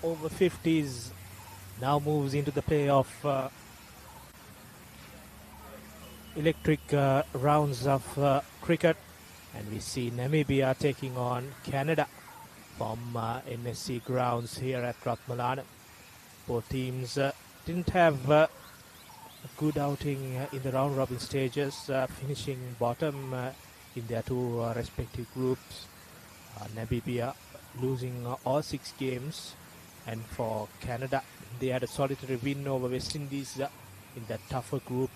Over-50s now moves into the play of electric rounds of cricket, and we see Namibia taking on Canada from NSC grounds here at Ratmalana. Both teams didn't have a good outing in the round robin stages, finishing bottom in their two respective groups. Namibia losing all 6 games, and for Canada they had a solitary win over West Indies in that tougher group,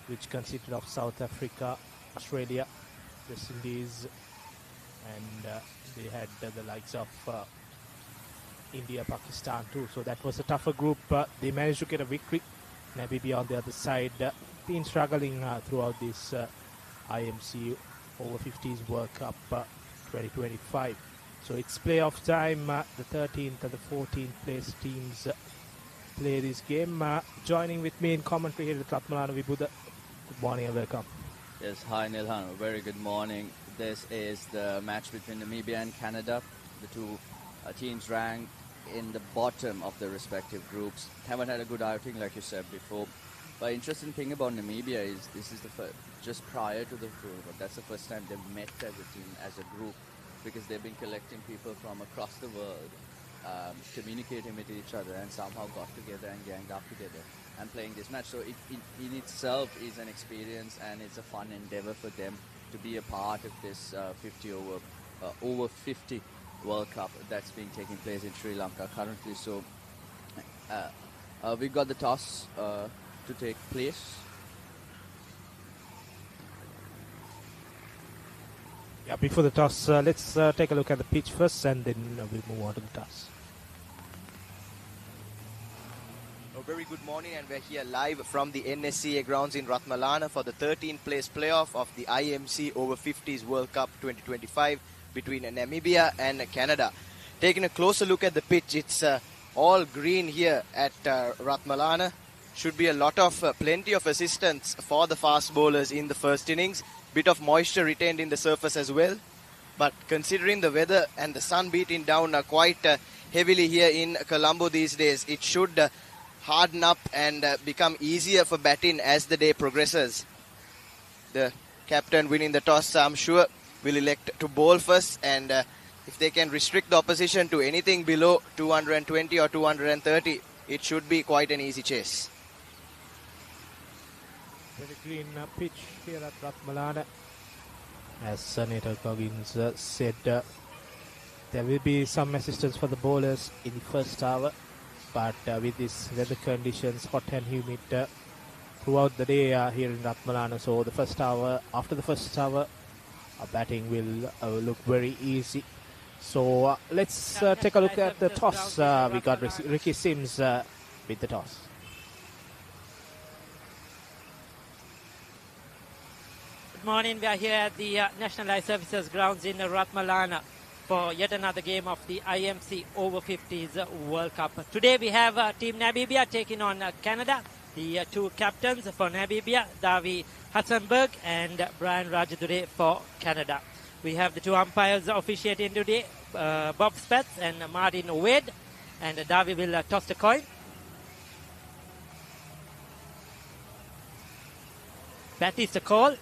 which consisted of South Africa, Australia, West Indies, and they had the likes of India, Pakistan too. So that was a tougher group. They managed to get a victory. Namibia on the other side been struggling throughout this IMC Over-50s World Cup 2025. So it's playoff time. The 13th and the 14th place teams play this game. Joining with me in commentary here at Ratmalana, Vibhuda. Good morning and welcome. Yes, hi Nilhan. Very good morning. This is the match between Namibia and Canada. The two teams ranked in the bottom of their respective groups. Haven't had a good outing, like you said before. But interesting thing about Namibia is this is the just prior to the tour, but that's the first time they've met as a team, as a group, because they've been collecting people from across the world, communicating with each other, and somehow got together and ganged up together and playing this match. So it in itself is an experience, and it's a fun endeavor for them to be a part of this over 50 World Cup that's being taking place in Sri Lanka currently. So we've got the toss to take place. Yeah, before the toss, let's take a look at the pitch first, and then we'll move on to the toss. A very good morning, and we're here live from the NSCA grounds in Ratmalana for the 13th place playoff of the IMC Over-50s World Cup 2025 between Namibia and Canada. Taking a closer look at the pitch, it's all green here at Ratmalana. Should be a lot of plenty of assistance for the fast bowlers in the first innings. Bit of moisture retained in the surface as well. But considering the weather and the sun beating down quite heavily here in Colombo these days, it should harden up and become easier for batting as the day progresses. The captain winning the toss, I'm sure, will elect to bowl first, and if they can restrict the opposition to anything below 220 or 230, it should be quite an easy chase. Very green pitch here at Ratmalana. As Senator Goggins said, there will be some assistance for the bowlers in the first hour, but with these weather conditions, hot and humid throughout the day here in Ratmalana, so the first hour, after the first hour, batting will look very easy. So let's take a look at the toss. We got Ricky Sims with the toss. Good morning. We are here at the National Life Services grounds in Ratmalana for yet another game of the IMC Over-50s World Cup. Today we have Team Namibia taking on Canada. The two captains for Namibia, Davi Hassenberg and Brian Rajadure for Canada. We have the two umpires officiating today, Bob Spets and Martin Wade. And Davi will toss the coin. That is the call.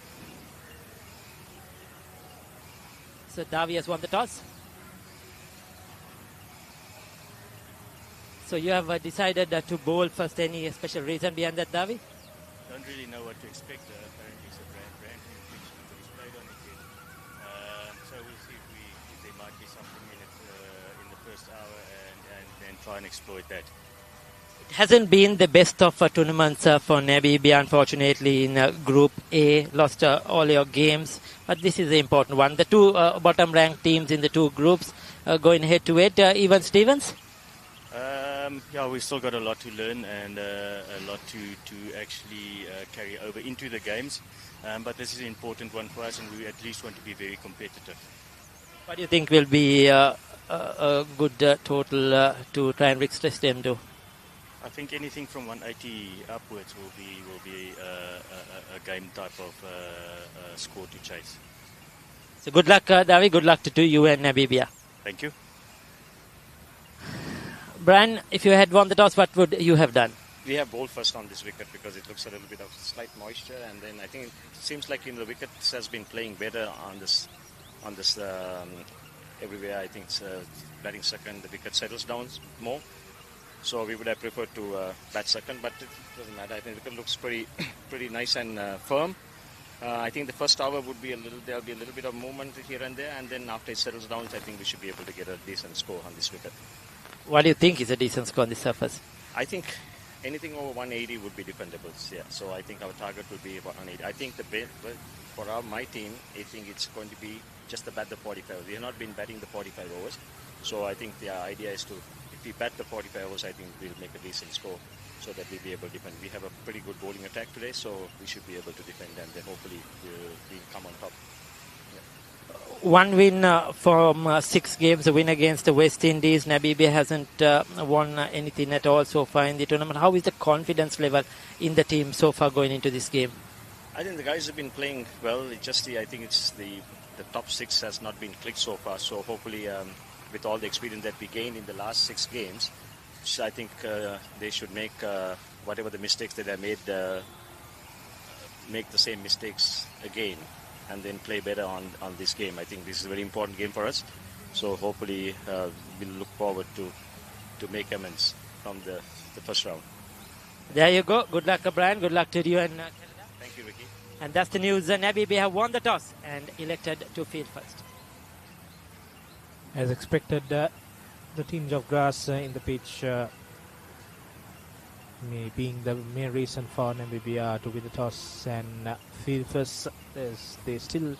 So Davi has won the toss. So you have decided to bowl first. Any special reason behind that, Davi? Don't really know what to expect. Apparently it's a brand new pitch. Nobody's played on it yet. So we'll see if there might be something in the first hour and try and exploit that. It hasn't been the best of tournaments for Namibia, unfortunately, in Group A. Lost all your games, but this is the important one. The two bottom-ranked teams in the two groups going head-to-head. Even Stevens? Yeah, we've still got a lot to learn and a lot to actually carry over into the games. But this is an important one for us, and we at least want to be very competitive. What do you think will be a good total to try and restrict them to? I think anything from 180 upwards will be a game type of score to chase. So good luck, Davi. Good luck to you and Namibia. Thank you. Brian, if you had won the toss, what would you have done? We have bowled first on this wicket because it looks a little bit of slight moisture, and then I think it seems like the wicket has been playing better on this everywhere. I think it's batting second, the wicket settles down more. So we would have preferred to bat second, but it doesn't matter. I think the wicket looks pretty nice and firm. I think the first hour there'll be a little bit of movement here and there, and then after it settles down, I think we should be able to get a decent score on this wicket. What do you think is a decent score on the surface? I think anything over 180 would be defendable. Yeah, so I think our target would be about 180. I think for my team, I think it's going to be just to bat the 45. We have not been batting the 45 overs, so I think the idea is if we bat the 45 overs, I think we'll make a decent score so that we'll be able to defend. We have a pretty good bowling attack today, so we should be able to defend, and then hopefully we'll come on top. One win from 6 games, a win against the West Indies. Namibia hasn't won anything at all so far in the tournament. How is the confidence level in the team so far going into this game? I think the guys have been playing well. It's just I think it's the top 6 has not been clicked so far. So hopefully, with all the experience that we gained in the last 6 games, I think they should make whatever the mistakes that they made, make the same mistakes again, and then play better on this game. I think this is a very important game for us. So hopefully we'll look forward to make amends from the first round. There you go. Good luck, Brian. Good luck to you and Canada. Thank you, Ricky. And that's the news. Namibia have won the toss and elected to field first. As expected, the teams of grass in the pitch being the main reason for Namibia to win the toss and field first. They still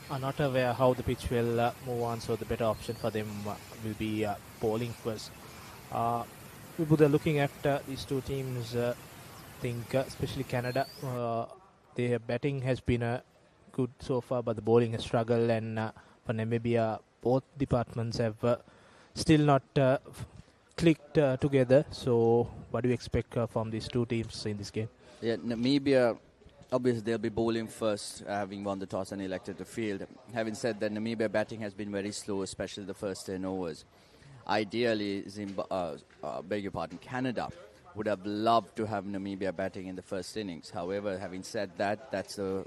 are not aware how the pitch will move on, so the better option for them will be bowling first. Looking at these two teams, I think especially Canada, their batting has been good so far, but the bowling has struggled, and for Namibia, both departments have still not clicked together. So what do you expect from these two teams in this game? Yeah, Namibia, obviously they'll be bowling first, having won the toss and elected to field. Having said that, Namibia batting has been very slow, especially the first 10 overs. Ideally, Canada would have loved to have Namibia batting in the first innings. However, having said that, that's the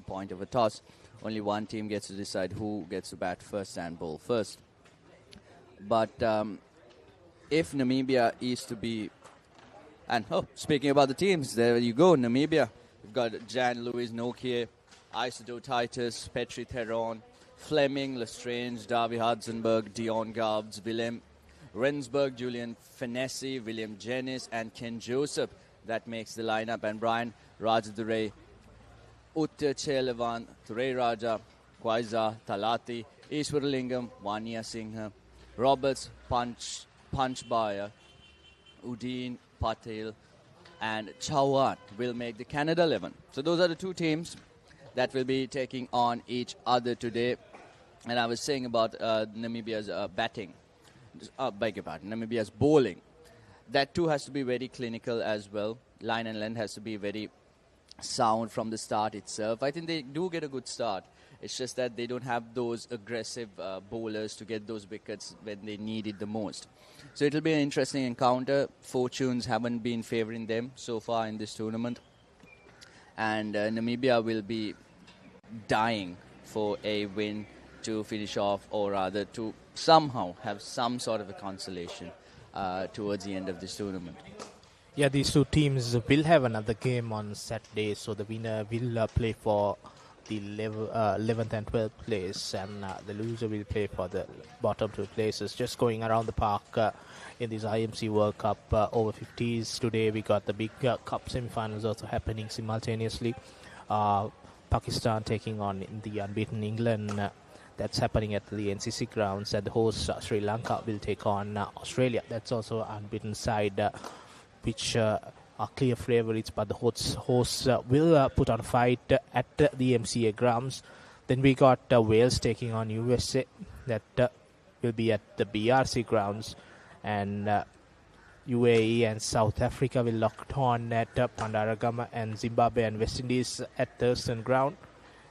point of a toss. Only one team gets to decide who gets to bat first and bowl first. But if Namibia is to be... And speaking about the teams, there you go, Namibia. We've got Jan Louis Nokia, Isidore Titus, Petri Theron, Fleming, Lestrange, Darby Hudsenberg, Dion Garbs, Willem Rensburg, Julian Fennessy, William Jennings, and Ken Joseph. That makes the lineup. And Brian Rajadurai, Uttar Chelavan, Thurai Raja, Kwaiza, Talati, Ishwaralingam, Vania Singha, Roberts, Punchbaya, Udin, Patel, and Chauhan will make the Canada 11. So those are the two teams that will be taking on each other today. And I was saying about Namibia's batting. Namibia's bowling. That too has to be very clinical as well. Line and length has to be very sound from the start itself. I think they do get a good start. It's just that they don't have those aggressive bowlers to get those wickets when they need it the most. So it'll be an interesting encounter. Fortunes haven't been favouring them so far in this tournament. And Namibia will be dying for a win to finish off, or rather to somehow have some sort of a consolation towards the end of this tournament. Yeah, these two teams will have another game on Saturday, so the winner will play for the 11th and 12th place, and the loser will play for the bottom 2 places. Just going around the park in this IMC World Cup Over-50s. Today we got the big cup semi-finals also happening simultaneously. Pakistan taking on the unbeaten England. That's happening at the NCC grounds, and the host Sri Lanka will take on Australia. That's also an unbeaten side, which are clear favourites, but the hosts will put on a fight at the MCA grounds. Then we got Wales taking on USA. That will be at the BRC grounds, and UAE and South Africa will lock on at Pandaragama, and Zimbabwe and West Indies at Thurston ground.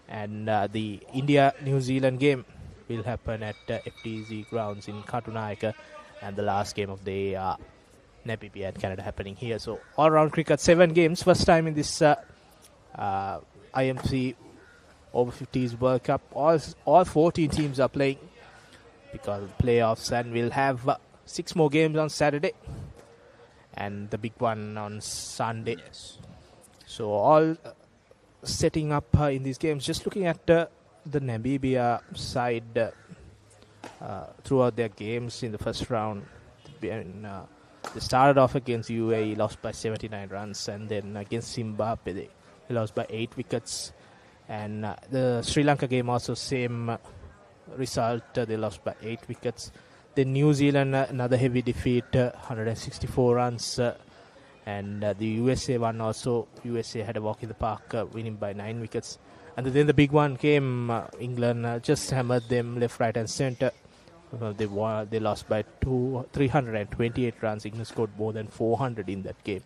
And the India-New Zealand game will happen at FTZ grounds in Katunayaka. and the last game of the Namibia and Canada happening here. So all-round cricket, 7 games, first time in this IMC Over-50s World Cup. All 14 teams are playing because of the playoffs, and we'll have 6 more games on Saturday and the big one on Sunday. Yes. So all setting up in these games. Just looking at the Namibia side throughout their games in the first round. They started off against UAE, lost by 79 runs, and then against Zimbabwe they lost by 8 wickets. And the Sri Lanka game also same result. They lost by 8 wickets. Then New Zealand, another heavy defeat, 164 runs. And the USA one also. USA had a walk in the park, winning by 9 wickets. And then the big one came. England just hammered them left, right, and centre. They lost by 328 runs. England scored more than 400 in that game.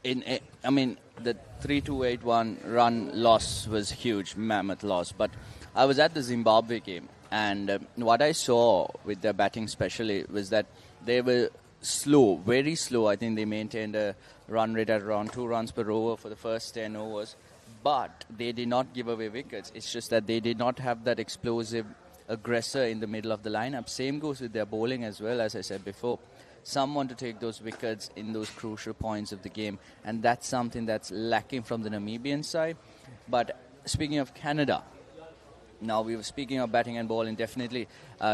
The 3-2-8-1 run loss was huge, mammoth loss. But I was at the Zimbabwe game, and what I saw with their batting especially was that they were slow, very slow. I think they maintained a run rate at around 2 runs per over for the first 10 overs. But they did not give away wickets. It's just that they did not have that explosive aggressor in the middle of the lineup. Same goes with their bowling as well, as I said before. Someone to take those wickets in those crucial points of the game, and that's something that's lacking from the Namibian side. But speaking of Canada, now we were speaking of batting and bowling. Definitely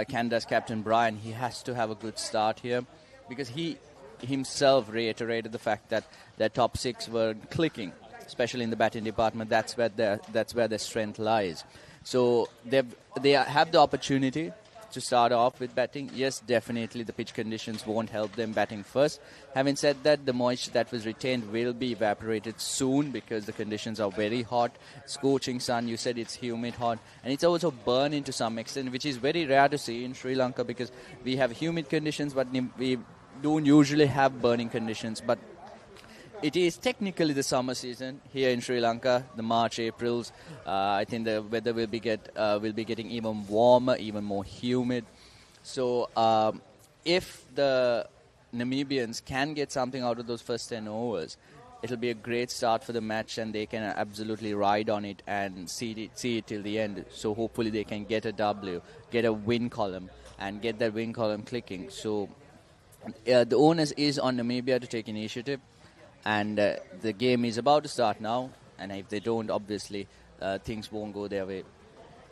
Canada's captain Brian, he has to have a good start here, because he himself reiterated the fact that their top 6 were clicking, especially in the batting department. That's where their strength lies. So they have the opportunity to start off with batting. Yes, definitely the pitch conditions won't help them batting first. Having said that, the moisture that was retained will be evaporated soon because the conditions are very hot. Scorching sun, you said it's humid, hot, and it's also burning to some extent, which is very rare to see in Sri Lanka because we have humid conditions, but we don't usually have burning conditions. But it is technically the summer season here in Sri Lanka, the March, Aprils. I think the weather will be getting even warmer, even more humid. So if the Namibians can get something out of those first 10 overs, it'll be a great start for the match, and they can absolutely ride on it and see it till the end. So hopefully they can get a W, get a win column, and get that win column clicking. So the onus is on Namibia to take initiative. And the game is about to start now, and if they don't, obviously, things won't go their way.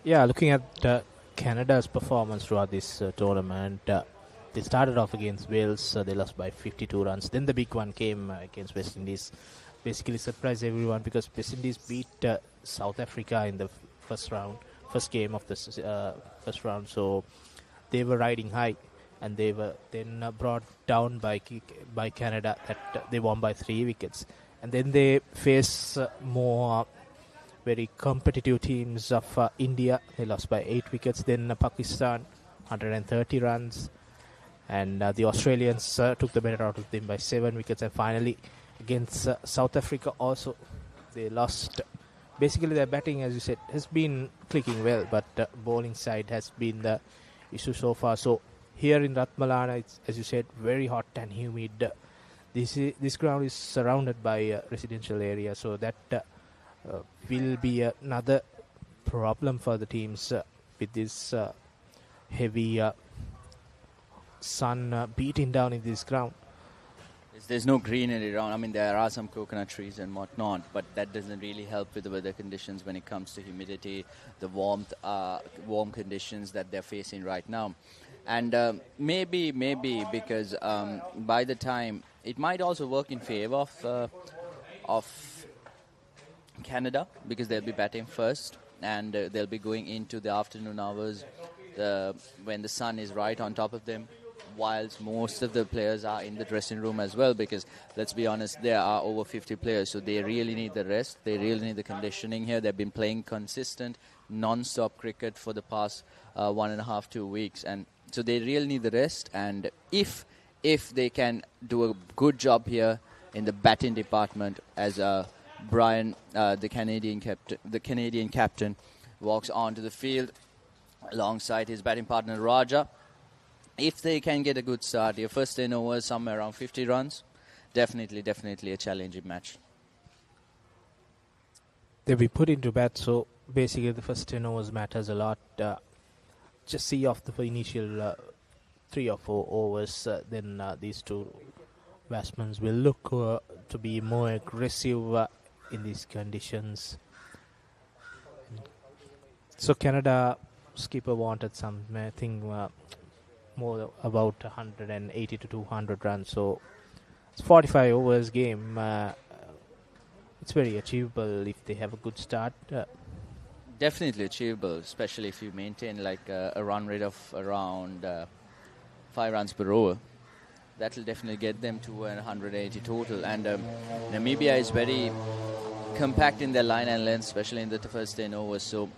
Yeah, looking at Canada's performance throughout this tournament, they started off against Wales, they lost by 52 runs. Then the big one came against West Indies. Basically surprised everyone because West Indies beat South Africa in the first game of this first round. So they were riding high. And they were then brought down by Canada. That they won by 3 wickets. And then they face more very competitive teams of India. They lost by 8 wickets. Then Pakistan, 130 runs. And the Australians took the better out of them by 7 wickets. And finally, against South Africa also, they lost. Basically, their batting, as you said, has been clicking well. But bowling side has been the issue so far. So here in Ratmalana, it's, as you said, very hot and humid. This ground is surrounded by residential area, so that will be another problem for the teams with this heavy sun beating down in this ground. There's no greenery around. I mean, there are some coconut trees and whatnot, but that doesn't really help with the weather conditions when it comes to humidity, the warm conditions that they're facing right now. And maybe because by the time it might also work in favor of Canada because they'll be batting first and they'll be going into the afternoon hours when the sun is right on top of them, whilst most of the players are in the dressing room as well, because let's be honest, there are over 50 players, so they really need the rest. They really need the conditioning here. They've been playing consistent, non-stop cricket for the past 1.5 2 weeks, and so they really need the rest. And if they can do a good job here in the batting department, as Brian, the Canadian captain, walks onto the field alongside his batting partner Raja, if they can get a good start, your first 10 overs somewhere around 50 runs, definitely a challenging match. They'll be put into bat, so basically the first 10 overs matters a lot. Just see off the initial 3 or 4 overs, then these two batsmen will look to be more aggressive in these conditions. So Canada skipper wanted something more about 180 to 200 runs. So it's 45 overs game. It's very achievable if they have a good start. Definitely achievable, especially if you maintain like a run rate of around 5 runs per over. That will definitely get them to 180 total. And Namibia is very compact in their line and length, especially in the first 10 overs. So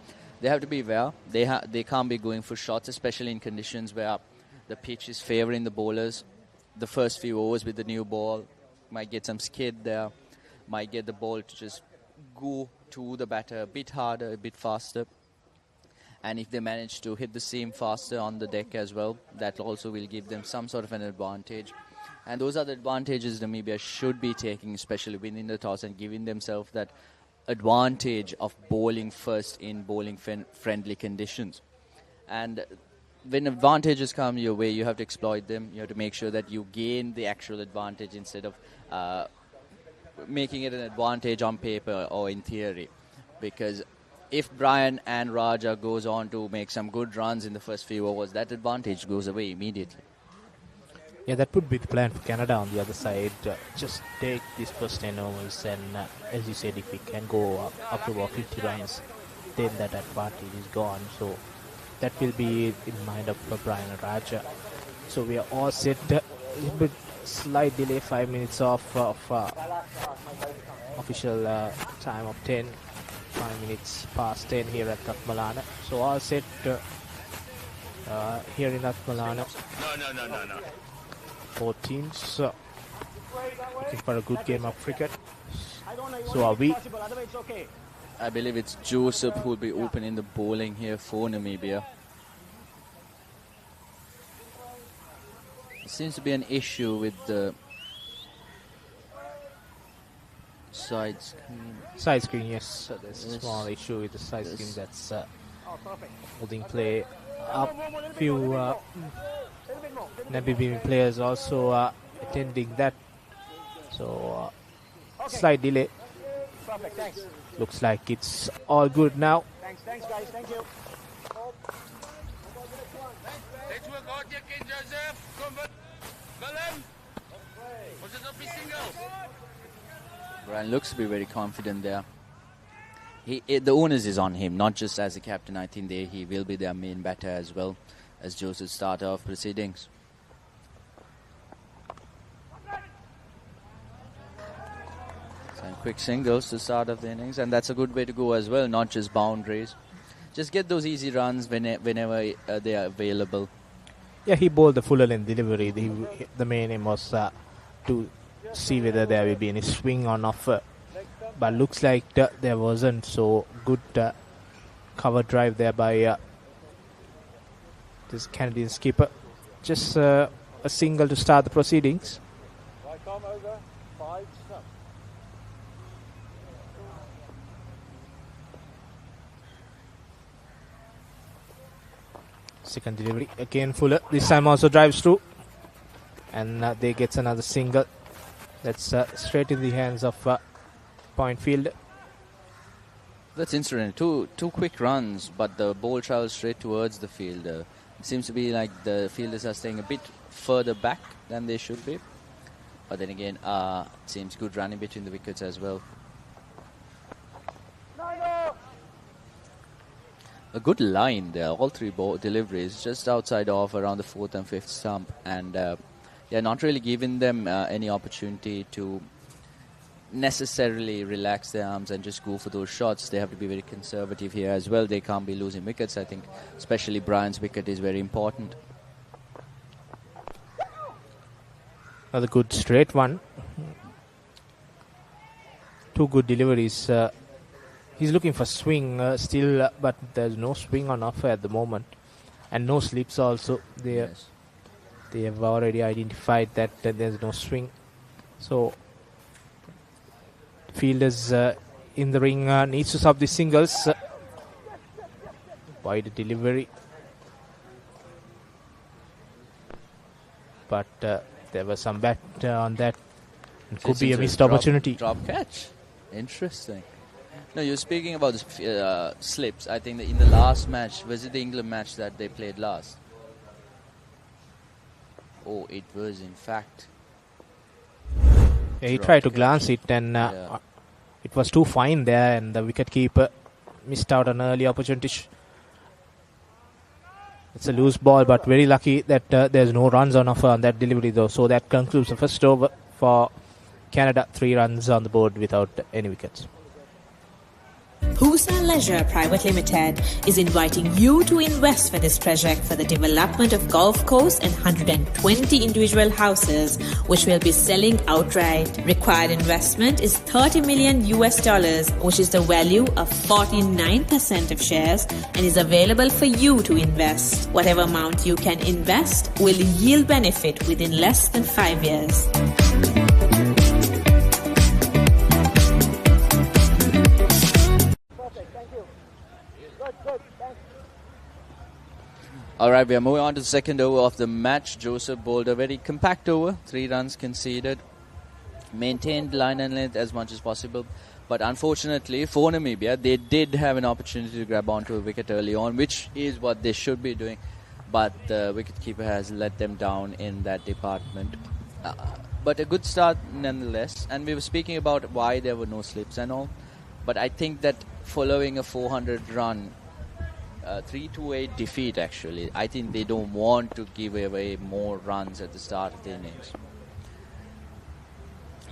they have to be aware. They can't be going for shots, especially in conditions where the pitch is favouring the bowlers. The first few overs with the new ball might get some skid there, might get the ball to just go to the batter a bit harder, a bit faster. And if they manage to hit the seam faster on the deck as well, that also will give them some sort of an advantage. And those are the advantages Namibia should be taking, especially winning the toss and giving themselves that advantage of bowling first in bowling friendly conditions. And when advantages come your way, you have to exploit them. You have to make sure that you gain the actual advantage instead of making it an advantage on paper or in theory. Because if Brian and Raja goes on to make some good runs in the first few overs, that advantage goes away immediately. Yeah, that would be the plan for Canada on the other side. Just take these first 10 overs and, as you said, if we can go up to about 50 runs, then that advantage is gone. So that will be in mind of Brian and Raja. So we are all set. A little bit slight delay, 5 minutes of official time of 10. 5 minutes past 10 here at Ratmalana. So all set here in Ratmalana. No. 4 teams looking for a good game of cricket. So are we. I believe it's Joseph who will be opening the bowling here for Namibia. There seems to be an issue with the side screen. Side screen, yes. So there's a small issue with the side screen that's holding play up. Few Namibian players also attending that. So slight delay. Looks like it's all good now. Thanks guys, thank you. Let's work hard here, Ken Joseph. Kom, Willem. Was it op die single? Brian looks to be very confident there. The onus is on him, not just as a captain. I think he will be their main batter as well as Joseph start off proceedings. Some quick singles to start off the innings, and that's a good way to go as well, not just boundaries. Just get those easy runs whenever they are available. Yeah, he bowled the fuller length delivery. The main aim was to see whether there will be any swing on offer, but looks like there wasn't. So good cover drive there by this Canadian skipper. Just a single to start the proceedings. Second delivery again, Fuller. This time also drives through, and they gets another single. That's straight in the hands of point fielder. That's interesting. Two quick runs, but the ball travels straight towards the fielder. It seems to be like the fielders are staying a bit further back than they should be. But then again, it seems good running between the wickets as well. A good line there. All three ball deliveries just outside of around the 4th and 5th stump, and not really giving them any opportunity to necessarily relax their arms and just go for those shots. They have to be very conservative here as well. They can't be losing wickets. I think especially Brian's wicket is very important. Another good straight one. Two good deliveries. He's looking for swing still, but there's no swing on offer at the moment, and no slips also there. Yes. They have already identified that there's no swing. So fielders in the ring needs to stop the singles. Wide delivery. But there was some bat on that. It could be a missed opportunity. Drop catch. Interesting. No, you're speaking about the slips. I think that in the last match, was it the England match that they played last? Oh, it was in fact. Yeah, he tried to glance it and it was too fine there, and the wicketkeeper missed out an early opportunity. It's a loose ball, but very lucky that there's no runs on offer on that delivery though. So that concludes the first over for Canada. 3 runs on the board without any wickets. Husa Leisure Private Limited is inviting you to invest for this project for the development of golf course and 120 individual houses, which will be selling outright. Required investment is $30 million, which is the value of 49% of shares, and is available for you to invest. Whatever amount you can invest will yield benefit within less than 5 years. All right, we are moving on to the second over of the match. Joseph bowled a very compact over, 3 runs conceded, maintained line and length as much as possible. But unfortunately for Namibia, they did have an opportunity to grab onto a wicket early on, which is what they should be doing. But the wicketkeeper has let them down in that department. But a good start nonetheless. And we were speaking about why there were no slips and all. But I think that following a 400 run 3-8 defeat, actually, I think they don't want to give away more runs at the start of the innings.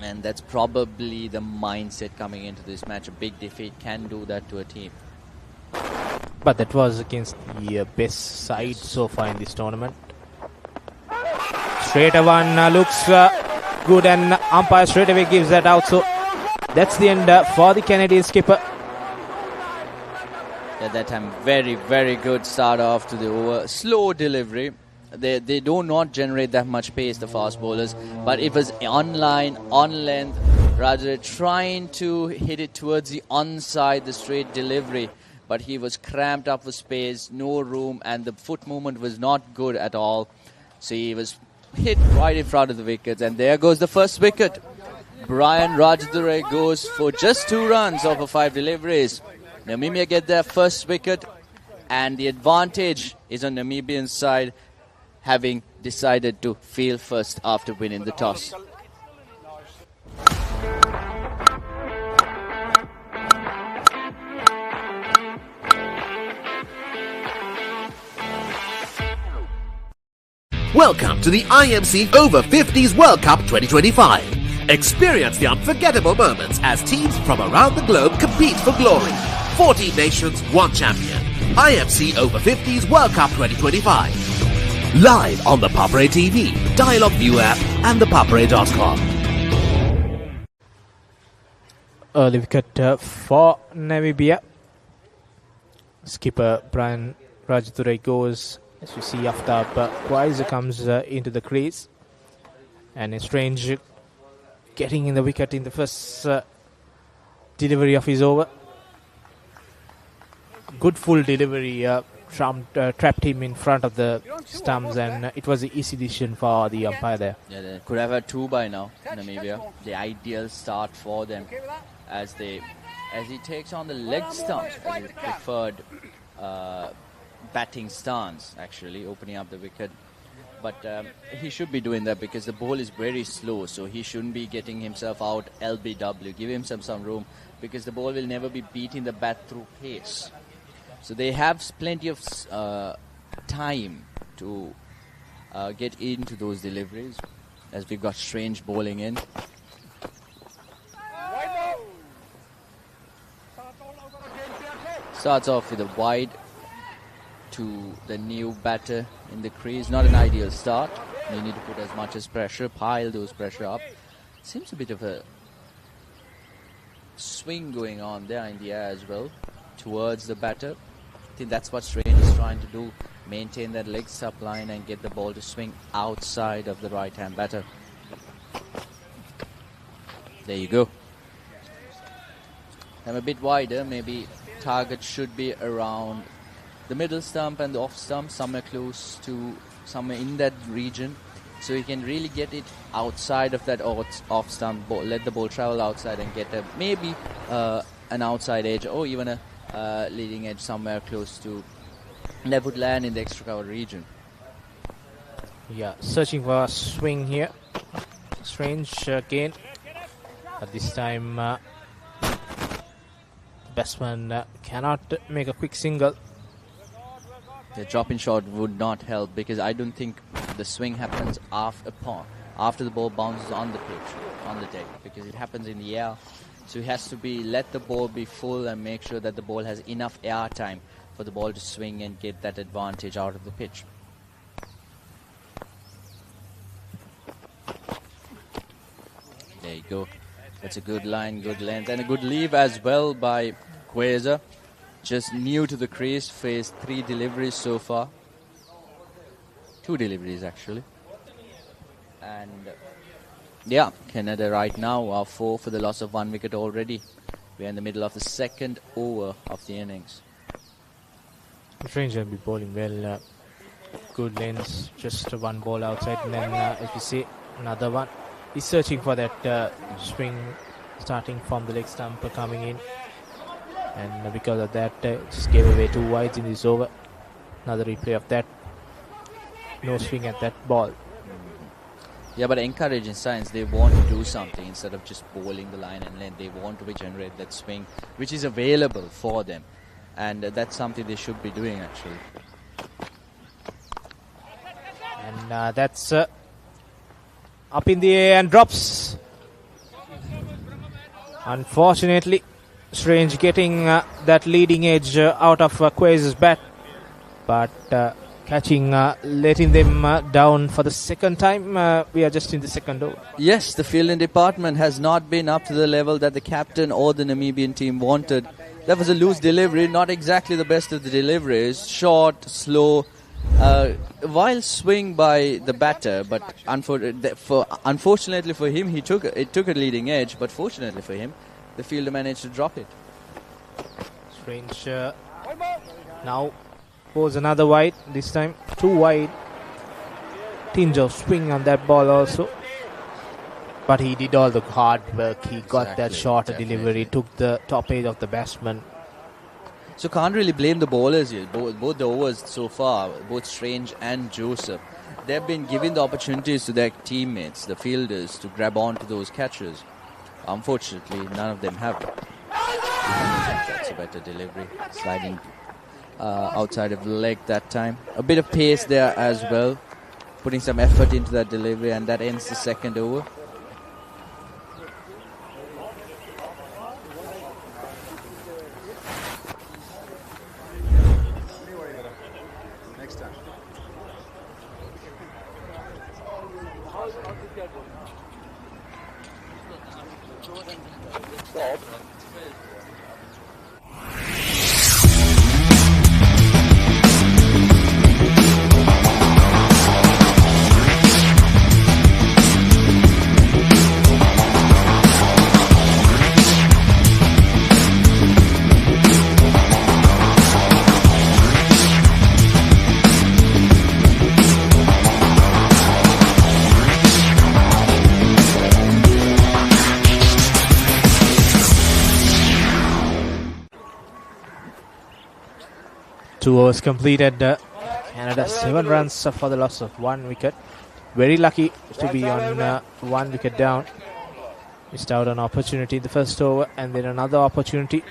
And that's probably the mindset coming into this match. A big defeat can do that to a team. But that was against the best side so far in this tournament. Straight one looks good, and umpire straight away gives that out. So that's the end for the Canadian skipper. At that time, very, very good start off to the over. Slow delivery. They do not generate that much pace, the fast bowlers. But it was on line, on length. Rather trying to hit it towards the onside, the straight delivery. But he was cramped up for space, no room, and the foot movement was not good at all. So he was hit right in front of the wickets. And there goes the first wicket. Brian Rajadure goes for just 2 runs over 5 deliveries. Namibia get their first wicket, and the advantage is on Namibian side, having decided to field first after winning the toss. Welcome to the IMC Over-50s World Cup 2025. Experience the unforgettable moments as teams from around the globe compete for glory. 14 nations, 1 champion. IMC Over-50s World Cup 2025. Live on the Papare TV, Dialog ViU App, and ThePapare.com. Early wicket for Namibia. Skipper Brian Rajadure goes, as you see, after Quaiza comes into the crease. And a strange getting in the wicket in the first delivery of his over. Good full delivery, trapped him in front of the stumps, and it was an easy decision for the umpire there. Yeah, they could have had 2 by now, Namibia. The ideal start for them as he takes on the leg stumps as his preferred batting stance, actually, opening up the wicket. But he should be doing that because the ball is very slow, so he shouldn't be getting himself out LBW. Give him some room because the ball will never be beating the bat through pace. So they have plenty of time to get into those deliveries as we've got Strange bowling in. Starts off with a wide to the new batter in the crease. Not an ideal start. You need to put as much as pressure, pile those pressure up. Seems a bit of a swing going on there in the air as well towards the batter. I think that's what Strange is trying to do maintain that leg stop line and get the ball to swing outside of the right-hand batter. There you go. I'm a bit wider. Maybe target should be around the middle stump and the off stump, somewhere close to somewhere in that region, so you can really get it outside of that off stump ball, let the ball travel outside and get maybe an outside edge or even a leading edge somewhere close to that would land in the extra cover region. Yeah, searching for a swing here. Strange again. But this time, the batsman cannot make a quick single. The drop-in shot would not help because I don't think the swing happens after the ball bounces on the pitch, on the deck, because it happens in the air. So he has to let the ball be full and make sure that the ball has enough air time for the ball to swing and get that advantage out of the pitch. There you go. That's a good line, good length, and a good leave as well by Quasar. Just new to the crease, faced 3 deliveries so far. 2 deliveries actually. And yeah, Canada right now are 4 for the loss of 1 wicket already. We're in the middle of the second over of the innings. Strange will be bowling well. Good lengths, just 1 ball outside, and then as we see, another one. He's searching for that swing starting from the leg stump coming in, and because of that just gave away 2 wides in this over. Another replay of that, no swing at that ball. Yeah, but encouraging signs, they want to do something instead of just bowling the line and length. They want to generate that swing which is available for them, and that's something they should be doing actually. And that's up in the air and drops. Unfortunately, Strange getting that leading edge out of Quasar's bat, but catching, letting them down for the second time. We are just in the second over. Yes, the fielding department has not been up to the level that the captain or the Namibian team wanted. That was a loose delivery, not exactly the best of the deliveries. Short, slow, wild swing by the batter, but unfortunately for him, it took a leading edge, but fortunately for him, the fielder managed to drop it. Strange now goes another wide, this time 2 wide. Tinge of swing on that ball also, but he did all the hard work. He got that shorter delivery, took the top edge of the batsman. So can't really blame the bowlers here. Both the overs so far, both Strange and Joseph, they've been giving the opportunities to their teammates, the fielders, to grab onto those catches. Unfortunately, none of them have. That's a better delivery, sliding outside of the leg that time. A bit of pace there as well, putting some effort into that delivery, and that ends the second over. Two overs completed. Canada 7 runs for the loss of 1 wicket. Very lucky to be on 1 wicket down. Missed out on opportunity in the first over, and then another opportunity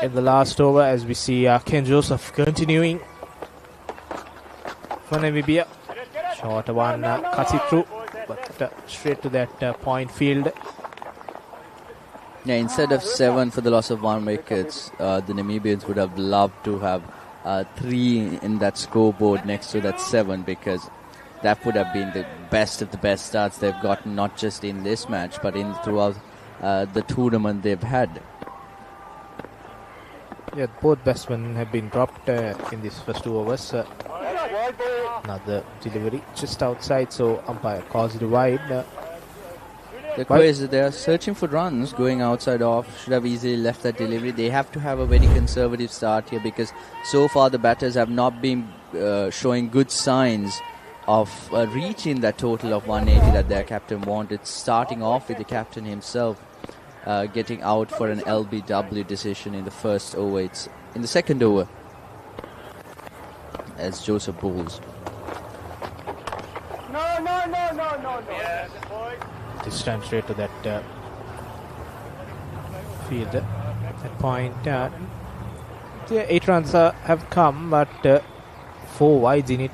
in the last over, as we see Ken Joseph continuing for Namibia. Short one cuts it through, but straight to that point field. Yeah, instead of 7 for the loss of 1 wickets, the Namibians would have loved to have 3 in that scoreboard next to that 7, because that would have been the best of the best starts they've gotten, not just in this match, but throughout the tournament they've had. Yeah, both batsmen have been dropped in these first 2 overs. Another delivery just outside, so umpire calls it wide. The question is they are searching for runs going outside off. Should have easily left that delivery. They have to have a very conservative start here because so far the batters have not been showing good signs of reaching that total of 180 that their captain wanted. Starting off with the captain himself getting out for an LBW decision in the first over. It's in the second over as Joseph bowls. No. This time straight to that field. At that point, 8 runs have come, but 4 wides in it.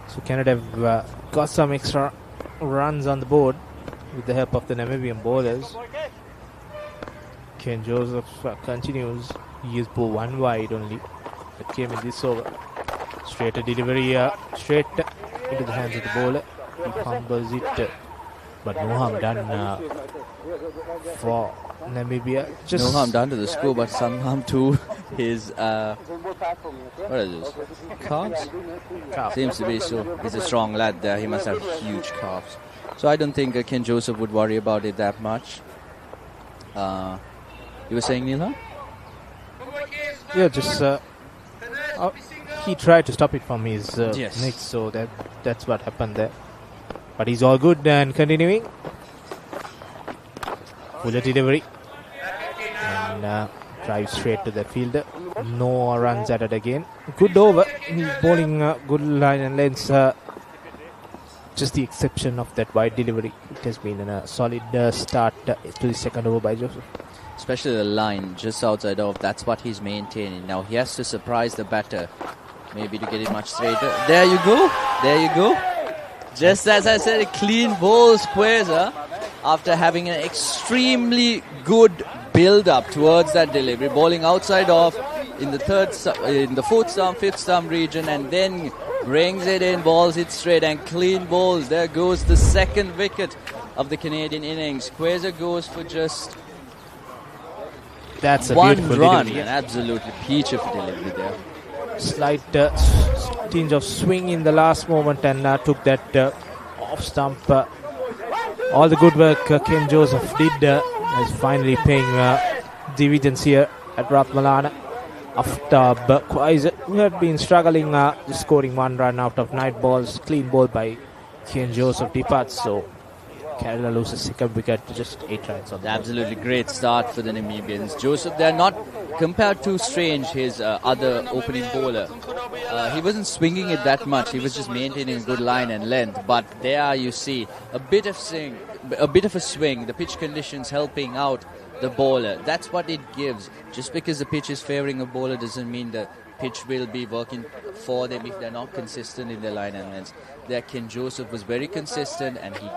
So Canada have got some extra runs on the board with the help of the Namibian bowlers. Ken Joseph continues. He is 1 wide only. That came in this over. Straight a delivery, straight into the hands of the bowler. He fumbles it. But no harm done for Namibia. Just no harm done to the score, but some harm to his what is this? Calves? Seems to be so. He's a strong lad there. He must have huge calves. So I don't think Ken Joseph would worry about it that much. You were saying, Neil? Yeah, just he tried to stop it from his yes. neck, so that's what happened there. But he's all good and continuing. Fuller delivery. And drive straight to the fielder. No runs added again. Good over. He's bowling good line and lengths. Just the exception of that wide delivery. It has been a solid start to the second over by Joseph. Especially the line just outside of. That's what he's maintaining. Now he has to surprise the batter. Maybe to get it much straighter. There you go. There you go. Just as I said, a clean bowl Quasar after having an extremely good build-up towards that delivery, bowling outside off in the fourth stump, fifth stump region, and then brings it in, balls it straight, and clean bowls. There goes the second wicket of the Canadian innings. Quasar goes for just That's a one beautiful run, delivery. an absolutely peach of a delivery there. Slight tinge of swing in the last moment and took that off stump. All the good work Ken Joseph did is finally paying dividends here at Ratmalana. After Quasar, who had been struggling, just scoring 1 run out of 9 balls, clean ball by Ken Joseph departs. So Canada loses second wicket to just 8 runs on the Absolutely great start for the Namibians. Joseph, they're not compared to Strange, his other opening bowler. He wasn't swinging it that much. He was just maintaining good line and length. But there you see a bit of a swing. The pitch conditions helping out the bowler. That's what it gives. Just because the pitch is favoring a bowler doesn't mean the pitch will be working for them if they're not consistent in their line and length. There, Ken Joseph was very consistent and he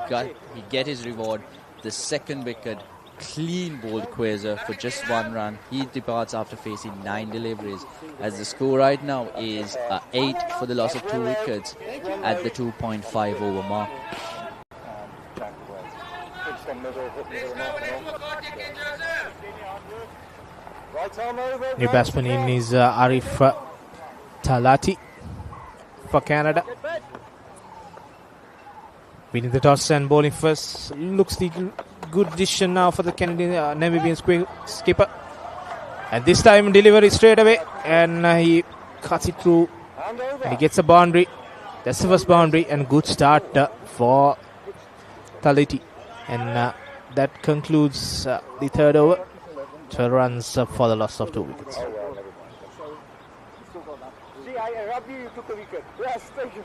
get his reward. The second wicket, clean bowled Quasar for just 1 run. He departs after facing 9 deliveries. As the score right now is 8 for the loss of 2 wickets at the 2.5 over mark. New batsman in is Arif Talati for Canada. Winning the toss and bowling first. Looks the good decision now for the Canadian Namibian skipper. And this time delivery straight away. And he cuts it through. And he gets a boundary. That's the first boundary. And good start for Talati. And that concludes the third over. 12 runs for the loss of 2 wickets. You took the wicket. Yes, thank you.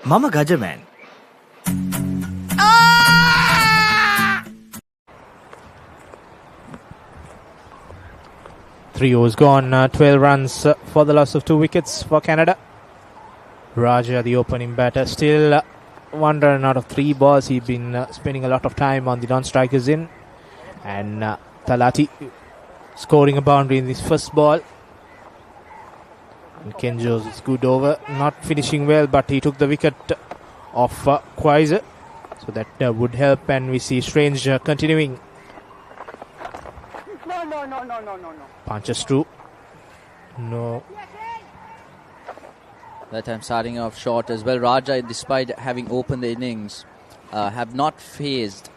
Mama Gajaman. 3 overs gone, 12 runs for the loss of 2 wickets for Canada. Raja, the opening batter, still 1 run out of 3 balls. He's been spending a lot of time on the non-strikers in. And Talati scoring a boundary in this first ball. And Kenjo's good over. Not finishing well, but he took the wicket of Quaiser. So that would help, and we see Strange continuing. No. Punches through. No. That time starting off short as well. Raja, despite having opened the innings, has not faced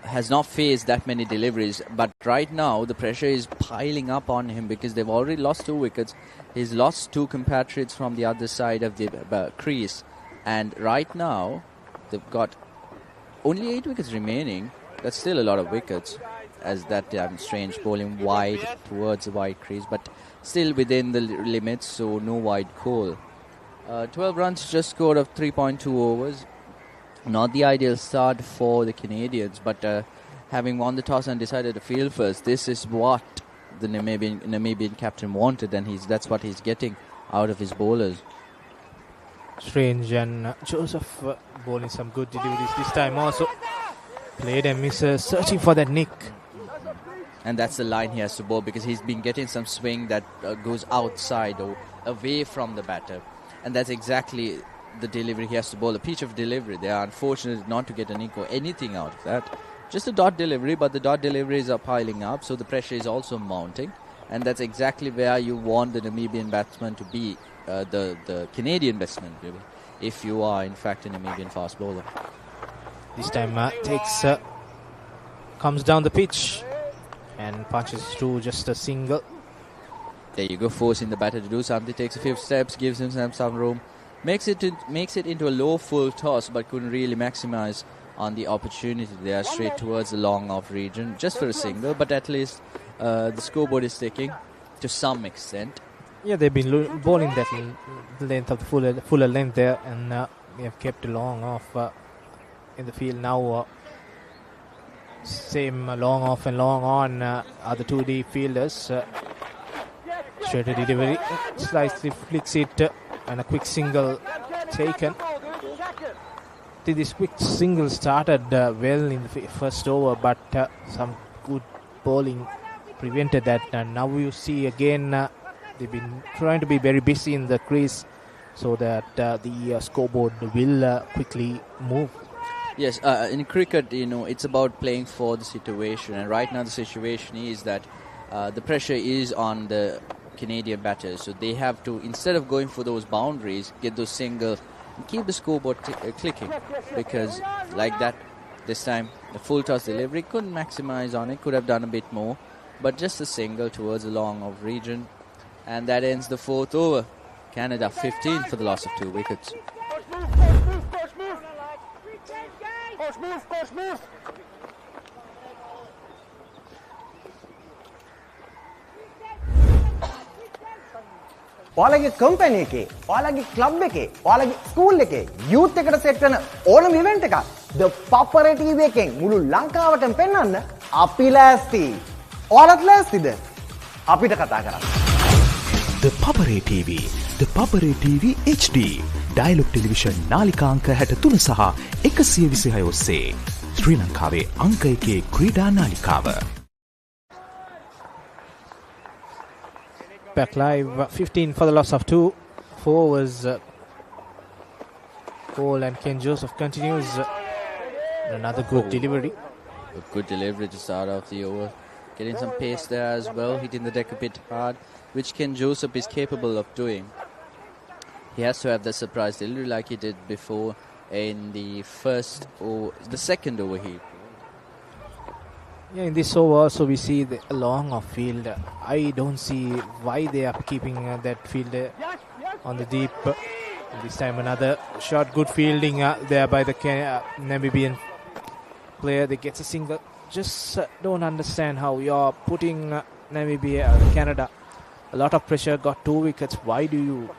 that many deliveries. But right now, the pressure is piling up on him because they've already lost 2 wickets. He's lost 2 compatriots from the other side of the crease. And right now, they've got only 8 wickets remaining. That's still a lot of wickets, as that Strange bowling wide towards the wide crease. But still within the limits, so no wide call. 12 runs just scored of 3.2 overs. Not the ideal start for the Canadians, but having won the toss and decided to field first, this is what the Namibian captain wanted, and that's what he's getting out of his bowlers. Strange and Joseph bowling some good deliveries this time also. Played and misses, searching for that nick. And that's the line he has to bowl, because he's been getting some swing that goes outside or away from the batter. And that's exactly the delivery he has to bowl, a pitch of delivery. They are unfortunate not to get a nick or anything out of that. Just a dot delivery, but the dot deliveries are piling up, so the pressure is also mounting. And that's exactly where you want the Namibian batsman to be, the Canadian batsman, really, if you are, in fact, a Namibian fast bowler. This time comes down the pitch and punches through just a single. There you go, forcing the batter to do something. Takes a few steps, gives him some room. Makes it into a low full toss, but couldn't really maximize on the opportunity there, straight towards the long off region, just for a single. But at least the scoreboard is ticking to some extent. Yeah, they've been bowling that length of the fuller length there, and they have kept a long off in the field now. Same long off and long on are the 2 deep fielders. Straight to delivery, slightly flicks it, and a quick single taken. This quick single started well in the first over, but some good bowling prevented that. And now you see again they've been trying to be very busy in the crease, so that the scoreboard will quickly move. Yes, in cricket, it's about playing for the situation, and right now the situation is that the pressure is on the Canadian batters, so they have to, instead of going for those boundaries, get those singles and keep the scoreboard clicking, because like that, this time the full toss delivery couldn't maximize on it, could have done a bit more, but just a single towards the long off region, and that ends the 4th over. Canada 15 for the loss of 2 wickets. ඔයාලගේ company එකේ, ඔයාලගේ club එකේ, ඔයාලගේ school එකේ, youth එකට set වෙන ඕනම event එකක් The Papare TV එකෙන් මුළු ලංකාවටම පෙන්වන්න අපි ලෑස්ති. ඔයාලත් ලෑස්තිද? අපිට කතා කරන්න. The Papare TV, The Papare TV HD, Dialog Television නාලිකා අංක 63 සහ 126 ඔස්සේ ශ්‍රී ලංකාවේ අංක 1 ක්‍රීඩා නාලිකාව. Back live, 15 for the loss of 2. 4 was Cole, and Ken Joseph continues. Another good delivery. A good delivery to start off the over. Getting some pace there as well, hitting the deck a bit hard, which Ken Joseph is capable of doing. He has to have the surprise delivery like he did before in the second over heat. Yeah, in this over also we see the long off field. I don't see why they are keeping that field on the deep. This time another shot, good fielding there by the Namibian player. They gets a single. Just don't understand how you're putting Canada a lot of pressure. Got 2 wickets. Why do you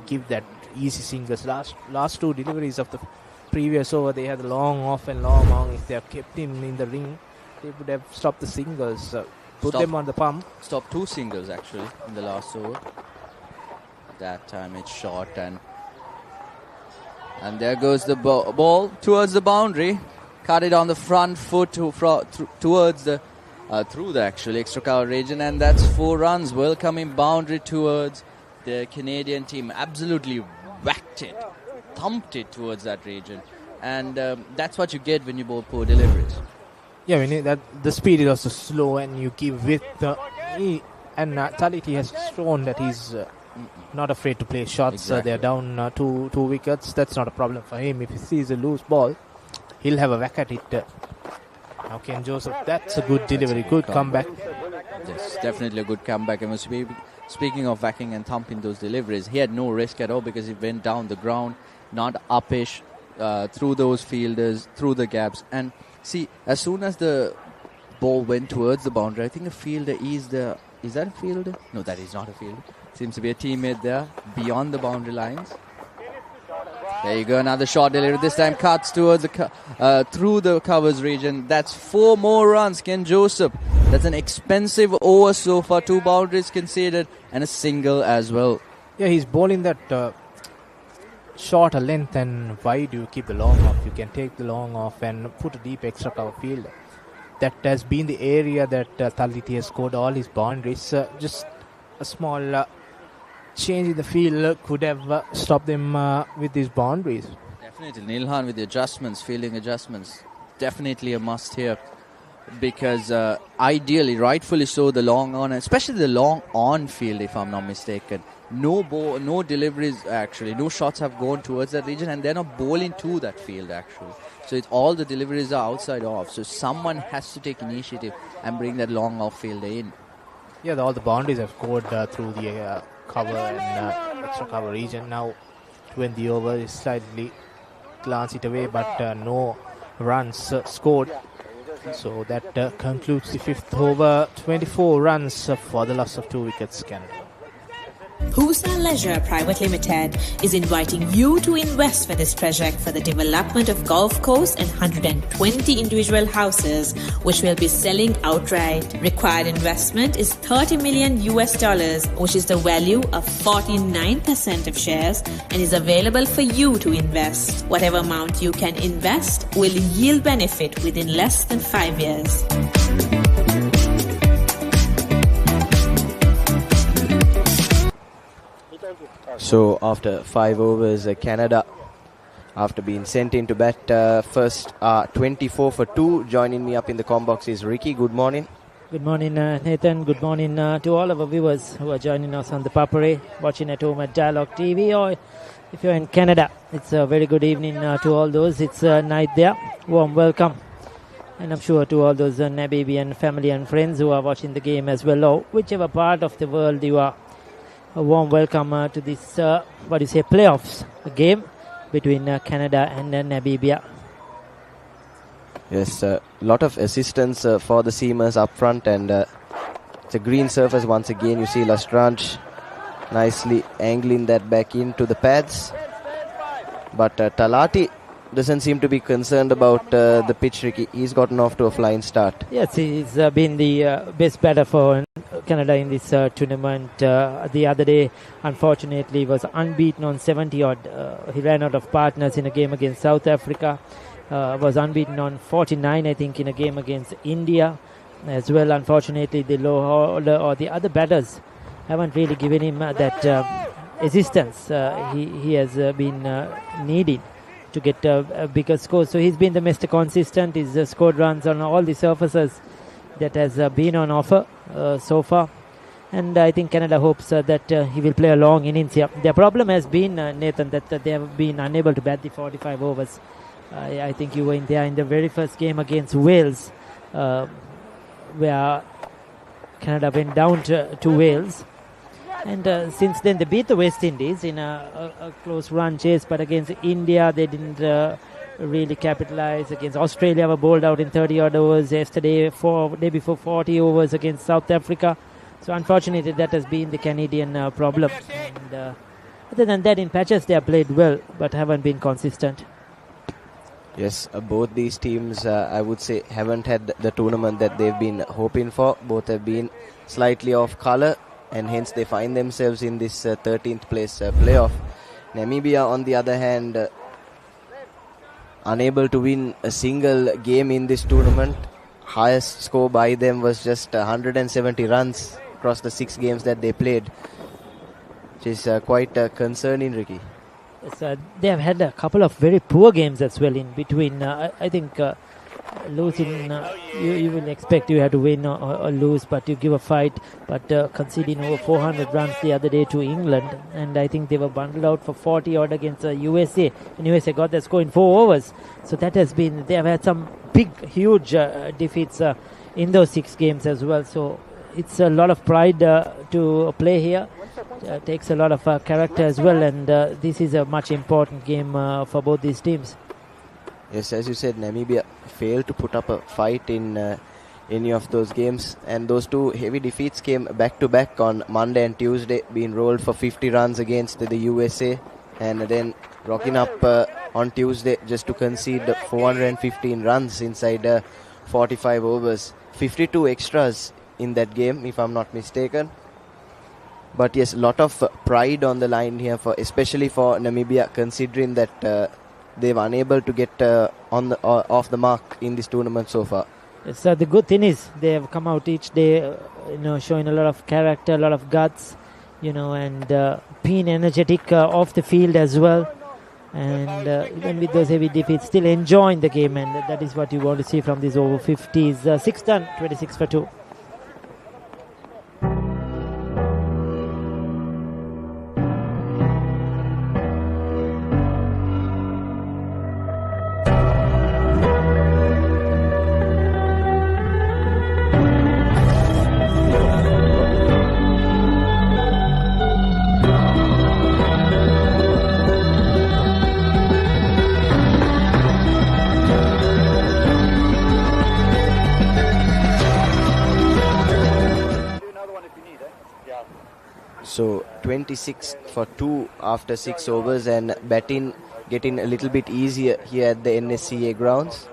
give that easy singles? Last 2 deliveries of the previous over, they had long off and long on. If they have kept him in the ring, they would have stopped the singles, put them on the pump. Stopped 2 singles actually in the last over. That time it's short, and And there goes the ball towards the boundary. Cut it on the front foot towards the through the actual extra cover region, and that's 4 runs. Welcoming boundary towards the Canadian team. Absolutely whacked it, thumped it towards that region, and that's what you get when you bowl poor deliveries. Yeah, we need that the speed is also slow, and you give width. And Taliti has shown that he's not afraid to play shots. Exactly. They're down 2 wickets. That's not a problem for him. If he sees a loose ball, he'll have a whack at it. Now Ken Joseph, that's a good delivery, good comeback. Yes, definitely a good comeback. And speaking of whacking and thumping those deliveries, he had no risk at all because he went down the ground, not uppish, through those fielders, through the gaps. And see, as soon as the ball went towards the boundary, I think a fielder is the... Is that a fielder? No, that is not a fielder. Seems to be a teammate there, beyond the boundary lines. There you go, another short delivery. This time cuts towards through the covers region. That's 4 more runs, Ken Joseph. That's an expensive over so far. 2 boundaries conceded and a single as well. Yeah, he's bowling that shorter length, and why do you keep the long off? You can take the long off and put a deep extra cover field. That has been the area that Taliti has scored all his boundaries. Just a small change in the field could have stopped them with these boundaries. Definitely. Nilhan with the adjustments, fielding adjustments. Definitely a must here. Because ideally, rightfully so, the long on, especially the long on field, if I'm not mistaken. No deliveries actually. No shots have gone towards that region, and they're not bowling to that field actually. So all the deliveries are outside off. So someone has to take initiative and bring that long off fielder in. Yeah, all the boundaries have scored through the cover and extra cover region. Now, when the over is slightly glance it away, but no runs scored. So that concludes the 5th over. 24 runs for the loss of 2 wickets, Canada. Husna Leisure Private Limited is inviting you to invest for this project for the development of golf course and 120 individual houses, which will be selling outright. Required investment is $30 million, which is the value of 49% of shares, and is available for you to invest. Whatever amount you can invest will yield benefit within less than 5 years. So after 5 overs, Canada, after being sent into bat, first 24 for 2. Joining me up in the comm box is Ricky. Good morning. Good morning, Nathan. Good morning to all of our viewers who are joining us on the Papare, watching at home at Dialog TV, or if you're in Canada, it's a very good evening to all those. It's night there. Warm welcome. And I'm sure to all those Namibian family and friends who are watching the game as well, or whichever part of the world you are. A warm welcome to this, playoffs game between Canada and Namibia. Yes, a lot of assistance for the seamers up front, and it's a green surface once again. You see Lastrange nicely angling that back into the pads. But Talati doesn't seem to be concerned about the pitch, Ricky. He's gotten off to a flying start. Yes, he's been the best batter for Canada in this tournament. The other day, unfortunately, was unbeaten on 70-odd. He ran out of partners in a game against South Africa. Was unbeaten on 49, I think, in a game against India as well. Unfortunately, the low order or the other batters haven't really given him that assistance he has been needing to get a bigger score. So he's been the Mr. Consistent. He's scored runs on all the surfaces that has been on offer so far. And I think Canada hopes that he will play a long innings here. Their problem has been, Nathan, that they have been unable to bat the 45 overs. I think you were in there in the very first game against Wales, where Canada went down to Wales. And since then, they beat the West Indies in a close run chase. But against India, they didn't really capitalize. Against Australia, were bowled out in 30-odd overs. Yesterday, day before 40 overs against South Africa. So unfortunately, that has been the Canadian problem. And other than that, in patches, they have played well, but haven't been consistent. Yes, both these teams, I would say, haven't had the tournament that they've been hoping for. Both have been slightly off colour, and hence they find themselves in this 13th place playoff. Namibia, on the other hand, unable to win a single game in this tournament. Highest score by them was just 170 runs across the 6 games that they played, which is quite concerning, Ricky. Yes, they have had a couple of very poor games as well in between. I think losing, you will expect you have to win or lose, but you give a fight. But conceding over 400 runs the other day to England, and I think they were bundled out for 40 odd against USA, and USA got their score in 4 overs. So that has been, they have had some big, huge defeats in those 6 games as well. So it's a lot of pride to play here. Takes a lot of character as well, and this is a much important game for both these teams. Yes, as you said, Namibia failed to put up a fight in any of those games, and those 2 heavy defeats came back to back on Monday and Tuesday, being rolled for 50 runs against the USA, and then rocking up on Tuesday just to concede 415 runs inside 45 overs. 52 extras in that game, if I'm not mistaken. But yes, a lot of pride on the line here, especially for Namibia, considering that they were unable to get off the mark in this tournament so far. Yes, the good thing is they have come out each day, showing a lot of character, a lot of guts, and being energetic off the field as well. And even with those heavy defeats, still enjoying the game, and that is what you want to see from these over 50s. 6 done, 26 for 2. So 26 for 2 after 6 overs, and batting getting a little bit easier here at the NSCA grounds.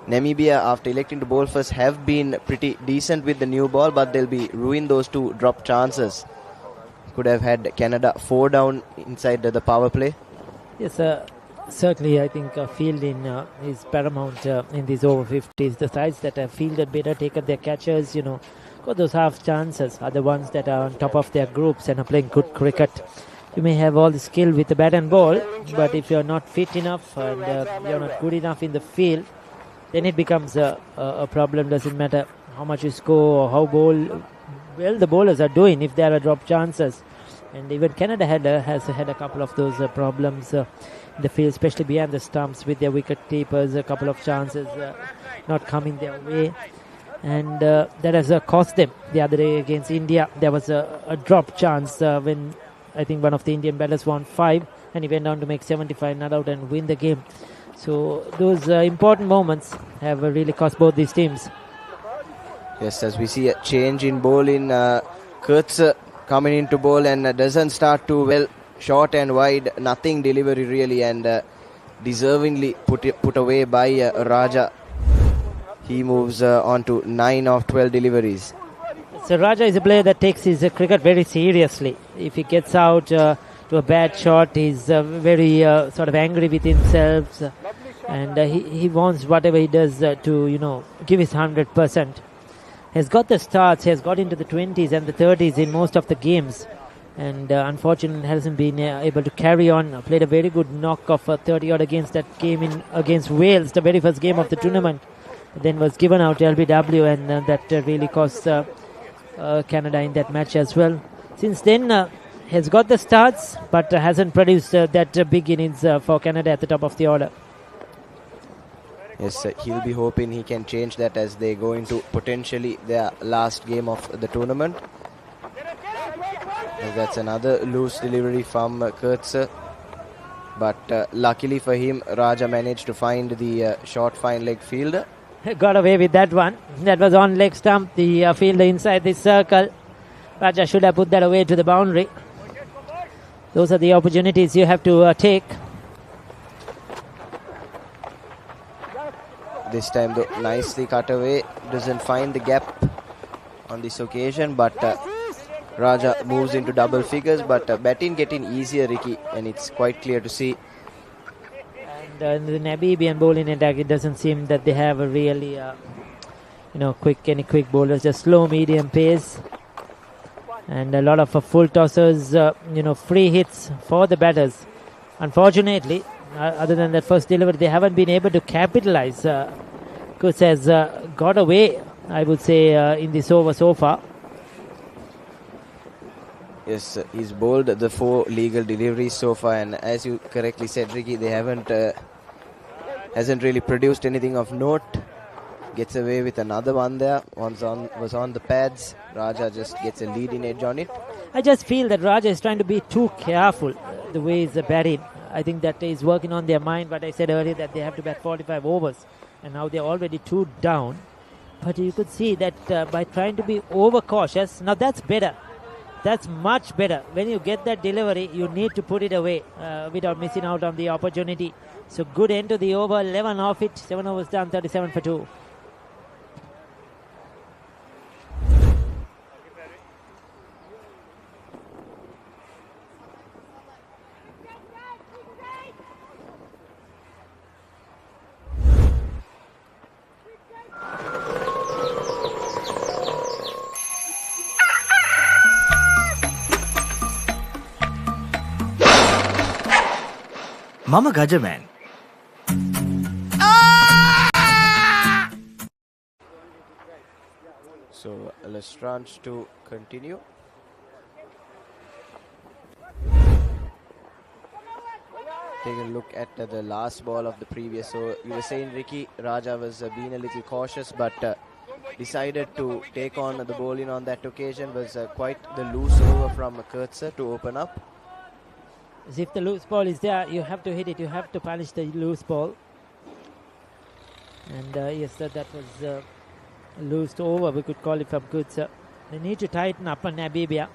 Namibia, after electing to bowl first, have been pretty decent with the new ball, but they'll be ruined those 2 drop chances. Could have had Canada 4 down inside the power play. Yes, certainly I think fielding is paramount in these over 50s. The sides that have fielded better, taken their catches, got those half chances are the ones that are on top of their groups and are playing good cricket. You may have all the skill with the bat and ball, but if you're not fit enough and you're not good enough in the field, then it becomes a problem. Doesn't matter how much you score or how well the bowlers are doing if there are drop chances. And even Canada has had a couple of those problems in the field, especially behind the stumps with their wicket keepers. A couple of chances not coming their way. And that has cost them. The other day against India, there was a drop chance when I think one of the Indian batters won 5 and he went on to make 75 not out and win the game. So those important moments have really cost both these teams. Yes, as we see a change in bowling, Kurtz coming into bowl and doesn't start too well. Short and wide, nothing delivery really, and deservingly put away by Raja. He moves on to 9 of 12 deliveries. So Raja is a player that takes his cricket very seriously. If he gets out to a bad shot, he's very sort of angry with himself, and he wants whatever he does to give his 100%. Has got the starts, has got into the 20s and the 30s in most of the games, and unfortunately hasn't been able to carry on. Played a very good knock of 30 odd against that game against Wales, the very first game of the tournament. Then was given out to LBW, and that really cost Canada in that match as well. Since then, has got the starts, but hasn't produced that big innings for Canada at the top of the order. Yes, he'll be hoping he can change that as they go into potentially their last game of the tournament. That's another loose delivery from Kurtz. But luckily for him, Raja managed to find the short fine leg fielder. Got away with that one. That was on leg stump, the fielder inside the circle. Raja should have put that away to the boundary. Those are the opportunities you have to take. This time though, nicely cut away. Doesn't find the gap on this occasion, but Raja moves into double figures, but batting getting easier, Ricky, and it's quite clear to see. the Namibian bowling attack, it doesn't seem that they have a really, any quick bowlers, just slow, medium pace. And a lot of full tossers, free hits for the batters. Unfortunately, other than that first delivery, they haven't been able to capitalize. Kuss has got away, I would say, in this over so far. Yes, he's bowled the 4 legal deliveries so far, and as you correctly said, Ricky, they hasn't really produced anything of note. Gets away with another one there. Was on the pads. Raja just gets a leading edge on it. I just feel that Raja is trying to be too careful the way he's batting. I think that is working on their mind, but I said earlier that they have to bat 45 overs, and now they're already 2 down. But you could see that by trying to be overcautious, now that's better. That's much better. When you get that delivery, you need to put it away without missing out on the opportunity. So good end to the over, 11 off it, 7 overs done, 37 for 2. Mama Gajaman. So Lestrange to continue. Take a look at the last ball of the previous. So you were saying, Ricky, Raja was being a little cautious, but decided to take on the bowling on that occasion. Was quite the loose over from Kurtzer to open up. As if the loose ball is there, you have to hit it. You have to punish the loose ball. And yes, that was loose over. We could call it from Kurtzer. They need to tighten up on Namibia.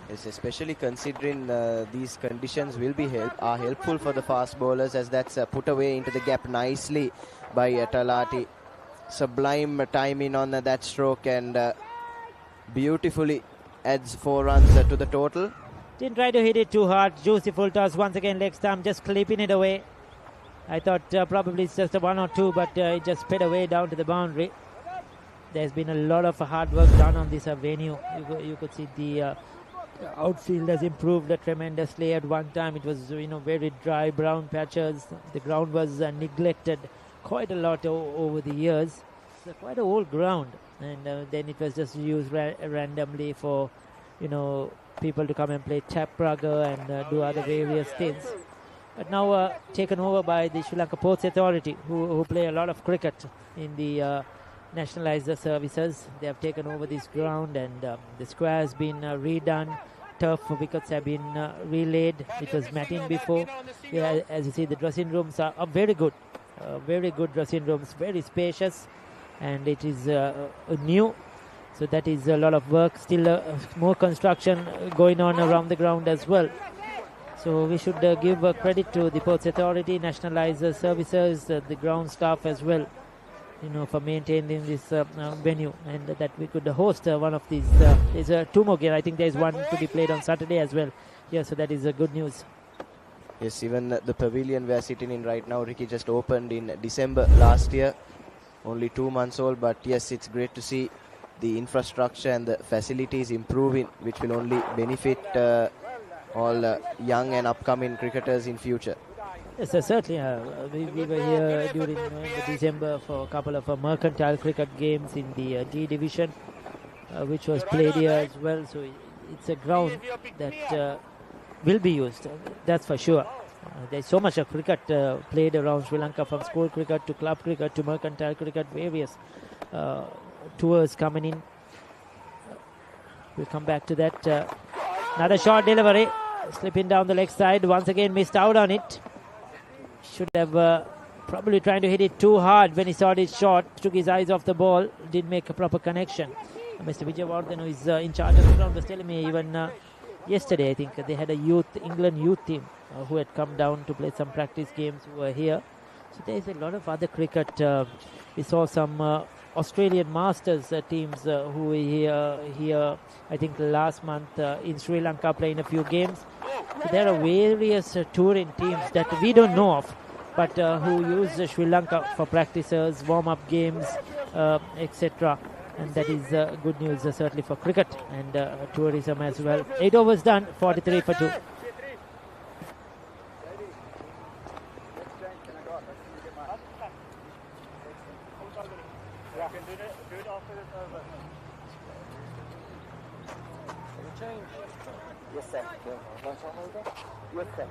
Yes, especially considering these conditions are helpful for the fast bowlers, as that's put away into the gap nicely by Talati. Sublime timing on that stroke, and beautifully adds 4 runs to the total. Didn't try to hit it too hard. Juicy full toss once again, leg stump, just clipping it away. I thought probably it's just a 1 or 2, but it just sped away down to the boundary. There's been a lot of hard work done on this venue. You could see the outfield has improved tremendously. At one time it was very dry brown patches. The ground was neglected quite a lot over the years. It's quite an old ground, and then it was just used randomly for people to come and play tap rugger and do other various things. But now taken over by the Sri Lanka Ports Authority, who play a lot of cricket in the nationalized services. They have taken over this ground, and the square has been redone. Turf wickets have been relaid. It was matting before. Yeah, as you see, the dressing rooms are very good. Very good dressing rooms, very spacious, and it is new. So that is a lot of work. Still more construction going on around the ground as well. So we should give credit to the Ports Authority, nationalized services, the ground staff as well, for maintaining this venue, and that we could host one of these. There's 2 more games. I think there's one to be played on Saturday as well. Yeah, so that is good news. Yes, even the pavilion we are sitting in right now, Ricky, just opened in December last year. Only 2 months old, but yes, it's great to see the infrastructure and the facilities improving, which will only benefit all young and upcoming cricketers in future. Yes, certainly. We were here during December for a couple of mercantile cricket games in the D division, which was played here as well. So it's a ground that will be used, that's for sure. There's so much of cricket played around Sri Lanka, from school cricket to club cricket to mercantile cricket, various tours coming in. We'll come back to that. Another short delivery, slipping down the leg side. Once again missed out on it. Should have probably trying to hit it too hard when he saw it short. Took his eyes off the ball. Didn't make a proper connection. Mr. Vijayawardhan, who is in charge of the ground, was telling me even yesterday, I think, they had a England youth team who had come down to play some practice games, who were here. So there's a lot of other cricket. We saw some Australian Masters teams who were here, I think, last month in Sri Lanka, playing a few games. So there are various touring teams that we don't know of, but who use Sri Lanka for practices, warm-up games, etc. And that is good news certainly for cricket and tourism as well. 8 overs done, 43 for 2. Yes, sir. Yes, sir.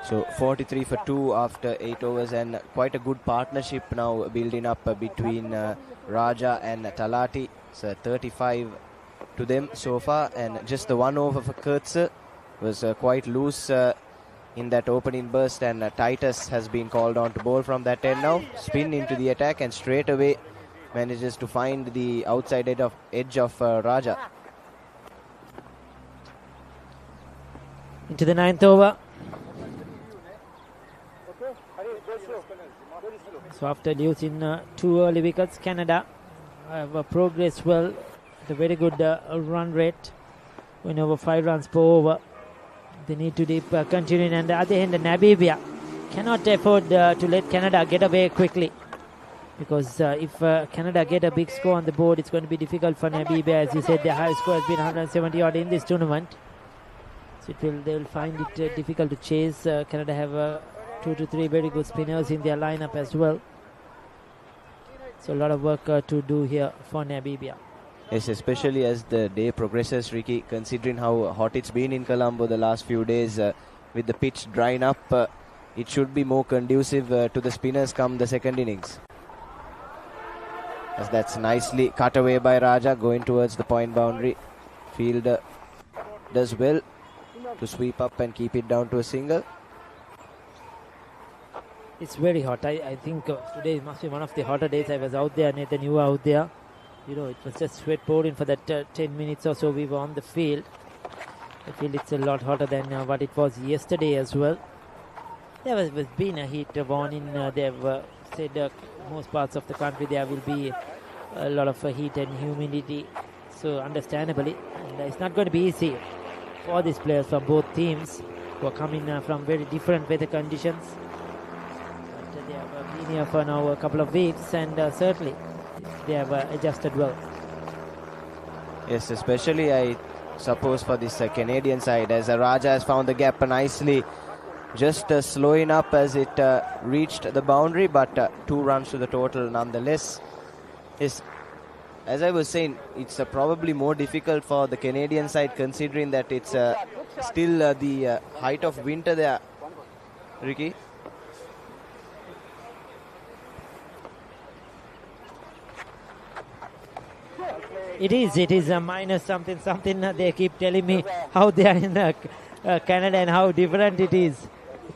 So 43 for 2 after 8 overs, and quite a good partnership now building up between Raja and Talati. So 35 to them so far, and just the 1 over for Kurtz was quite loose in that opening burst, and Titus has been called on to bowl from that end now. Spin into the attack and straight away manages to find the outside edge of Raja. Into the 9th over. So after losing 2 early wickets, Canada have progressed well at a very good run rate, going over 5 runs per over. They need to keep continuing, and the other hand, Namibia cannot afford to let Canada get away quickly, because if Canada get a big score on the board, it's going to be difficult for Namibia. As you said, their high score has been 170 odd in this tournament, so they will find it difficult to chase. Canada have 2 to 3 very good spinners in their lineup as well. So a lot of work to do here for Namibia. Yes, especially as the day progresses, Ricky, considering how hot it's been in Colombo the last few days, with the pitch drying up, it should be more conducive to the spinners come the second innings. As that's nicely cut away by Raja, going towards the point boundary. Fielder does well to sweep up and keep it down to a single. It's very hot. I think today must be one of the hotter days. I was out there, Nathan, you were out there. You know, it was just sweat pouring for that 10 minutes or so we were on the field. I feel it's a lot hotter than what it was yesterday as well. There has been a heat warning. They've said most parts of the country there will be a lot of heat and humidity. So understandably, and it's not going to be easy for these players from both teams who are coming from very different weather conditions. But they have been here for now a couple of weeks, and certainly they have adjusted well. Yes, especially I suppose for this Canadian side, as Raja has found the gap nicely, just slowing up as it reached the boundary, but 2 runs to the total nonetheless. Yes, as I was saying, it's probably more difficult for the Canadian side, considering that it's still the height of winter there, Ricky. It is a minus something. They keep telling me how they are in Canada and how different it is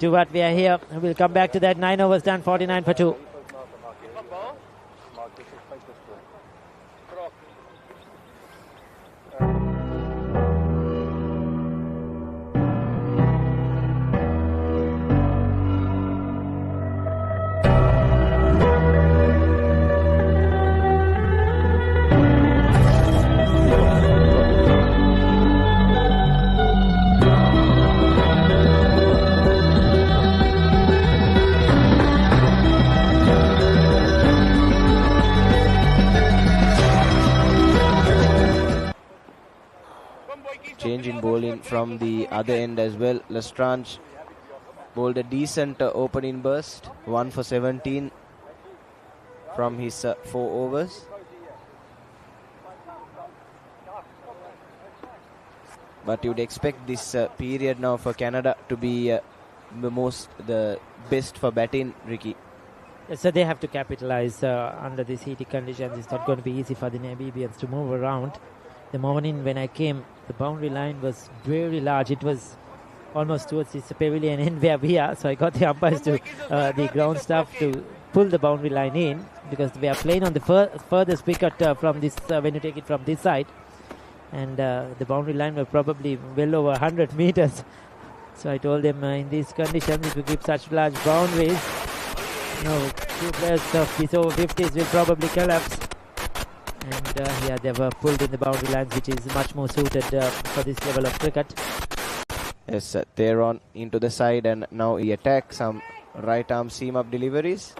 to what we are here. We'll come back to that. 9 overs done, 49 for 2. Change in bowling from the other end as well. Lestrange bowled a decent opening burst, 1 for 17 from his 4 overs. But you'd expect this period now for Canada to be the best for batting, Ricky. So they have to capitalize under these heaty conditions. It's not going to be easy for the Namibians to move around. the morning when I came, the boundary line was very large. It was almost towards this pavilion end where we are. So I got the umpires to, the ground staff to pull the boundary line in, because we are playing on the furthest wicket from this, when you take it from this side. And the boundary line was probably well over 100 meters. So I told them, in these conditions, if you keep such large boundaries, two players of these over-50s will probably collapse. And yeah, they were pulled in the boundary lines, which is much more suited for this level of cricket. Yes, they're on into the side, and now he attacks some right arm seam up deliveries.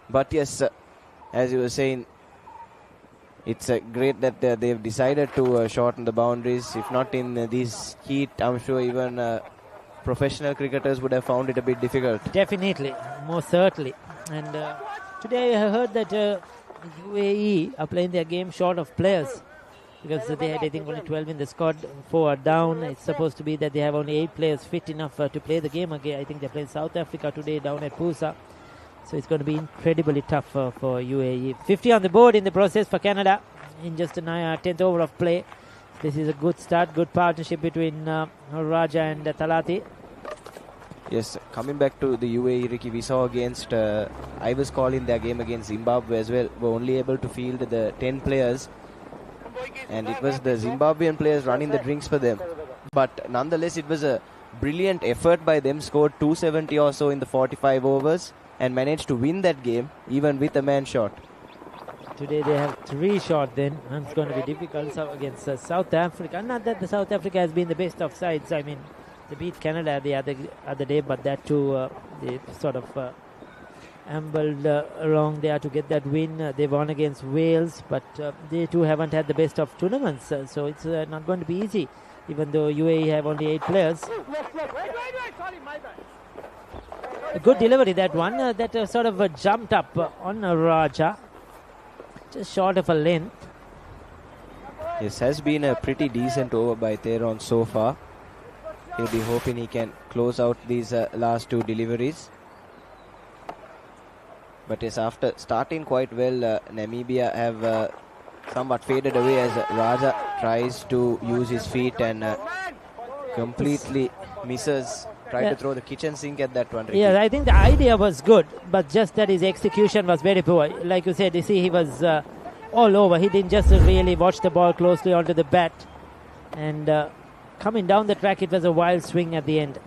But yes, as you were saying, it's great that they've decided to shorten the boundaries. If not in this heat, I'm sure even professional cricketers would have found it a bit difficult. Definitely, most certainly. And today I heard that UAE are playing their game short of players, because they had, I think, only 12 in the squad. 4 are down. It's supposed to be that they have only 8 players fit enough to play the game again. I think they're playing South Africa today down at Pusa. So it's going to be incredibly tough for UAE. 50 on the board in the process for Canada in just a 10th over of play. This is a good start, good partnership between Raja and Thalati. Yes, coming back to the UAE, Ricky, we saw against, I was calling their game against Zimbabwe as well, were only able to field the 10 players. And it was the Zimbabwean players running the drinks for them. But nonetheless, it was a brilliant effort by them, scored 270 or so in the 45 overs. And managed to win that game, even with a man short. Today they have 3 shot then, and it's going to be difficult against South Africa. Not that the South Africa has been the best of sides. I mean, they beat Canada the other day, but that too, they sort of ambled along there to get that win. They won against Wales, but they too haven't had the best of tournaments. So it's not going to be easy, even though UAE have only 8 players. Sorry, my bad. A good delivery, that one. That sort of jumped up on Raja. Just short of a length. This has been a pretty decent over by Theron so far. He'll be hoping he can close out these last 2 deliveries. But yes, after starting quite well, Namibia have somewhat faded away as Raja tries to use his feet and completely misses. Tried to throw the kitchen sink at that one. Ricky. Yeah, I think the idea was good, but just that his execution was very poor. Like you said, you see, he was all over. He didn't just really watch the ball closely onto the bat. And coming down the track, it was a wild swing at the end.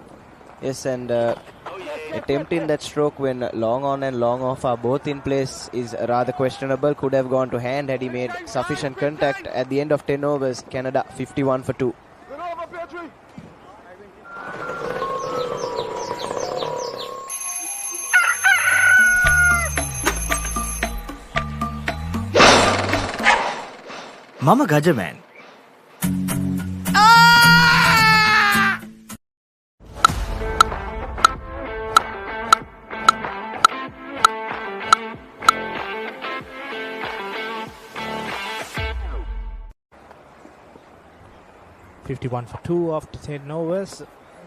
Yes, and attempting that stroke when long on and long off are both in place is rather questionable. Could have gone to hand had he made sufficient contact. At the end of 10 overs, Canada 51 for 2. Mama Gajaman. $51 for 2 after 10 overs.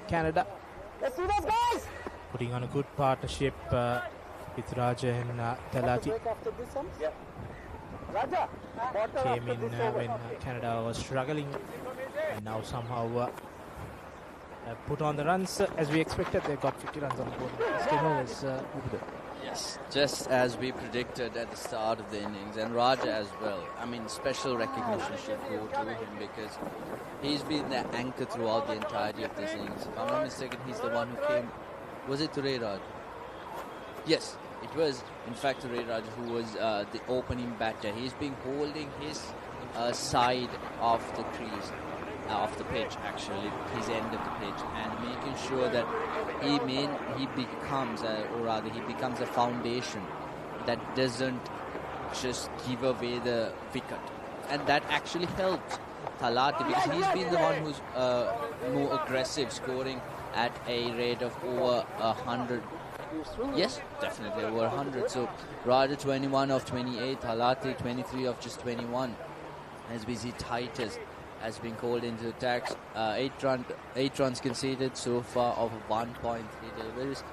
Canada putting on a good partnership with Raja and Thalati. Came in when Canada was struggling, and now somehow put on the runs as we expected. They got 50 runs on the board. 10 overs. Yes, just as we predicted at the start of the innings, and Raja as well. I mean, special recognition should go to him because he's been the anchor throughout the entirety of this innings. If I'm not mistaken, he's the one who came. Was it Ray Raj? Yes, it was in fact Ray Raj who was the opening batter. He's been holding his side of the crease, of the pitch actually, his end of the pitch, and making sure that he becomes a foundation that doesn't just give away the wicket, and that actually helps Thalati because he's been the one who's more aggressive, scoring at a rate of over 100. Yes, definitely over 100. So Raja 21 of 28, Thalati 23 of just 21. As we see, Titus has been called into attacks. 8 runs conceded so far of 1.3 deliveries.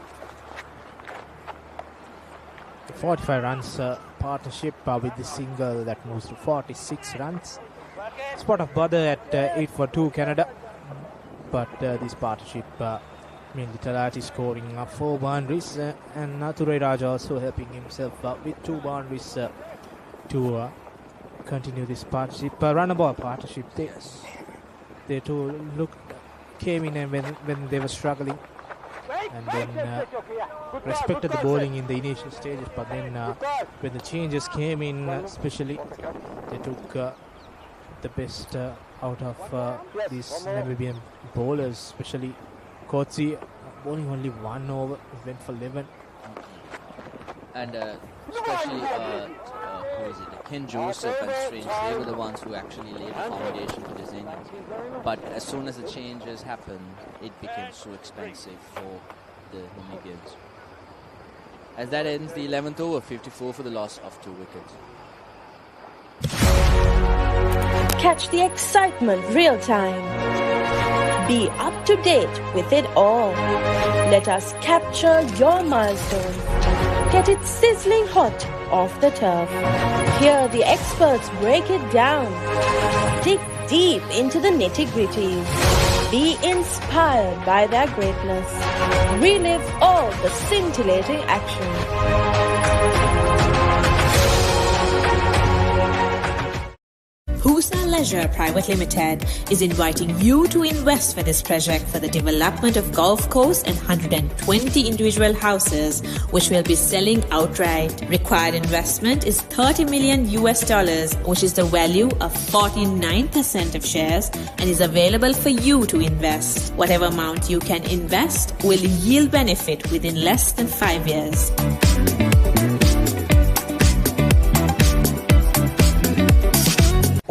45 runs partnership with the single that moves to 46 runs. spot of bother at 8 for 2 Canada. But this partnership, mainly Talati scoring 4 boundaries and Nature Raj also helping himself with 2 boundaries to continue this partnership. Runner ball partnership, they two came in and when they were struggling and then respected the bowling in the initial stages, but then when the changes came in, especially they took the best out of these Namibian bowlers, especially Kotsi bowling only 1 over, went for 11. And especially who is it? Ken Joseph and Strange, they were the ones who actually laid the foundation for this innings. But as soon as the changes happened, it became so expensive for the Namibians. As that ends the 11th over, 54 for the loss of 2 wickets. Catch the excitement real time. Be up to date with it all. Let us capture your milestones. Get it sizzling hot off the turf. Hear the experts break it down. Dig deep into the nitty-gritties. Be inspired by their greatness. Relive all the scintillating action. Husa Leisure Private Limited is inviting you to invest for this project for the development of Gulf Coast and 120 individual houses, which will be selling outright. Required investment is $30 million, which is the value of 49% of shares, and is available for you to invest. Whatever amount you can invest will yield benefit within less than 5 years.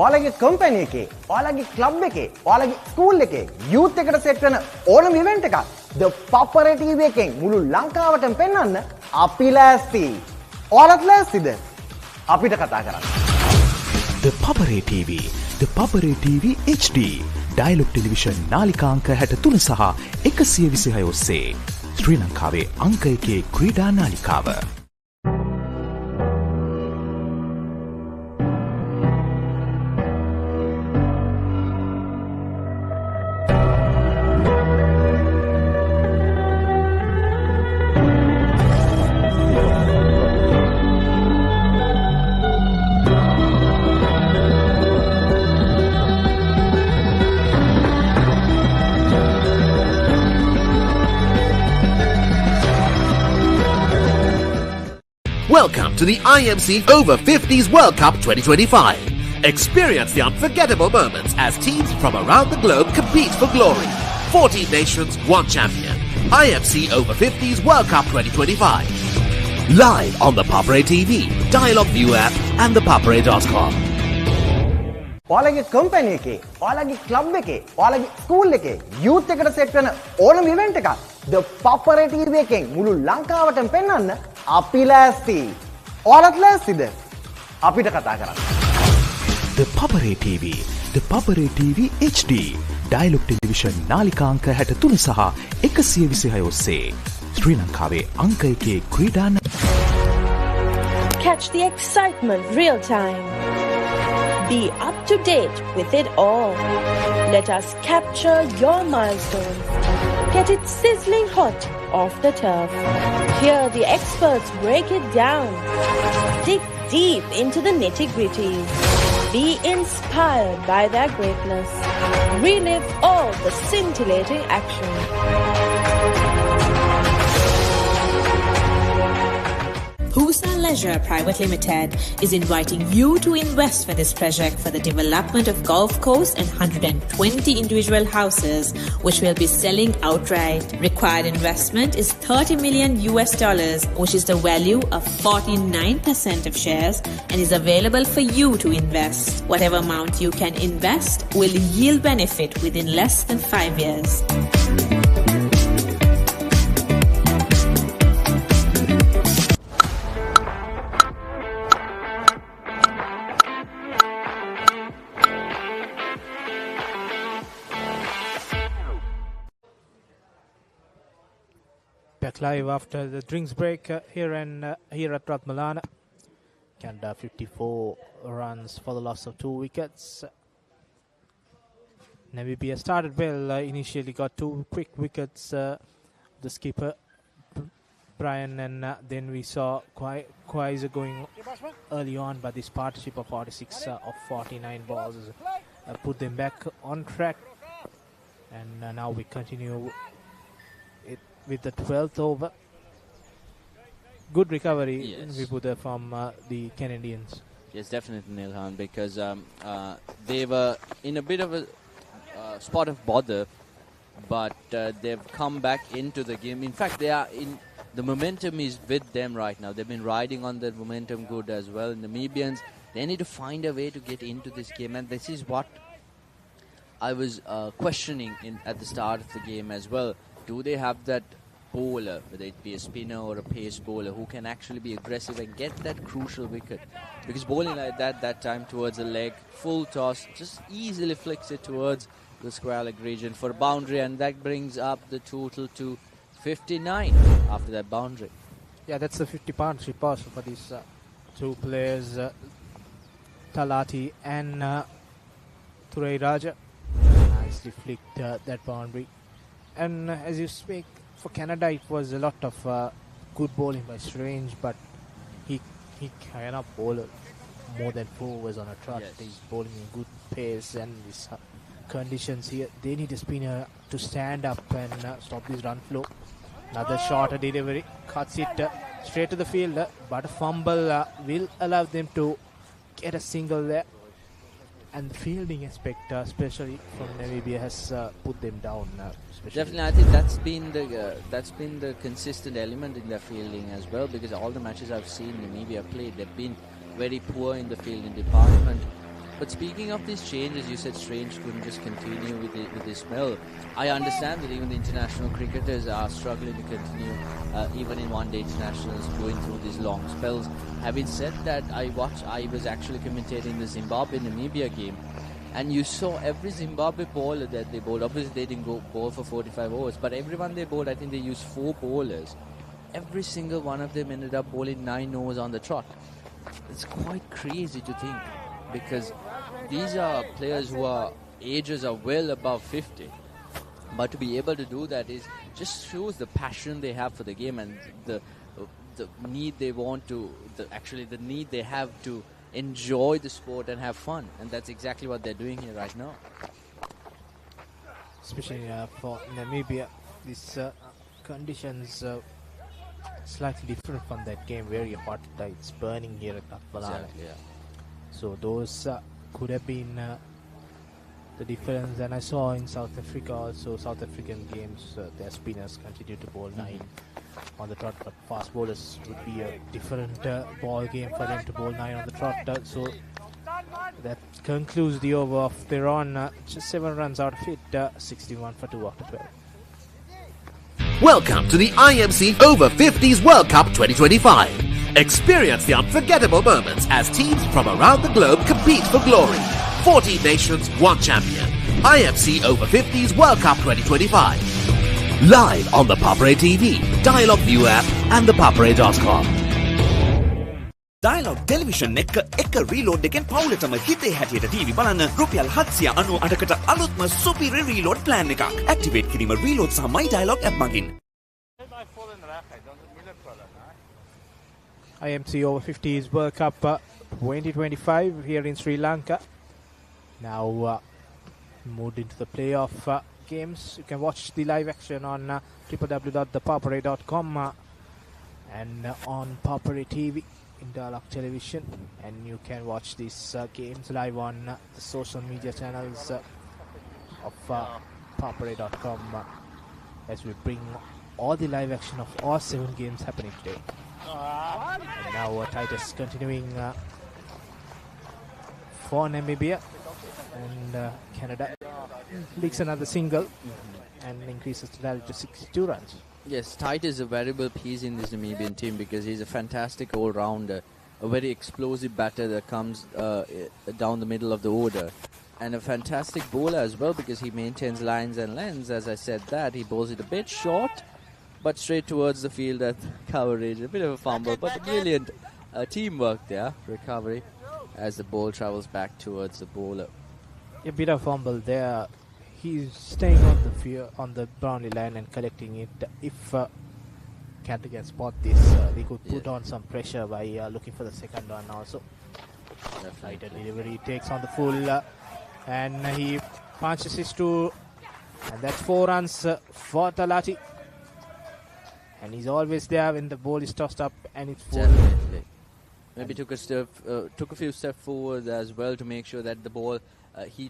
ඔයාලගේ company එකේ, ඔයාලගේ club එකේ, ඔයාලගේ school එකේ youth එකට set වෙන ඕනම event එකක් The Papare TV එකෙන් මුළු ලංකාවටම පෙන්වන්න අපි ලෑස්ති. ඔයාලත් ලෑස්තිද? අපිට කතා කරන්න. ThePapare TV, ThePapare TV HD, Dialog Television නාලිකා අංක 63 සහ 126 ඔස්සේ ශ්‍රී ලංකාවේ අංක 1 ක්‍රීඩා නාලිකාව. Welcome to the IMC Over-50s World Cup 2025. Experience the unforgettable moments as teams from around the globe compete for glory. 14 nations, 1 champion. IMC Over-50s World Cup 2025. Live on the Papare TV, Dialog ViU App and ThePapare.com. ඔයාලගේ company එකේ, ඔයාලගේ club එකේ, ඔයාලගේ school එකේ youth එකට set වෙන ඕනම event එකක් The Papare TV එකෙන් මුළු ලංකාවටම පෙන්වන්න අපි ලෑස්ති. ඔයාලත් ලෑස්තිද? අපිට කතා කරන්න. ThePapare TV, ThePapare TV HD, Dialog Television නාලිකා අංක 63 සහ 126 ඔස්සේ ශ්‍රී ලංකාවේ අංක 1 ක්‍රීඩා. Catch the excitement real time. Be up to date with it all. Let us capture your milestones. Get it sizzling hot off the turf. Hear the experts break it down. Dig deep into the nitty-gritties. Be inspired by their greatness. Relive all the scintillating action. Husa Leisure Private Limited is inviting you to invest for this project for the development of Gulf Coast and 120 individual houses, which will be selling outright. Required investment is $30 million, which is the value of 49% of shares, and is available for you to invest. Whatever amount you can invest will yield benefit within less than 5 years. Back live after the drinks break here at Ratmalana. Canada 54 runs for the loss of 2 wickets. Namibia started well, initially got 2 quick wickets, the skipper Brian, and then we saw Quaiser going early on, but this partnership of 46 of 49 balls put them back on track, and now we continue it with the 12th over. Good recovery, Vibhuda, from the Canadians. Yes, definitely, Nilhan, because they were in a bit of a spot of bother, but they've come back into the game. In fact, they are in. The momentum is with them right now. They've been riding on that momentum good as well. Namibians, they need to find a way to get into this game, and this is what I was questioning at the start of the game as well. Do they have that bowler, whether it be a spinner or a pace bowler, who can actually be aggressive and get that crucial wicket? Because bowling like that time towards the leg, full toss, just easily flicks it towards the square leg region for a boundary, and that brings up the total to 59 after that boundary. Yeah, that's the 50 partnership also for these 2 players, Talati and Thurai Raja. Nicely flicked that boundary. And as you speak, for Canada it was a lot of good bowling by Strange, but he cannot bowl more than 4 overs on a trot. Yes. He's bowling in good pace, and these conditions here, they need a spinner to stand up and stop this run flow. Another shorter delivery, cuts it straight to the fielder, but a fumble will allow them to get a single there. And the fielding aspect, especially from Namibia, has put them down. Definitely, I think that's been the consistent element in their fielding as well. Because all the matches I've seen Namibia play, they've been very poor in the fielding department. But speaking of these changes, you said Strange couldn't just continue with this spell. I understand that even the international cricketers are struggling to continue, even in one-day internationals, going through these long spells. Having said that, I was actually commentating the Zimbabwe-Namibia game, and you saw every Zimbabwe bowler that they bowled. Obviously, they didn't go bowl for 45 overs, but everyone they bowled, I think they used 4 bowlers. Every single one of them ended up bowling 9 overs on the trot. It's quite crazy to think, because these are players who are ages are well above 50, but to be able to do that is just shows the passion they have for the game, and the need they want to, the need they have to enjoy the sport and have fun, and that's exactly what they're doing here right now. Especially for Namibia, these conditions slightly different from that game. Very hot, it's burning here at Ratmalana. Exactly, yeah. So those could have been the difference. And I saw in South Africa also, South African games, their spinners continue to bowl 9 on the trot, but fast bowlers would be a different ball game for them to bowl 9 on the trot. So that concludes the over of their own. Just 7 runs out of it, 61 for 2 after 12. Welcome to the IMC Over-50s World Cup 2025. Experience the unforgettable moments as teams from around the globe compete for glory. 14 nations, 1 champion. IMC Over-50s World Cup 2025. Live on the Papare TV, Dialog ViU App and ThePapare.com. Dialog Television එක reload එකෙන් පවුලටම හිතේ හැටියට TV බලන්න රුපියල් 798කට අලුත්ම superior reload plan එකක්. Activate කිරීම reload සහ My Dialog app මගින්. IMC Over-50s World Cup 2025 here in Sri Lanka. Now moved into the playoff games. You can watch the live action on www.thepapare.com and on Papare TV in Dialog Television, and you can watch these games live on the social media channels of Papare.com as we bring all the live action of all 7 games happening today. And now Titus continuing for Namibia, and Canada leaks another single and increases the tally to 62 runs. Yes, Tite is a valuable piece in this Namibian team because he's a fantastic all-rounder, a very explosive batter that comes down the middle of the order, and a fantastic bowler as well because he maintains lines and lengths. As I said that, he bowls it a bit short, but straight towards the field at coverage. A bit of a fumble, but a brilliant teamwork there, recovery, as the ball travels back towards the bowler. A bit of fumble there. he's staying on the boundary line and collecting it. If Canada can spot this, they could put on some pressure by looking for the second one also. Fighter delivery takes on the full and he punches his two, and that's 4 runs for Talati. And he's always there when the ball is tossed up and it's full. Definitely. Maybe took a few steps forward as well to make sure that the ball he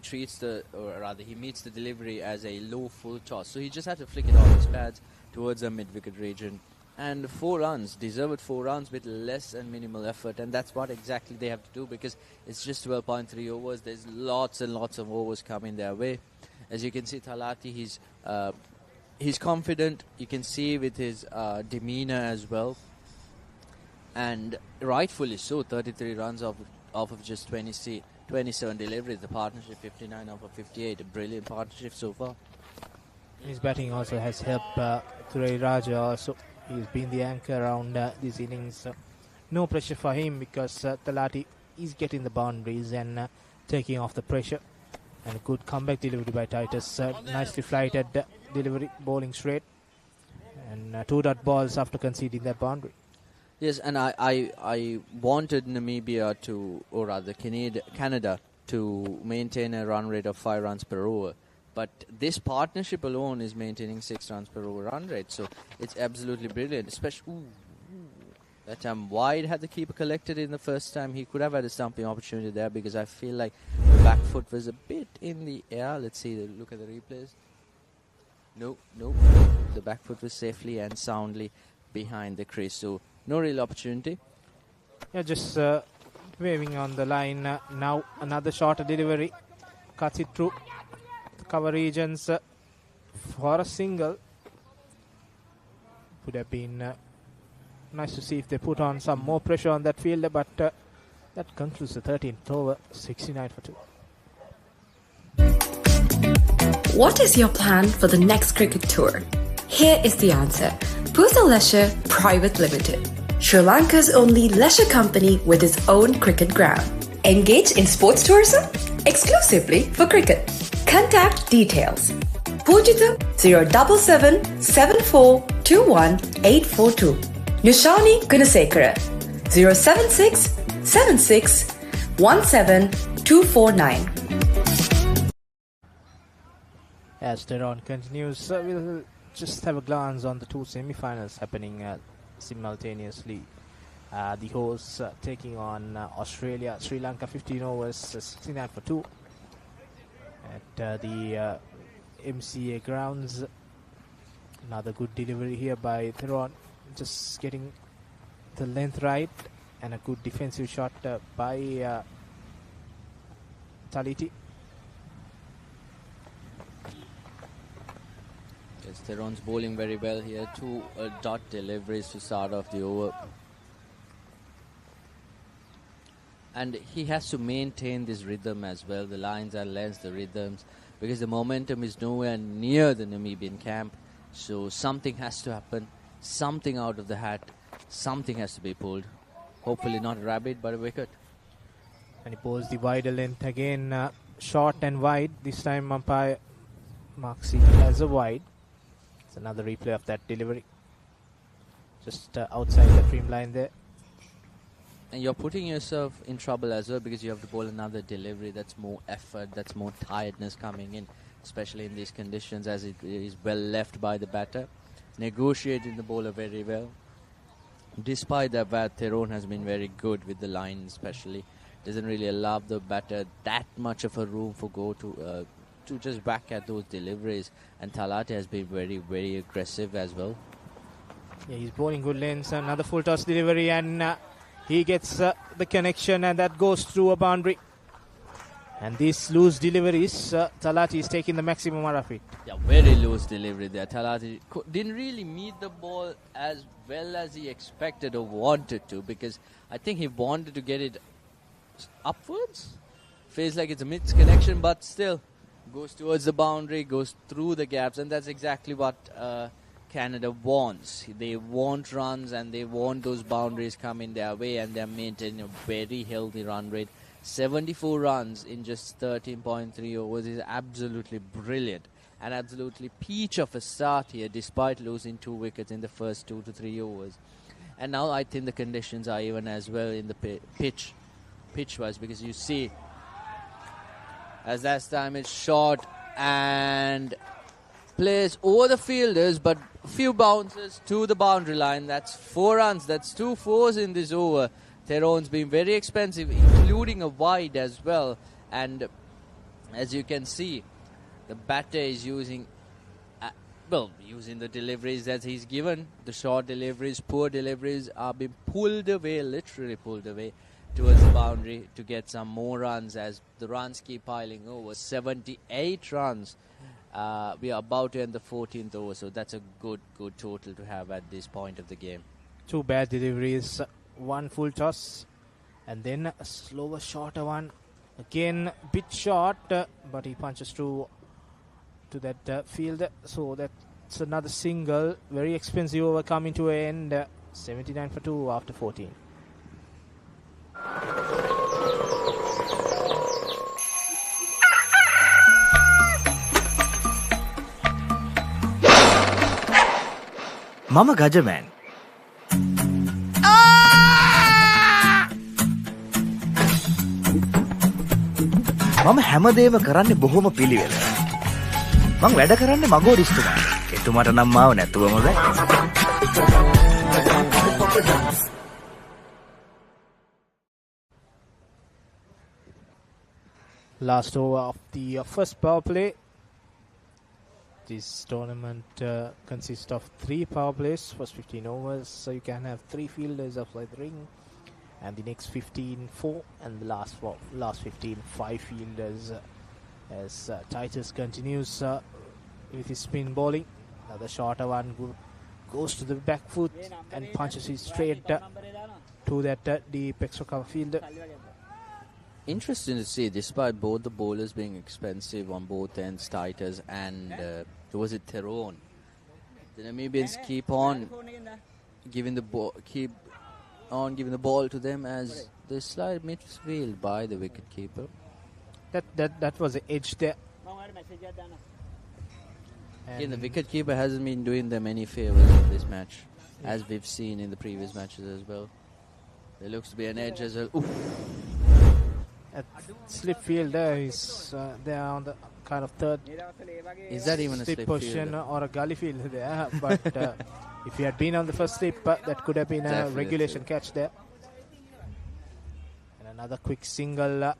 meets the delivery as a low full toss. So he just had to flick it off his pads towards the mid-wicket region. And 4 runs, deserved 4 runs with less and minimal effort, and that's what exactly they have to do, because it's just 12.3 overs. There's lots and lots of overs coming their way. As you can see, Talati, he's confident. You can see with his demeanor as well, and rightfully so. 33 runs off of just 27 deliveries. The partnership 59 off of 58. A brilliant partnership so far. His batting also has helped Thurai Raja also. He's been the anchor around this innings. No pressure for him because Talati is getting the boundaries and taking off the pressure. And a good comeback delivery by Titus. Nicely flighted delivery, bowling straight. And 2 dot balls after conceding that boundary. Yes, and I wanted Namibia or rather Canada to maintain a run rate of 5 runs per over. But this partnership alone is maintaining 6 runs per over run rate. So it's absolutely brilliant. Especially, that time wide had the keeper collected in the first time. He could have had a stumping opportunity there, because I feel like the back foot was a bit in the air. Let's see, look at the replays. No. The back foot was safely and soundly behind the crease. So no real opportunity. Yeah, just waving on the line. Now another shorter delivery. Cuts it through cover regions for a single. Would have been nice to see if they put on some more pressure on that fielder, but that concludes the 13th over, 69 for 2. What is your plan for the next cricket tour? Here is the answer. Pusa Leisure Private Limited, Sri Lanka's only leisure company with its own cricket ground. Engage in sports tourism exclusively for cricket. Contact details. Pujita 077 7421 842. Nishani Gunasekara 076 76 17 249. As the round continues, we'll just have a glance on the 2 semi-finals happening simultaneously. The hosts taking on Australia. Sri Lanka 15 overs, 69 for 2. At the MCA grounds. Another good delivery here by Theron. Just getting the length right, and a good defensive shot by Taliti. Yes, Theron's bowling very well here. 2 dot deliveries to start off the over. And he has to maintain this rhythm as well. The lines and lengths, the rhythms, because the momentum is nowhere near the Namibian camp. So something has to happen. Something out of the hat. Something has to be pulled. Hopefully not a rabbit, but a wicket. And he pulls the wider length again. Short and wide. This time umpire marks it as a wide. It's another replay of that delivery. Just outside the trim line there. And you're putting yourself in trouble as well, because you have to bowl another delivery. That's more effort, that's more tiredness coming in, especially in these conditions, as it is well left by the batter. Negotiating the bowler very well. Despite that, Theron has been very good with the line, especially. Doesn't really allow the batter that much of a room for go to just back at those deliveries. And Talati has been very, very aggressive as well. Yeah, he's bowling good lengths. Another full toss delivery, and he gets the connection, and that goes through a boundary. And these loose deliveries, Talati is taking the maximum out of it. Yeah, very loose delivery there. Talati didn't really meet the ball as well as he expected or wanted to, because I think he wanted to get it upwards. Feels like it's a mixed connection, but still goes towards the boundary, goes through the gaps, and that's exactly what Canada wants. They want runs, and they want those boundaries coming their way, and they're maintaining a very healthy run rate. 74 runs in just 13.3 overs is absolutely brilliant. And absolutely peach of a start here, despite losing 2 wickets in the first 2 to 3 overs. And now I think the conditions are even as well in the pitch-wise, because you see, as that time is short and plays over the fielders, but a few bounces to the boundary line. That's 4 runs. That's 2 fours in this over. Theron's been very expensive, including a wide as well. And as you can see, the batter is using the deliveries that he's given. The short deliveries, poor deliveries are being pulled away, literally pulled away towards the boundary to get some more runs as the runs keep piling over. 78 runs. We are about to end the 14th over, so that's a good total to have at this point of the game. 2 bad deliveries, 1 full toss, and then a slower, shorter one. Again, bit short, but he punches through to that field, so that's another single. Very expensive over coming to an end. 79 for 2 after 14. Mama Gajaman. මම හැමදේම කරන්නේ බොහොම පිළිවෙල. මං වැඩ කරන්නේ මගෝරිස්තුමාට. එතුමාට නම් මාව නැතුවම බෑ. Last over of the first power play. This tournament consists of 3 power plays, first 15 overs, so you can have 3 fielders outside the ring, and the next 15 4, and the last 15 5 fielders. As Titus continues with his spin bowling, another shorter one goes to the back foot and punches it straight to that deep extra cover fielder. Interesting to see, despite both the bowlers being expensive on both ends, Titus and was it Theron, the Namibians keep on giving the ball to them as they slide midfield by the wicketkeeper. That was the edge there. Again, the wicketkeeper hasn't been doing them any favours in this match, as we've seen in the previous matches as well. There looks to be an edge as well. Oof. At slip field there is there on the kind of third. Is that even a slip position field? Or a gully field there? But if he had been on the first slip, that could have been a regulation catch there. And another quick single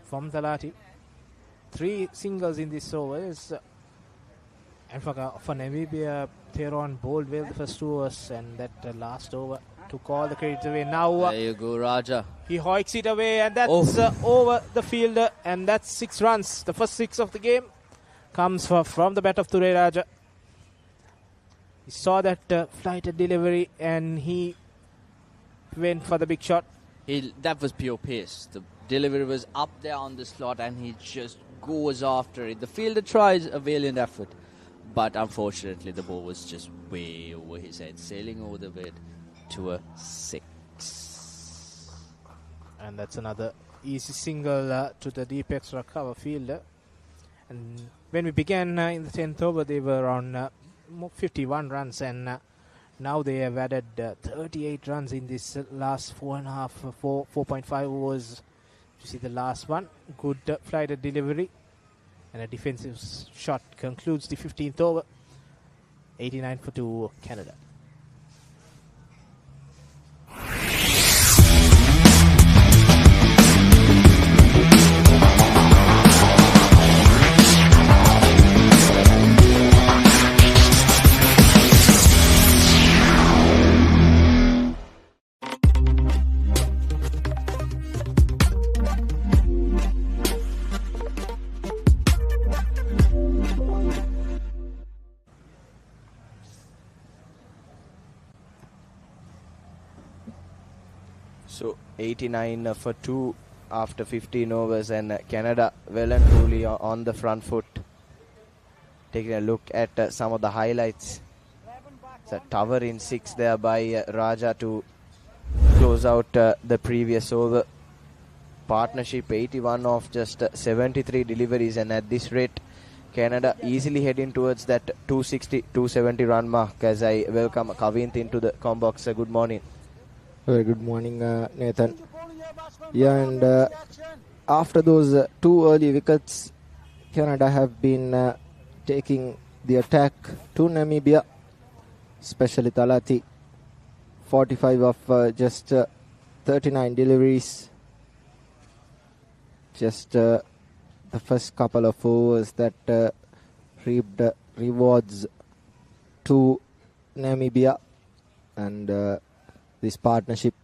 from Talati. 3 singles in this over. And for Namibia, Theron bowled well the first 2 overs, and that last over took all the credit away. Now there you go, Raja. He hoiks it away, and that's over the fielder, and that's 6 runs. The first 6 of the game comes from the bat of Ture Raja. He saw that flighted delivery, and he went for the big shot. That was pure pace. The delivery was up there on the slot, and he just goes after it. The fielder tries a valiant effort, but unfortunately the ball was just way over his head, sailing over the wicket to a 6. And that's another easy single to the deep extra cover fielder. And when we began in the 10th over, they were on 51 runs, and now they have added 38 runs in this last 4.5 overs. You see the last one, good flighted delivery, and a defensive shot concludes the 15th over. 89 for 2 Canada. So 89 for 2 after 15 overs, and Canada well and truly on the front foot. Taking a look at some of the highlights. It's a tower in 6 there by Raja to close out the previous over. partnership, 81 of just 73 deliveries, and at this rate Canada easily heading towards that 260-270 run mark. As I welcome Kavint into the combox. Good morning. Very good morning, Nathan. Yeah, and after those two early wickets, Canada have been taking the attack to Namibia, especially Talati. 45 of just 39 deliveries. Just the first couple of overs that reaped rewards to Namibia, and this partnership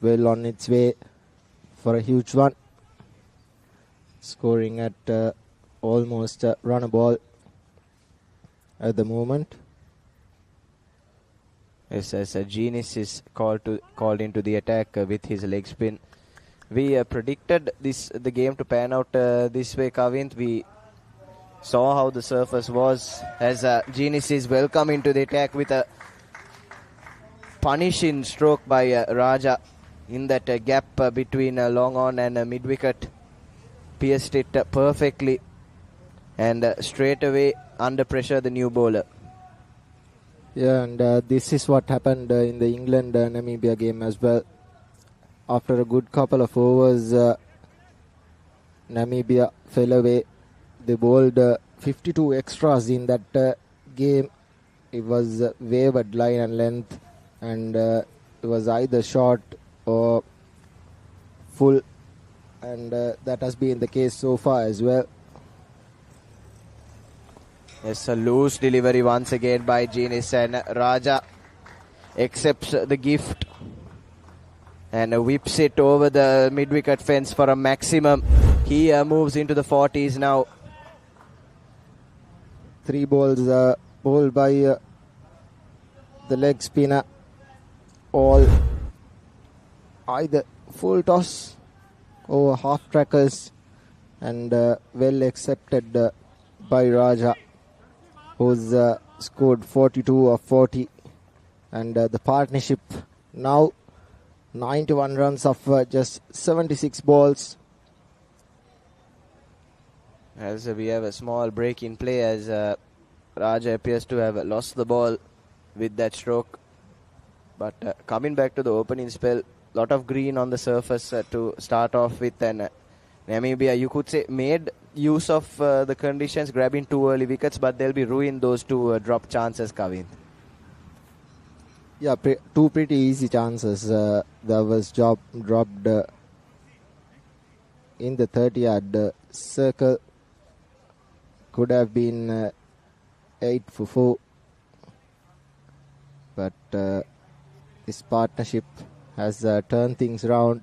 well on its way for a huge one, scoring at almost run a ball at the moment. Yes, as Genius is called into the attack with his leg spin. We predicted the game to pan out this way, Kavint. We saw how the surface was as Genius is welcome into the attack with a punishing stroke by Raja in that gap between long on and mid wicket. Pierced it perfectly, and straight away under pressure the new bowler. Yeah, and this is what happened in the England-Namibia game as well. After a good couple of overs, Namibia fell away. They bowled 52 extras in that game. It was wavered line and length, and it was either short or full, and that has been the case so far as well. Yes, a loose delivery once again by Genius, and Raja accepts the gift and whips it over the mid-wicket fence for a maximum. He moves into the 40s now. 3 balls bowled by the leg spinner, all either full toss or half trackers, and well accepted by Raja, who's scored 42 of 40, and the partnership now 91 runs of just 76 balls. As we have a small break in play, as Raja appears to have lost the ball with that stroke. But coming back to the opening spell, lot of green on the surface to start off with, and Namibia, you could say, made use of the conditions, grabbing 2 early wickets, but they'll be ruined those 2 drop chances, Kavin. Yeah, 2 pretty easy chances. That was dropped in the 30-yard circle. Could have been 8 for 4. But this partnership has turned things around.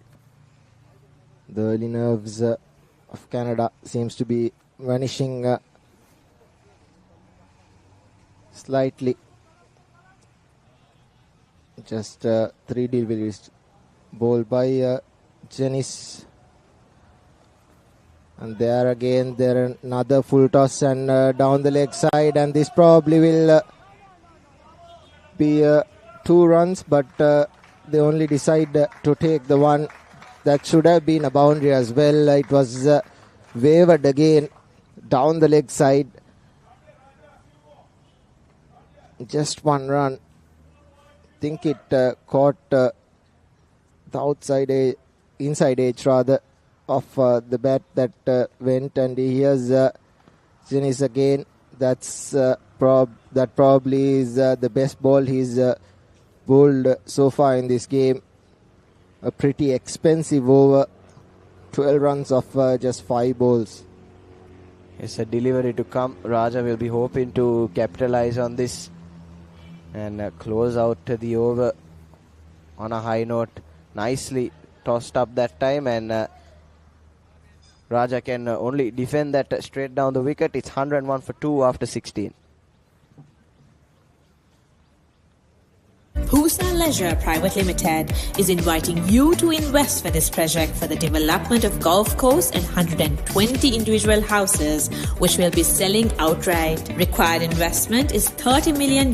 The early nerves of Canada seems to be vanishing slightly. Just 3 deliveries bowled by Janice. And there again, there another full toss and down the leg side, and this probably will be 2 runs, but they only decide to take the one that should have been a boundary as well. It was wavered again down the leg side. Just 1 run. I think it caught the inside edge rather of the bat that went, and here's Janice again. That's that probably is the best ball he's bowled so far in this game. A pretty expensive over, 12 runs of just 5 balls. It's a delivery to come. Raja will be hoping to capitalize on this and close out the over on a high note. Nicely tossed up that time, and Raja can only defend that straight down the wicket. It's 101 for 2 after 16. Pusa Leisure Private Limited is inviting you to invest for this project for the development of golf course and 120 individual houses, which will be selling outright. Required investment is $30 million,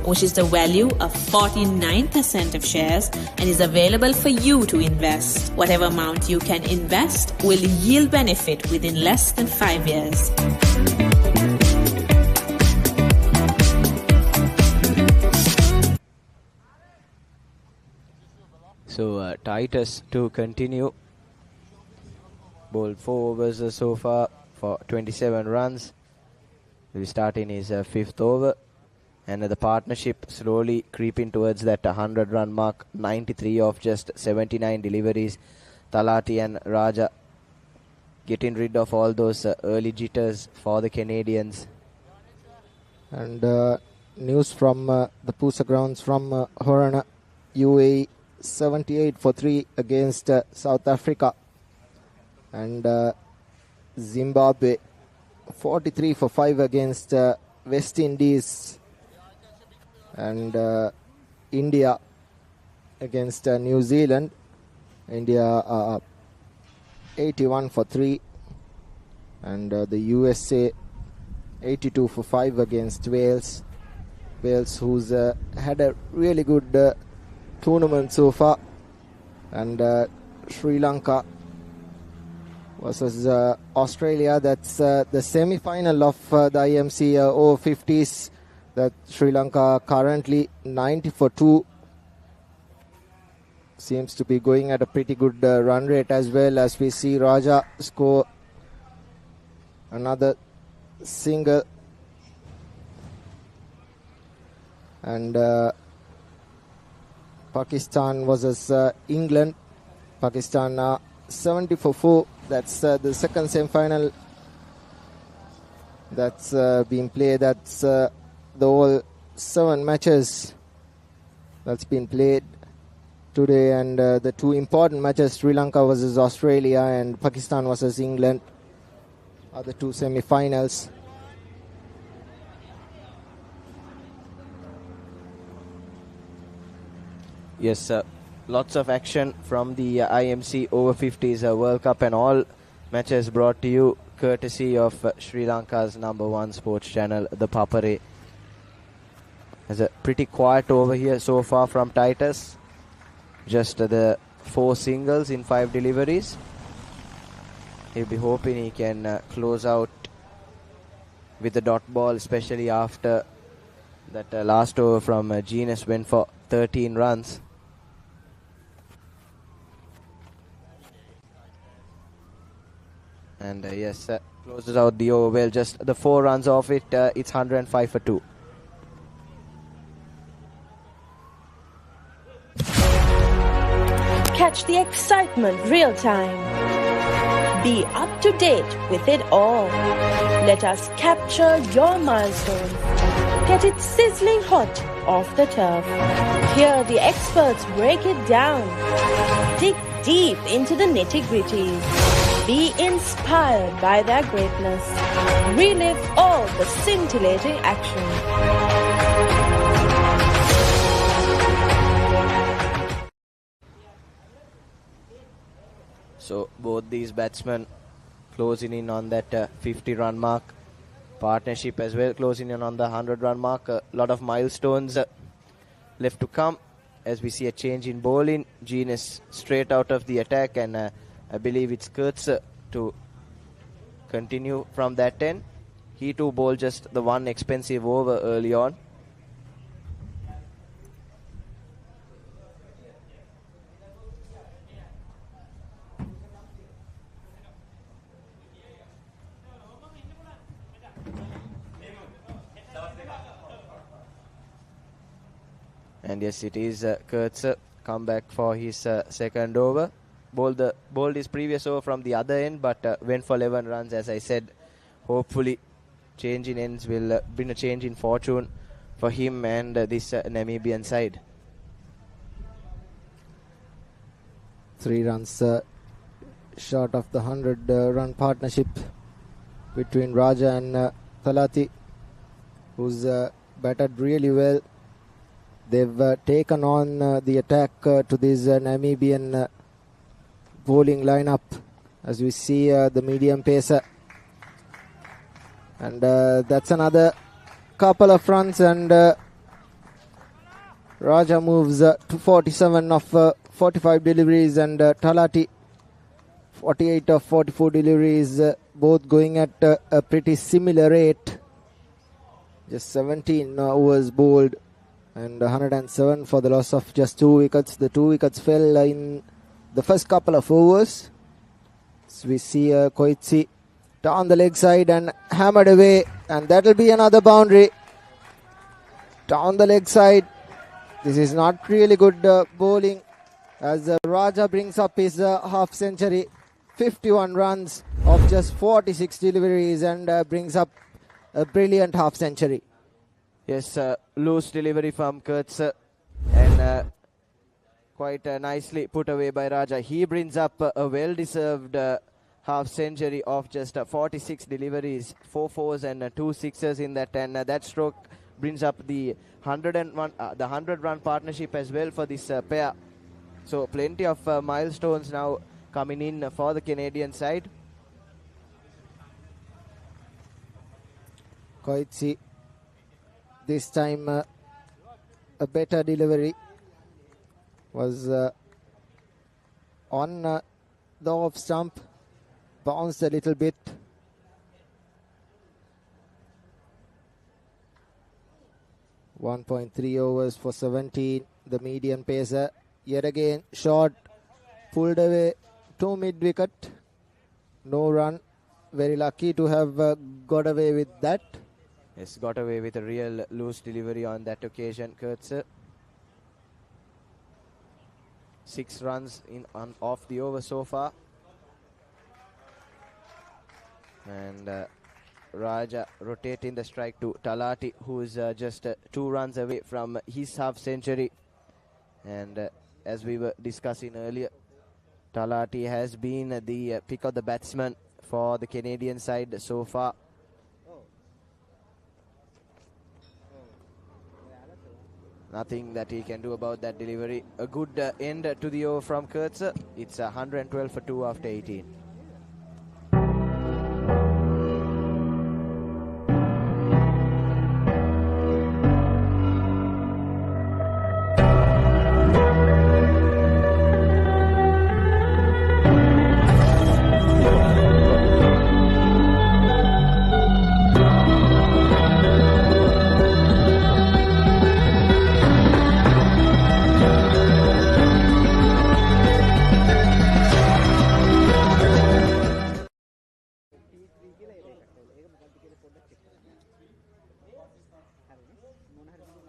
which is the value of 49% of shares, and is available for you to invest. Whatever amount you can invest will yield benefit within less than 5 years. So Titus to continue. Bowled 4 overs so far for 27 runs. Will start in his 5th over. And the partnership slowly creeping towards that 100-run mark. 93 of just 79 deliveries. Talati and Raja getting rid of all those early jitters for the Canadians. And news from the Pusa grounds from Horana, UAE. 78 for 3 against South Africa, and Zimbabwe 43 for 5 against West Indies, and India against New Zealand. India 81 for 3, and the USA 82 for 5 against Wales. Wales, who's had a really good tournament so far, and Sri Lanka versus Australia. That's the semi-final of the IMC Over-50s. That Sri Lanka currently 90 for 2. Seems to be going at a pretty good run rate, as well as we see Raja score another single, and Pakistan versus England. Pakistan 70 for 4. That's the second semi-final that's been played. That's the whole 7 matches that's been played today, and the 2 important matches, Sri Lanka versus Australia and Pakistan versus England, are the 2 semi-finals. Yes, lots of action from the IMC Over-50s World Cup, and all matches brought to you courtesy of Sri Lanka's #1 sports channel, ThePapare. There's a pretty quiet over here so far from Titus. Just the 4 singles in 5 deliveries. He'll be hoping he can close out with the dot ball, especially after that last over from Genus went for 13 runs. And yes, closes out the over well. Just the 4 runs off it. It's 105 for 2. Catch the excitement real time. Be up to date with it all. Let us capture your milestones. Get it sizzling hot off the turf. Hear the experts break it down. Dig deep into the nitty-gritties. Be inspired by their greatness. Relive all the scintillating action. So both these batsmen closing in on that 50-run mark. Partnership as well closing in on the 100-run mark. A lot of milestones left to come as we see a change in bowling. Genus straight out of the attack, and I believe it's Kurtz to continue from that end. He too bowled just the 1 expensive over early on. And yes, it is Kurtz come back for his second over. Bowled his previous over from the other end, but went for 11 runs. As I said, hopefully change in ends will bring a change in fortune for him and this Namibian side. 3 runs short of the 100-run partnership between Raja and Talati, who's batted really well They've taken on the attack to this Namibian bowling lineup, as we see the medium pacer. And that's another couple of runs, and Raja moves to 47 of 45 deliveries, and Talati 48 of 44 deliveries, both going at a pretty similar rate. Just 17 overs bowled and 107 for the loss of just 2 wickets. The 2 wickets fell in the first couple of overs. So we see Koitsi down the leg side and hammered away, and that will be another boundary. Down the leg side. This is not really good bowling, as Raja brings up his half century. 51 runs of just 46 deliveries, and brings up a brilliant half century. Yes, loose delivery from Kurtz, and quite nicely put away by Raja. He brings up a well-deserved half century of just 46 deliveries, 4 fours and 2 sixes in that, and that stroke brings up the 100-run partnership as well for this pair. So plenty of milestones now coming in for the Canadian side. Koitsi, this time a better delivery, was on the off stump, bounced a little bit. .3 overs for 17. The median pacer yet again short, pulled away to mid wicket. No run. Very lucky to have got away with that. Yes, got away with a real loose delivery on that occasion, Kurtz. 6 runs off the over so far. And Raja rotating the strike to Talati, who is just 2 runs away from his half century. And as we were discussing earlier, Talati has been the pick of the batsman for the Canadian side so far. Nothing that he can do about that delivery. A good end to the over from Kurtz. It's 112 for 2 after 18.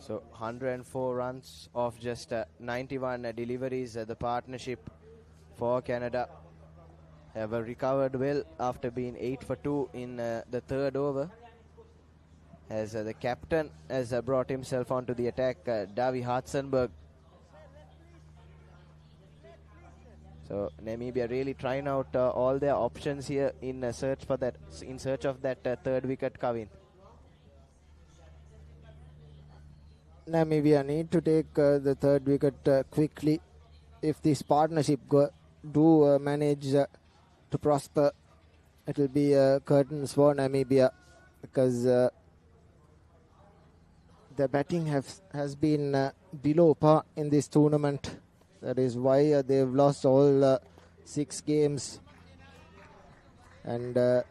So 104 runs of just 91 deliveries. The partnership for Canada have recovered well after being 8 for 2 in the third over. As the captain has brought himself onto the attack, Davi Hartzenberg. So Namibia really trying out all their options here in search of that third wicket, Kavin. Namibia need to take the third wicket quickly. If this partnership do manage to prosper, it will be curtains for Namibia, because the batting has been below par in this tournament. That is why they've lost all 6 games, and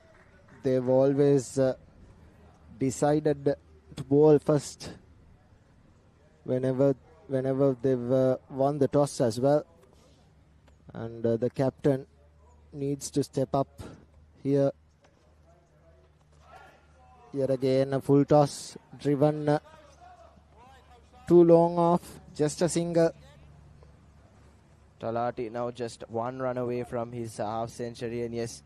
they've always decided to bowl first whenever they've won the toss as well. And the captain needs to step up here. Yet again a full toss, driven too long off, just a single. Talati now just 1 run away from his half century, and yes,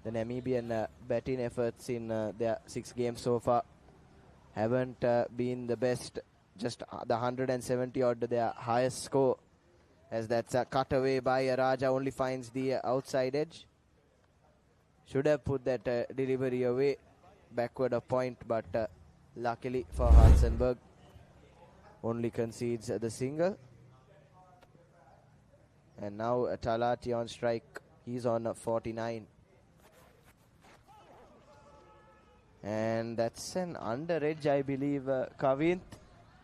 the Namibian batting efforts in their 6 games so far haven't been the best. Just the 170 odd, their highest score, as that's cut away by Raja, only finds the outside edge. Should have put that delivery away backward a point, but luckily for Hartzenberg, only concedes the single. And now Talati on strike. He's on 49. And that's an under edge, I believe. Kavint,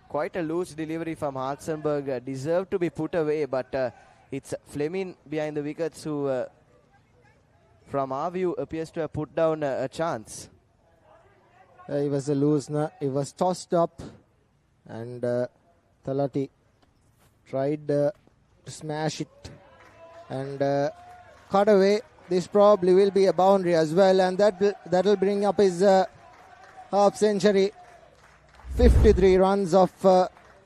quite a loose delivery from Hartzenberg. Deserved to be put away, but it's Fleming behind the wickets who, from our view, appears to have put down a chance. He was a loosener. He was tossed up, and Talati tried to smash it and cut away. This probably will be a boundary as well, and that'll bring up his half century. 53 runs of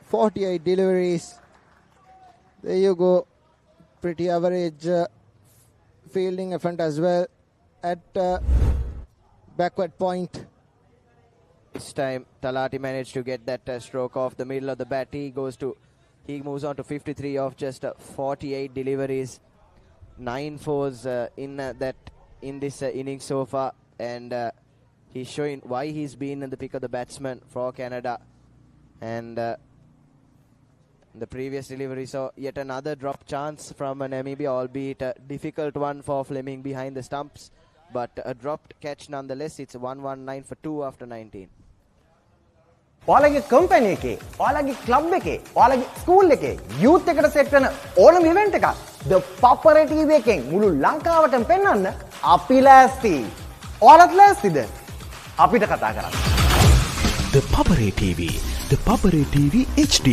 48 deliveries. There you go. Pretty average fielding effort as well at backward point. This time Talati managed to get that stroke off the middle of the bat. He moves on to 53 off just 48 deliveries. 9 fours in this inning so far, and he's showing why he's been in the pick of the batsman for Canada. And the previous delivery saw yet another drop chance from Namibia, albeit a difficult one for Fleming behind the stumps, but a dropped catch nonetheless. It's 119 for 2 after 19. ඔයාලගේ company එකේ, ඔයාලගේ club එකේ, ඔයාලගේ school එකේ youth එකට set වෙන ඕනම event එකක් The Papare TV එකෙන් මුළු ලංකාවටම පෙන්වන්න අපි ලෑස්ති. ඔයාලත් ලෑස්තිද? අපිට කතා කරන්න. ThePapare TV, ThePapare TV HD,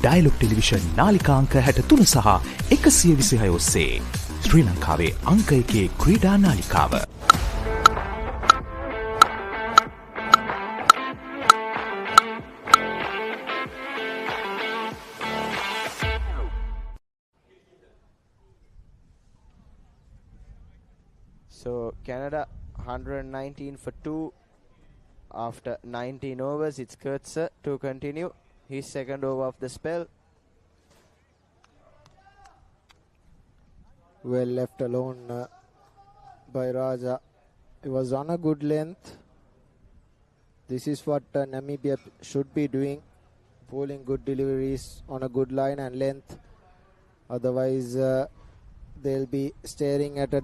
Dialog Television නාලිකාංක 63 සහ 126 ඔස්සේ ශ්‍රී ලංකාවේ අංක 1 ක්‍රීඩා නාලිකාව. So Canada 119 for 2 after 19 overs. It's Kurtzer to continue his second over of the spell. Well left alone by Raja. He was on a good length. This is what Namibia should be doing, bowling good deliveries on a good line and length. Otherwise they'll be staring at a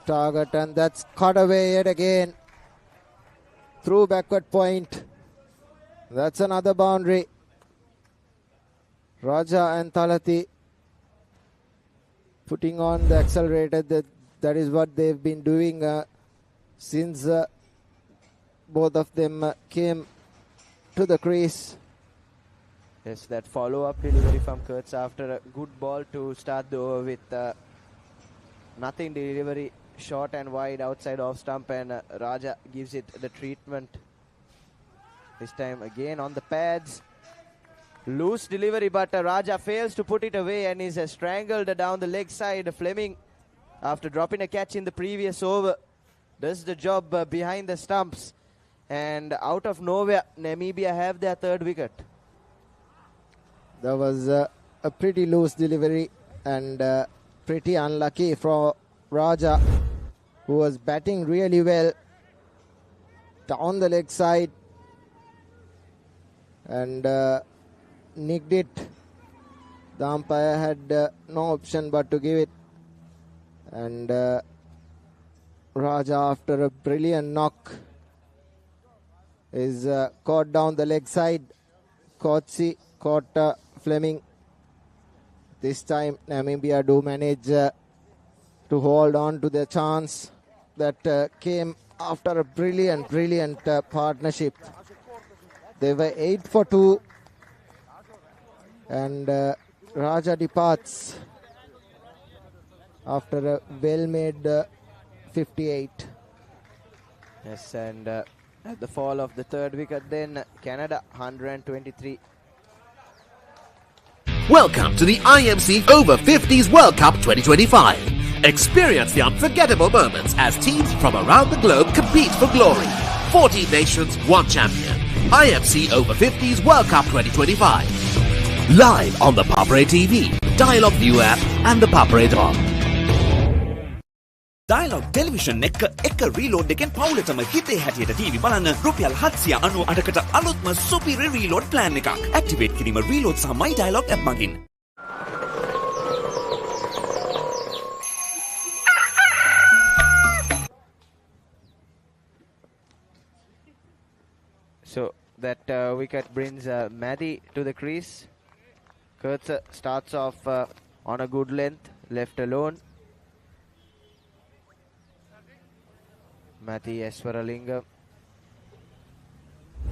target, and that's cut away yet again through backward point. That's another boundary. Raja and Talati putting on the accelerator. That is what they've been doing since both of them came to the crease. Yes, that follow-up delivery from Kurtz after a good ball to start the over with nothing delivery. Short and wide outside off stump, and Raja gives it the treatment. This time again on the pads. Loose delivery, but Raja fails to put it away and is strangled down the leg side. Fleming, after dropping a catch in the previous over, does the job behind the stumps. And out of nowhere, Namibia have their third wicket. That was a pretty loose delivery and pretty unlucky for Raja, who was batting really well down the leg side and nicked it. The umpire had no option but to give it, and Raja, after a brilliant knock, is caught down the leg side. Kotsi caught Fleming. This time Namibia do manage to hold on to the chance that came after a brilliant partnership. They were 8 for 2, and Raja departs after a well-made 58. Yes, and at the fall of the third wicket, then Canada 123. Welcome to the IMC Over-50s World Cup 2025. Experience the unforgettable moments as teams from around the globe compete for glory. 14 nations, 1 champion. IMC Over-50s World Cup 2025. Live on the Papare TV, Dialog ViU App and the Papare.com. Dialog television එක reload එකෙන් පවුලටම හිතේ හැටියට TV බලන්න රුපියල් 798කට අලුත්ම superior reload plan එකක්. Activate කිරීම reload සහ my Dialog app මගින්. So that wicket brings Maddy to the crease. Kurtz starts off on a good length, left alone. Matty Eswaralingam.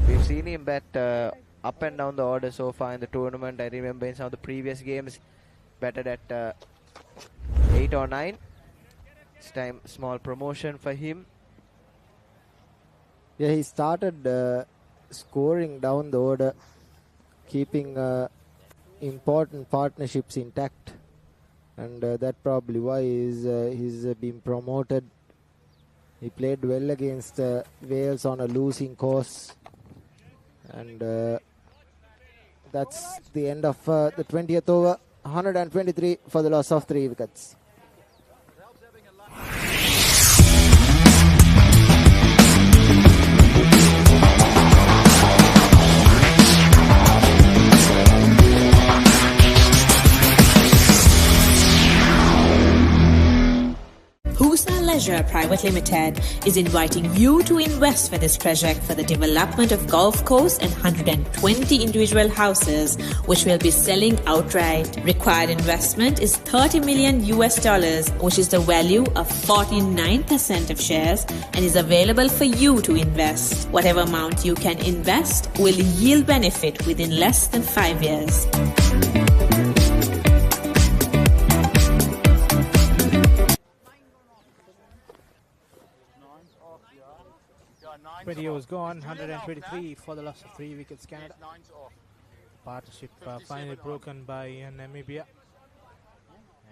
We've seen him bat up and down the order so far in the tournament. I remember in some of the previous games, batted at 8 or 9. This time, small promotion for him. Yeah, he started scoring down the order, keeping important partnerships intact, and that probably why he's been promoted. He played well against Wales on a losing course, and that's the end of the 20th over. 123 for the loss of 3 wickets. Leisure Private Limited is inviting you to invest for this project for the development of golf course and 120 individual houses, which will be selling outright. Required investment is $30 million, which is the value of 49% of shares, and is available for you to invest. Whatever amount you can invest will yield benefit within less than 5 years. Video was gone, 123 for the loss of 3 wickets Canada. Partnership finally broken by Namibia.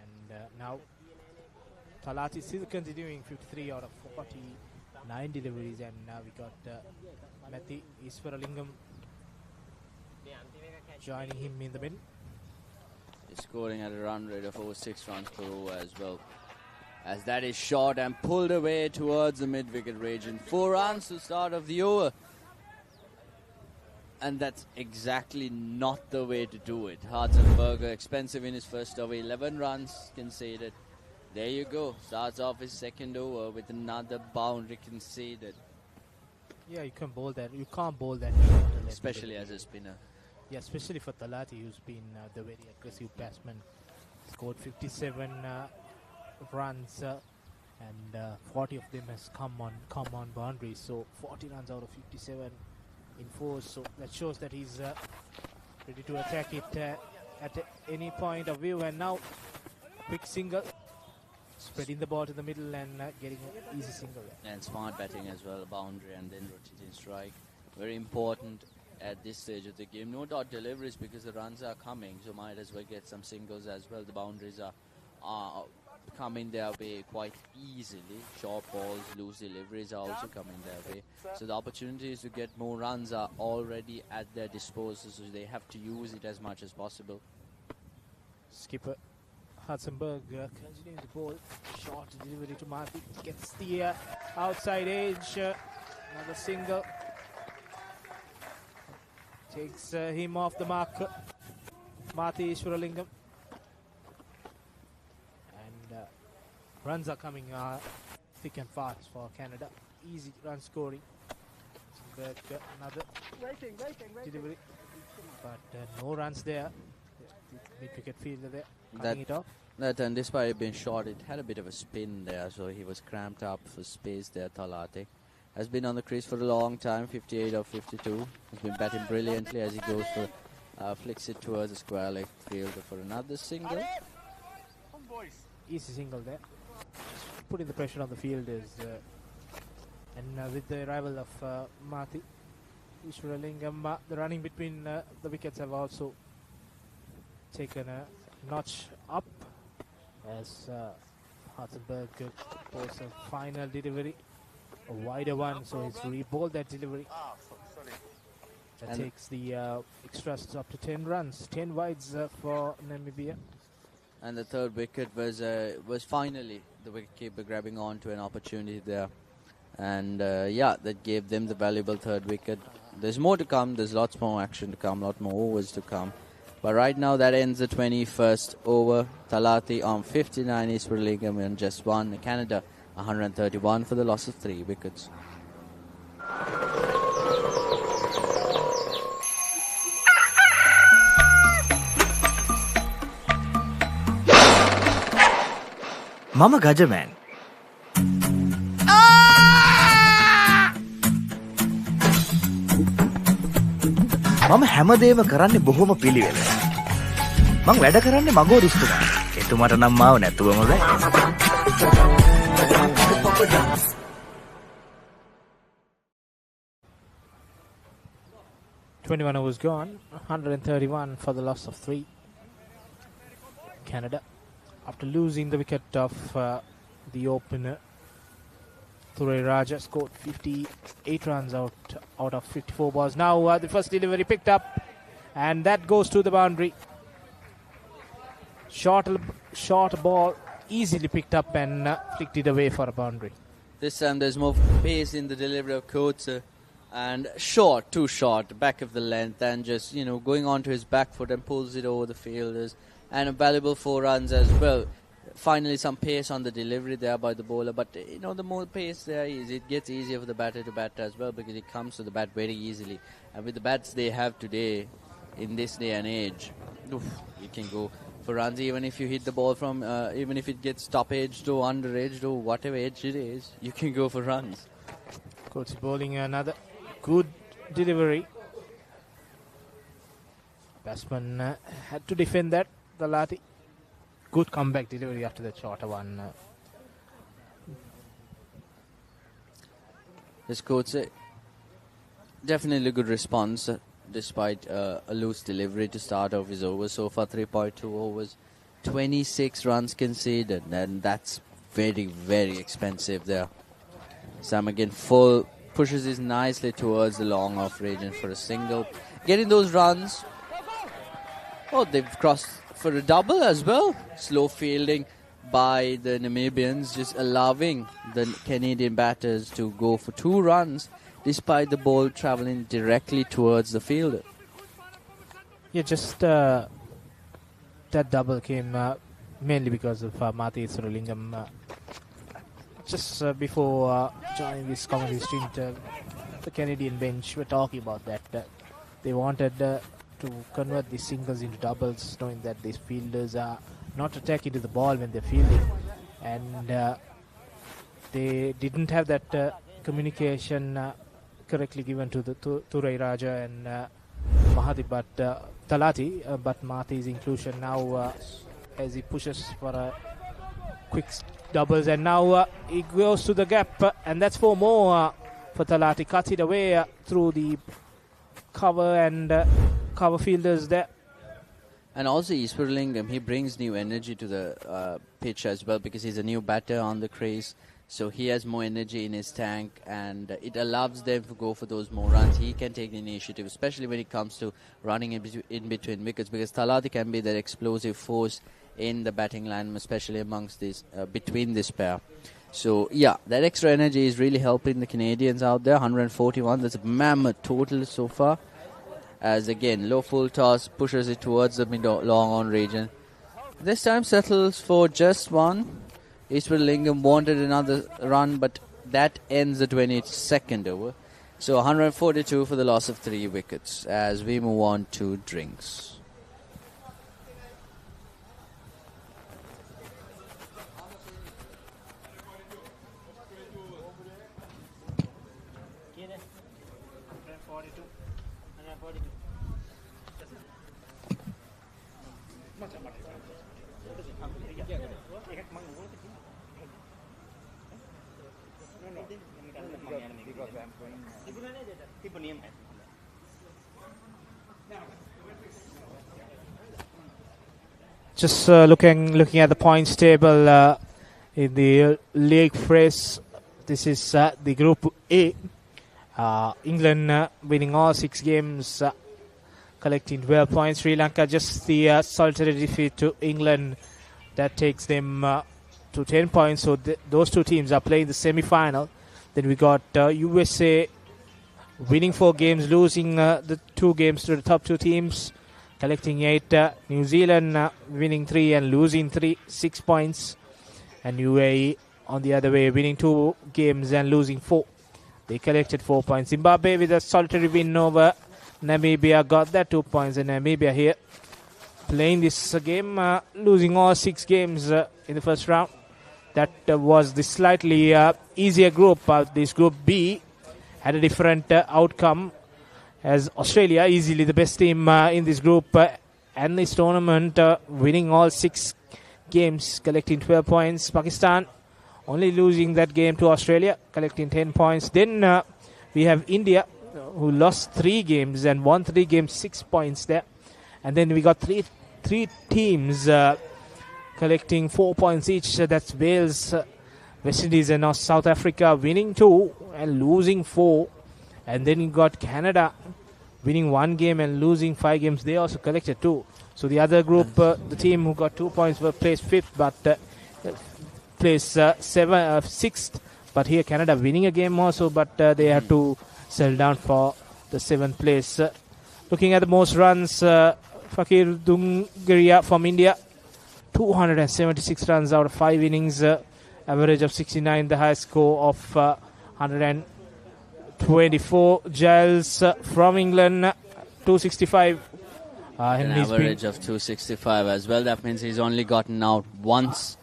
And now Talati still continuing 53 out of 49 deliveries, and now we got Matty Iswaralingam joining him in the middle. He's scoring at a run rate of over 6 runs per over as well, as that is shot and pulled away towards the mid-wicket region. 4 runs to start of the over. And that's exactly not the way to do it. Hartzenberger, expensive in his first over, 11 runs conceded. There you go. Starts off his second over with another boundary conceded. Yeah, you can bowl that. You can't bowl that. Especially as a spinner. Yeah, especially for Talati, who's been the very aggressive batsman. Scored 57 runs and 40 of them has come on boundaries, so 40 runs out of 57 in 4, so that shows that he's ready to attack it at any point of view. And now quick single, spreading the ball to the middle and getting an easy single. And smart batting as well, boundary and then rotating strike. Very important at this stage of the game. No doubt deliveries because the runs are coming, so might as well get some singles as well. The boundaries are coming their way quite easily. Short balls, loose deliveries are also coming their way. So the opportunities to get more runs are already at their disposal, so they have to use it as much as possible. Skipper Hartzenberg continuing the ball. Short delivery to Marty. Gets the outside edge. Another single. Takes him off the mark. Marty Iswaralingam. Runs are coming thick and fast for Canada. Easy run scoring. Another delivery, but no runs there. Mid-wicket fielder there, cutting it off. And despite it being short, it had a bit of a spin there, so he was cramped up for space there. Talati has been on the crease for a long time, 58 of 52. He's been batting brilliantly as he goes for, flicks it towards the square leg fielder for another single. Easy single there. Putting the pressure on the fielders. And with the arrival of Marty Iswaralingam, the running between the wickets have also taken a notch up as Hartzenberg posts a final delivery, a wider one, so he's rebowled that delivery. That takes the extras up to 10 runs, 10 wides for Namibia. And the third wicket was finally the wicketkeeper grabbing on to an opportunity there. And yeah, that gave them the valuable third wicket. There's more to come. There's lots more action to come, a lot more overs to come. But right now, that ends the 21st over. Talati on 59, East Burlingame on just 1. Canada 131 for the loss of 3 wickets. Mama Gajaman. මම හැමදේම කරන්නේ බොහොම පිළිවෙල. මං වැඩ කරන්නේ මගෝරිස්තුමා. එතුමාට නම් මාව නැතුවම බෑ. 21 overs gone, 131 for the loss of 3. Canada, after losing the wicket of the opener, Thurai Raja scored 58 runs out of 54 balls. Now the first delivery picked up, and that goes to the boundary. Short ball, easily picked up and flicked it away for a boundary. This time there's more pace in the delivery of Coates, and too short, back of the length, and just, going onto his back foot and pulls it over the fielders. And a valuable 4 runs as well. Finally, some pace on the delivery there by the bowler, but the more pace there is, it gets easier for the batter to bat as well, because it comes to the bat very easily. And with the bats they have today, in this day and age, you can go for runs even if you hit the ball from, even if it gets top edged or under edged or whatever edge it is, you can go for runs. Coates bowling another good delivery. Batsman had to defend that. Talati. Good comeback delivery after the shorter one. His coach, definitely a good response despite a loose delivery to start off his overs. So far 3.2 overs, 26 runs conceded, and that's very, very expensive there. Sam again full, pushes this nicely towards the long off region for a single. Getting those runs. Oh, they've crossed for a double as well. Slow fielding by the Namibians, just allowing the Canadian batters to go for 2 runs despite the ball travelling directly towards the fielder. Yeah, just that double came mainly because of Mathi Suralingam. Just before joining this commentary stint, the Canadian bench were talking about that. They wanted to convert these singles into doubles, knowing that these fielders are not attacking to the ball when they're fielding, and they didn't have that communication correctly given to the Thurai Raja and Mahadi, but Talati, but Mathi's inclusion now as he pushes for a quick doubles, and now he goes to the gap, and that's 4 more for Talati. Cuts it away through the cover and cover fielders there. And also Iswarlingam, he brings new energy to the pitch as well, because he's a new batter on the crease. So he has more energy in his tank, and it allows them to go for those more runs. He can take the initiative, especially when it comes to running in between wickets, because Talati can be that explosive force in the batting line, especially amongst this between this pair. So yeah, that extra energy is really helping the Canadians out there. 141, that's a mammoth total so far. As again, low full toss pushes it towards the long on region. This time settles for just 1. Iswarlingam wanted another run, but that ends the 22nd over. So 142 for the loss of 3 wickets as we move on to drinks. Just looking at the points table in the league phase, this is the Group A. England winning all 6 games, collecting 12 points. Sri Lanka just the solitary defeat to England that takes them to 10 points. So those two teams are playing the semi-final. Then we got USA winning 4 games, losing the 2 games to the top 2 teams, collecting 8. New Zealand winning 3 and losing 6 points. And UAE on the other way, winning 2 games and losing 4. They collected 4 points. Zimbabwe with a solitary win over Namibia got that 2 points. And Namibia here playing this game, losing all 6 games in the first round. That was the slightly easier group. This group B had a different outcome, as Australia, easily the best team in this group and this tournament, winning all 6 games, collecting 12 points. Pakistan only losing that game to Australia, collecting 10 points. Then we have India, who lost 3 games and won 3 games, 6 points there. And then we got three teams collecting 4 points each. That's Wales, West Indies and South Africa winning 2 and losing 4. And then you got Canada winning 1 game and losing 5 games. They also collected 2. So the other group, the team who got 2 points were placed 5th, but placed 6th. But here Canada winning a game also, but they had to settle down for the 7th place. Looking at the most runs, Fakir Dungaria from India, 276 runs out of 5 innings, average of 69, the highest score of 124. Giles from England, 265. An average of 265 as well. That means he's only gotten out once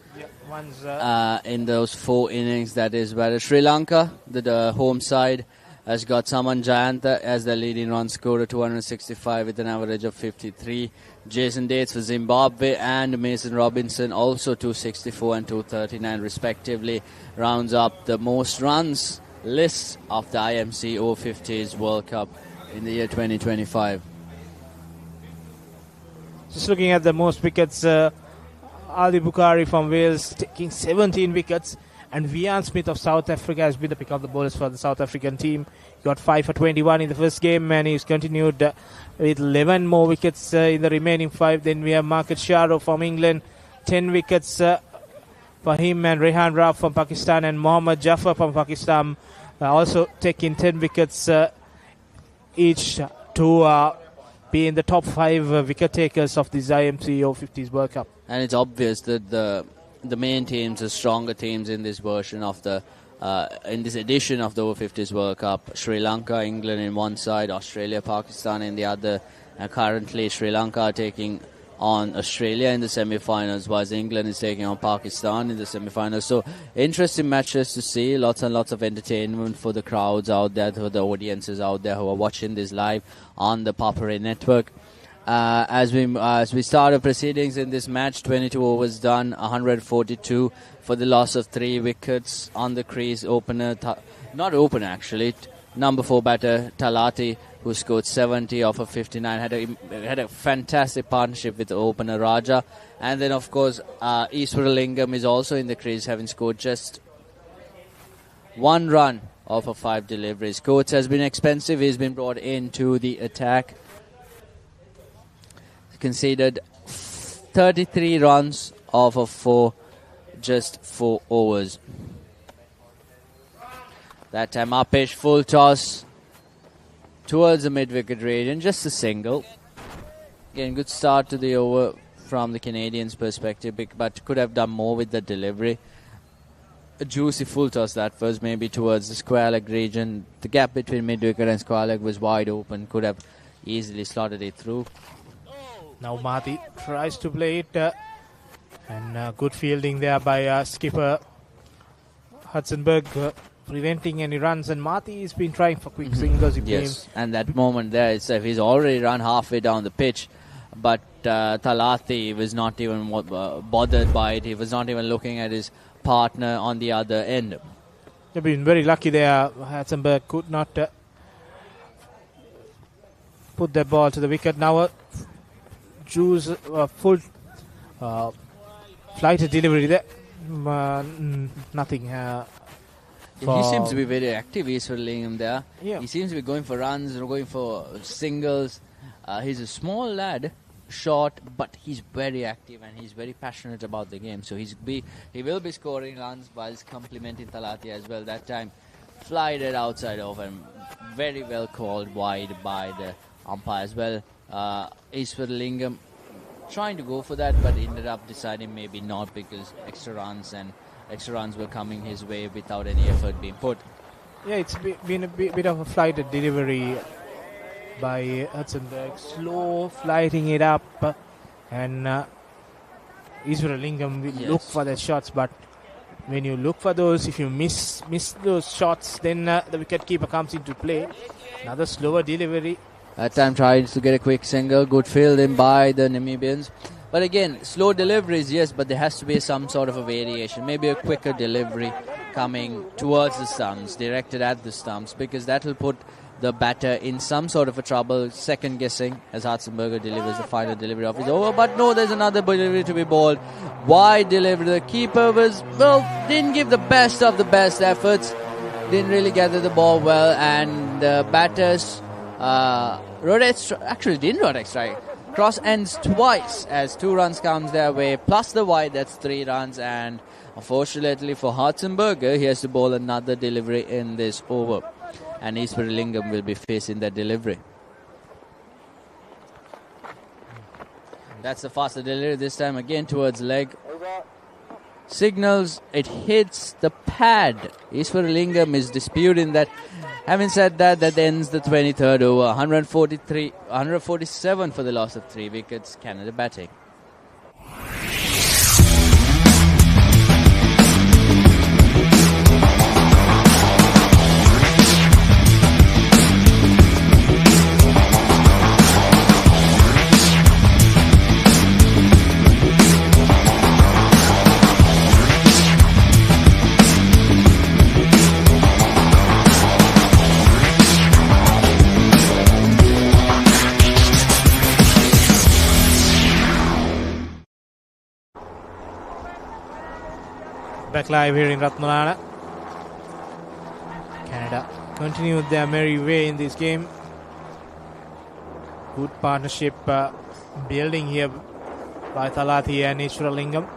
in those 4 innings. That is where Sri Lanka, the home side, has got Saman Jayanta as the leading run scorer, 265 with an average of 53. Jason Dates for Zimbabwe and Mason Robinson, also 264 and 239 respectively, rounds up the most runs list of the IMC Over-50s World Cup in the year 2025. Just looking at the most wickets, Ali Bukhari from Wales taking 17 wickets, and Vian Smith of South Africa has been the pick of the bowlers for the South African team. He got 5 for 21 in the first game, and he's continued with 11 more wickets in the remaining 5. Then we have Marcus Sharo from England, 10 wickets for him, and Rehan Rao from Pakistan and Mohammad Jafar from Pakistan also taking 10 wickets each to be in the top 5 wicket takers of this IMC Over-50s World Cup. And it's obvious that the main teams, the stronger teams in this version of the in this edition of the Over-50s World Cup, Sri Lanka, England in one side, Australia, Pakistan in the other. Currently, Sri Lanka are taking on Australia in the semi-finals, whilst England is taking on Pakistan in the semi-finals. So, interesting matches to see. Lots and lots of entertainment for the crowds out there, for the audiences out there who are watching this live on the Papare network. As we started proceedings in this match, 22 overs done, 142 for the loss of 3 wickets on the crease. Number 4 batter Talati, who scored 70 off of 59, had a fantastic partnership with the opener Raja. And then, of course, Iswaralingam is also in the crease, having scored just 1 run off of 5 deliveries. Coates has been expensive. He's been brought into the attack. Conceded 33 runs off of 4 overs. That time Upish, full toss towards the mid-wicket region, just a single. Again, good start to the over from the Canadians' perspective, but could have done more with the delivery. A juicy full toss that was, maybe towards the square leg region. The gap between mid-wicket and square leg was wide open, could have easily slotted it through. Now Marty tries to play it, and good fielding there by skipper Hudson-Berg, preventing any runs, and Marty has been trying for quick singles. Yes, and that moment there, he's already run halfway down the pitch, but Talati was not even bothered by it. He was not even looking at his partner on the other end. They've been very lucky there. Hudson-Berg could not put the ball to the wicket. Now Drew's full flighted delivery there. Nothing. He seems to be very active. He's laying him there. Yeah. He seems to be going for runs, going for singles. He's a small lad, short, but he's very active and he's very passionate about the game. So he will be scoring runs whilst complimenting Talati as well. That time, flied it outside of him. Very well called wide by the umpire as well. Iswaralingam trying to go for that, but ended up deciding maybe not, because extra runs were coming his way without any effort being put. Yeah, it's been a bit of a flighted delivery by Hudson-Berg. Slow flighting it up, and Iswaralingam will look for the shots, but when you look for those, if you miss those shots, then the wicketkeeper comes into play. Another slower delivery. That time tried to get a quick single, good field in by the Namibians. But again, slow deliveries, yes, but there has to be some sort of a variation. Maybe a quicker delivery coming towards the stumps, directed at the stumps, because that will put the batter in some sort of a trouble, second guessing as Hartzenberger delivers the final delivery of his over. But no, there's another delivery to be bowled. Wide delivery. The keeper didn't give the best of the best efforts, didn't really gather the ball well, and the batters didn't rotate strike. Cross ends twice as 2 runs comes their way, plus the wide, that's 3 runs, and unfortunately for Hartzenberger, he has to bowl another delivery in this over, and Iswaralingam will be facing that delivery. That's the faster delivery this time, again towards leg. Signals, it hits the pad. Iswaralingam is disputing that. Having said that, that ends the 23rd over. 147 for the loss of 3 wickets. Canada batting. Back live here in Ratmalana. Canada continued their merry way in this game. Good partnership building here by Talati and Iswaralingam.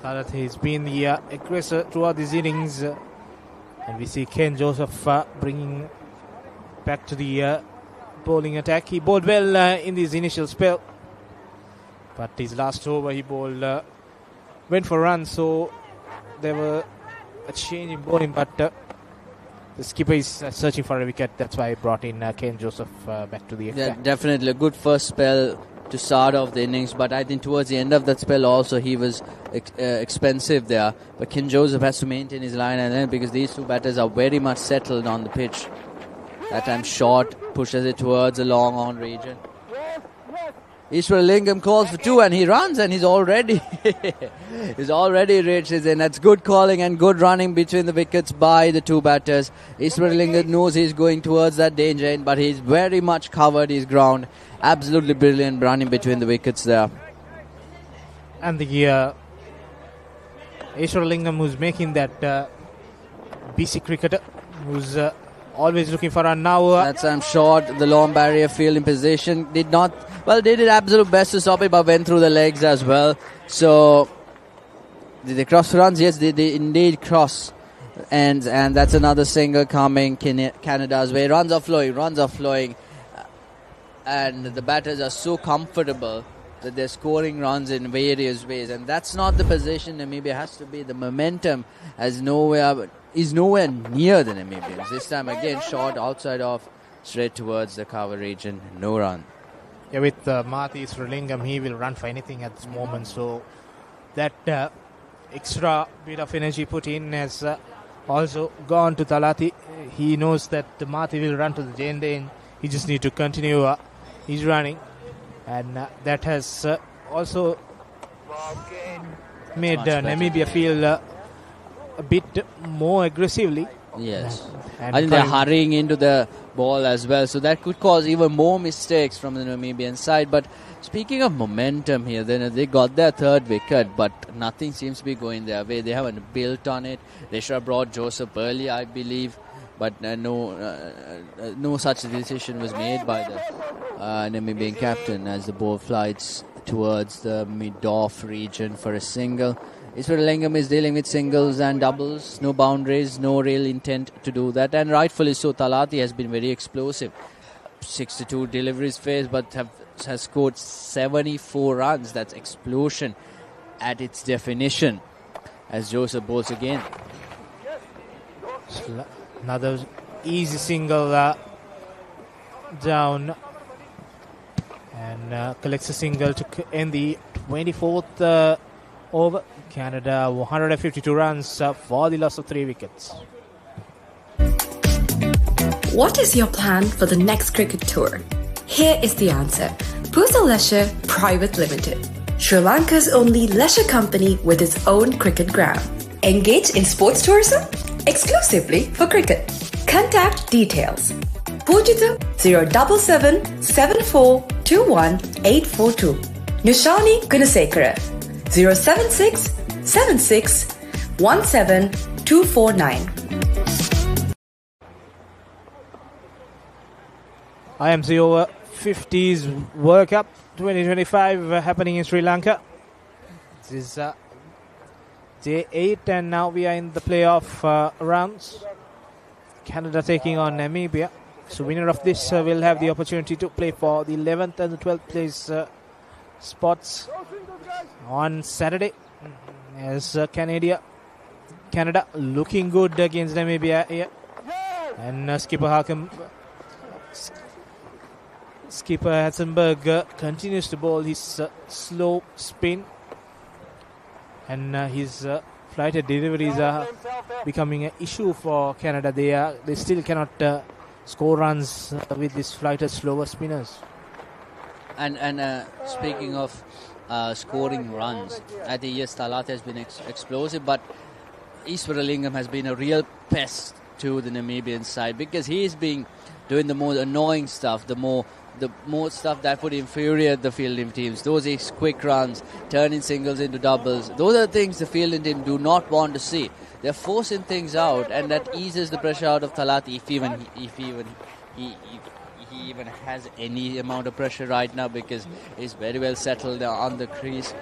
Talati has been the aggressor throughout these innings, and we see Ken Joseph bringing back to the bowling attack. He bowled well in this initial spell, but his last over he bowled went for runs, so there were a change in bowling, but the skipper is searching for a wicket. That's why I brought in Ken Joseph back to the attack. Yeah, definitely a good first spell to start off the innings, but I think towards the end of that spell also he was expensive there. But Ken Joseph has to maintain his line and then, because these 2 batters are very much settled on the pitch. That time short, pushes it towards a long on region. Iswaralingam calls for 2 and he runs, and he's already reached his end. That's good calling and good running between the wickets by the 2 batters. Iswaralingam knows he's going towards that danger end, but he's very much covered his ground. Absolutely brilliant running between the wickets there. And the Iswaralingam, who's making that BC cricketer, who's always looking for a now. That's short. The long barrier field in position they did absolute best to stop it, but went through the legs as well. So did they cross runs? Yes, they indeed cross. And that's another single coming Canada's way. Runs are flowing. And the batters are so comfortable that they're scoring runs in various ways. And that's not the position Namibia has to be. The momentum is nowhere near the Namibians. This time again short outside off, straight towards the cover region. No run. Yeah, with Marty Iswaralingam, he will run for anything at this moment. So that extra bit of energy put in has also gone to Talati. He knows that Marty will run to the end. He just need to continue his running, and that has also made Namibia feel a bit more aggressively. Yes, I think they're hurrying into the ball as well, so that could cause even more mistakes from the Namibian side. But speaking of momentum here, they got their 3rd wicket, but nothing seems to be going their way. They haven't built on it. They should have brought Joseph early, I believe, but no such decision was made by the Namibian captain, as the ball flies towards the mid-off region for a single. Israelingam is dealing with singles and doubles, no boundaries, no real intent to do that, and rightfully so. Talati has been very explosive. 62 deliveries faced, but has scored 74 runs. That's explosion at its definition. As Joseph bowls again. Another easy single down, and collects a single to end the 24th over. Canada 152 runs for the loss of 3 wickets. What is your plan for the next cricket tour? Here is the answer. Pusa Leisure Private Limited, Sri Lanka's only leisure company with its own cricket ground. Engage in sports tourism exclusively for cricket. Contact details. Pujita 077 7421 842. Nishani Gunasekara 076 76 17 249. IMC Over-50s World Cup 2025 happening in Sri Lanka. This is day 8, and now we are in the playoff rounds. Canada taking on Namibia. So winner of this will have the opportunity to play for the 11th and the 12th place spots on Saturday. As Canada looking good against Namibia here. And Skipper Hatzenberg continues to bowl his slow spin, and his flighted deliveries are becoming an issue for Canada. They still cannot score runs with these flighted slower spinners. And speaking of scoring runs, I think yes, Talat has been explosive, but Iswaralingam has been a real pest to the Namibian side, because he is doing the more annoying stuff, the more stuff that would infuriate the fielding teams. Those is quick runs, turning singles into doubles. Those are things the fielding team do not want to see. They're forcing things out, and that eases the pressure out of Talati, if he even has any amount of pressure right now, because he's very well settled on the crease.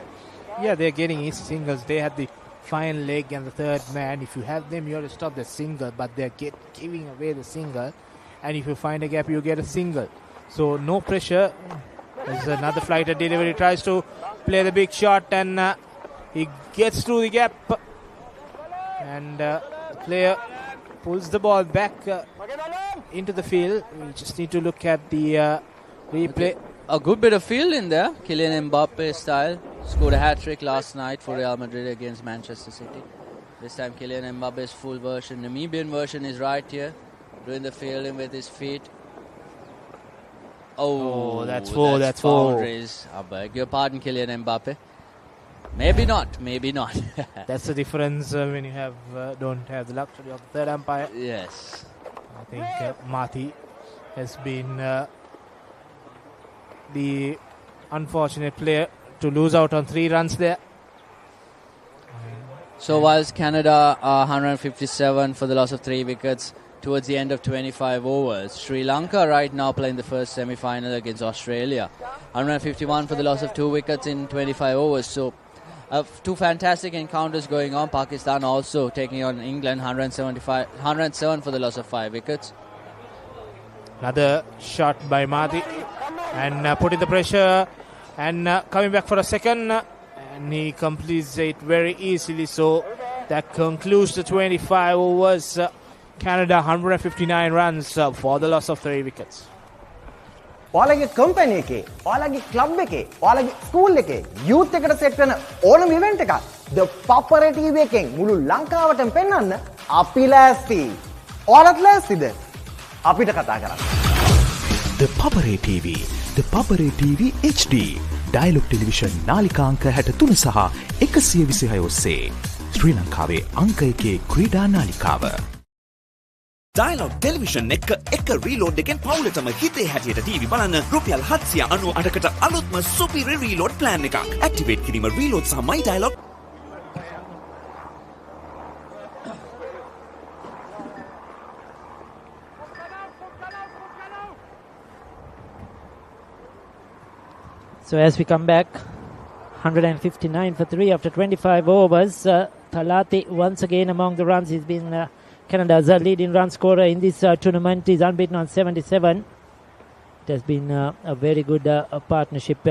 Yeah, they're getting easy singles. They had the fine leg and the third man. If you have them, you have to stop the single, but they're giving away the single. And if you find a gap, you get a single. So no pressure. There's another flighter delivery. Tries to play the big shot, and he gets through the gap. And the player pulls the ball back into the field. We just need to look at the replay. A good bit of field in there. Kylian Mbappe style. Scored a hat-trick last night for Real Madrid against Manchester City. This time Kylian Mbappe's full version. Namibian version is right here, doing the fielding with his feet. Oh, that's four. Boundaries. I beg your pardon, Kylian Mbappe. Maybe not. That's the difference when you don't have the luxury of the third umpire. Yes. I think Mati has been the unfortunate player to lose out on 3 runs there. So whilst Canada are 157 for the loss of 3 wickets towards the end of 25 overs, Sri Lanka right now playing the first semi-final against Australia. 151 for the loss of 2 wickets in 25 overs. So 2 fantastic encounters going on. Pakistan also taking on England, 107 for the loss of 5 wickets. Another shot by Mati, and putting the pressure, and coming back for a second, and he completes it very easily. So that concludes the 25 overs. Canada 159 runs for the loss of 3 wickets. ඔයාලගේ company එකේ, ඔයාලගේ club එකේ, ඔයාලගේ school එකේ youth එකට set වෙන ඕනම event එකක් The Papare TV එකෙන් මුළු ලංකාවටම පෙන්වන්න අපි ලෑස්ති. ඔයාලත් ලෑස්තිද? අපිට කතා කරන්න. The Papare TV, The Papare TV HD, Dialog Television නාලිකාංක 63 සහ 126 ඔස්සේ ශ්‍රී ලංකාවේ අංක 1 ක්‍රීඩා නාලිකාව. Dialog Television එක reload එකෙන් පවුලටම හිතේ හැටියට TV බලන්න රුපියල් 798කට අලුත්ම superior reload plan එකක්. Activate කිරීම reload සහ my Dialog So as we come back, 159 for 3 after 25 overs. Thalati once again among the runs. He's been Canada's leading run scorer in this tournament. He's unbeaten on 77. It has been a very good partnership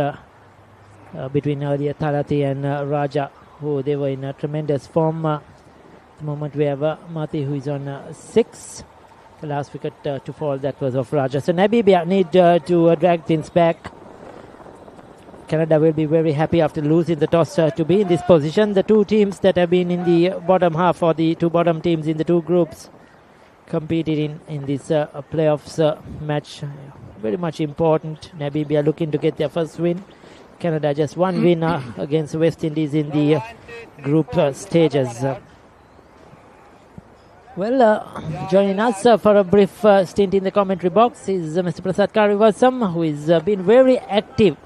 between earlier Thalati and Raja, who they were in tremendous form. At the moment we have Mati, who is on 6. The last wicket to fall, that was of Raja. So Namibia need to drag things back. Canada will be very happy after losing the toss to be in this position. The two teams that have been in the bottom half, or the two bottom teams in the two groups, competed in this playoffs match. Very much important. Namibia looking to get their first win. Canada just one win against West Indies in the group stages. Joining us for a brief stint in the commentary box is Mr. Prasad Karivasam, who has been very active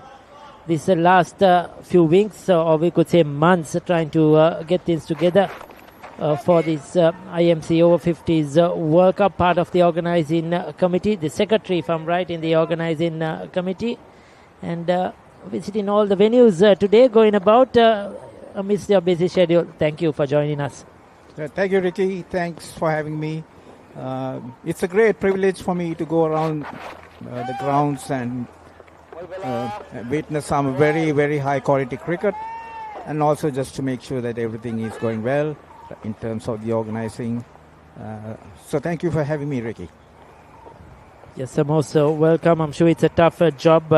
this last few weeks, or we could say months, trying to get things together for this IMC Over-50s World Cup, part of the organizing committee, the secretary, if I'm right, in the organizing committee, and visiting all the venues today, going about amidst your busy schedule. Thank you for joining us. Thank you, Ricky. Thanks for having me. It's a great privilege for me to go around the grounds and witness some very, very high quality cricket, and also just to make sure that everything is going well in terms of the organizing. So thank you for having me, Ricky. Yes, I'm also welcome. I'm sure it's a tough job,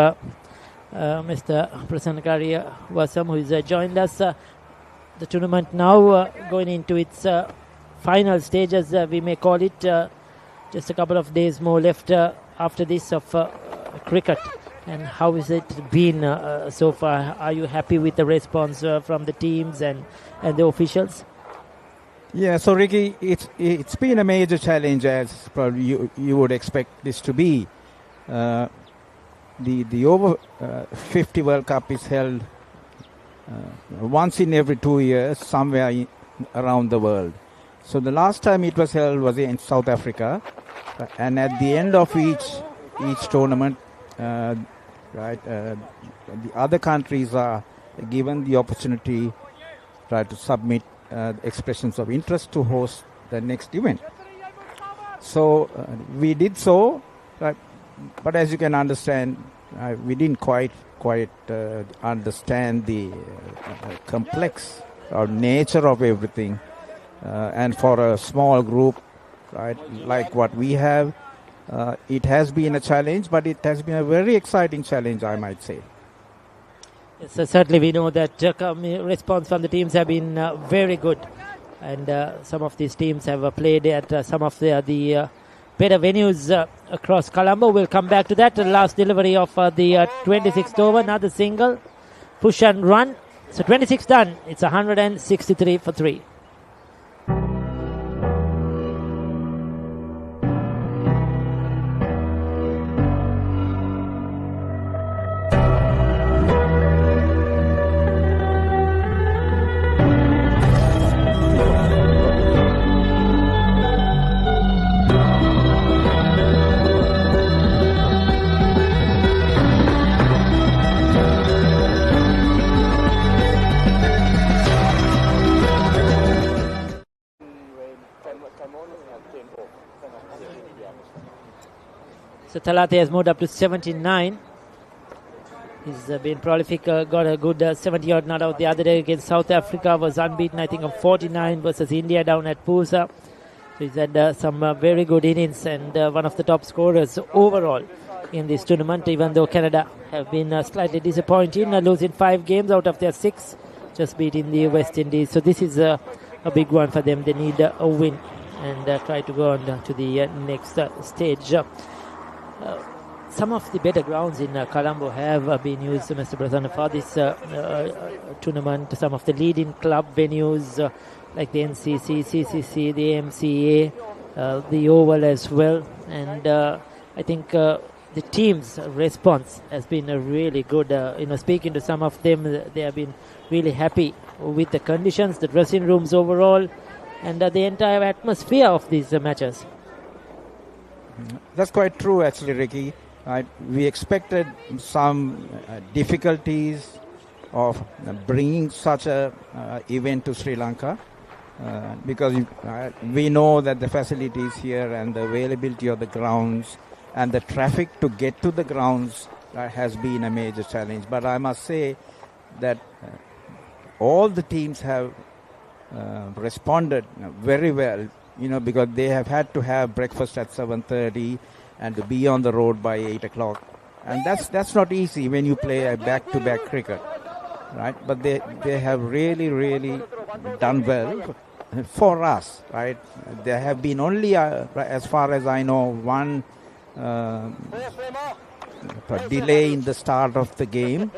Mr. Prasanna Karivasam, who has joined us. The tournament now going into its final stages, we may call it. Just a couple of days more left after this of cricket. And how has it been so far? Are you happy with the response from the teams and the officials? Yeah, so Ricky, it's been a major challenge, as probably you would expect this to be. The Over-50 World Cup is held once in every 2 years somewhere around the world. So the last time it was held was in South Africa, and at the end of each tournament, the other countries are given the opportunity to submit expressions of interest to host the next event. So we did so, but as you can understand, we didn't quite understand the complex nature of everything, and for a small group, like what we have, it has been a challenge, but it has been a very exciting challenge, I might say. Yes, so certainly we know that response from the teams have been very good, and some of these teams have played at some of the better venues across Colombo. We'll come back to that. The last delivery of the 26th over, another single, push and run. So 26 done. It's 163 for 3. So Thalati has moved up to 79. He's been prolific, got a good 70 odd not out the other day against South Africa, was unbeaten I think of 49 versus India down at Pusa. So he's had some very good innings, and one of the top scorers overall in this tournament, even though Canada have been slightly disappointing, losing 5 games out of their 6, just beating the West Indies. So this is a big one for them. They need a win and try to go on to the next stage. Some of the better grounds in Colombo have been used, Mr. Prasanna, for this tournament. Some of the leading club venues like the NCC, CCC, the AMCA, the Oval as well. And I think the team's response has been really good. Speaking to some of them, they have been really happy with the conditions, the dressing rooms overall, and the entire atmosphere of these matches. That's quite true, actually, Ricky. We expected some difficulties of bringing such a event to Sri Lanka because we know that the facilities here and the availability of the grounds and the traffic to get to the grounds has been a major challenge. But I must say that all the teams have responded very well, because they have had to have breakfast at 7:30 and to be on the road by 8 o'clock. And that's not easy when you play a back-to-back cricket, right? But they have really, really done well for us, right? There have been only, as far as I know, one delay in the start of the game,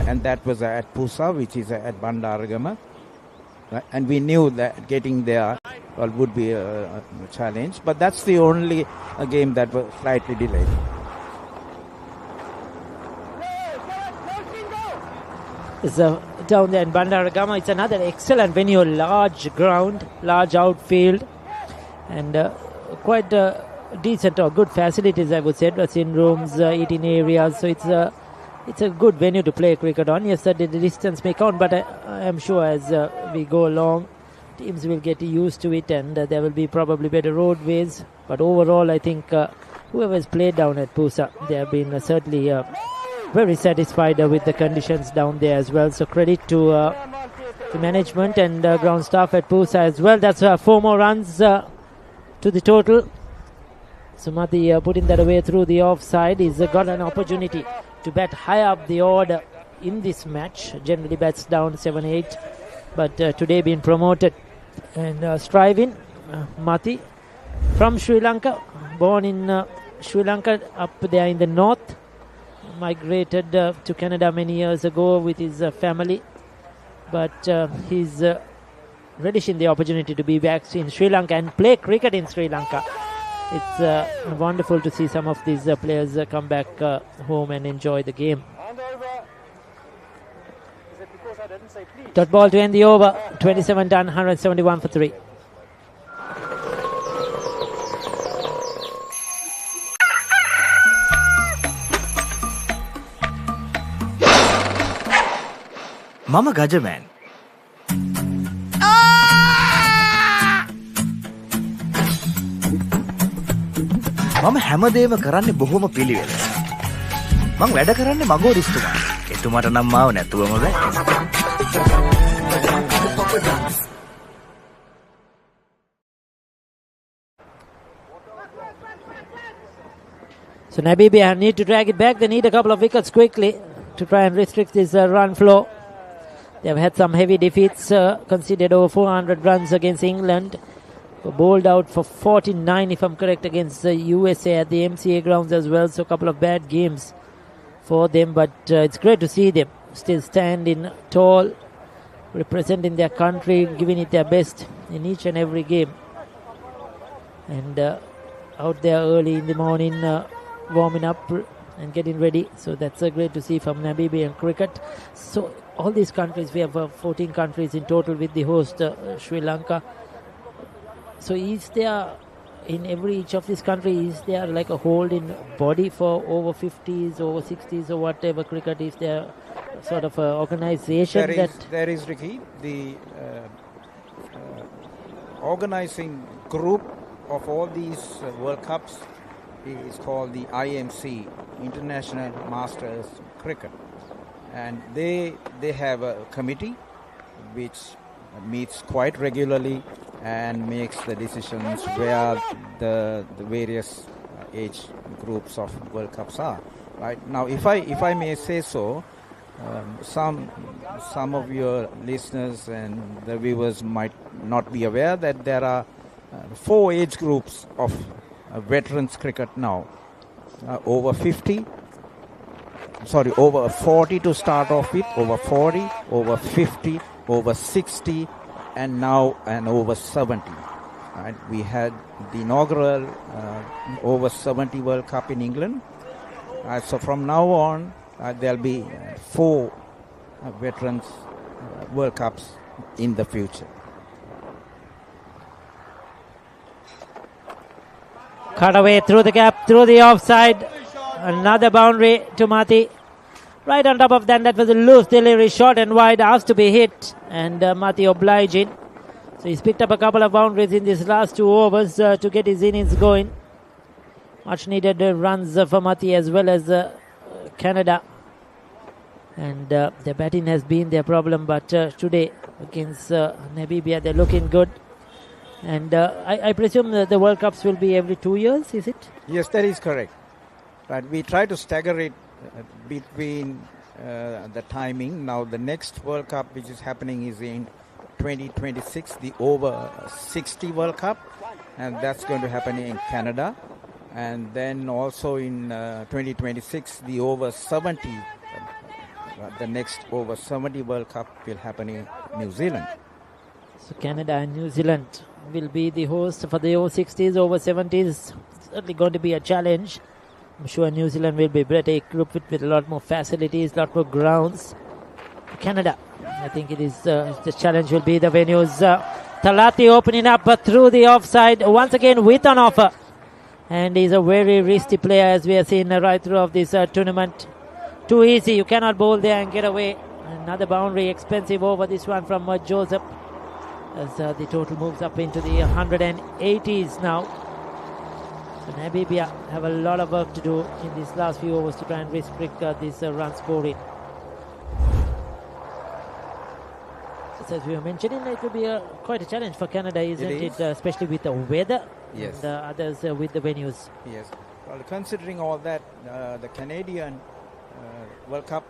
and that was at Pusa, which is at Bandaragama. Right? And we knew that getting there would be a challenge, but that's the only game that was slightly delayed. It's down there in Bandaragama. It's another excellent venue, large ground, large outfield, and quite decent or good facilities, I would say. Dressing rooms, eating areas. So it's a good venue to play cricket on. Yes, the distance may count, but I am sure as we go along, teams will get used to it, and there will be probably better roadways. But overall, I think whoever has played down at Pusa, they have been certainly very satisfied with the conditions down there as well. So credit to the management and ground staff at Pusa as well. That's 4 more runs to the total. Sumathi putting that away through the offside. He's got an opportunity to bat high up the order in this match. Generally bats down 7-8, but today being promoted and striving. Mati from Sri Lanka, born in Sri Lanka up there in the north, migrated to Canada many years ago with his family, but he's relishing the opportunity to be back in Sri Lanka and play cricket in Sri Lanka. It's wonderful to see some of these players come back home and enjoy the game. Dot ball to end the over. 27 done, 171 for 3. Mama Gajaman. මම හැමදේම කරන්නේ බොහොම පිළිවෙල. මං වැඩ කරන්නේ මගෝරිස්තුමා. එතුමාට නම් මාව නැතුවම බෑ. So Namibia need to drag it back. They need a couple of wickets quickly to try and restrict this run flow. They have had some heavy defeats, conceded over 400 runs against England. Bowled out for 49, if I'm correct, against the USA at the MCA grounds as well. So a couple of bad games for them, but it's great to see them still standing tall, representing their country, giving it their best in each and every game. And out there early in the morning, warming up and getting ready. So that's great to see from Namibian cricket. So all these countries, we have 14 countries in total with the host Sri Lanka. So is there, in each of these countries, is there like a holding body for over 50s, over 60s or whatever cricket? Is there sort of an organization There is, Ricky. The organizing group of all these World Cups is called the IMC, International Masters Cricket. And they have a committee which meets quite regularly and makes the decisions where the various age groups of World Cups are. Right now, if I may say so, some of your listeners and the viewers might not be aware that there are 4 age groups of veterans cricket now. Over 40 to start off with, over 40, over 50, over 60, and now an over 70. Right? We had the inaugural over 70 World Cup in England. So from now on, there'll be 4 veterans World Cups in the future. Cut away through the gap, through the offside. Another boundary to Mati. Right on top of that, that was a loose delivery, short and wide, asked to be hit, and Mati obliging. So he's picked up a couple of boundaries in these last 2 overs to get his innings going. Much needed runs for Mati as well as Canada. And their batting has been their problem, but today against Namibia, they're looking good. And I presume the World Cups will be every 2 years, is it? Yes, that is correct. Right, we try to stagger it between the timing. Now, the next World Cup, which is happening, is in 2026, the Over-50 World Cup, and that's going to happen in Canada. And then also in 2026, the Over-70, the next Over-70 World Cup will happen in New Zealand. So Canada and New Zealand will be the host for the Over-60s, Over-70s. Certainly going to be a challenge. I'm sure New Zealand will be better equipped with a lot more facilities, a lot more grounds. Canada, I think it is the challenge will be the venues. Talati opening up through the offside once again with an offer. And he's a very risky player, as we have seen right through of this tournament. Too easy, you cannot bowl there and get away. Another boundary, expensive over this one from Joseph. As the total moves up into the 180s now. So Namibia have a lot of work to do in these last few overs to try and restrict this run scoring. So as we were mentioning, it will be quite a challenge for Canada, isn't it? Especially with the weather and others with the venues. Yes. Well, considering all that, the Canadian World Cup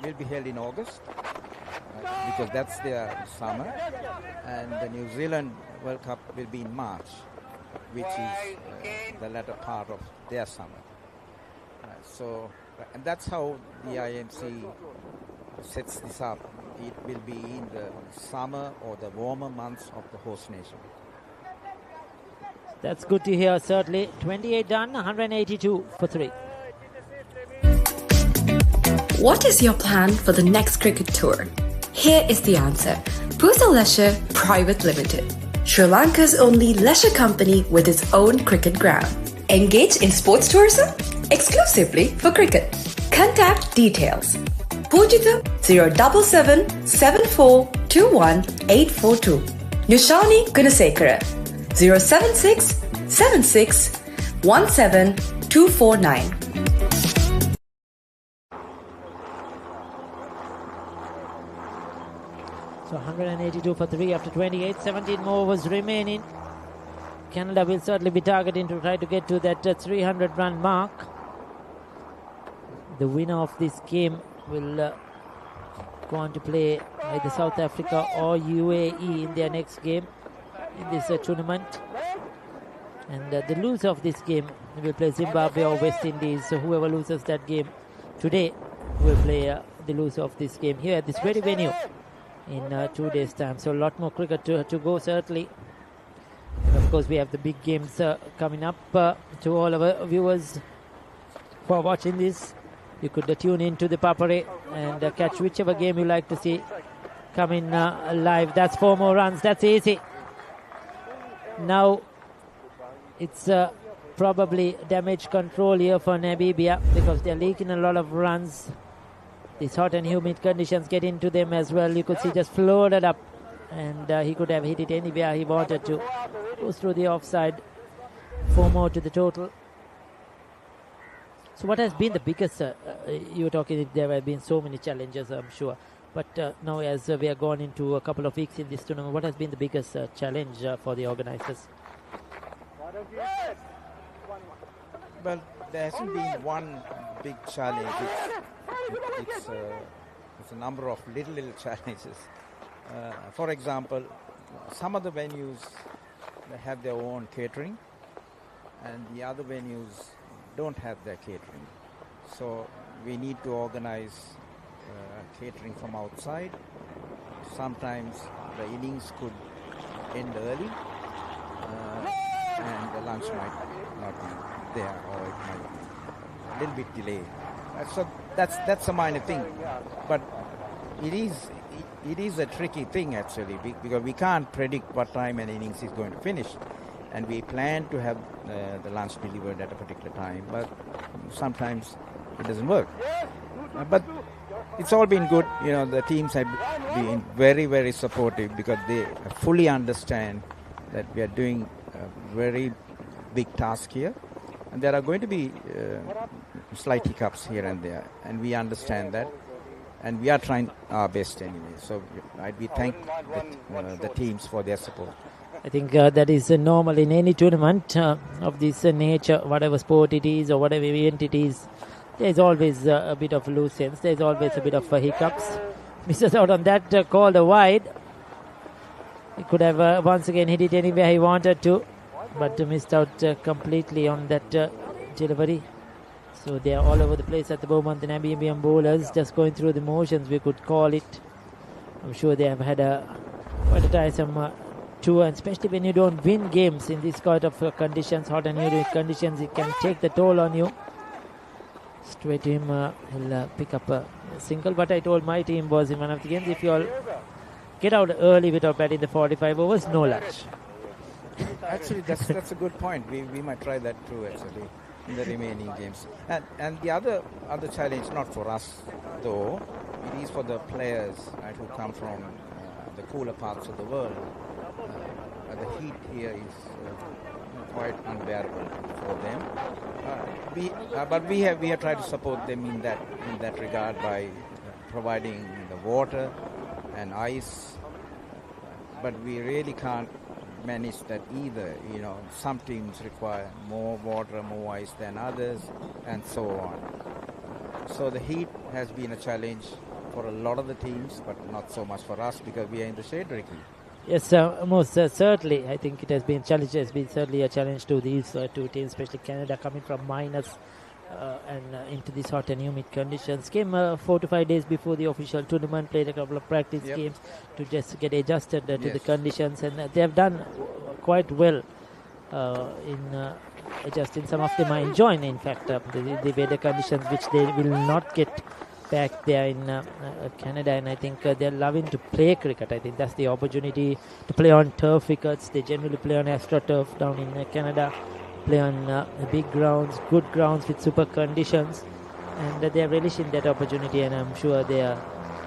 will be held in August because that's their summer, and the New Zealand World Cup will be in March, which is the latter part of their summer. So, and that's how the IMC sets this up. It will be in the summer or the warmer months of the host nation. That's good to hear, certainly. 28 done, 182 for 3. What is your plan for the next cricket tour? Here is the answer. Pusa Leisure Private Limited, Sri Lanka's only leisure company with its own cricket ground. Engage in sports tourism exclusively for cricket. Contact details. Pujita 077 74 21 842. Nushani Gunasekara 076 76 17 249. So 182 for 3 after 28, 17 more overs remaining. Canada will certainly be targeting to try to get to that 300 run mark. The winner of this game will go on to play either South Africa or UAE in their next game in this tournament. And the loser of this game will play Zimbabwe or West Indies. So whoever loses that game today will play the loser of this game here at this very venue in 2 days' time. So a lot more cricket to go, certainly. And of course, we have the big games coming up to all our viewers for watching this. You could tune in to the Papare and catch whichever game you like to see coming live. That's 4 more runs. That's easy. Now it's probably damage control here for Namibia because they're leaking a lot of runs. These hot and humid conditions get into them as well. You could see just floated up, and he could have hit it anywhere he wanted to. Goes through the offside. 4 more to the total. So what has been the biggest, you were talking, there have been so many challenges, I'm sure. But now as we are gone into a couple of weeks in this tournament, what has been the biggest challenge for the organizers? Well, there hasn't been one big challenge. It's a number of little challenges. For example, some of the venues they have their own catering, and the other venues don't have their catering. So we need to organize catering from outside. Sometimes the innings could end early, and the lunch might not be there, or it might be a little bit delayed. So that's a minor thing, but it is a tricky thing actually, because we can't predict what time an innings is going to finish, and we plan to have the lunch delivered at a particular time, but sometimes it doesn't work. But it's all been good. The teams have been very, very supportive because they fully understand that we are doing a very big task here, and there are going to be slight hiccups here and there, and we understand that, and we are trying our best anyway. So we thank the teams for their support. I think that is normal in any tournament of this nature, whatever sport it is or whatever event it is. There's always a bit of loose ends. There's always a bit of hiccups. Misses out on that, called a wide. He could have once again hit it anywhere he wanted to, but missed out completely on that delivery. So they are all over the place at the moment. The Namibian bowlers just going through the motions, we could call it. I'm sure they have had quite a tiresome tour, and especially when you don't win games in this kind of conditions, hot and humid conditions, it can take the toll on you. Straight to him, he'll pick up a single. But I told my team was in one of the games, if you all get out early without batting the 45 overs, no lunch. Actually, that's a good point. We might try that too, actually, in the remaining games. And the other challenge, not for us though, it is for the players who come from the cooler parts of the world. The heat here is quite unbearable for them. But we have tried to support them in that regard by providing the water and ice. But we really can't manage that either. Some teams require more water, more ice than others, and so on. So the heat has been a challenge for a lot of the teams, but not so much for us because we are in the shade directly. Yes, most certainly. I think it has been challenge. Has been certainly a challenge to these two teams, especially Canada coming from minus and into these hot and humid conditions. Came 4 to 5 days before the official tournament, played a couple of practice games to just get adjusted to the conditions, and they have done quite well in adjusting. Some of them are enjoying, in fact, the weather conditions, which they will not get back there in Canada, and I think they're loving to play cricket. I think that's the opportunity to play on turf wickets. They generally play on AstroTurf down in Canada, play on big grounds, good grounds with super conditions, and they're relishing that opportunity, and I'm sure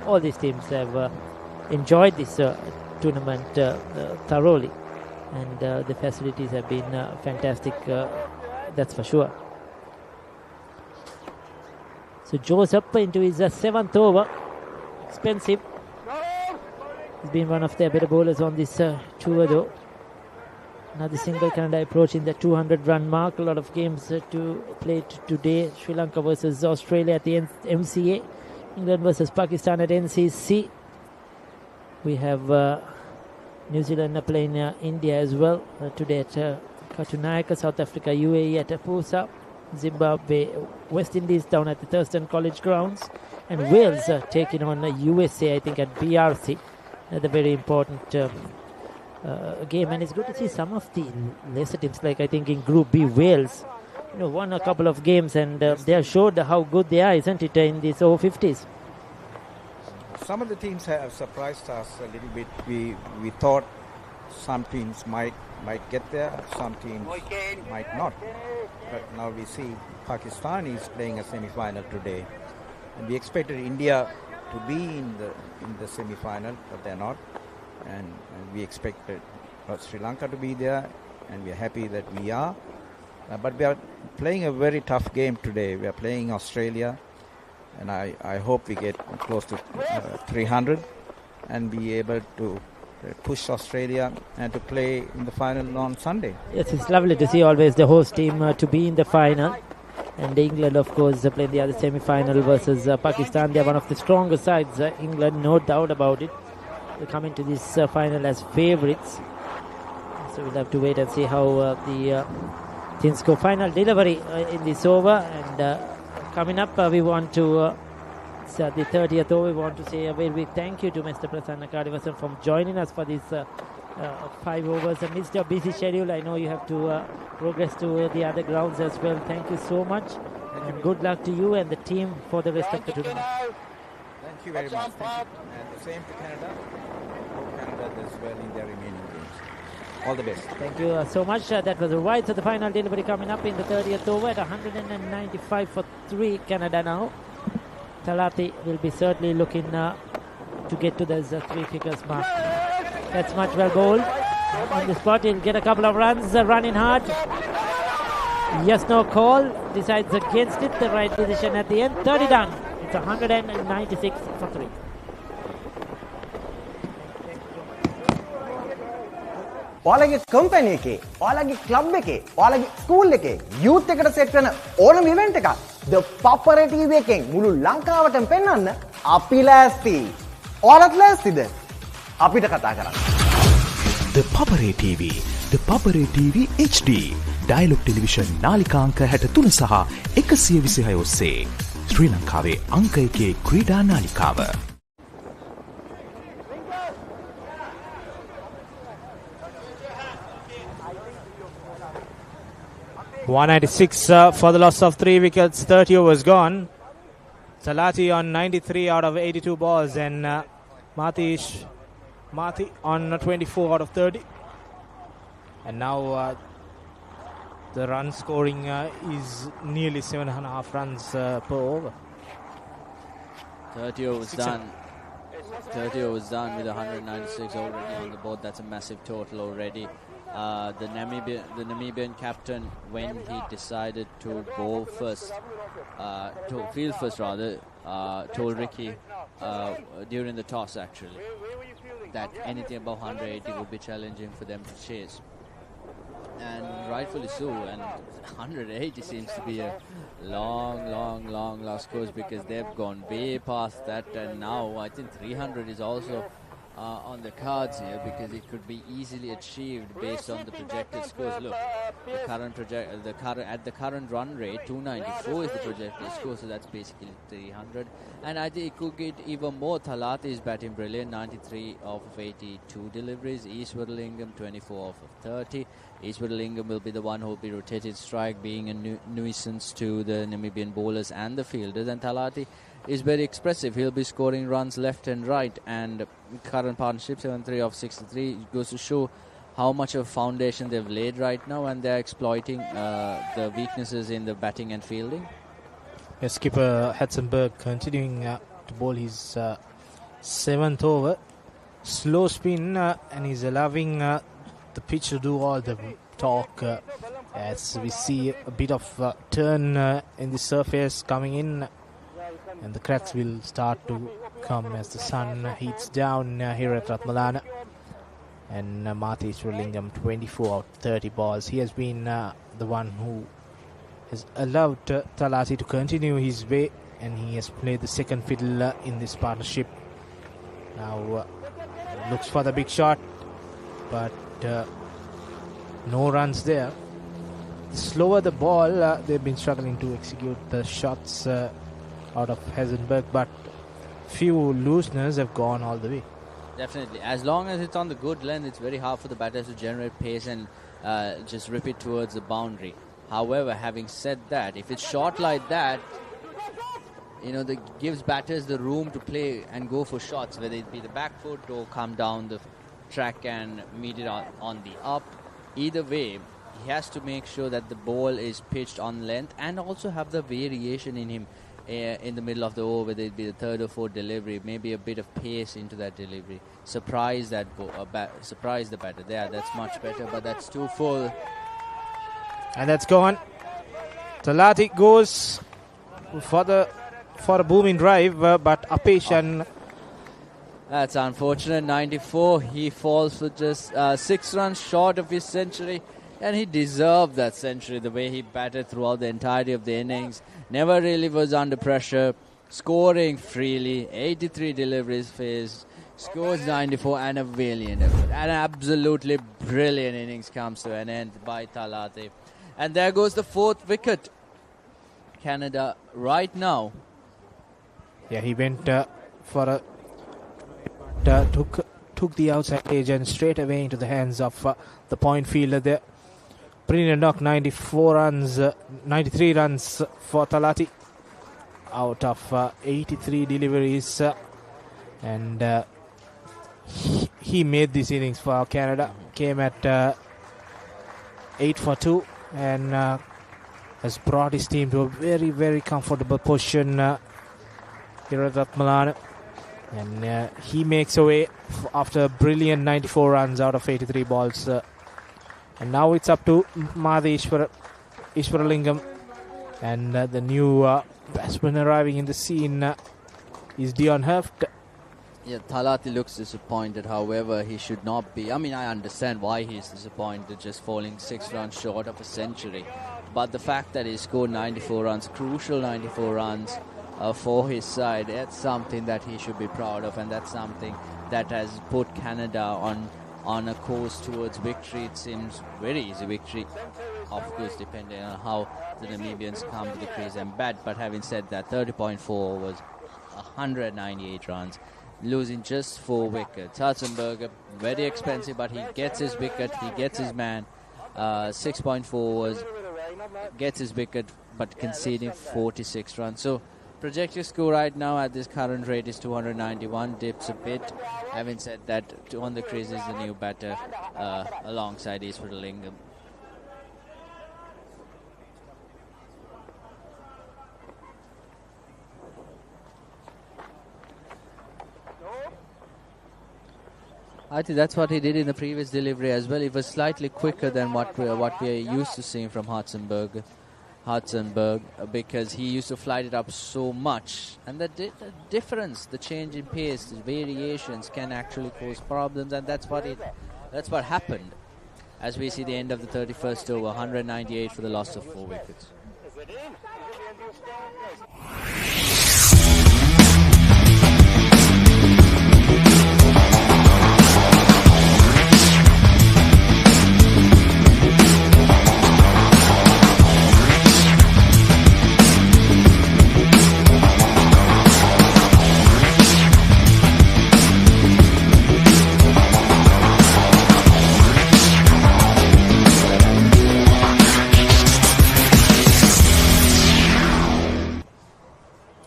all these teams have enjoyed this tournament thoroughly, and the facilities have been fantastic, that's for sure. So Joe's up into his 7th over. Expensive. He's been one of their better bowlers on this tour though. Another single, Canada approaching the 200 run mark. A lot of games to play today. Sri Lanka versus Australia at the MCA. England versus Pakistan at NCC. We have New Zealand playing India as well today at Katunayaka. South Africa, UAE at Pusa. Zimbabwe, West Indies down at the Thurston College grounds, and Wales taking on USA, I think, at BRC. Another very important game, and it's good to see some of the lesser teams, like I think in Group B, Wales, won a couple of games, and they have showed how good they are, isn't it, in these over-50s? Some of the teams have surprised us a little bit. We thought some teams might get there, some teams might not. But now we see Pakistan is playing a semi-final today, and we expected India to be in the semi-final, but they're not. And we expected Sri Lanka to be there, and we are happy that we are. But we are playing a very tough game today. We are playing Australia, and I hope we get close to 300 and be able to push Australia and to play in the final on Sunday. Yes, it's lovely to see always the host team to be in the final. And England, of course, playing the other semi-final versus Pakistan. They're one of the stronger sides, England, no doubt about it. They come into this final as favourites. So we'll have to wait and see how the things go. Final delivery in this over. And coming up, we want to... the 30th over, we want to say a very big thank you to Mr. Prasanna Kadivasan for joining us for this 5 overs amidst your busy schedule. I know you have to progress to the other grounds as well. Thank you so much, and good luck to you and the team for the rest of the tournament. Thank you very much. Thank you. And the same to Canada. Hope Canada does well in their remaining games. All the best. Thank you so much. That was a wide. So the final delivery coming up in the 30th over at 195 for 3 Canada now. Talati will be certainly looking to get to those 3 figures mark. That's much well bowled. On the spot, he'll get a couple of runs, running hard. Yes, no call. Decides against it. The right decision at the end. 30 done. It's 196 for 3. ඔයාලගේ company එකේ, ඔයාලගේ club එකේ, ඔයාලගේ school එකේ youth එකට set වෙන ඕනම event එකක් The Papare TV එකෙන් මුළු ලංකාවටම පෙන්වන්න අපි ලෑස්ති. ඔයාලත් ලෑස්තිද? අපිට කතා කරන්න. The Papare TV, The Papare TV HD, Dialog Television නාලිකාංක 63 සහ 126 ඔස්සේ ශ්‍රී ලංකාවේ අංක 1 ක්‍රීඩා නාලිකාව. 196 for the loss of 3 wickets, 30 overs gone. Talati on 93 out of 82 balls and Mati on 24 out of 30. And now the run scoring is nearly 7.5 runs per over. 30 overs done. 30 overs done with 196 already on the board. That's a massive total already. The Namibian captain, when he decided to bowl first, to field first rather, told Ricky during the toss actually that anything above 180 would be challenging for them to chase. And rightfully so, and 180 seems to be a long lost course because they've gone way past that, and now I think 300 is also on the cards here because it could be easily achieved based on the projected scores. Look, at the current run rate, 294 is the projected score, so that's basically 300. And I think it could get even more. Talati is batting brilliant, 93 off of 82 deliveries. Eastwoodlingam 24 off of 30. Eastwoodlingam will be the one who will be rotated strike, being a nuisance to the Namibian bowlers and the fielders. And Talati is very expressive. He'll be scoring runs left and right, and current partnership 73 off 63 goes to show how much of a foundation they've laid right now, and they're exploiting the weaknesses in the batting and fielding. Yes, skipper Hatzenberg continuing to bowl his 7th over. Slow spin, and he's allowing the pitch to do all the talk as we see a bit of turn in the surface coming in. And the cracks will start to come as the sun heats down here at Ratmalana. And Mati Srilingam 24 out of 30 balls. He has been the one who has allowed Talati to continue his way, and he has played the second fiddle in this partnership. Now looks for the big shot, but no runs there. The slower the ball, they've been struggling to execute the shots out of Hazenberg, but few looseners have gone all the way. Definitely. As long as it's on the good length, it's very hard for the batters to generate pace and just rip it towards the boundary. However, having said that, if it's short like that, that gives batters the room to play and go for shots, whether it be the back foot or come down the track and meet it on the up. Either way, he has to make sure that the ball is pitched on length and also have the variation in him in the middle of the over, whether it be the third or fourth delivery, maybe a bit of pace into that delivery. Surprise the batter. There, that's much better, but that's too full. And that's gone. Talati goes for a booming drive, but Apeshan. That's unfortunate. 94. He falls for just 6 runs short of his century. And he deserved that century, the way he batted throughout the entirety of the innings. Never really was under pressure. Scoring freely. 83 deliveries faced. Scores 94 and a valiant effort. An absolutely brilliant innings comes to an end by Talati. And there goes the 4th wicket. Canada right now. Yeah, he went for took the outside edge and straight away into the hands of the point fielder there. Brilliant knock, 93 runs for Talati out of 83 deliveries, and he made these innings for Canada. came at 8 for 2 and has brought his team to a very, very comfortable position here at Ratmalana. And he makes away after a brilliant 94 runs out of 83 balls. And now it's up to Madhi Ishwaralingam. And the new batsman arriving in the scene is Dion Heft. Yeah, Thalati looks disappointed. However, he should not be. I mean, I understand why he's disappointed, just falling 6 runs short of a century. But the fact that he scored 94 runs, crucial 94 runs for his side, that's something that he should be proud of, and that's something that has put Canada on a course towards victory. It seems very easy victory, of course, depending on how the Namibians come to the crease and bat. But having said that, 30.4 was 198 runs, losing just 4 wickets. Hartzenberger, very expensive, but he gets his wicket, he gets his man. 6.4 was gets his wicket, but conceding 46 runs. So projected score right now at this current rate is 291, dips a bit. Having said that, on the crease is the new batter alongside Ishwaralingam. I think that's what he did in the previous delivery as well. It was slightly quicker than what we are used to seeing from Hartzenberg, because he used to flight it up so much. And the difference, the change in pace, the variations can actually cause problems, and that's what happened. As we see the end of the 31st over, 198 for the loss of 4 wickets.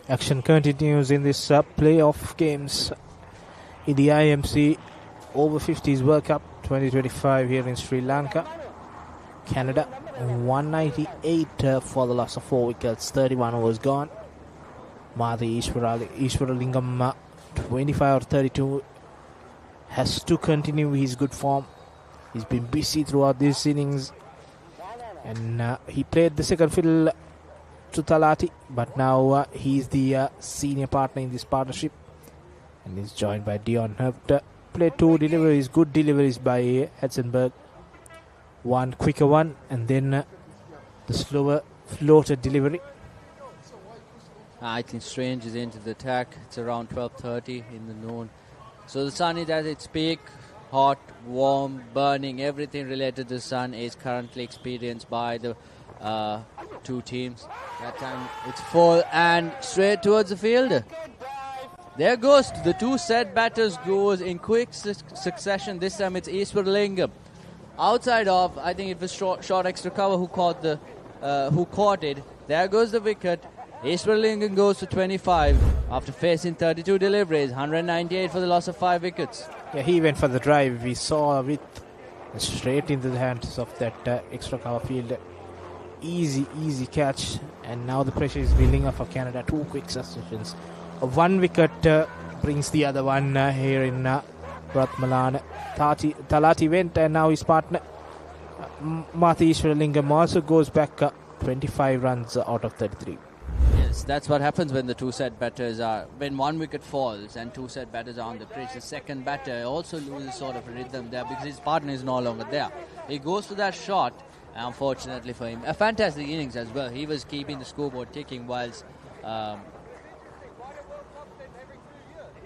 Action continues in this playoff games in the IMC Over-50s World Cup 2025 here in Sri Lanka. Canada 198 for the loss of 4 wickets, 31 overs gone. Madhi Ishwaralingam 25 or 32 has to continue his good form. He's been busy throughout these innings, and he played the second fiddle to Thalati, but now he's the senior partner in this partnership, and he's joined by Dion Heft. Played 2 deliveries, good deliveries by Hartzenberg. One quicker one, and then the slower floated delivery. I think Strange is into the attack. It's around 12:30 in the noon. So the sun is at its peak, hot, warm, burning. Everything related to the sun is currently experienced by the 2 teams. That time it's full and straight towards the field. There goes the 2 set batters goes in quick succession. This time it's Ishwaralingam. Outside of, I think it was short extra cover who caught it. There goes the wicket. Ishwaralingam goes to 25 after facing 32 deliveries, 198 for the loss of 5 wickets. Yeah, he went for the drive. We saw with straight into the hands of that extra cover fielder. Easy catch, and now the pressure is building up for Canada. 2 quick successions. 1 wicket brings the other one here in Ratmalana. Thalati went, and now his partner Madhi Ishwaralingam also goes back 25 runs out of 33. Yes, that's what happens when the 2 set batters are, when 1 wicket falls and 2 set batters are on the crease. The second batter also loses sort of a rhythm there because his partner is no longer there. He goes for that shot. Unfortunately for him, a fantastic innings as well. He was keeping the scoreboard ticking whilst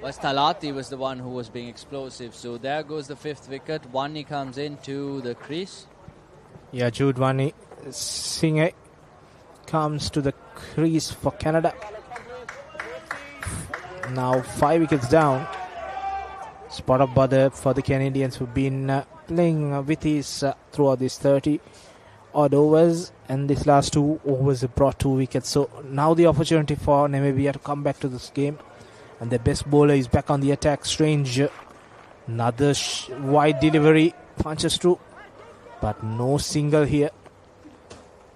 Thalati was the one who was being explosive. So there goes the 5th wicket. Wani comes into the crease. Yeah, Jude Wani Singh comes to the crease for Canada. Now 5 wickets down. Spot of bother for the Canadians who've been playing with his throughout these 30 odd overs, and this last 2 overs have brought 2 wickets. So now the opportunity for Namibia to come back to this game, and their best bowler is back on the attack. Strange, another wide delivery punches through, but no single here.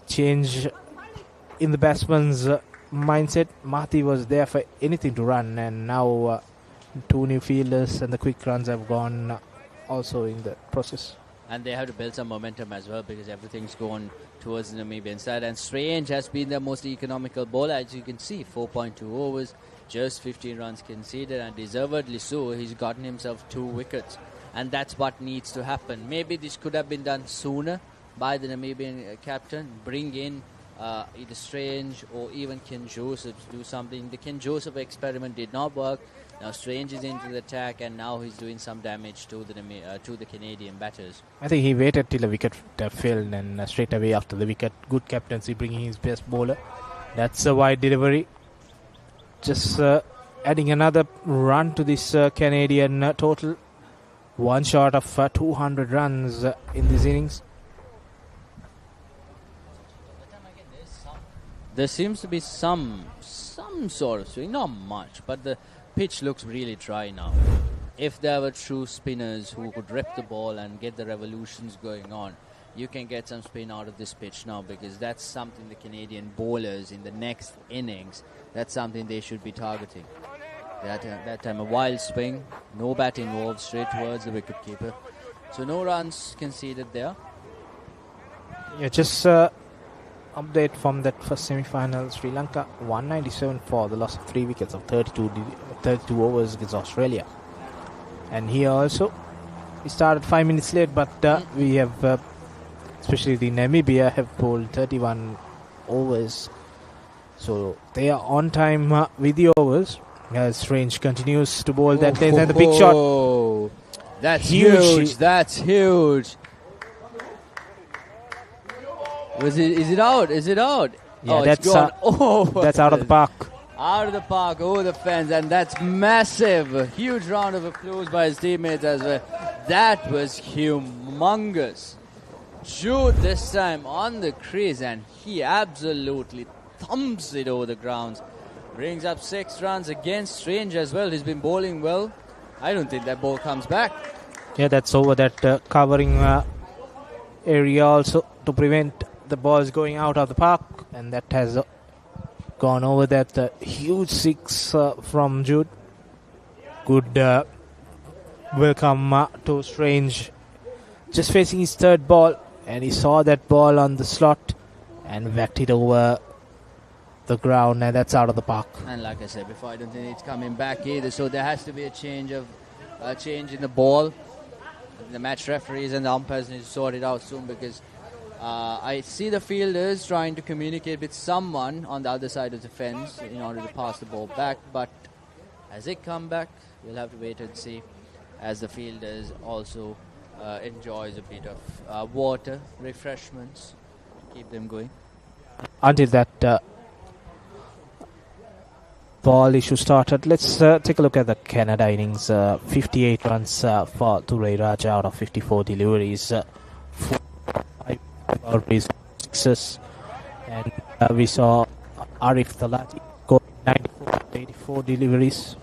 Change in the batsman's mindset. Mahathir was there for anything to run, and now two new fielders and the quick runs have gone also in the process. And they have to build some momentum as well, because everything's gone towards the Namibian side. And Strange has been the most economical bowler, as you can see. 4.2 overs, just 15 runs conceded, and deservedly so. He's gotten himself 2 wickets. And that's what needs to happen. Maybe this could have been done sooner by the Namibian captain. Bring in either Strange or even Ken Joseph to do something. The Ken Joseph experiment did not work. Now Strange is into the attack, and now he's doing some damage to the Canadian batters. I think he waited till the wicket fell, and straight away after the wicket, good captaincy, bringing his best bowler. That's a wide delivery. Just adding another run to this Canadian total. One short of 200 runs in this innings. There seems to be some sort of swing, not much, but the pitch looks really dry now. If there were true spinners who could rip the ball and get the revolutions going on, you can get some spin out of this pitch now, because that's something the Canadian bowlers in the next innings, that's something they should be targeting. That time a wild swing, no bat involved, straight towards the wicketkeeper. So no runs conceded there. Yeah, just update from that first semi-final. Sri Lanka 197 for the loss of 3 wickets of 32 overs against Australia. And here also, we started 5 minutes late, but we have, especially the Namibia, have bowled 31 overs. So they are on time with the overs. Strange continues to bowl that length, and the big shot. That's huge. That's huge. Is it out? Is it out? Yeah, that's that's out of the park. Out of the park, over the fence, and that's massive. A huge round of applause by his teammates as well. That was humongous. Jude this time on the crease, and he absolutely thumps it over the grounds. Brings up 6 runs against Strange as well. He's been bowling well. I don't think that ball comes back. Yeah, that's over that covering area also to prevent the balls going out of the park, and that has gone over that huge 6 from Jude. Good welcome to Strange. Just facing his 3rd ball, and he saw that ball on the slot and whacked it over the ground, and that's out of the park. And like I said before, I don't think it's coming back either. So there has to be a change in the ball. The match referees and the umpires need to sort it out soon, because I see the fielders trying to communicate with someone on the other side of the fence in order to pass the ball back. But as it come back, we'll have to wait and see, as the fielders also enjoys a bit of water, refreshments, keep them going. Until that ball issue started, let's take a look at the Canada innings. 58 runs for Thurai Raja out of 54 deliveries. 5 boundaries, 6s. And we saw Arif Thalati go 94 out of 84 deliveries.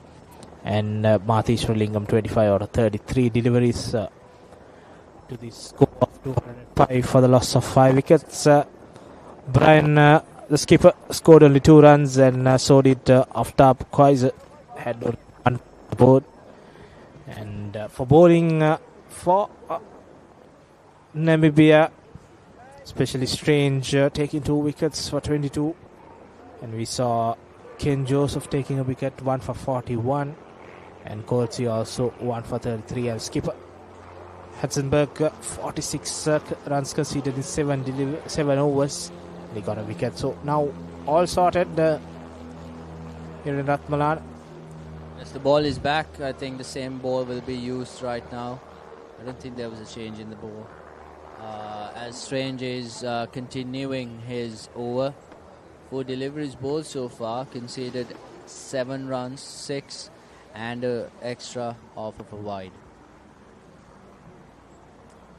And Mahathir Srilingam 25 out of 33 deliveries to the score of 205 for the loss of 5 wickets. Brian, the skipper, scored only 2 runs, and so did Aftab Kaiser, had only 1 board. And for bowling for Namibia, especially Strange taking 2 wickets for 22. And we saw Ken Joseph taking a wicket, 1 for 41. And Coetzee also 1 for 33. And skipper Hatzenberg, 46 runs conceded in 7 overs. He got a wicket. So now all sorted here in Ratmalana. Yes, the ball is back. I think the same ball will be used right now. I don't think there was a change in the ball. As Strange is continuing his over. 4 deliveries bowled so far. Conceded 7 runs, 6, and an extra off of a wide.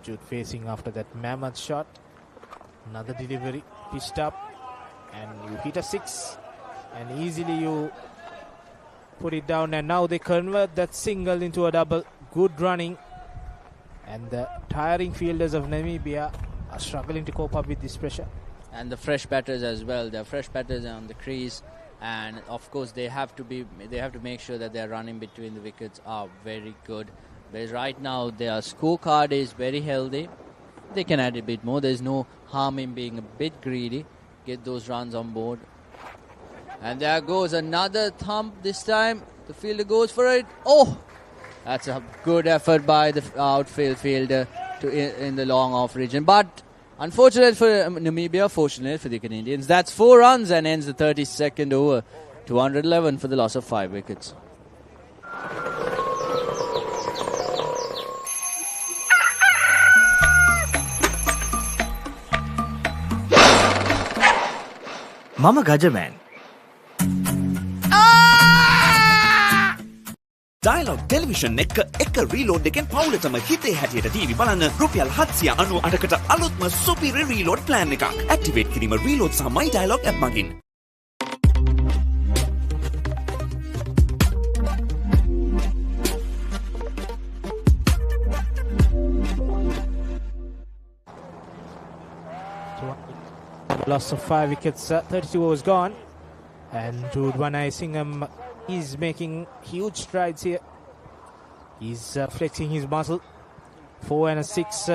Jude facing after that mammoth shot. Another delivery. Pitched up, and you hit a 6, and easily you put it down, and now they convert that single into a double. Good running And the tiring fielders of Namibia are struggling to cope up with this pressure. And the fresh batters as well. They're fresh batters on the crease, and of course they have to make sure that their running between the wickets are very good. Because right now their scorecard is very healthy. They can add a bit more. There's no harm in being a bit greedy. Get those runs on board. And there goes another thump this time. The fielder goes for it. Oh, that's a good effort by the outfield fielder in the long off region. But unfortunate for Namibia, fortunate for the Canadians. That's 4 runs and ends the 32nd over. 211 for the loss of 5 wickets. Mama Gajaman. Dialog Television එක reload එකෙන් පවුලටම හිතේ හැටියට TV බලන්න රුපියල් 798කට අලුත්ම සුපිරි reload plan එකක්. Activate කිරීම reload සහ My Dialog app මගින්. Loss of 5 wickets, 32 overs gone. And Jude Wanaisingham is making huge strides here. He's flexing his muscle. 4 and a 6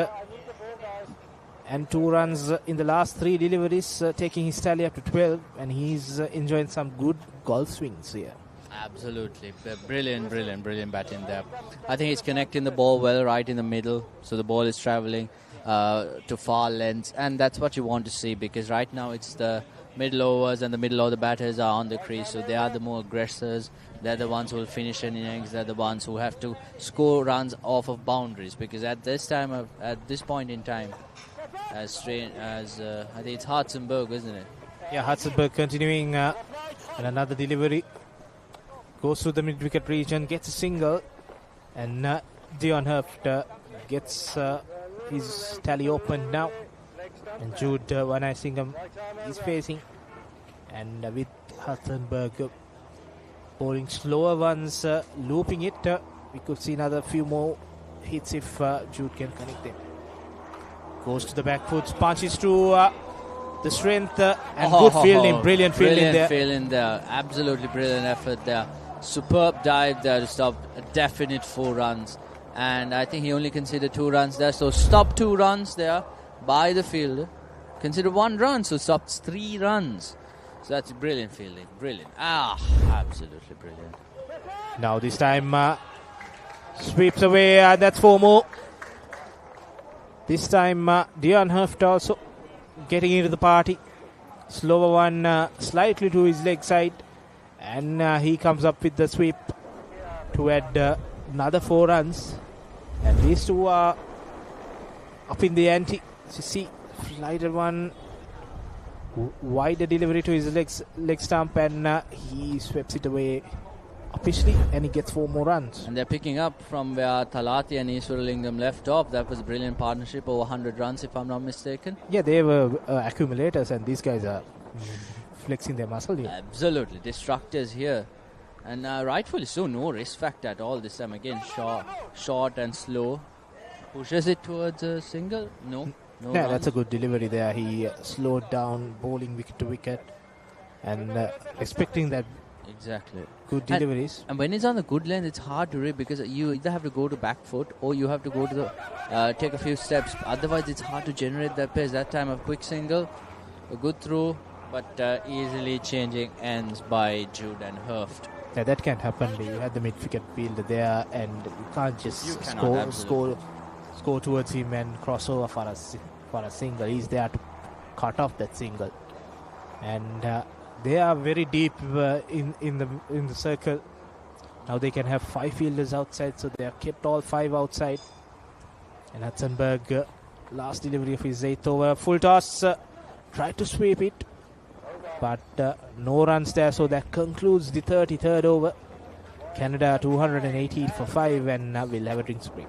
and 2 runs in the last 3 deliveries, taking his tally up to 12. And he's enjoying some good golf swings here. Absolutely. Brilliant batting there. I think he's connecting the ball well right in the middle. So the ball is traveling to far lengths, and that's what you want to see, because right now it's the middle overs and the middle order batters are on the crease, so they are the more aggressors. They're the ones who will finish an innings. They're the ones who have to score runs off of boundaries, because at this point in time, I think it's Hartzenberg, isn't it? Yeah, Hartzenberg continuing, and another delivery goes through the mid-wicket region, gets a single, and Dion Hurft gets his tally opened now, and Jude Wanaisingham is facing, and with Hartzenberg bowling slower ones, looping it, we could see another few more hits if Jude can connect them. Goes to the back foot, punches to the strength, and good fielding, brilliant fielding there. Absolutely brilliant effort there. Superb dive there to stop a definite 4 runs. And I think he only considered 2 runs there. So stop 2 runs there by the fielder. Consider 1 run, so stops 3 runs. So that's brilliant fielding. Brilliant. Absolutely brilliant. Now this time sweeps away. That's 4 more. This time Dion Hurft also getting into the party. Slower one slightly to his leg side. And he comes up with the sweep to add another 4 runs, and these two are up in the ante. You see, slider one, wider delivery to his leg stump, and he sweeps it away officially, and he gets 4 more runs. And they're picking up from where Thalati and Iswaralingam left off. That was a brilliant partnership, over 100 runs if I'm not mistaken. Yeah, they were accumulators, and these guys are flexing their muscle here. Absolutely, destructors here. And rightfully so, no risk factor at all this time. Again, short and slow. Pushes it towards a single. No Yeah, that's a good delivery there. He slowed down, bowling wicket to wicket, and expecting that. Exactly. Good deliveries. And when it's on the good length, it's hard to read, because you either have to go to back foot or you have to go to the take a few steps. Otherwise, it's hard to generate that pace. That time, a quick single, a good throw, but easily changing ends by Jude and Hurft. Yeah, that can't happen. You had the mid-wicket fielder there, and you can't just score towards him and cross over for a single. He's there to cut off that single, and they are very deep in the circle. Now they can have 5 fielders outside, so they have kept all 5 outside. And Hartzenberg, last delivery of his 8th over, full toss, tried to sweep it, but no runs there, so that concludes the 33rd over. Canada 218 for 5, and we'll have a drinks break.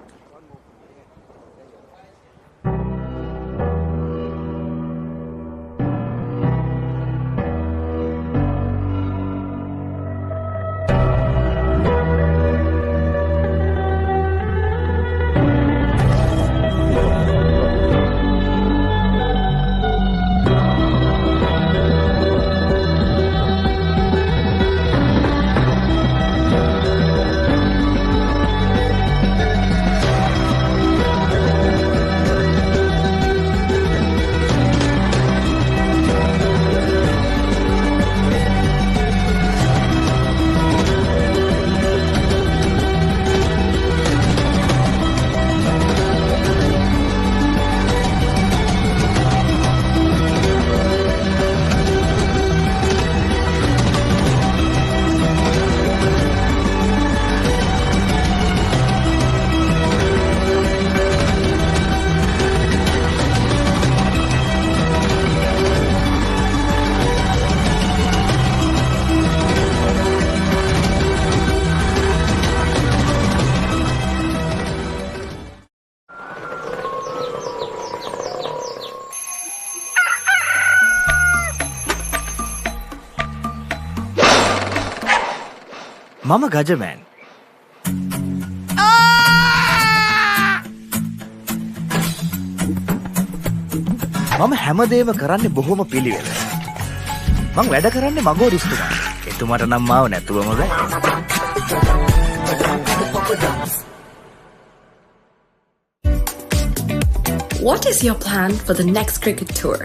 මම ගජමෑන්. මම හැමදේම කරන්නේ බොහොම පිළිවෙල. මං වැඩ කරන්නේ මගෝරිස්තුමා. එතුමාට නම් මාව නැතුවම බෑ. What is your plan for the next cricket tour?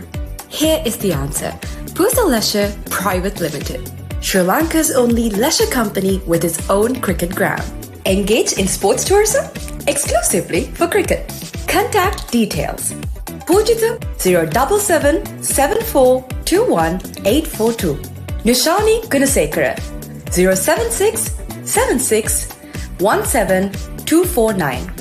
Here is the answer. Pusal Leisure Private Limited, Sri Lanka's only leisure company with its own cricket ground. Engage in sports tourism exclusively for cricket. Contact details. Pujita 077 74 842. Nishani Gunasekara 076 76 17249.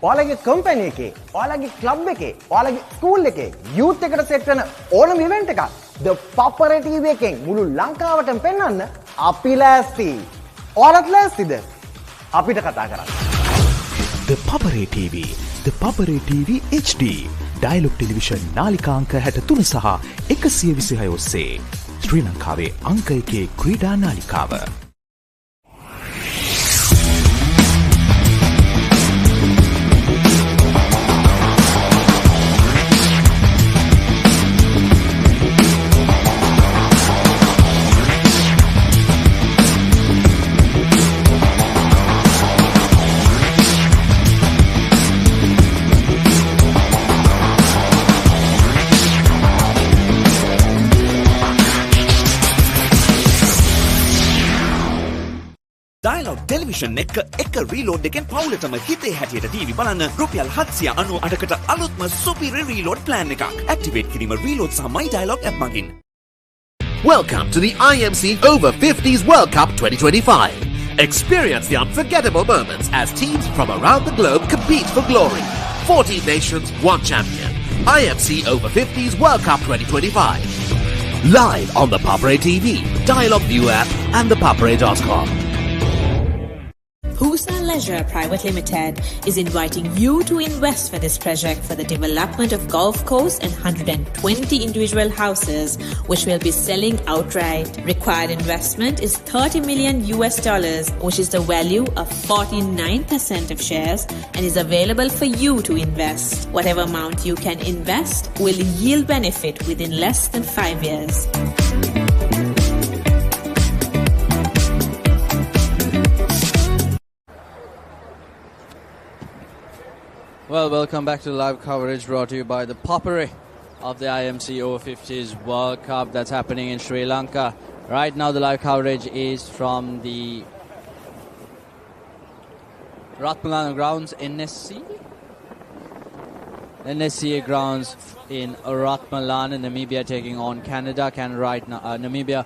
ඔයාලගේ company එකේ, ඔයාලගේ club එකේ, ඔයාලගේ school එකේ youth එකට set වෙන ඕනම event එකක් The Papare TV එකෙන් මුළු ලංකාවටම පෙන්වන්න අපි ලෑස්ති. ඔයාලත් ලෑස්තිද? අපිට කතා කරන්න. The Papare TV, The Papare TV HD, Dialog Television නාලිකාංක 63 සහ 126 ඔස්සේ ශ්‍රී ලංකාවේ අංක 1 ක්‍රීඩා නාලිකාව. Dialog Television එක රීලෝඩ් එකෙන් පවුලටම හිතේ හැටියට ටීවී බලන්න රුපියල් 798කට අලුත්ම සුපිරි රීලෝඩ් ප්ලෑන් එකක්. ඇක්ටිවේට් කිරීම රීලෝඩ් සහ My Dialog app මගින්. Welcome to the IMC Over-50s World Cup 2025. Experience the unforgettable moments as teams from around the globe compete for glory. 14 nations, 1 champion. IMC Over-50s World Cup 2025. Live on the Papare TV, Dialog ViU App and thepapare.com. Pusa Leisure Private Limited is inviting you to invest for this project for the development of golf course and 120 individual houses, which will be selling outright. Required investment is $30 million, which is the value of 49% of shares and is available for you to invest. Whatever amount you can invest will yield benefit within less than 5 years. Well, welcome back to the live coverage brought to you by the Papare of the IMC Over-50s World Cup that's happening in Sri Lanka. Right now, the live coverage is from the Ratmalana grounds, NSCA grounds in Ratmalana, Namibia taking on Canada. Right now, Namibia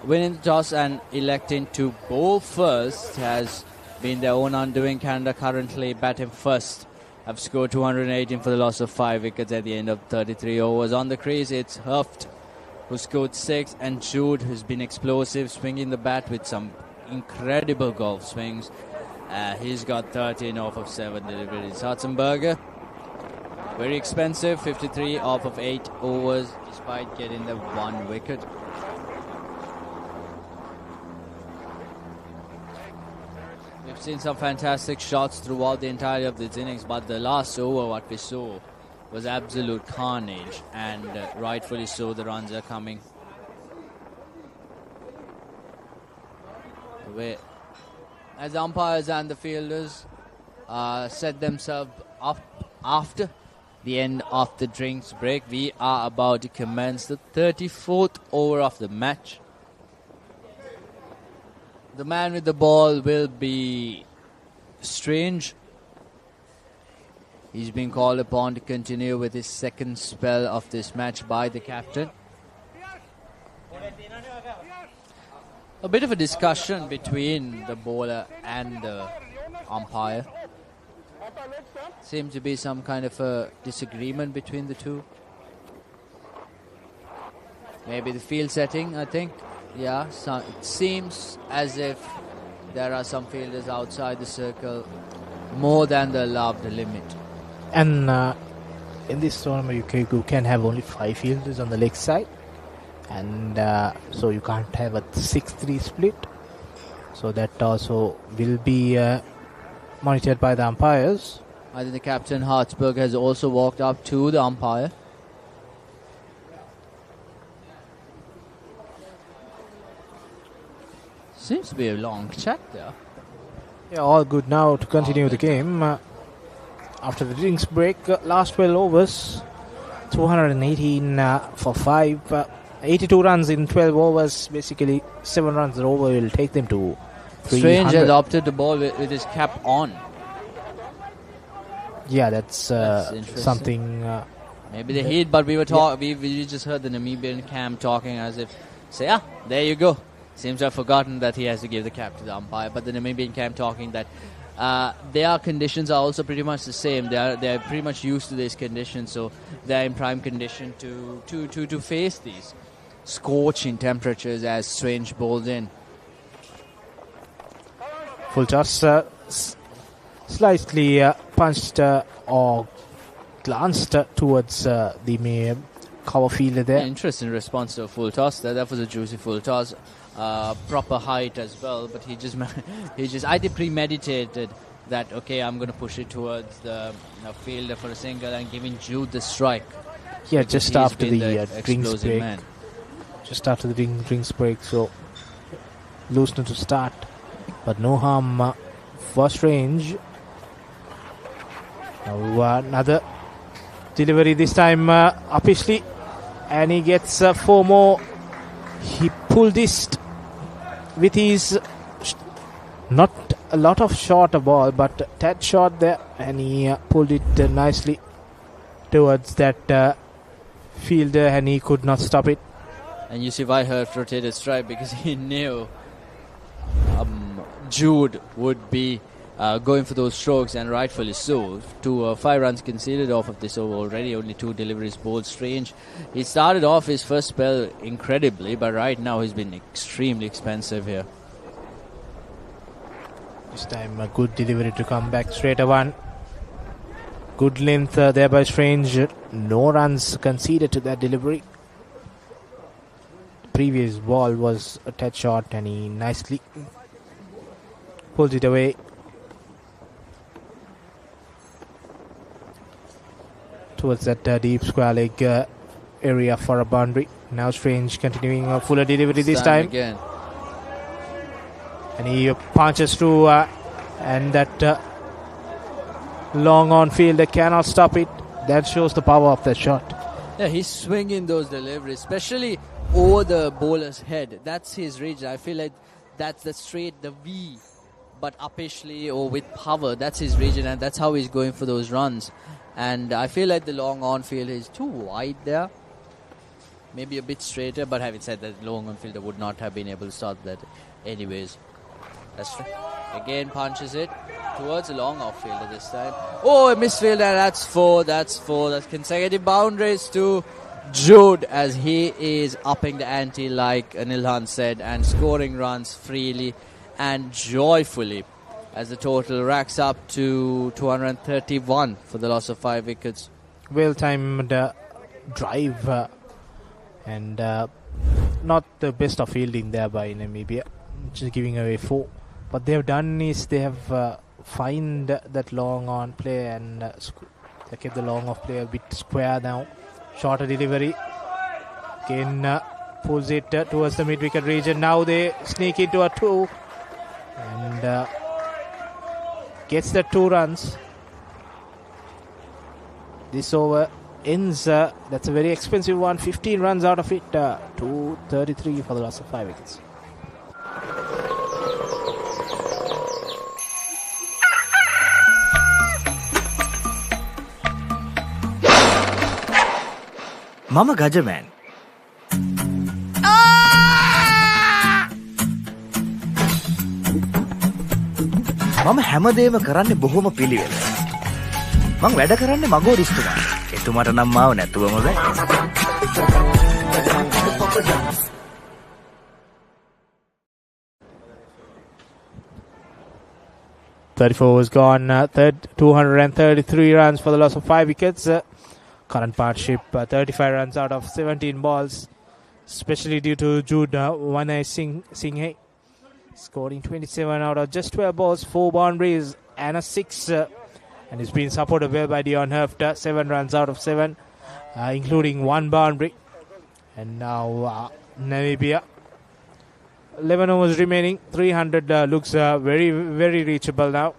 winning the toss and electing to bowl first has been their own undoing. Canada currently batting first. Have scored 218 for the loss of 5 wickets at the end of 33 overs. On the crease, it's Hurft, who scored 6, and Jude, who's been explosive, swinging the bat with some incredible golf swings. He's got 13 off of 7 deliveries. Hartzenberger, very expensive, 53 off of 8 overs, despite getting the 1 wicket. We've seen some fantastic shots throughout the entirety of this innings, but the last over, what we saw was absolute carnage, and rightfully so, the runs are coming. As umpires and the fielders set themselves up after the end of the drinks break, we are about to commence the 34th over of the match. The man with the ball will be Strange. He's been called upon to continue with his second spell of this match by the captain. A bit of a discussion between the bowler and the umpire. Seems to be some kind of a disagreement between the two. Maybe the field setting, I think. Yeah, so it seems as if there are some fielders outside the circle more than the allowed limit. And in this tournament, you can have only 5 fielders on the leg side. And so you can't have a 6-3 split. So that also will be monitored by the umpires. I think the captain Hartsberg has also walked up to the umpire. Seems to be a long chat there. Yeah, all good now to continue the game. After the drinks break, last 12 overs, 218 for 5. 82 runs in 12 overs. Basically, 7 runs over will take them to 300. Strange has opted the ball with his cap on. Yeah, that's something. Maybe the heat, but we were we just heard the Namibian cam talking as if, say, there you go. Seems to have forgotten that he has to give the cap to the umpire. But the Namibian camp talking that their conditions are also pretty much the same. They are pretty much used to these conditions, so they are in prime condition to face these scorching temperatures as Strange bowled in. Full toss, slightly punched or glanced towards the cover fielder there. Interesting response to a full toss. That was a juicy full toss. Proper height as well, but he just I think premeditated that, okay, I'm going to push it towards the fielder for a single and giving Jude the strike. Yeah, just after the drinks break. Man. Just after the drinks break, so loosened to start, but no harm for Strange. Now another delivery, this time uppishly, and he gets 4 more. He pulled this with his not a lot of shorter ball, but tad short there, and he pulled it nicely towards that fielder, and he could not stop it. And Yusuf Ihert rotated strike because he knew Jude would be going for those strokes, and rightfully so. 5 runs conceded off of this over already, only 2 deliveries bowled. Strange. He started off his first spell incredibly, but right now he's been extremely expensive here. This time a good delivery to come back straight away. Good length there by Strange. No runs conceded to that delivery. The previous ball was a touch short, and he nicely pulled it away. Towards that deep square leg area for a boundary. Now Strange continuing a fuller delivery this time. Again. And he punches through, and that long on field, they cannot stop it. That shows the power of that shot. Yeah, he's swinging those deliveries, especially over the bowler's head. That's his region. I feel like that's the straight, the V, but uppishly or with power. That's his region, and that's how he's going for those runs. And I feel like the long on field is too wide there. Maybe a bit straighter, but having said that, long on fielder would not have been able to start that anyways. Again punches it towards the long off fielder this time. Oh, a misfielder, that's 4. That's consecutive boundaries to Jude as he is upping the ante, like Anilhan said, and scoring runs freely and joyfully, as the total racks up to 231 for the loss of 5 wickets. Well-timed drive and not the best of fielding there by Namibia, just giving away 4. What they have done is they have find that long on play, and they kept the long off play a bit square now. Shorter delivery. Again pulls it towards the mid-wicket region. Now they sneak into a 2 and gets the 2 runs. This over ends. That's a very expensive one. 15 runs out of it. 233 for the loss of 5 wickets. Mama Gajaman. මම හැමදේම කරන්නේ බොහොම පිළිවෙල. මං වැඩ කරන්නේ මගෝරිස්තුමා. එතුමාට නම් මාව නැතුවම බෑ. 34 was gone. 233 runs for the loss of 5 wickets. Current partnership 35 runs out of 17 balls, especially due to Jude Singh. scoring 27 out of just 12 balls, 4 boundaries and a 6. And he's been supported well by Dion Herft, 7 runs out of 7, including 1 boundary. And now Namibia, 11 overs remaining, 300 looks very, very reachable now.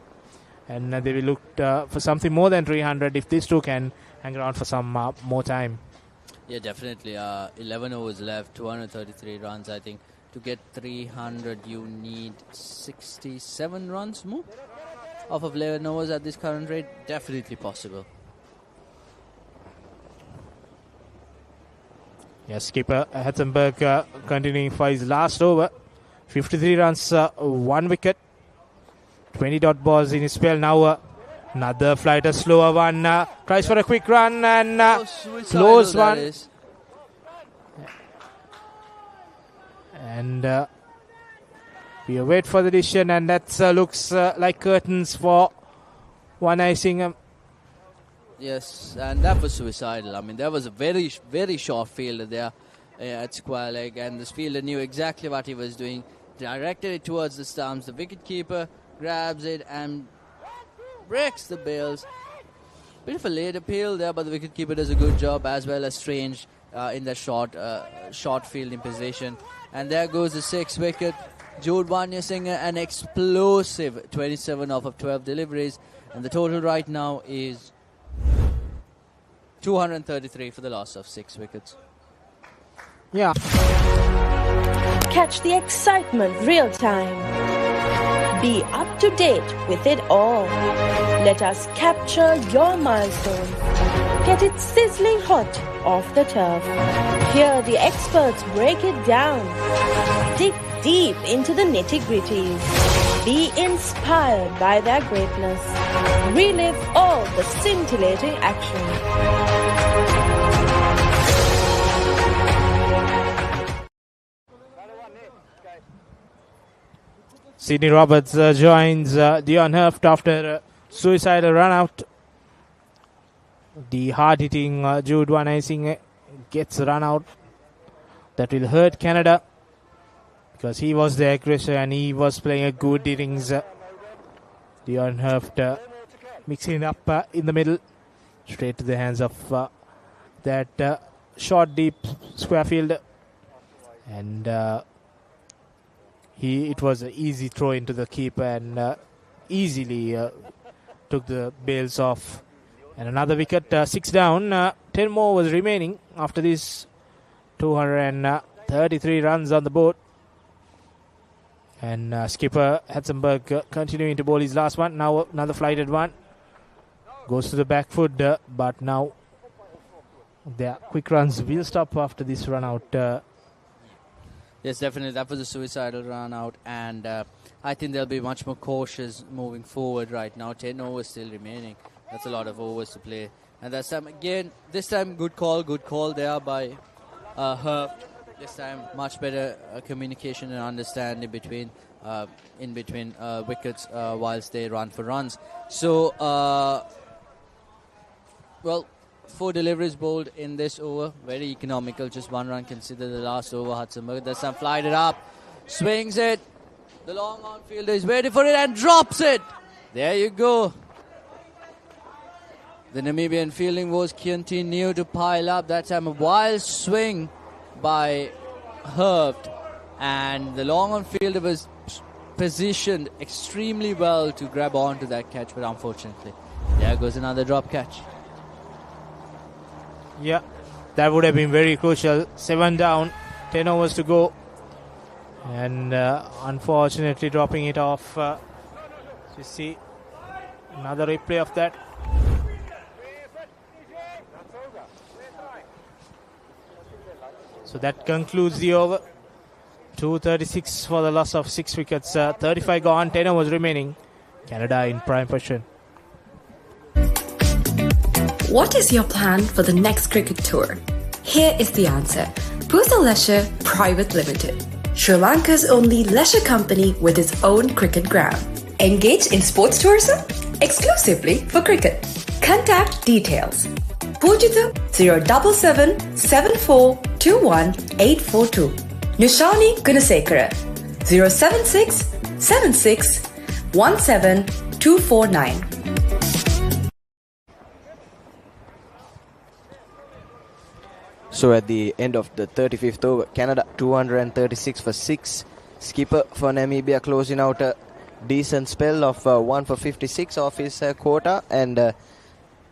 And they will look for something more than 300 if these two can hang around for some more time. Yeah, definitely. 11 overs left, 233 runs. I think to get 300, you need 67 runs more off of 11 overs at this current rate. Definitely possible. Yes, skipper Hatzenberg continuing for his last over. 53 runs, 1 wicket. 20 dot balls in his spell. Now another flight, a slower one. Tries for a quick run and close one. And we await for the decision, and that looks like curtains for One Icing. Yes, and that was suicidal. I mean, there was a very, very short fielder there at square leg, and this fielder knew exactly what he was doing. Directed it towards the stumps. The wicketkeeper grabs it and breaks the bails. Bit of a late appeal there, but the wicketkeeper does a good job, as well as Strange in that short fielding position. And there goes the 6th wicket. Jude Wanyasinghe, an explosive 27 off of 12 deliveries, and the total right now is 233 for the loss of 6 wickets. Yeah. Catch the excitement real time. Be up to date with it all. Let us capture your milestones. Get it sizzling hot off the turf. Hear the experts break it down. Dig deep into the nitty-gritties. Be inspired by their greatness. Relive all the scintillating action. Sydney Roberts joins Dion Herft after a suicidal run out. The hard-hitting Jude Wanyasinghe gets run out. That will hurt Canada because he was the aggressor and he was playing a good innings. Dion Herft mixing it up in the middle, straight to the hands of that short, deep square fielder. And it was an easy throw into the keeper and easily took the bails off. And another wicket, 6 down. 10 more was remaining after this. 233 runs on the board. And skipper Hatzenberg continuing to bowl his last one. Now another flighted one. Goes to the back foot, but now their quick runs will stop after this run out. Yes, definitely. That was a suicidal run out, and I think they'll be much more cautious moving forward right now. 10 overs still remaining. That's a lot of overs to play. And this time good call there by Herft. This time much better communication and understanding in between wickets whilst they run for runs. So, 4 deliveries bowled in this over. Very economical. Just 1 run considered the last over. Hatzenberg. There's some flight it up. Swings it. The long on fielder is waiting for it and drops it. There you go. The Namibian fielding was continued to pile up. That time a wild swing by Herft. And the long on fielder was positioned extremely well to grab onto that catch. But unfortunately, there goes another drop catch. Yeah, that would have been very crucial. 7 down, 10 overs to go. And unfortunately dropping it off. You see another replay of that. So that concludes the over. 236 for the loss of 6 wickets. 35 gone, 10 overs remaining. Canada in prime position. What is your plan for the next cricket tour? Here is the answer. Pusal Leisure Private Limited, Sri Lanka's only leisure company with its own cricket ground. Engage in sports tourism exclusively for cricket. Contact details. Pujitha 077 7421 842. Nishani Gunasekara 076 76 17 249. So at the end of the 35th over, Canada 236 for 6. Skipper for Namibia closing out a decent spell of 1 for 56 off his quota, and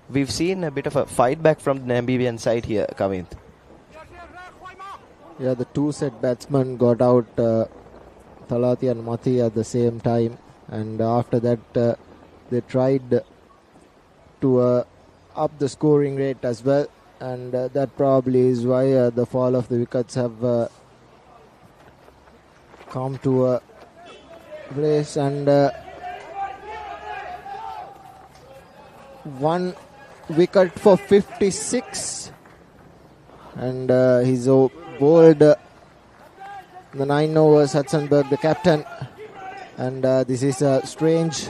we've seen a bit of a fight back from the Namibian side here, Kavint. Yeah, the two set batsmen got out, Thalati and Mati at the same time, and after that they tried to up the scoring rate as well, and that probably is why the fall of the wickets have come to a place, and one wicket for 56, and he's bowled the 9 overs. Hudson-Berg, the captain, and this is Strange.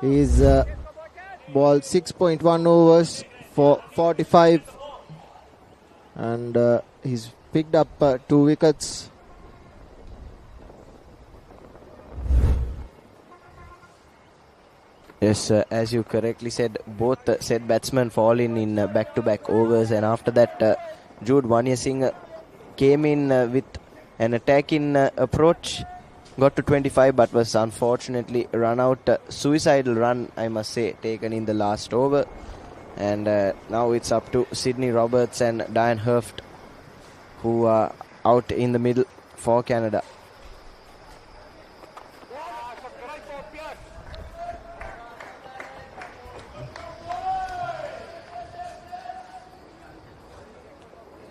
He's bowled 6.1 overs for 45, and he's picked up 2 wickets. Yes, as you correctly said, both set batsmen fall in back-to-back overs, and after that Jude Vanya-Singh came in with an attacking approach, got to 25 but was unfortunately run out. Suicidal run, I must say, taken in the last over, and now it's up to Sydney Roberts and Diane Herft, who are out in the middle for Canada.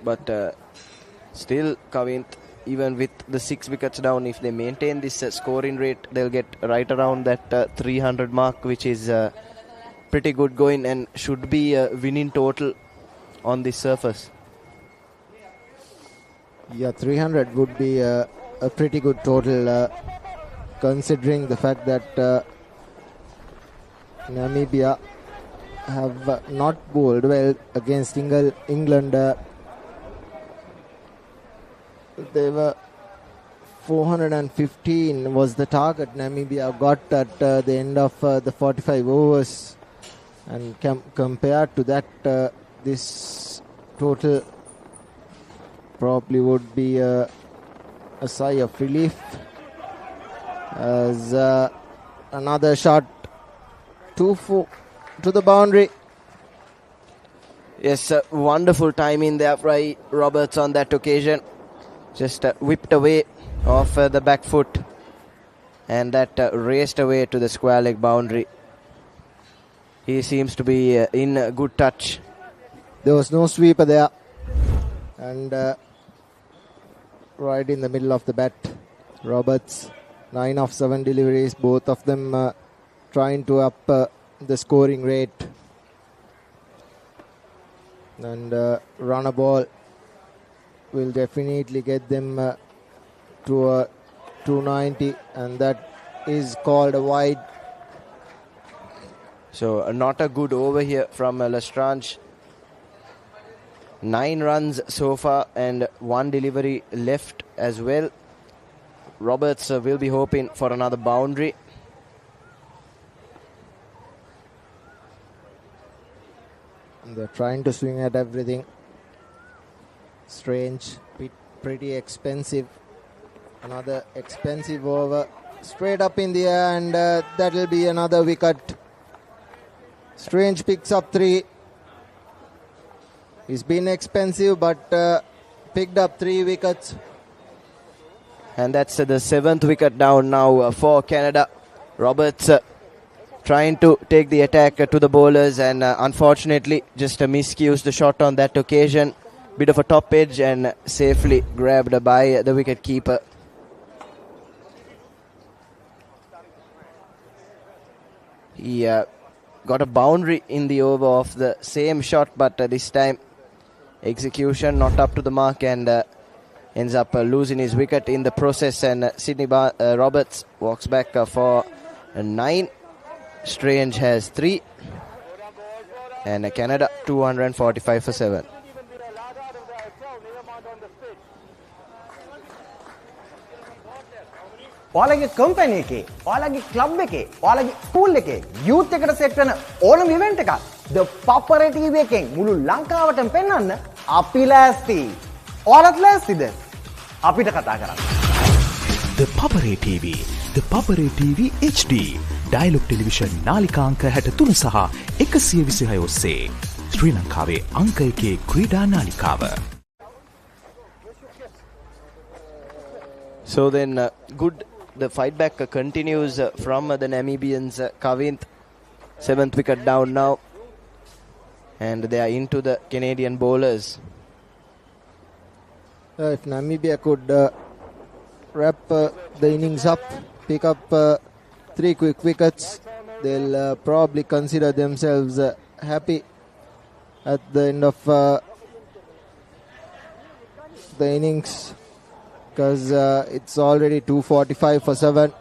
But still, Kavint, even with the 6 wickets down, if they maintain this scoring rate, they'll get right around that 300 mark, which is pretty good going and should be a winning total on this surface. Yeah, 300 would be a pretty good total, considering the fact that Namibia have not bowled well against England. They were 415 was the target Namibia got at the end of the 45 overs, and compared to that, this total probably would be a sigh of relief, as another shot to the boundary. Yes, wonderful timing there by Roberts on that occasion. Just whipped away off the back foot, and that raced away to the square leg boundary. He seems to be in good touch. There was no sweeper there, and right in the middle of the bat, Roberts, 9 of 7 deliveries, both of them trying to up the scoring rate, and run a ball will definitely get them to a 290, and that is called a wide. So not a good over here from Lestrange. 9 runs so far and 1 delivery left as well. Roberts will be hoping for another boundary. They're trying to swing at everything. Strange, pretty expensive. Another expensive over, straight up in the air, and that will be another wicket. Strange picks up 3. He's been expensive, but picked up 3 wickets. And that's the 7th wicket down now for Canada. Roberts trying to take the attack to the bowlers, and unfortunately just miscues the shot on that occasion. Bit of a top edge and safely grabbed by the wicket keeper. He got a boundary in the over of the same shot, but this time execution not up to the mark, and ends up losing his wicket in the process, and Sydney Roberts walks back for 9. Strange has 3, and Canada 245 for 7. ඔයාලගේ company එකේ, ඔයාලගේ club එකේ, ඔයාලගේ school එකේ youth එකට set වෙන ඕනම event එකක් The Papare TV එකෙන් මුළු ලංකාවටම පෙන්වන්න අපි ලෑස්ති. ඔයාලත් ලෑස්තිද? අපිට කතා කරන්න. The Papare TV, The Papare TV HD, Dialog Television නාලිකාංක 63 සහ 126 ඔස්සේ ශ්‍රී ලංකාවේ අංක 1 ක්‍රීඩා නාලිකාව. So then, good. The fight back continues from the Namibians. Kavinth, 7th wicket down now, and they are into the Canadian bowlers. If Namibia could wrap the innings up, pick up 3 quick wickets, they'll probably consider themselves happy at the end of the innings, because it's already 2:45 for 7,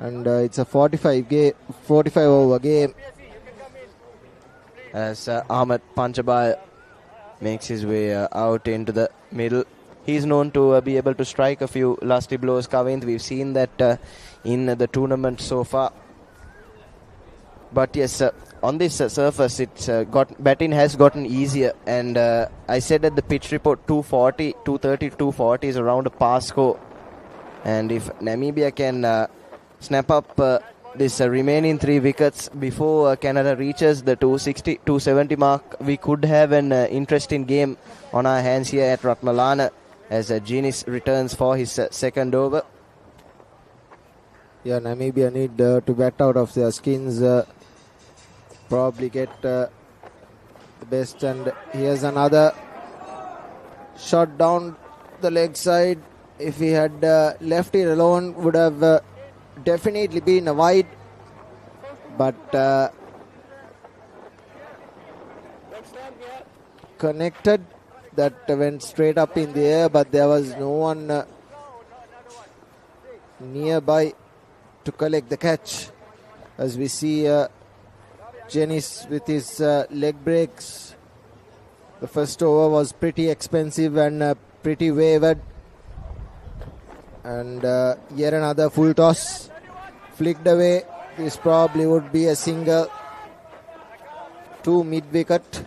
and it's a 45 over game. As Ahmed Panchabaya makes his way out into the middle. He's known to be able to strike a few lusty blows, Kavinth. We've seen that in the tournament so far. But yes, on this surface, it's batting has gotten easier. And I said at the pitch report, 230 to 240 is around a pass score. And if Namibia can snap up this remaining 3 wickets before Canada reaches the 260, 270 mark, we could have an interesting game on our hands here at Ratmalana as Ginis returns for his second over. Yeah, Namibia need to bat out of their skins, probably get the best. And here's another shot down the leg side. If he had left it alone, would have definitely been a wide, but connected, that went straight up in the air, but there was no one nearby to collect the catch. As we see Janis with his leg breaks. The first over was pretty expensive and pretty wavered. And yet another full toss flicked away. This probably would be a single to mid-wicket.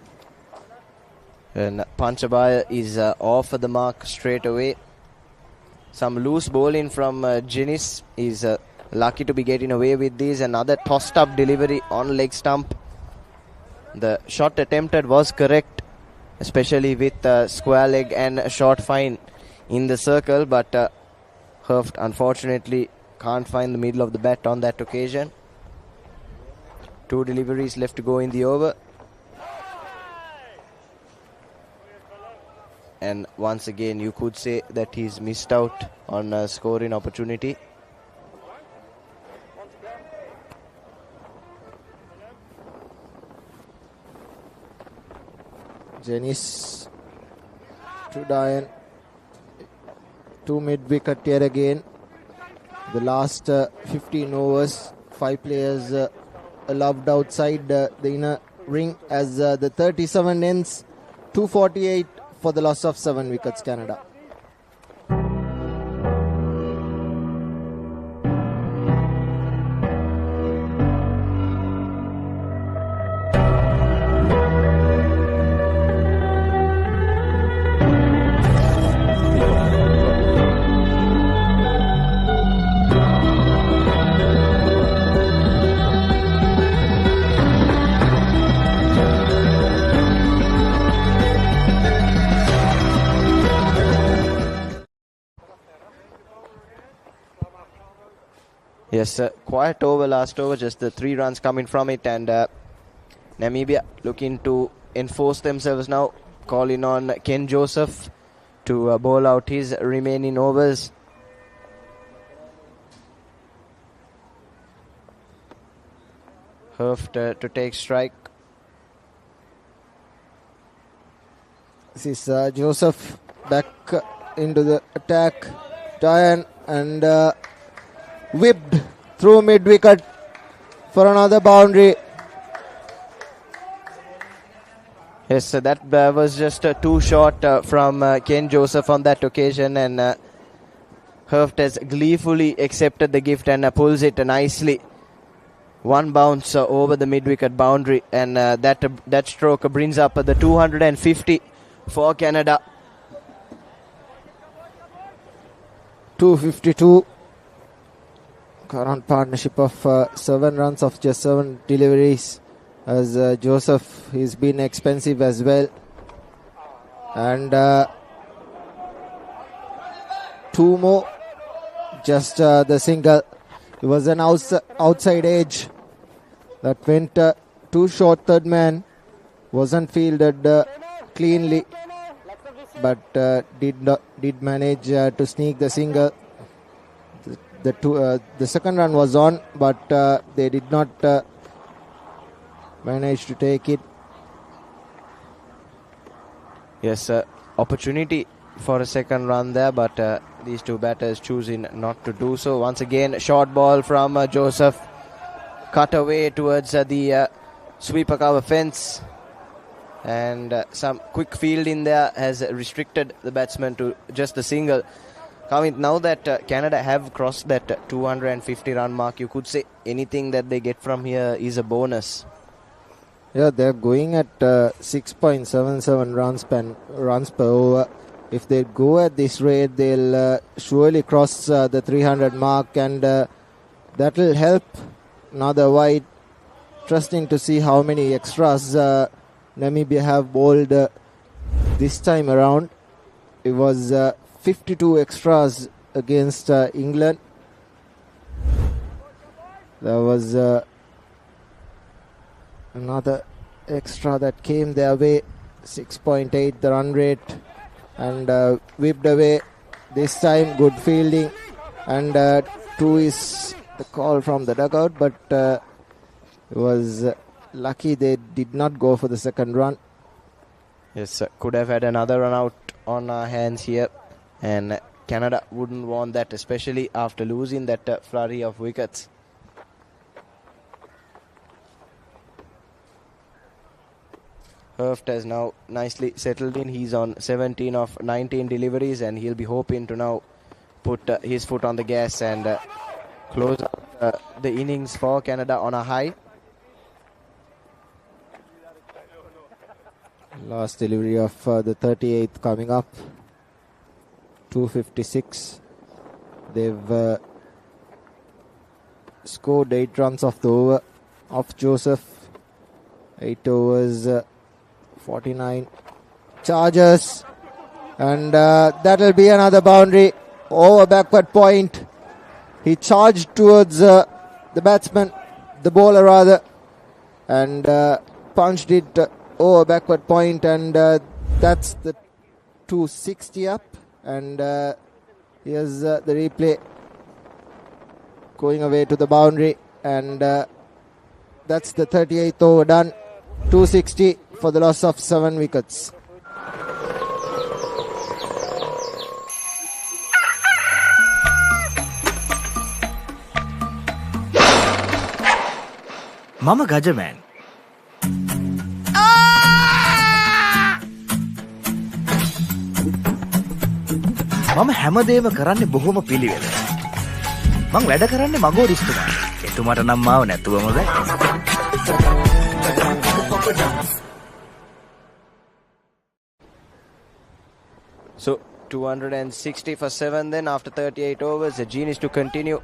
And Panchabaya is off the mark straight away. Some loose bowling from Ginis. Is lucky to be getting away with this. Another tossed up delivery on leg stump. The shot attempted was correct, especially with square leg and a short fine in the circle, but Herft unfortunately can't find the middle of the bat on that occasion. 2 deliveries left to go in the over. And once again, you could say that he's missed out on a scoring opportunity. Janis to Dian, 2 mid-wicket here again. The last 15 overs, 5 players loved outside the inner ring as the 37 ends 248 for the loss of 7 wickets, Canada. Yes, quiet over last over, just the 3 runs coming from it, and Namibia looking to enforce themselves now, calling on Ken Joseph to bowl out his remaining overs. Herft to take strike. This is Joseph back into the attack. Dian and whipped through mid-wicket for another boundary. Yes, so that was just too short from Ken Joseph on that occasion, and Herft has gleefully accepted the gift and pulls it nicely. One bounce over the mid-wicket boundary, and that stroke brings up the 250 for Canada. 252. Current partnership of 7 runs of just 7 deliveries, as Joseph has been expensive as well. And 2 more. Just the single. It was an outside edge that went too short. Third man wasn't fielded cleanly, but did manage to sneak the single. The second run was on, but they did not manage to take it. Yes, opportunity for a second run there, but these two batters choosing not to do so. Once again, short ball from Joseph, cut away towards the sweeper cover fence, and some quick field in there has restricted the batsman to just the single. Now that Canada have crossed that 250 run mark, you could say anything that they get from here is a bonus. Yeah, they're going at 6.77 runs per over. If they go at this rate, they'll surely cross the 300 mark, and that will help. Another wide. Interesting to see how many extras Namibia have bowled this time around. It was 52 extras against England. There was another extra that came their way, 6.8 the run rate, and whipped away. This time good fielding, and 2 is the call from the dugout, but it was lucky they did not go for the second run. Yes, could have had another run out on our hands here, and Canada wouldn't want that, especially after losing that flurry of wickets. Herft has now nicely settled in. He's on 17 of 19 deliveries, and he'll be hoping to now put his foot on the gas and close out the innings for Canada on a high. Last delivery of the 38th coming up. 256. They've scored 8 runs off the over of Joseph. 8 overs, 49 charges, and that'll be another boundary over backward point. He charged towards the batsman, the bowler rather, and punched it over backward point, and that's the 260 up. And here's the replay going away to the boundary, and that's the 38th over done. 260 for the loss of 7 wickets. Mama Gajaman. මම හැමදේම කරන්නේ බොහොම පිළිවෙල. මං වැඩ කරන්නේ මගෝරිස්තුමාට. එතුමාට නම් මාව නැතුවම බෑ. So 260 for 7 then after 38 overs. The Gene is to continue.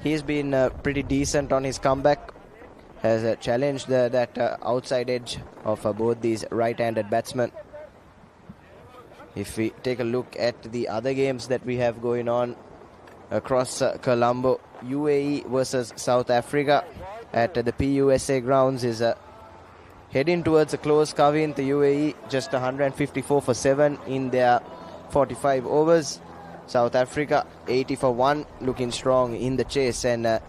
He's been pretty decent on his comeback. Has challenged that outside edge of both these right-handed batsmen. If we take a look at the other games that we have going on across Colombo, UAE versus South Africa at the PUSA grounds is heading towards a close. Kavin, the UAE just 154 for 7 in their 45 overs. South Africa 80 for 1, looking strong in the chase, and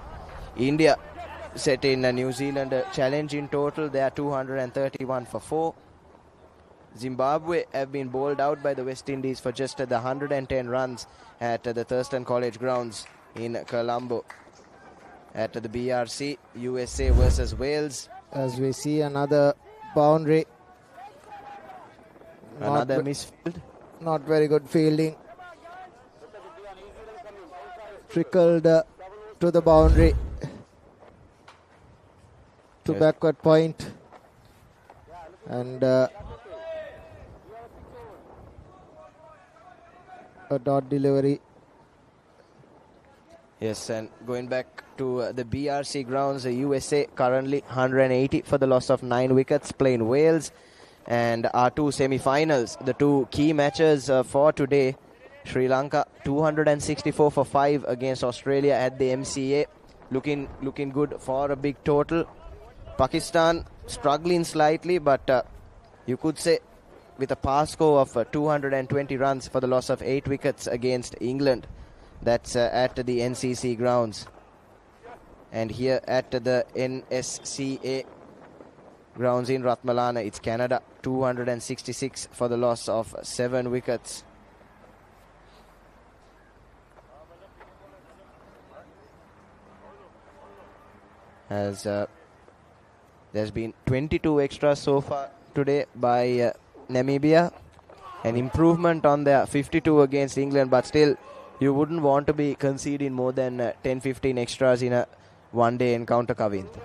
India set in New Zealand challenge in total. They are 231 for 4. Zimbabwe have been bowled out by the West Indies for just the 110 runs at the Thurston College grounds in Colombo. At the BRC, USA versus Wales. As we see another boundary. Another misfield. Not very good fielding. trickled to the boundary, to backward point, and a dot delivery. Yes, and going back to the BRC grounds, the USA currently 180 for the loss of 9 wickets, playing Wales. And our two semi-finals, the two key matches for today. Sri Lanka 264 for 5 against Australia at the MCA, looking good for a big total. Pakistan struggling slightly, but you could say with a pass score of 220 runs for the loss of 8 wickets against England. That's at the NCC grounds. And here at the NSCA grounds in Ratmalana, it's Canada 266 for the loss of 7 wickets. As there's been 22 extras so far today by Namibia. An improvement on their 52 against England, but still you wouldn't want to be conceding more than 10-15 extras in a one-day encounter, Kavinth.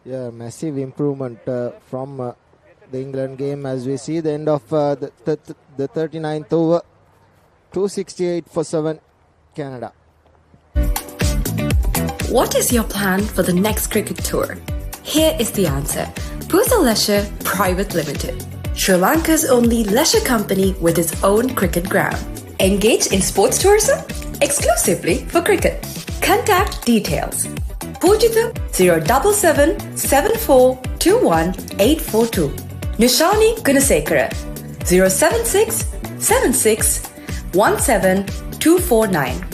Yeah, massive improvement from the England game, as we see the end of the 39th over. 268 for 7, Canada. What is your plan for the next cricket tour? Here is the answer. Pusa Leisure Private Limited, Sri Lanka's only leisure company with its own cricket ground. Engage in sports tourism exclusively for cricket. Contact details. Pujita 077 7421 842. Nishani Gunasekara 076 76 17 249.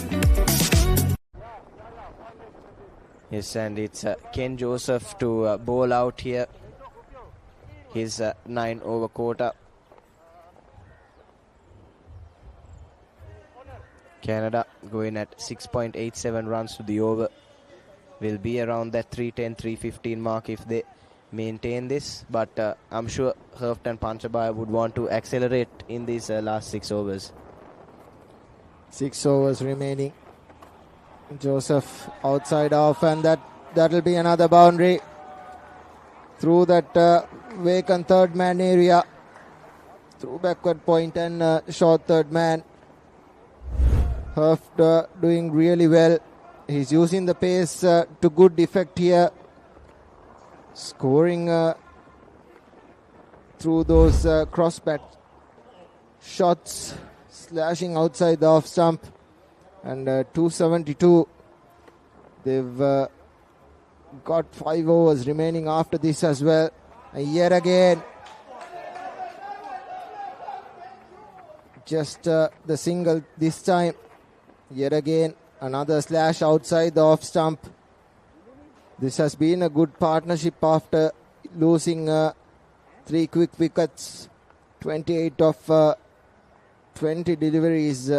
Yes, and it's Ken Joseph to bowl out here. His 9 over quota. Canada going at 6.87 runs to the over. Will be around that 310-315 mark if they maintain this. But I'm sure Herft and Panchabaya would want to accelerate in these last 6 overs. 6 overs remaining. Joseph outside off, and that'll be another boundary through that vacant third man area, through backward point and short third man. Herft doing really well. He's using the pace to good effect here, scoring through those cross bat shots, slashing outside the off stump. And 272. They've got 5 overs remaining after this as well. And yet again, just the single this time. Yet again, another slash outside the off stump. This has been a good partnership after losing 3 quick wickets. 28 of 20 deliveries.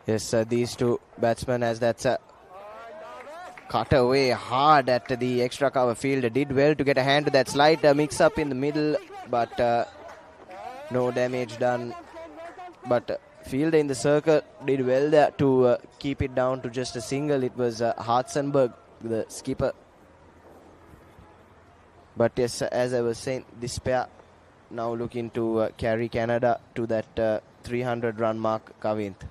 Yes, these two batsmen, as that's cut away hard at the extra cover field. Did well to get a hand to that slight mix-up in the middle, but no damage done. But fielder in the circle did well there to keep it down to just a single. It was Hartzenberg, the skipper. But yes, as I was saying, this pair now looking to carry Canada to that 300-run mark, Kavinth.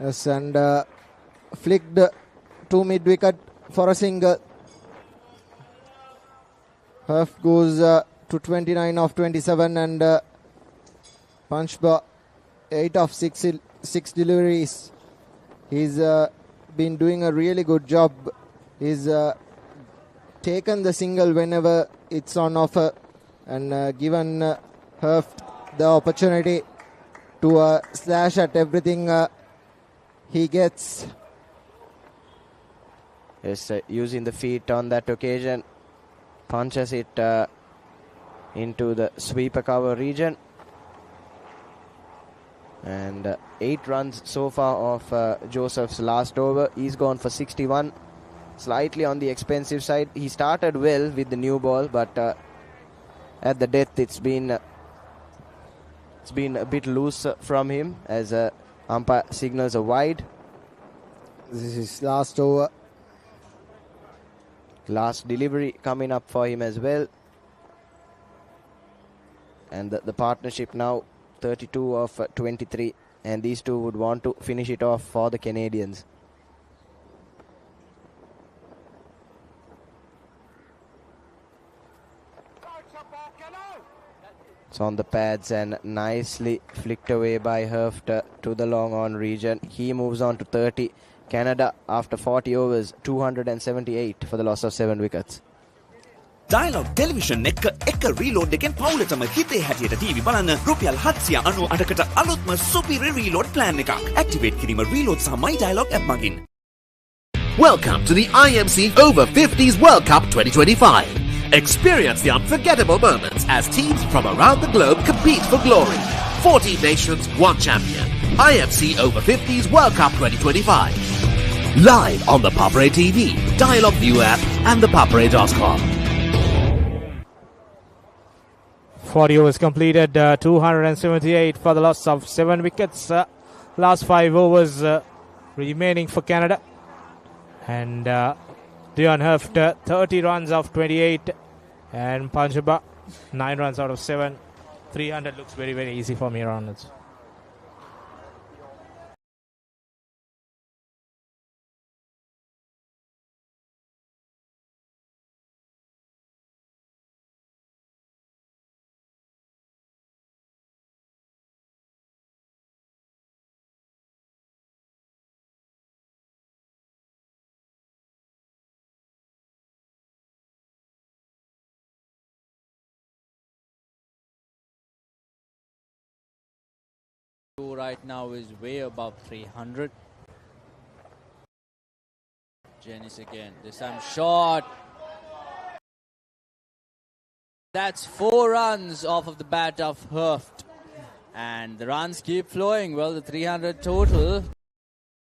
Yes, and flicked to mid-wicket for a single. Herf goes to 29 of 27, and Panchba 8 of 6 deliveries. He's been doing a really good job. He's taken the single whenever it's on offer, and given Herf the opportunity to slash at everything he gets. Yes, using the feet on that occasion, punches it into the sweeper cover region. And 8 runs so far off Joseph's last over. He's gone for 61. Slightly on the expensive side. He started well with the new ball, but at the death it's been It's been a bit loose from him as umpire signals a wide. This is last over. Last delivery coming up for him as well. And the partnership now 32 of 23. And these two would want to finish it off for the Canadians. It's on the pads and nicely flicked away by Hurft to the long on region. He moves on to 30. Canada after 40 overs, 278 for the loss of 7 wickets. Dialog television එක reload එකෙන් පවුලටම හිතේ හැටියට TV බලන්න රුපියල් 798කට අලුත්ම සුපිරි reload plan එකක්. Activate කිරීම reload සහ My Dialog app මගින්. Welcome to the IMC Over-50s World Cup 2025. Experience the unforgettable moments as teams from around the globe compete for glory. 14 nations, 1 champion. IMC Over-50s World Cup 2025. Live on the Papare TV, Dialog ViU App and ThePapare.com. 40 overs completed, 278 for the loss of 7 wickets. Last 5 overs remaining for Canada. And Dion Hurft, 30 runs of 28. And Panjaba, 9 runs out of 7. 300 looks very, very easy for me around it. Right now is way above 300. Janice again, this time short. That's 4 runs off of the bat of Hurft. And the runs keep flowing. Well, the 300 total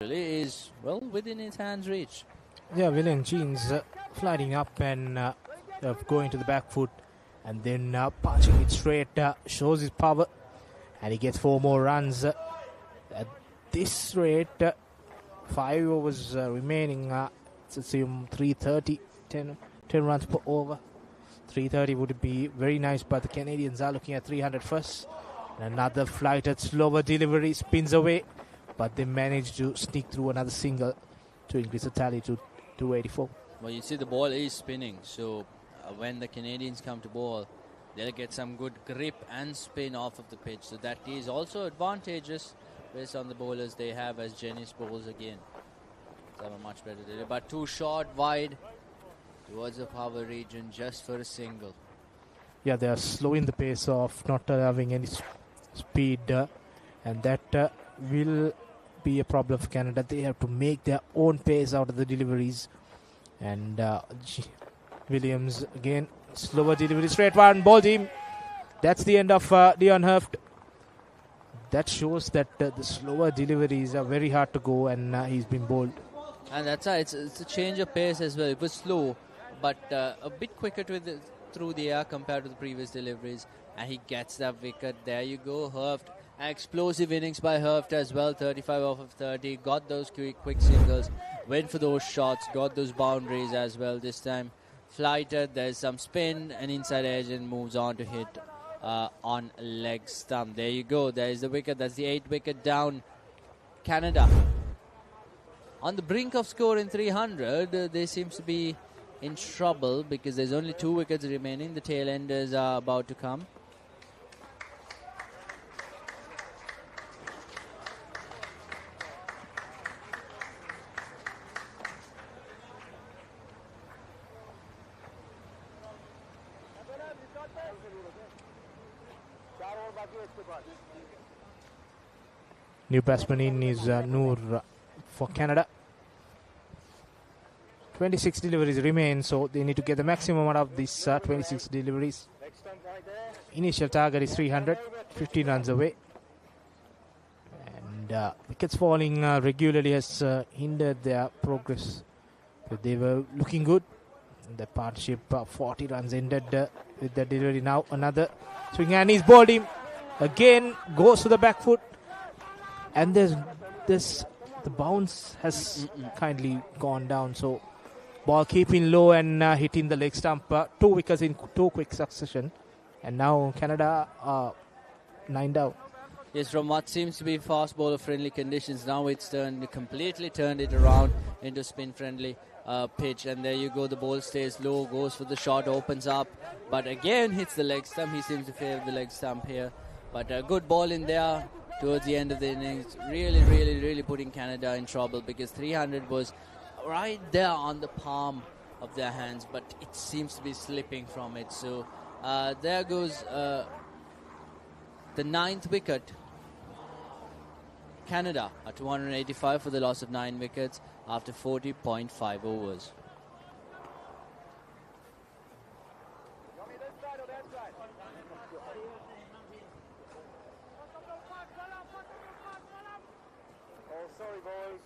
really is, well, within his hands reach. Yeah, William Jeans sliding up and going to the back foot. And then punching it straight, shows his power. And he gets 4 more runs. At this rate, 5 overs remaining. Let's assume 330, 10 runs per over. 330 would be very nice, but the Canadians are looking at 300 first. And another flighted slower delivery spins away, but they manage to sneak through another single to increase the tally to 284. Well, you see the ball is spinning, so when the Canadians come to ball, they'll get some good grip and spin off of the pitch. So that is also advantageous based on the bowlers they have as Janice bowls again. They have a much better delivery. But too short, wide towards the power region just for a single. Yeah, they are slowing the pace off, not having any speed. And that will be a problem for Canada. They have to make their own pace out of the deliveries. And Williams again. Slower delivery, straight one, bowled him. That's the end of Dion Hurft. That shows that the slower deliveries are very hard to go, and he's been bowled. And that's it's a change of pace as well. It was slow, but a bit quicker through the air compared to the previous deliveries. And he gets that wicket. There you go, Hurft. An explosive innings by Hurft as well. 35 off of 30. Got those quick singles. Went for those shots. Got those boundaries as well this time. Flighted, there's some spin and inside edge and moves on to hit on leg stump. There you go, there's the wicket. That's the 8th wicket down. Canada on the brink of scoring 300. They seems to be in trouble because there's only 2 wickets remaining. The tail enders are about to come. New batsman in is Noor for Canada. 26 deliveries remain, so they need to get the maximum out of these 26 deliveries. Initial target is 300, 15 runs away. And wickets falling regularly has hindered their progress. But they were looking good. The partnership 40 runs ended with the delivery. Now another swing and he's bowled him. again goes to the back foot, and the bounce has kindly gone down. So ball keeping low and hitting the leg stump. 2 wickets in 2 quick succession, and now Canada 9 down. Yes, from what seems to be fast bowler friendly conditions, now it's completely turned it around into spin friendly pitch, and there you go. The ball stays low, goes for the shot, opens up, but again hits the leg stump. He seems to favor the leg stump here, but a good ball in there towards the end of the innings. Really putting Canada in trouble, because 300 was right there on the palm of their hands, but it seems to be slipping from it. So there goes the 9th wicket. Canada at 285 for the loss of 9 wickets after 40.5 overs. Oh, sorry, boys.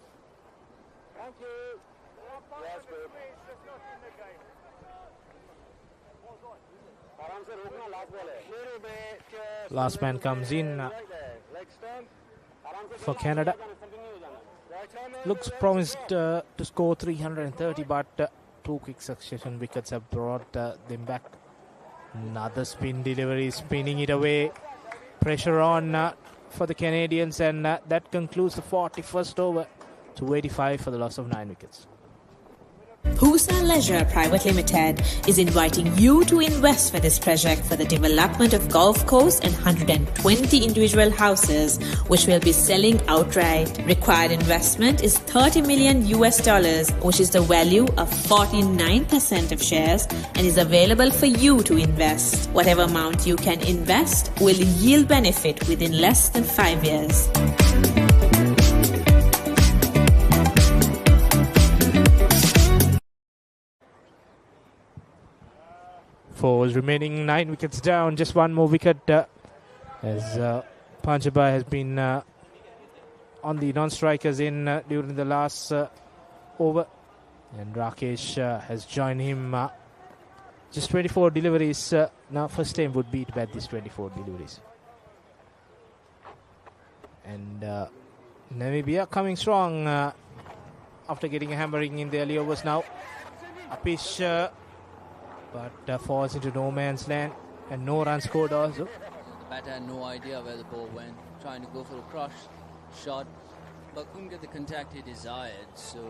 Thank you. Yes, good. Last man comes in for Canada. Looks promised to score 330, but 2 quick succession wickets have brought them back. Another spin delivery, spinning it away. Pressure on for the Canadians, and that concludes the 41st over. 285 for the loss of 9 wickets. Pusa Leisure Private Limited is inviting you to invest for this project for the development of golf course and 120 individual houses, which will be selling outright. Required investment is $30 million, which is the value of 49% of shares, and is available for you to invest. Whatever amount you can invest will yield benefit within less than 5 years. For remaining 9 wickets down, just 1 more wicket as Panchaba has been on the non-strikers in during the last over, and Rakesh has joined him. Just 24 deliveries. Now first time would be to bat these 24 deliveries. And Namibia coming strong after getting a hammering in the early overs now. Apish but falls into no man's land, and no runs scored also. The batter had no idea where the ball went, trying to go for a cross shot, but couldn't get the contact he desired. So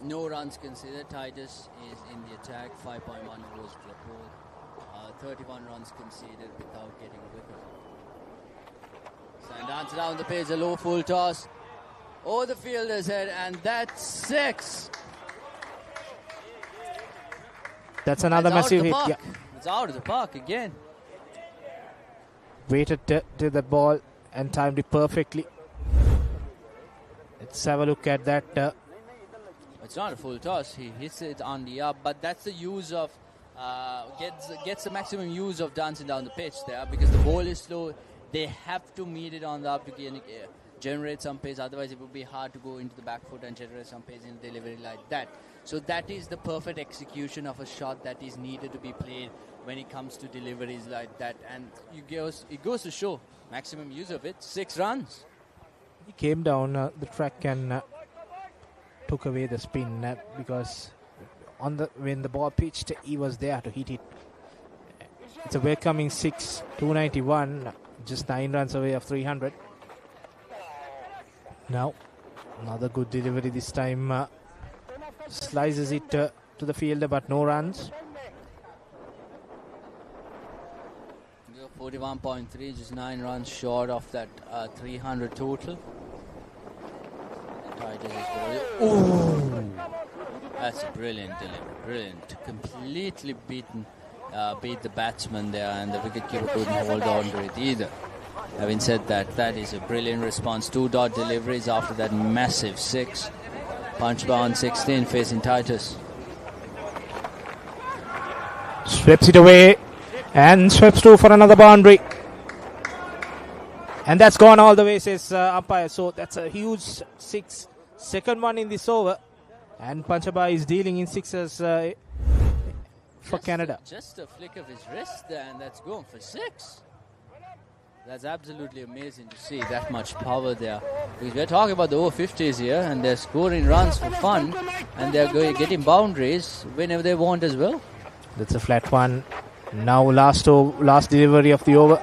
no runs considered. Titus is in the attack, 5.1 overs to the ball, 31 runs conceded without getting a wicket. And dances down the page, a low full toss over the fielder's head, and that's 6. That's another massive hit. Yeah. It's out of the park again. Waited to the ball and timed it perfectly. Let's have a look at that. It's not a full toss. He hits it on the up, but that's the use of gets the maximum use of dancing down the pitch there, because the ball is slow. They have to meet it on the up to generate some pace. Otherwise, it would be hard to go into the back foot and generate some pace in delivery like that. So that is the perfect execution of a shot that is needed to be played when it comes to deliveries like that. And it goes to show maximum use of it. 6 runs. He came down the track and took away the spin because when the ball pitched, he was there to hit it. It's a welcoming 6, 291, just 9 runs away of 300. Now, another good delivery this time. Slices it to the fielder, but no runs. 41.3, just 9 runs short of that 300 total. Ooh, that's a brilliant delivery, brilliant. Completely beat the batsman there, and the wicketkeeper couldn't hold on to it either. Having said that, that is a brilliant response. 2 dot deliveries after that massive 6. Punch on 16 facing Titus. Sweeps it away and sweeps 2 for another boundary. And that's gone all the way, says umpire. So that's a huge 6. Second one in this over. And Panchaba is dealing in 6s for Canada. Just a flick of his wrist there, and that's going for 6. That's absolutely amazing to see that much power there. Because we're talking about the over-50s here, and they're scoring runs for fun, and they're getting boundaries whenever they want as well. That's a flat one. Now last delivery of the over.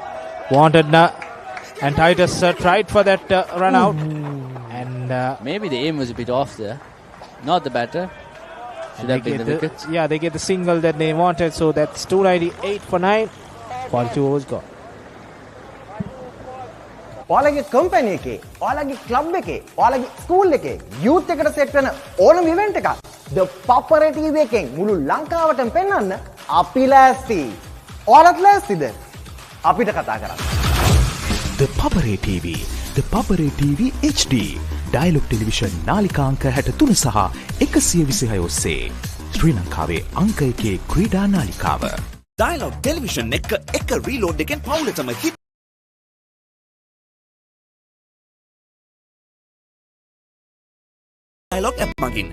Wanted and Titus tried for that run out. And maybe the aim was a bit off there. Not the batter. Should have been the wickets. Yeah, they get the single that they wanted. So that's 298 for 9. 42 overs gone. ඔයාලගේ company එකේ, ඔයාලගේ club එකේ, ඔයාලගේ school එකේ youth එකට set වෙන ඕනම event එකක් The Papare TV එකෙන් මුළු ලංකාවටම පෙන්වන්න අපි ලෑස්ති. ඔයාලත් ලෑස්තිද? අපිට කතා කරන්න. The Papare TV, The Papare TV HD, Dialog Television නාලිකාංක 63 සහ 126 ඔස්සේ ශ්‍රී ලංකාවේ අංක 1 ක්‍රීඩා නාලිකාව. Dialog Television එක රීලෝඩ් එකෙන් පවුලටම හිට Dialog app මගින්.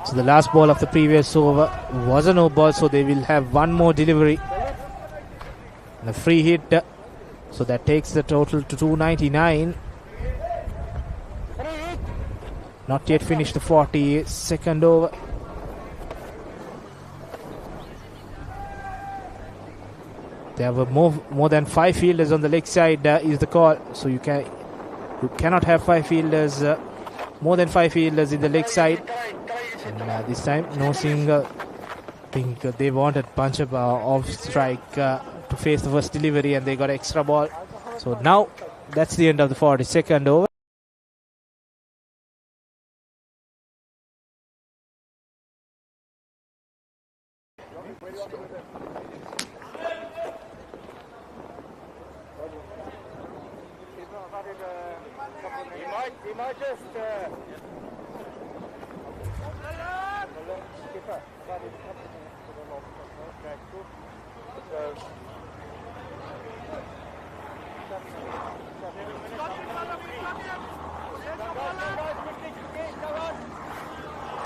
So the last ball of the previous over was a no ball, so they will have one more delivery. And a free hit, so that takes the total to 299. Not yet finished the 42nd over. There were more than 5 fielders on the leg side is the call. So you cannot have 5 fielders, more than 5 fielders in the leg side. And this time no single. I think they wanted Panchab off strike to face the first delivery, and they got extra ball. So now that's the end of the 42nd over. He might just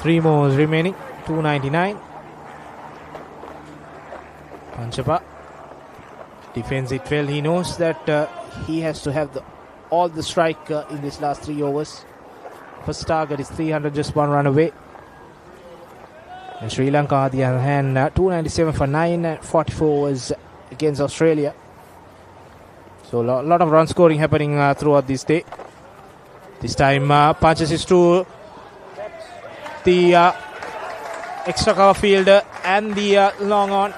Three more remaining, 299. Panchapa defends it well. He knows that he has to have all the strike in these last 3 overs. First target is 300, just 1 run away. And Sri Lanka, on the other hand, 297 for 9, 44 overs against Australia. So a lot of run scoring happening throughout this day. This time punches it to the extra cover fielder and the long on.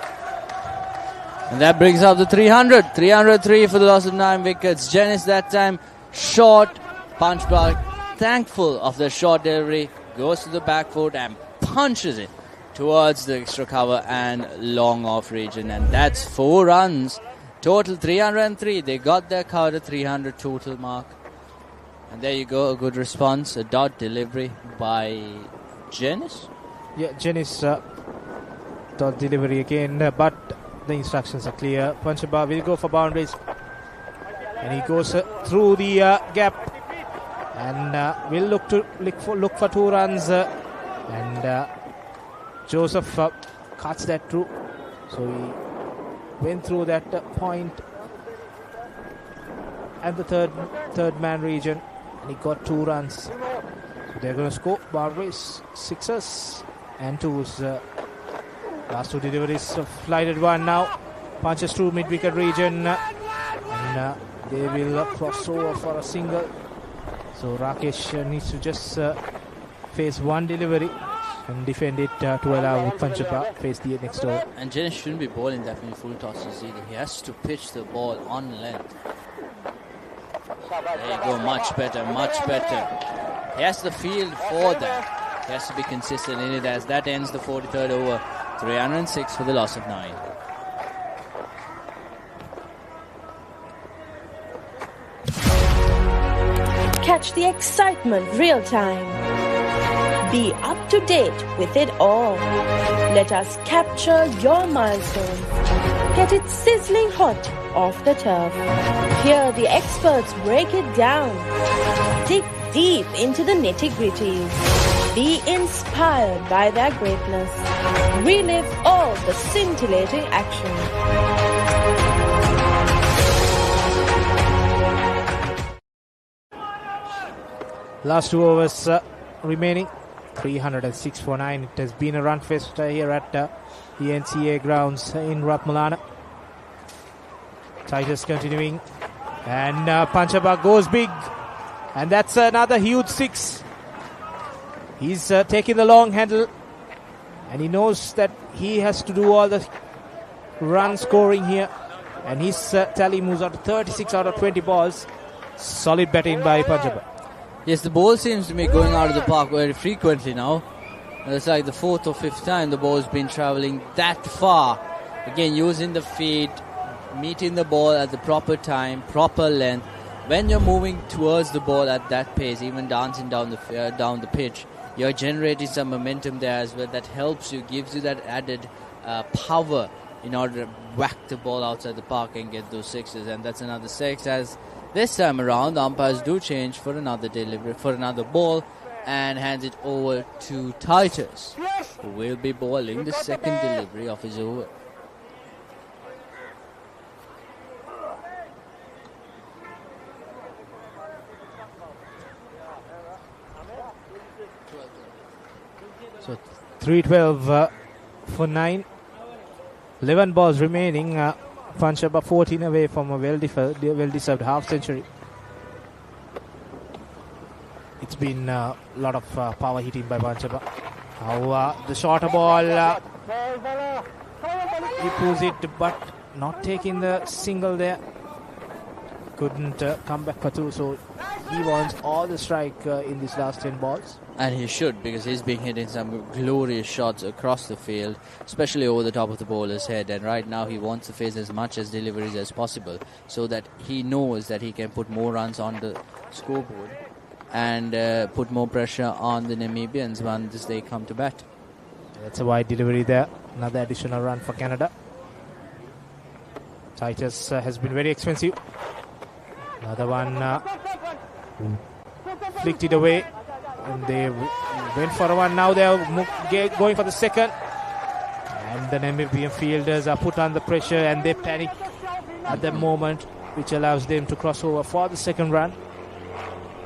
And that brings up the 300. 303 for the loss of 9 wickets. Janice that time short. Punchball thankful of the short delivery. Goes to the back foot and punches it towards the extra cover and long off region. And that's 4 runs. Total 303. They got their cover to 300 total mark. And there you go. A good response. A dot delivery by Janice. Yeah, Janice dot delivery again. But the instructions are clear. Panchaba will go for boundaries, and he goes through the gap, and will look for 2 runs. And Joseph cuts that through, so he went through that point and the third man region, and he got 2 runs. So they're going to score boundaries, 6s and 2s. Last 2 deliveries, flighted one now. Punches through mid-wicket region, and they will cross over for a single. So Rakesh needs to just face 1 delivery and defend it to allow Panchapa face the next over. And Janice shouldn't be bowling that many full tosses either. He has to pitch the ball on length. There you go, much better, much better. He has the field for that. He has to be consistent in it, as that ends the 43rd over. 306 for the loss of 9. Catch the excitement real time. Be up to date with it all. Let us capture your milestones. Get it sizzling hot off the turf. Hear the experts break it down. Dig deep into the nitty-gritties. Be inspired by their greatness. Relive all the scintillating action. Last 2 overs remaining. 306 for 9. It has been a run fest here at the NCA grounds in Ratmalana. Tigers continuing. And Panchaba goes big. And that's another huge 6. He's taking the long handle. And he knows that he has to do all the run scoring here. And his tally moves out to 36 out of 20 balls. Solid batting by Panchaba. Yes, the ball seems to be going out of the park very frequently now. It's like the 4th or 5th time the ball's been travelling that far. Again, using the feet, meeting the ball at the proper time, proper length. When you're moving towards the ball at that pace, even dancing down the pitch, you're generating some momentum there as well. That helps you, gives you that added power in order to whack the ball outside the park and get those 6s. And that's another 6 as this time around, the umpires do change for another delivery, for another ball, and hands it over to Titus, who will be bowling the second delivery of his over. So 312 for 9. 11 balls remaining. Panchaba 14 away from a well-deserved half-century. It's been a lot of power hitting by Panchaba. Now the shorter ball, he pulls it, but not taking the single there. Couldn't come back for 2, so he wants all the strike in these last 10 balls. And he should, because he's been hitting some glorious shots across the field, especially over the top of the bowler's head. And right now he wants to face as much as deliveries as possible, so that he knows that he can put more runs on the scoreboard and put more pressure on the Namibians once they come to bat. That's a wide delivery there. Another additional run for Canada. Titus has been very expensive. Another one flicked it away. And they went for a one. Now they're going for the second. And the Namibian fielders are put under pressure and they panic at the moment, which allows them to cross over for the second run.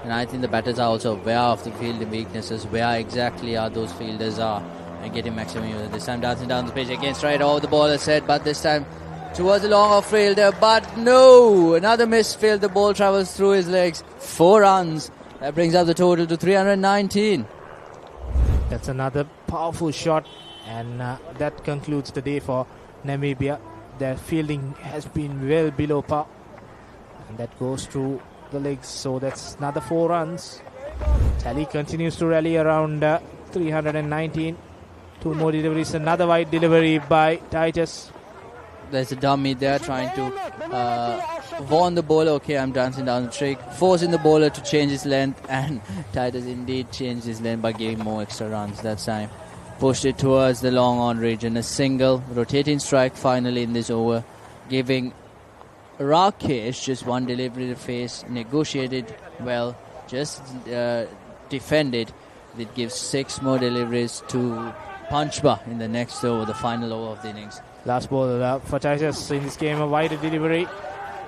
And I think the batters are also aware of the fielding weaknesses, where exactly are those fielders are, and getting maximum use. This time dancing down the pitch again, straight over the ball is set, but this time towards the long off fielder. But no, another missed field. The ball travels through his legs. 4 runs. That brings up the total to 319. That's another powerful shot, and that concludes the day for Namibia. Their fielding has been well below par, and that goes through the legs, so that's another 4 runs. Tally continues to rally around 319. 2 more deliveries, another wide delivery by Titus. There's a dummy there trying to warn the bowler, okay, I'm dancing down the trick, forcing the bowler to change his length, and Titus indeed changed his length by giving more extra runs that time. Pushed it towards the long on region, a single, rotating strike finally in this over, giving Rakesh just 1 delivery to face, negotiated well, just defended. It gives 6 more deliveries to Panchba in the next over, the final over of the innings. Last ball for Titus in this game, a wider delivery,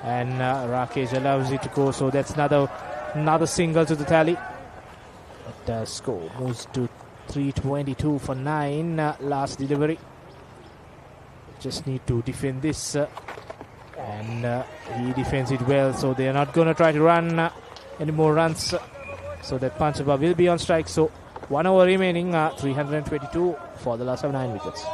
and Rakesh allows it to go, so that's another single to the tally. The score moves to 322 for 9. Last delivery. Just need to defend this, and he defends it well, so they are not going to try to run any more runs, so that Panchaba will be on strike. So 1 over remaining, 322 for the last of 9 wickets.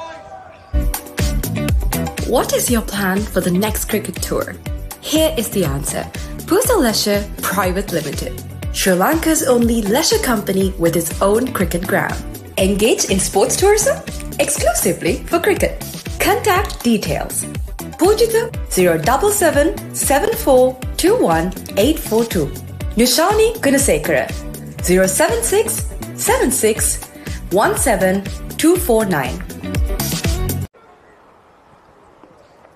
What is your plan for the next cricket tour? Here is the answer. Pusal Leisure Private Limited, Sri Lanka's only leisure company with its own cricket ground. Engage in sports tourism exclusively for cricket. Contact details. Pujita 077 74 21 842. Nushani Gunasekara 076 76 17 249.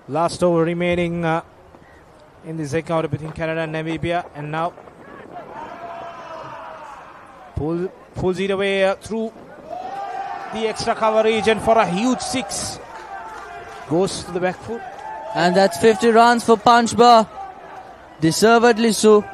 Last over remaining in this encounter between Canada and Namibia, and now pull pulls it away through the extra cover region for a huge 6. Goes to the back foot. And that's 50 runs for Panchba. Deservedly so.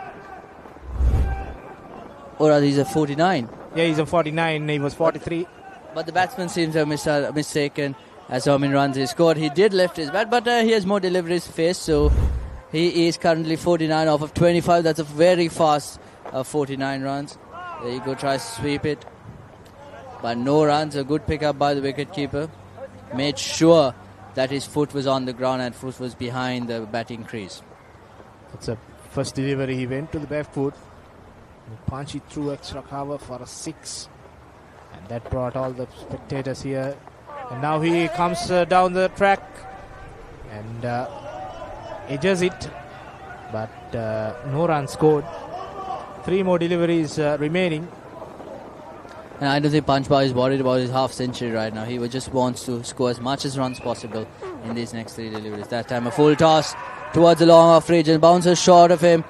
Or are these a 49? Yeah, he's a 49. He was 43. But the batsman seems to have mistaken as how many runs he scored. He did lift his bat, but he has more deliveries faced, so he is currently 49 off of 25. That's a very fast 49 runs. There you go, tries to sweep it. But no runs, a good pickup by the wicketkeeper. Made sure that his foot was on the ground and foot was behind the batting crease. That's a first delivery. He went to the back foot. Punched it through extra cover for a 6. And that brought all the spectators here. And now he comes down the track and edges it. But no run scored. 3 more deliveries remaining. And I don't think Panchba is worried about his half century right now. He just wants to score as much as runs possible in these next 3 deliveries. That time a full toss towards the long off region. Bounces short of him.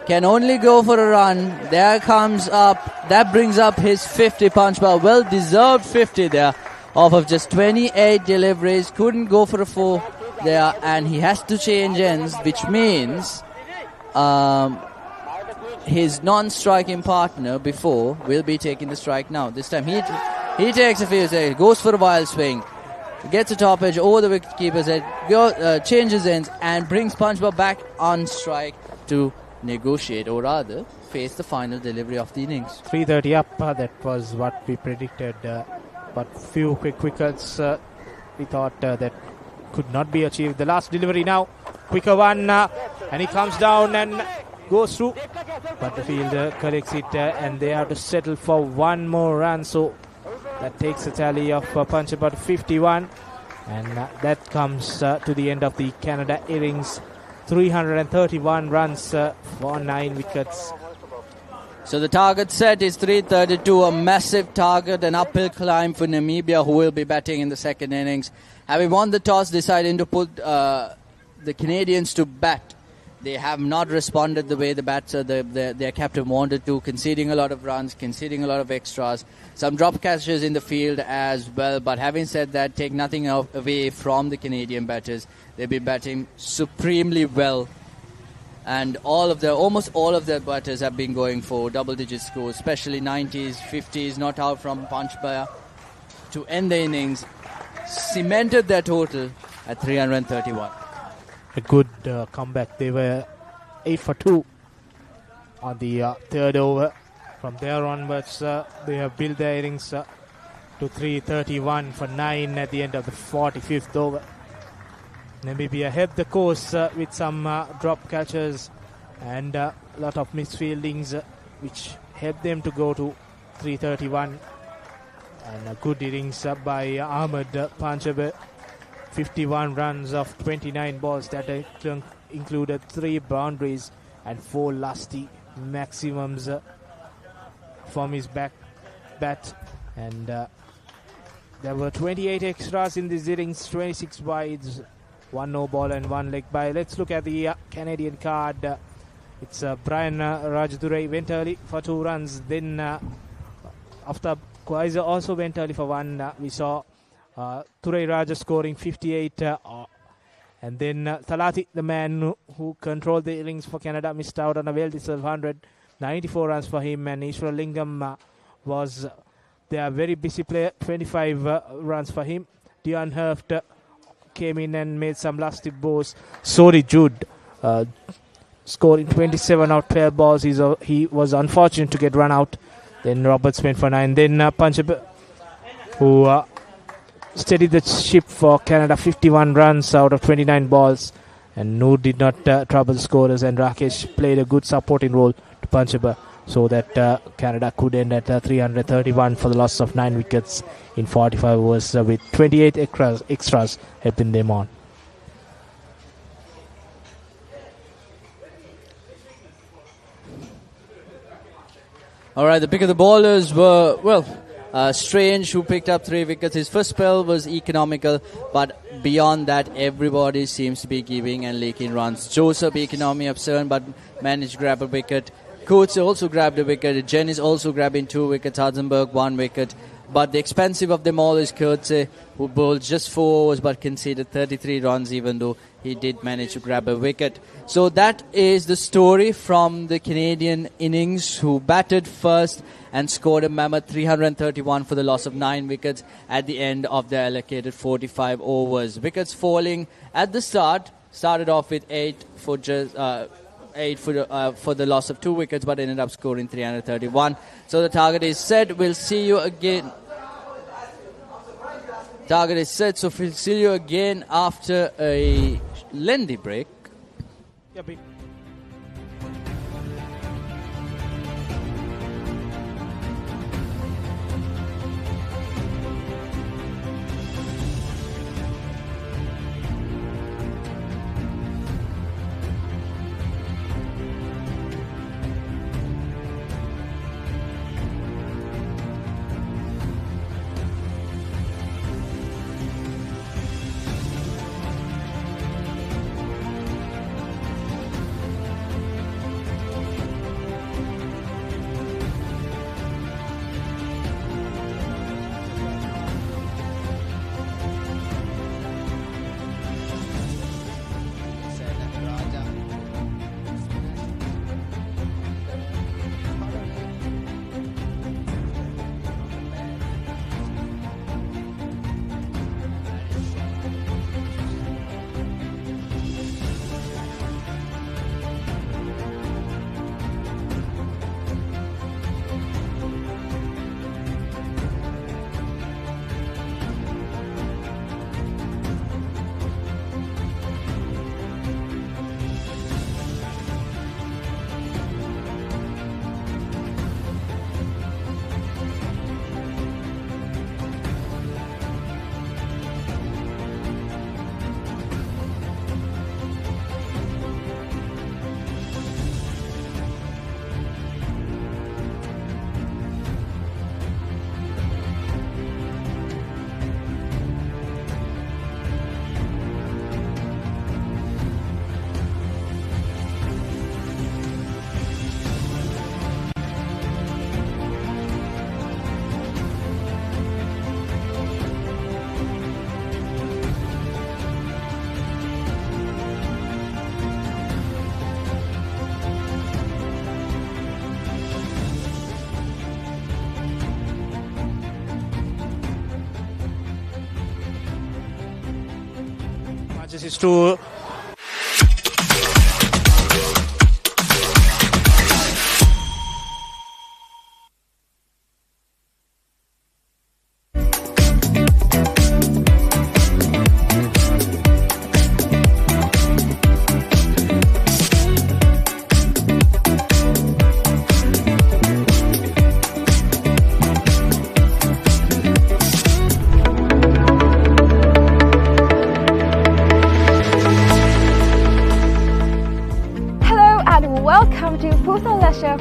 Can only go for a run. There comes up. That brings up his 50 Panchba. Well deserved 50 there. Off of just 28 deliveries. Couldn't go for a 4 there. And he has to change ends, which means his non-striking partner before will be taking the strike now. This time he takes a field, goes for a wild swing, gets a top edge over the wicketkeeper's head, changes ends and brings Panchba back on strike to negotiate, or rather face the final delivery of the innings. 330 up, that was what we predicted, but few quick wickets we thought that could not be achieved. The last delivery now, quicker one, and he comes down and goes through, but the fielder collects it and they have to settle for 1 more run, so that takes a tally of Panchba to 51, and that comes to the end of the Canada innings. 331 runs for 9 wickets. So the target set is 332, a massive target, an uphill climb for Namibia, who will be batting in the second innings. Having won the toss, deciding to put the Canadians to bat. They have not responded the way their captain wanted to, conceding a lot of runs, conceding a lot of extras. Some drop catches in the field as well. But having said that, take nothing away from the Canadian batters. They've been batting supremely well. And almost all of their batters have been going for double-digit scores, especially 90s, 50s, not out from Panchba to end the innings. Cemented their total at 331. A good comeback. They were 8 for 2 on the 3rd over. From there onwards, they have built their innings to 331 for 9 at the end of the 45th over. Namibia helped the course with some drop catches and a lot of misfieldings, which helped them to go to 331. And a good innings by Ahmed Panchba. 51 runs of 29 balls that included 3 boundaries and 4 lusty maximums from his bat. And there were 28 extras in these innings, 26 wides, 1 no ball and 1 leg by. Let's look at the Canadian card. It's Brian Rajdurai went early for 2 runs. Then after Kwaiza also went early for 1, we saw Thurai Raja scoring 58, and then Thalati, the man who controlled the innings for Canada, missed out on a well-deserved 100. 94 runs for him, and Ishwar Lingam was their very busy player, 25 runs for him. Dion Herft came in and made some lusty balls. So did Jude, scoring 27 out 12 balls. He was unfortunate to get run out. Then Roberts went for 9. Then Panchba, who steadied the ship for Canada, 51 runs out of 29 balls, and Noor did not trouble the scorers, and Rakesh played a good supporting role to Panchba, so that Canada could end at 331 for the loss of 9 wickets in 45 overs, with 28 extras helping them on. All right, the pick of the bowlers were, Strange, who picked up 3 wickets. His first spell was economical, but beyond that, everybody seems to be giving and leaking runs. Joseph, economy of 7, but managed to grab a wicket. Coates also grabbed a wicket. Jen is also grabbing 2 wickets. Hardenberg 1 wicket. But the expensive of them all is Coates, who bowled just 4 overs but conceded 33 runs, even though he did manage to grab a wicket. So that is the story from the Canadian innings, who batted first and scored a mammoth 331 for the loss of 9 wickets at the end of their allocated 45 overs. Wickets falling at the start. Started off with 8 for the loss of 2 wickets, but ended up scoring 331. So the target is set. We'll see you again. Target is set. So we'll see you again after a lengthy break. Yeah, This is to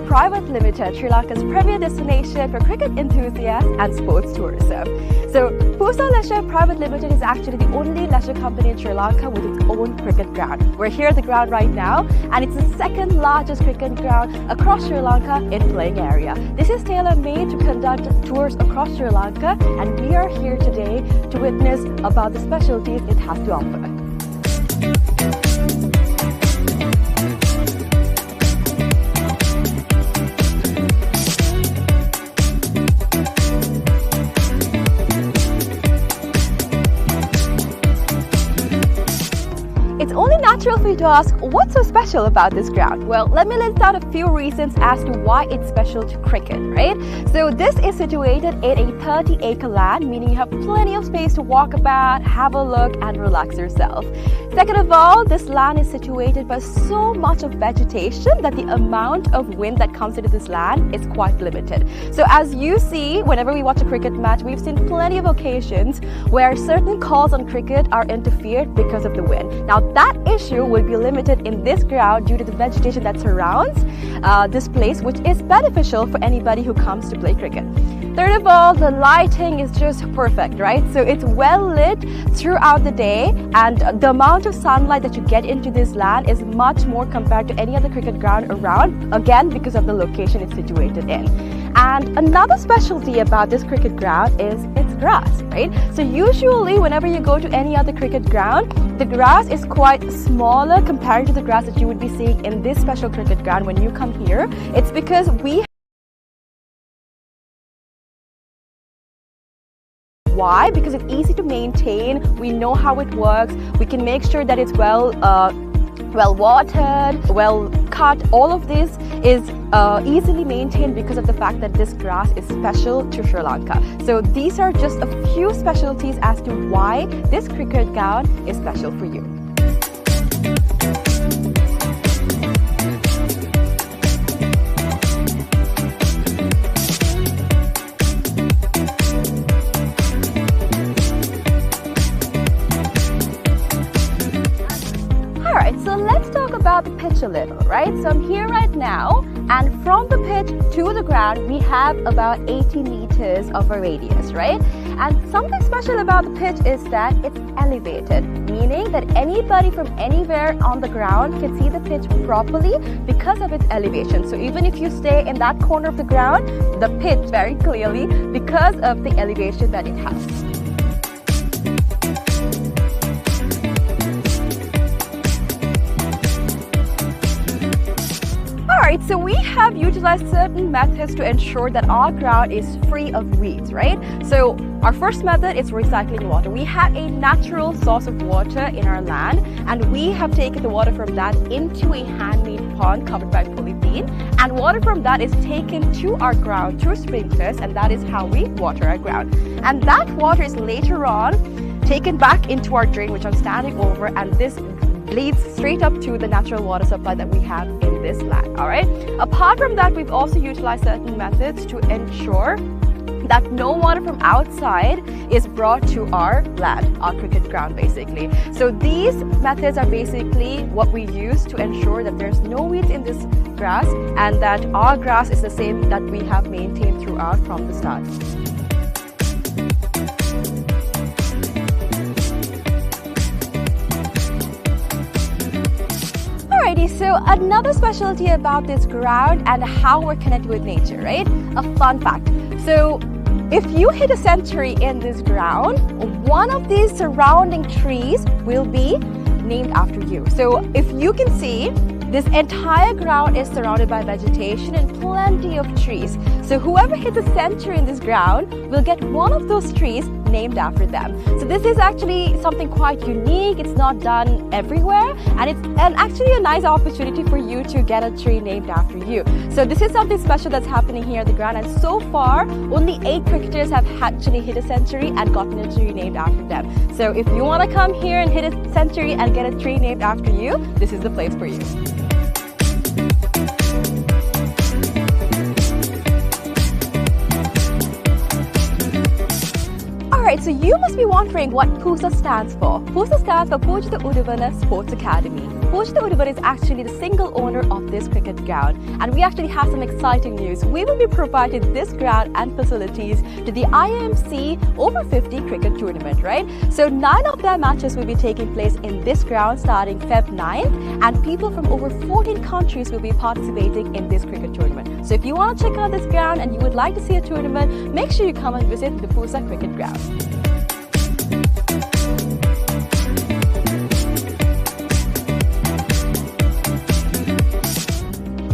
Private Limited, Sri Lanka's premier destination for cricket enthusiasts and sports tourism. So, Pusa Leisure Private Limited is actually the only leisure company in Sri Lanka with its own cricket ground. We're here at the ground right now, and it's the second largest cricket ground across Sri Lanka in playing area. This is tailor-made to conduct tours across Sri Lanka, and we are here today to witness about the specialties it has to offer. Natural for you to ask, what's so special about this ground? Well, let me list out a few reasons as to why it's special to cricket, right? So this is situated in a 30-acre land, meaning you have plenty of space to walk about, have a look, and relax yourself. Second of all, this land is situated by so much of vegetation that the amount of wind that comes into this land is quite limited. So as you see, whenever we watch a cricket match, we've seen plenty of occasions where certain calls on cricket are interfered because of the wind. Now that is issue will be limited in this ground due to the vegetation that surrounds this place, which is beneficial for anybody who comes to play cricket. Third of all, the lighting is just perfect, right? So it's well lit throughout the day, and the amount of sunlight that you get into this land is much more compared to any other cricket ground around, again because of the location it's situated in. And another specialty about this cricket ground is its grass, right? So usually whenever you go to any other cricket ground, the grass is quite smaller compared to the grass that you would be seeing in this special cricket ground when you come here. It's because we Why? Because it's easy to maintain. We know how it works. We can make sure that it's well watered, well cut. All of this is easily maintained because of the fact that this grass is special to Sri Lanka. So these are just a few specialties as to why this cricket ground is special for you. About the pitch a little, right? So I'm here right now, and from the pitch to the ground we have about 80 meters of a radius, right? And something special about the pitch is that it's elevated, meaning that anybody from anywhere on the ground can see the pitch properly because of its elevation. So even if you stay in that corner of the ground, the pitch very clearly because of the elevation that it has. Alright, so we have utilized certain methods to ensure that our ground is free of weeds, right? So our first method is recycling water. We have a natural source of water in our land, and we have taken the water from that into a handmade pond covered by polythene, and water from that is taken to our ground through sprinklers, and that is how we water our ground. And that water is later on taken back into our drain, which I'm standing over, and this leads straight up to the natural water supply that we have in this land. All right. Apart from that, we've also utilized certain methods to ensure that no water from outside is brought to our land, our cricket ground basically. So these methods are basically what we use to ensure that there's no weeds in this grass and that our grass is the same that we have maintained throughout from the start. Alrighty, so another specialty about this ground and how we're connected with nature, right? A fun fact. So if you hit a century in this ground, one of these surrounding trees will be named after you. So if you can see, this entire ground is surrounded by vegetation and plenty of trees. So whoever hits a century in this ground will get one of those trees named after them. So this is actually something quite unique. It's not done everywhere, and it's actually a nice opportunity for you to get a tree named after you. So this is something special that's happening here at the ground, and so far only 8 cricketers have actually hit a century and gotten a tree named after them. So if you want to come here and hit a century and get a tree named after you, this is the place for you. Alright, so you must be wondering what PUSA stands for. PUSA stands for Pujitha Udavana Sports Academy. Pujitha Udavana is actually the single owner of this cricket ground, and we actually have some exciting news. We will be providing this ground and facilities to the IMC Over-50 cricket tournament, right? So 9 of their matches will be taking place in this ground starting Feb 9th, and people from over 14 countries will be participating in this cricket tournament. So if you want to check out this ground and you would like to see a tournament, make sure you come and visit the PUSA cricket ground.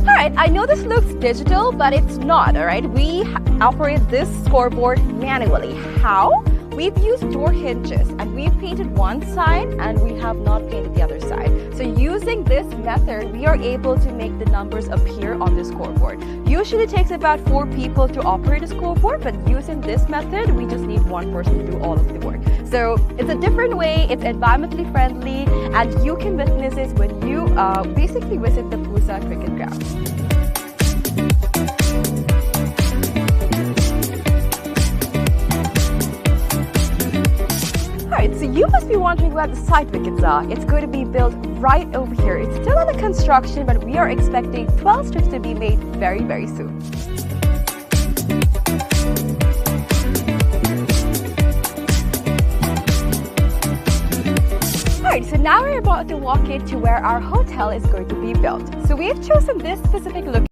Alright, I know this looks digital, but it's not, alright? We operate this scoreboard manually. How? We've used door hinges, and we've painted one side and we have not painted the other side. So using this method, we are able to make the numbers appear on the scoreboard. Usually it takes about 4 people to operate a scoreboard, but using this method, we just need 1 person to do all of the work. So it's a different way, it's environmentally friendly, and you can witness this when you basically visit the PUSA cricket ground. Alright, So you must be wondering where the site wickets are. It's going to be built right over here. It's still under construction, but we are expecting 12 strips to be made very, very soon. Alright, so now we're about to walk into where our hotel is going to be built. So we've chosen this specific location.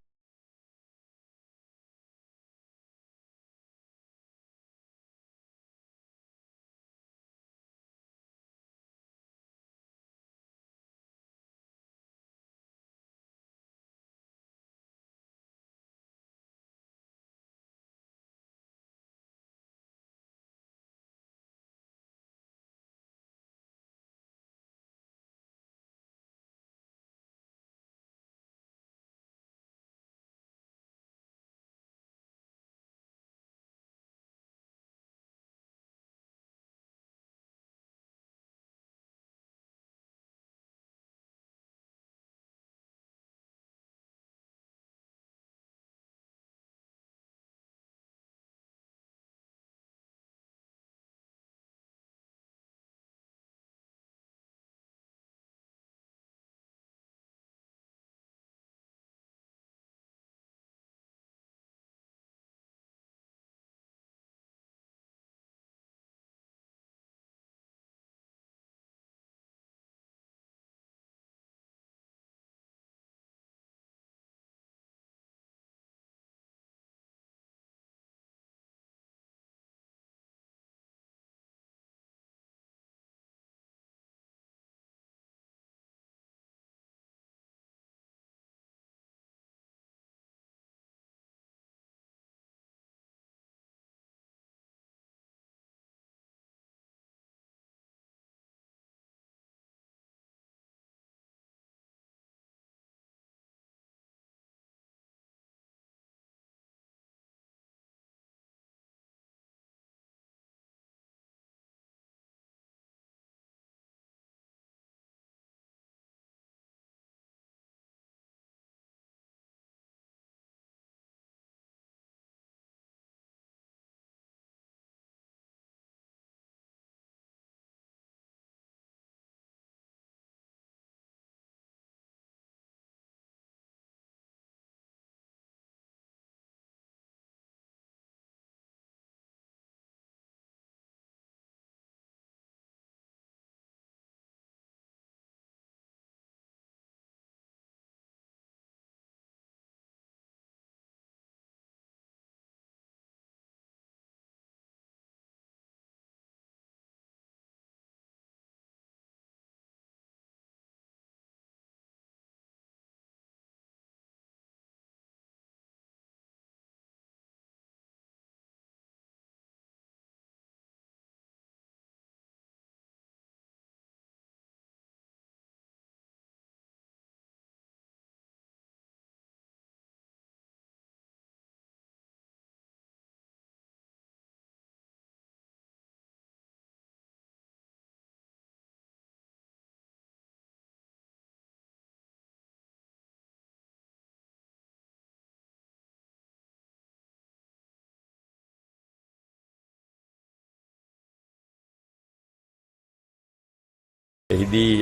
එහිදී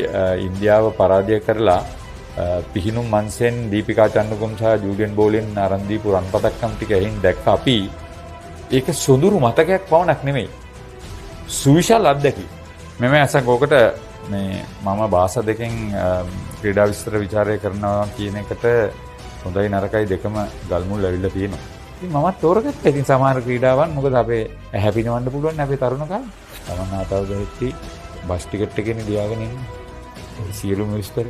ඉන්දියාව පරාජය කරලා පිහිනුම් මන්සෙන් දීපිකා චන්ද්‍රකුම් සහ julienne bowling අරන් දීපු රන් පදක්කම් ටික එහින් දැක්ක අපි ඒක සොඳුරු මතකයක් පවණක් නෙමෙයි සුවිශාල අත්දැකීම් මෙම අසක් ඕකට මේ මම භාෂා දෙකෙන් ක්‍රීඩා විස්තර ਵਿਚාරය කරනවා කියන එකට හොඳයි නරකයි දෙකම ගල්මුල් ඇවිල්ලා තියෙනවා. ඉතින් මමත් තෝරගත්තා. ඉතින් සමහර ක්‍රීඩාවන් මොකද අපේ හැපිනවන්න පුළුවන් අපේ තරුණ කාලේ. තමන්නාතාව ගහtti බස් ටිකට් එකේ ලියාගෙන ඉන්නේ. සියලුම විස්තර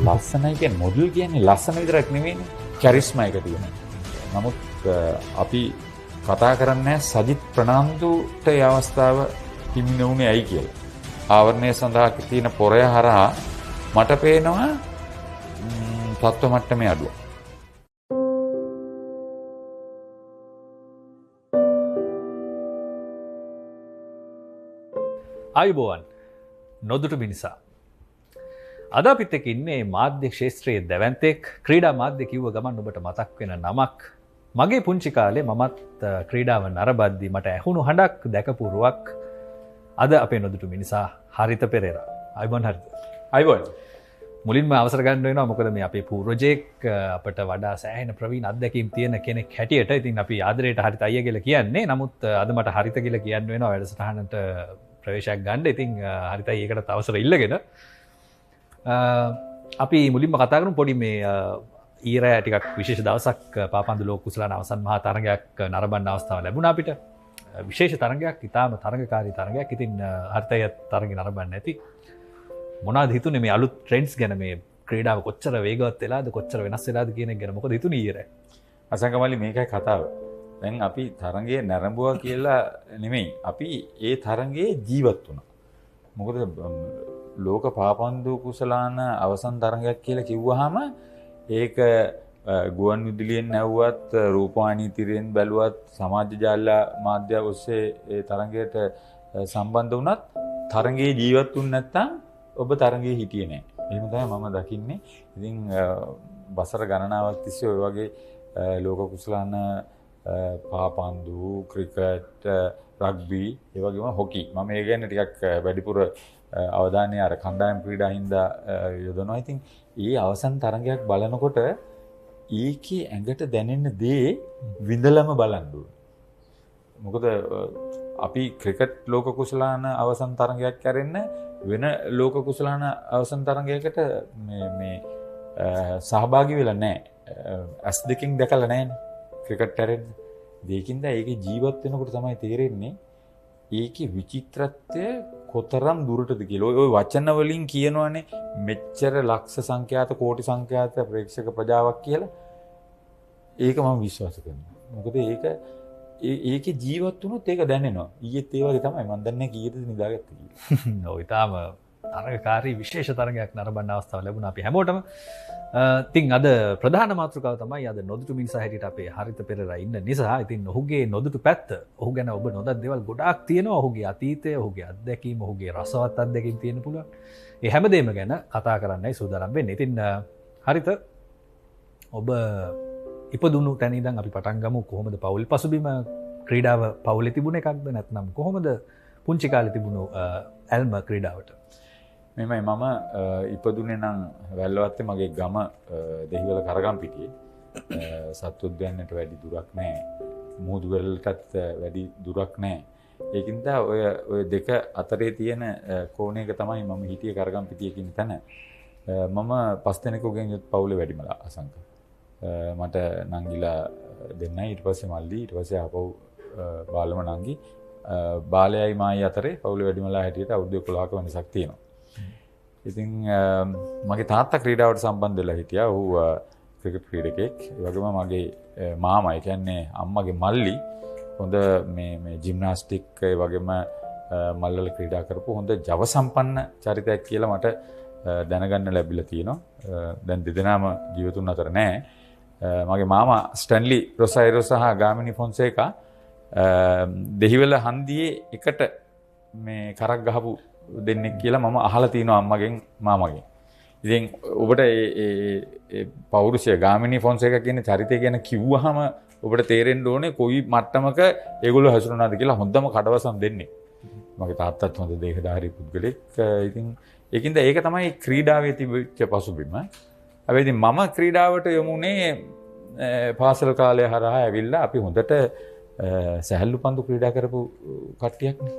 ලස්සනයි කියන්නේ මොඩල් කියන්නේ ලස්සන විතරක් නෙවෙයිනේ. කැරිස්මා එක තියෙනවා. නමුත් අපි කතා කරන්නේ සජිත් ප්‍රනාන්දුට ඒ අවස්ථාව හිමි වුණේ ඇයි කියලා. ආවරණය සඳහා තියෙන පොරය හරහා මට පේනවා තත්ත්ව මට්ටමේ අඩුව. ආයුබෝවන් නොදුටු මිනිසා. අද අපිත් එක්ක ඉන්නේ මාධ්‍ය ක්ෂේත්‍රයේ දැවැන්තෙක් ක්‍රීඩා මාධ්‍ය කිව්ව ගමන් ඔබට මතක් වෙන නමක්. මගේ පුංචි කාලේ මමත් ක්‍රීඩාව නරඹද්දී මට ඇහුණු හඬක් දැකපු රුවක් අද අපේ නොදුටු මිනිසා හරිත පෙරේරා. අයිබෝන් හරිත. අයිබෝන්. මුලින්ම අවසර ගන්න වෙනවා මොකද මේ අපේ පූර්වජයෙක් අපට වඩා සෑහෙන ප්‍රවීණ අත්දැකීම් තියෙන කෙනෙක් හැටියට ඉතින් අපි ආදරයට හරිත අයියා කියලා කියන්නේ. නමුත් අද මට හරිත කියලා කියන්න වෙනවා වැඩසටහනට ප්‍රවේශයක් ගන්න. ඉතින් හරිතයි ඒකට අවසර ඉල්ලගෙන අපි මුලින්ම කතා කරමු පොඩි මේ ඊරෑ ටිකක් විශේෂ දවසක් පාපන්දු ලෝක කුසලාන අවසන් මහා තරගයක් නරඹන්න අවස්ථාව ලැබුණා අපිට. විශේෂ තරගයක්, ඉතාම තරගකාරී තරගයක්. ඉතින් හරිතය තරගය නරඹන්න ඇති. මොනවද හිතුනේ මේ අලුත් ට්‍රෙන්ඩ්ස් ගැන, මේ ක්‍රීඩාව කොච්චර වේගවත් වෙලාද, කොච්චර වෙනස් වෙලාද කියන එක ගැන මොකද හිතුනේ ඊරෑ? අසංකමලි මේකයි කතාව. දැන් අපි තරගයේ නරඹුවා කියලා නෙමෙයි. අපි ඒ තරගයේ ජීවත් වුණා. මොකද ලෝක පාපන්දු කුසලාන අවසන් තරගයක් කියලා කිව්වහම ඒක ගුවන් විදුලියෙන් නැව්වත්, රූපවාහිනී තිරෙන් බැලුවත්, සමාජ ජාල මාධ්‍ය ඔස්සේ ඒ තරගයට සම්බන්ධ වුණත් තරගයේ ජීවත් වුනේ නැත්නම් ඔබ තරගයේ හිටියේ නැහැ. එහෙම තමයි මම දකින්නේ. ඉතින් වසර ගණනාවක් තිස්සේ ඔය වගේ ලෝක කුසලාන පාපන්දු, ක්‍රිකට්, රග්බි, ඒ වගේම හොකි. මම ඒ ගැන ටිකක් වැඩිපුර අවධානය අර කණ්ඩායම් ක්‍රීඩා හින්දා යොදනවා. ඉතින් ඒ අවසන් තරගයක් බලනකොට ඒකේ ඇඟට දැනෙන දේ විඳලම බලන්න ඕනේ. මොකද අපි ක්‍රිකට් ලෝක කුසලාන අවසන් තරගයක් කරෙන්න වෙන ලෝක කුසලාන අවසන් තරගයකට මේ සහභාගී වෙලා නැහැ. ඇස් දෙකෙන් දැකලා නැහැනේ ක්‍රිකට් කරෙන්න. දෙකින්ද ඒකේ ජීවත් වෙනකොට තමයි තේරෙන්නේ ඒකේ විචිත්‍රත්වය කොතරම් දුරටද කියලා. ඔය වචන වලින් කියනවනේ මෙච්චර ලක්ෂ සංඛ්‍යාත කෝටි සංඛ්‍යාත ප්‍රේක්ෂක ප්‍රජාවක් කියලා. ඒක මම විශ්වාස කරනවා. මොකද ඒකේ ජීවත් වුණොත් ඒක දැනෙනවා. ඊයේත් ඒ වගේ තමයි. මම දන්නේ කීයද නිදාගත්තේ කියලා. ඔය තාම තරගකාරී විශේෂ තරගයක් නරඹන්න අවස්ථාව ලැබුණා අපි හැමෝටම. ඉතින් අද ප්‍රධාන මාතෘකාව තමයි අද නොදුටු මිනිසා හැටියට අපේ හරිත පෙරේරා ඉන්න නිසා. ඉතින් ඔහුගේ නොදුටු පැත්ත, ඔහු ගැන ඔබ නොදත් දේවල් ගොඩාක් තියෙනවා. ඔහුගේ අතීතය, ඔහුගේ අත්දැකීම, ඔහුගේ රසවත් අත්දැකීම් තියෙන්න පුළුවන්. ඒ හැමදේම ගැන කතා කරන්නයි සූදානම් වෙන්නේ. ඉතින් හරිත ඔබ ඉපදුණු තැන ඉඳන් අපි පටන් ගමු. කොහොමද පෞල් පසුබිම, ක්‍රීඩාව පෞලේ තිබුණ එකක්ද නැත්නම් කොහොමද පුංචි කාලේ තිබුණු ඇල්ම ක්‍රීඩාවට? මෙමය මම ඉපදුනේ නම් වැල්ලවත්තේ මගේ ගම දෙහිවල කරගම්පිටියේ. සත්වෝද්‍යානයට වැඩි දුරක් නැහැ. මුහුදු වෙරළටත් වැඩි දුරක් නැහැ. ඒකින්ද ඔය දෙක අතරේ තියෙන කෝණයක තමයි මම හිටියේ කරගම්පිටියේ කියන තැන. මම 5 දෙනෙකුගෙන් යුත් පවුලේ වැඩිමලා අසංක. මට නංගිලා දෙන්නයි, ඊට පස්සේ මල්ලි, ඊට පස්සේ ආපහු බාලම නංගි. බාලයයි මායි අතරේ පවුලේ වැඩිමලා හැටියට අවුරුදු 11ක වෙනසක් තියෙනවා. ඉතින් මගේ තාත්තා ක්‍රීඩාවට සම්බන්ධ වෙලා හිටියා. ඔහු ක්‍රිකට් ක්‍රීඩකෙක්. ඒ වගේම මගේ මාමා, ඒ කියන්නේ අම්මගේ මල්ලි හොඳ මේ ජිම්නාස්ටික් ඒ වගේම මල්වල ක්‍රීඩා කරපු හොඳ ජව සම්පන්න චරිතයක් කියලා මට දැනගන්න ලැබිලා තියෙනවා. දැන් දෙදෙනාම ජීවිතුන් අතර නැහැ. මගේ මාමා ස්ටැන්ලි රොසයිරෝ සහ ගාමිනි ෆොන්සේකා දෙහිවල හන්දියේ එකට මේ කරක් ගහපු දෙන්නෙක් කියලා මම අහලා තියෙනවා අම්මගෙන් මාමගෙන්. ඉතින් ඔබට ඒ පෞරුෂය ගාමිනී ෆොන්සේකා කියන චරිතය ගැන කිව්වහම ඔබට තේරෙන්න ඕනේ කොයි මට්ටමක ඒගොල්ලෝ හැසිරුණාද කියලා. හොඳම කඩවසම් දෙන්නේ. මගේ තාත්තත් හොඳ දේහධාරී පුද්ගලෙක්. ඉතින් ඒකින්ද ඒක තමයි ක්‍රීඩාවේ තිබිච්ච පසුබිම. හැබැයි ඉතින් මම ක්‍රීඩාවට යමුනේ පාසල් කාලය හරහා ඇවිල්ලා අපි හොඳට සැහැල්ලු පන්දු ක්‍රීඩා කරපු කට්ටියක්නේ.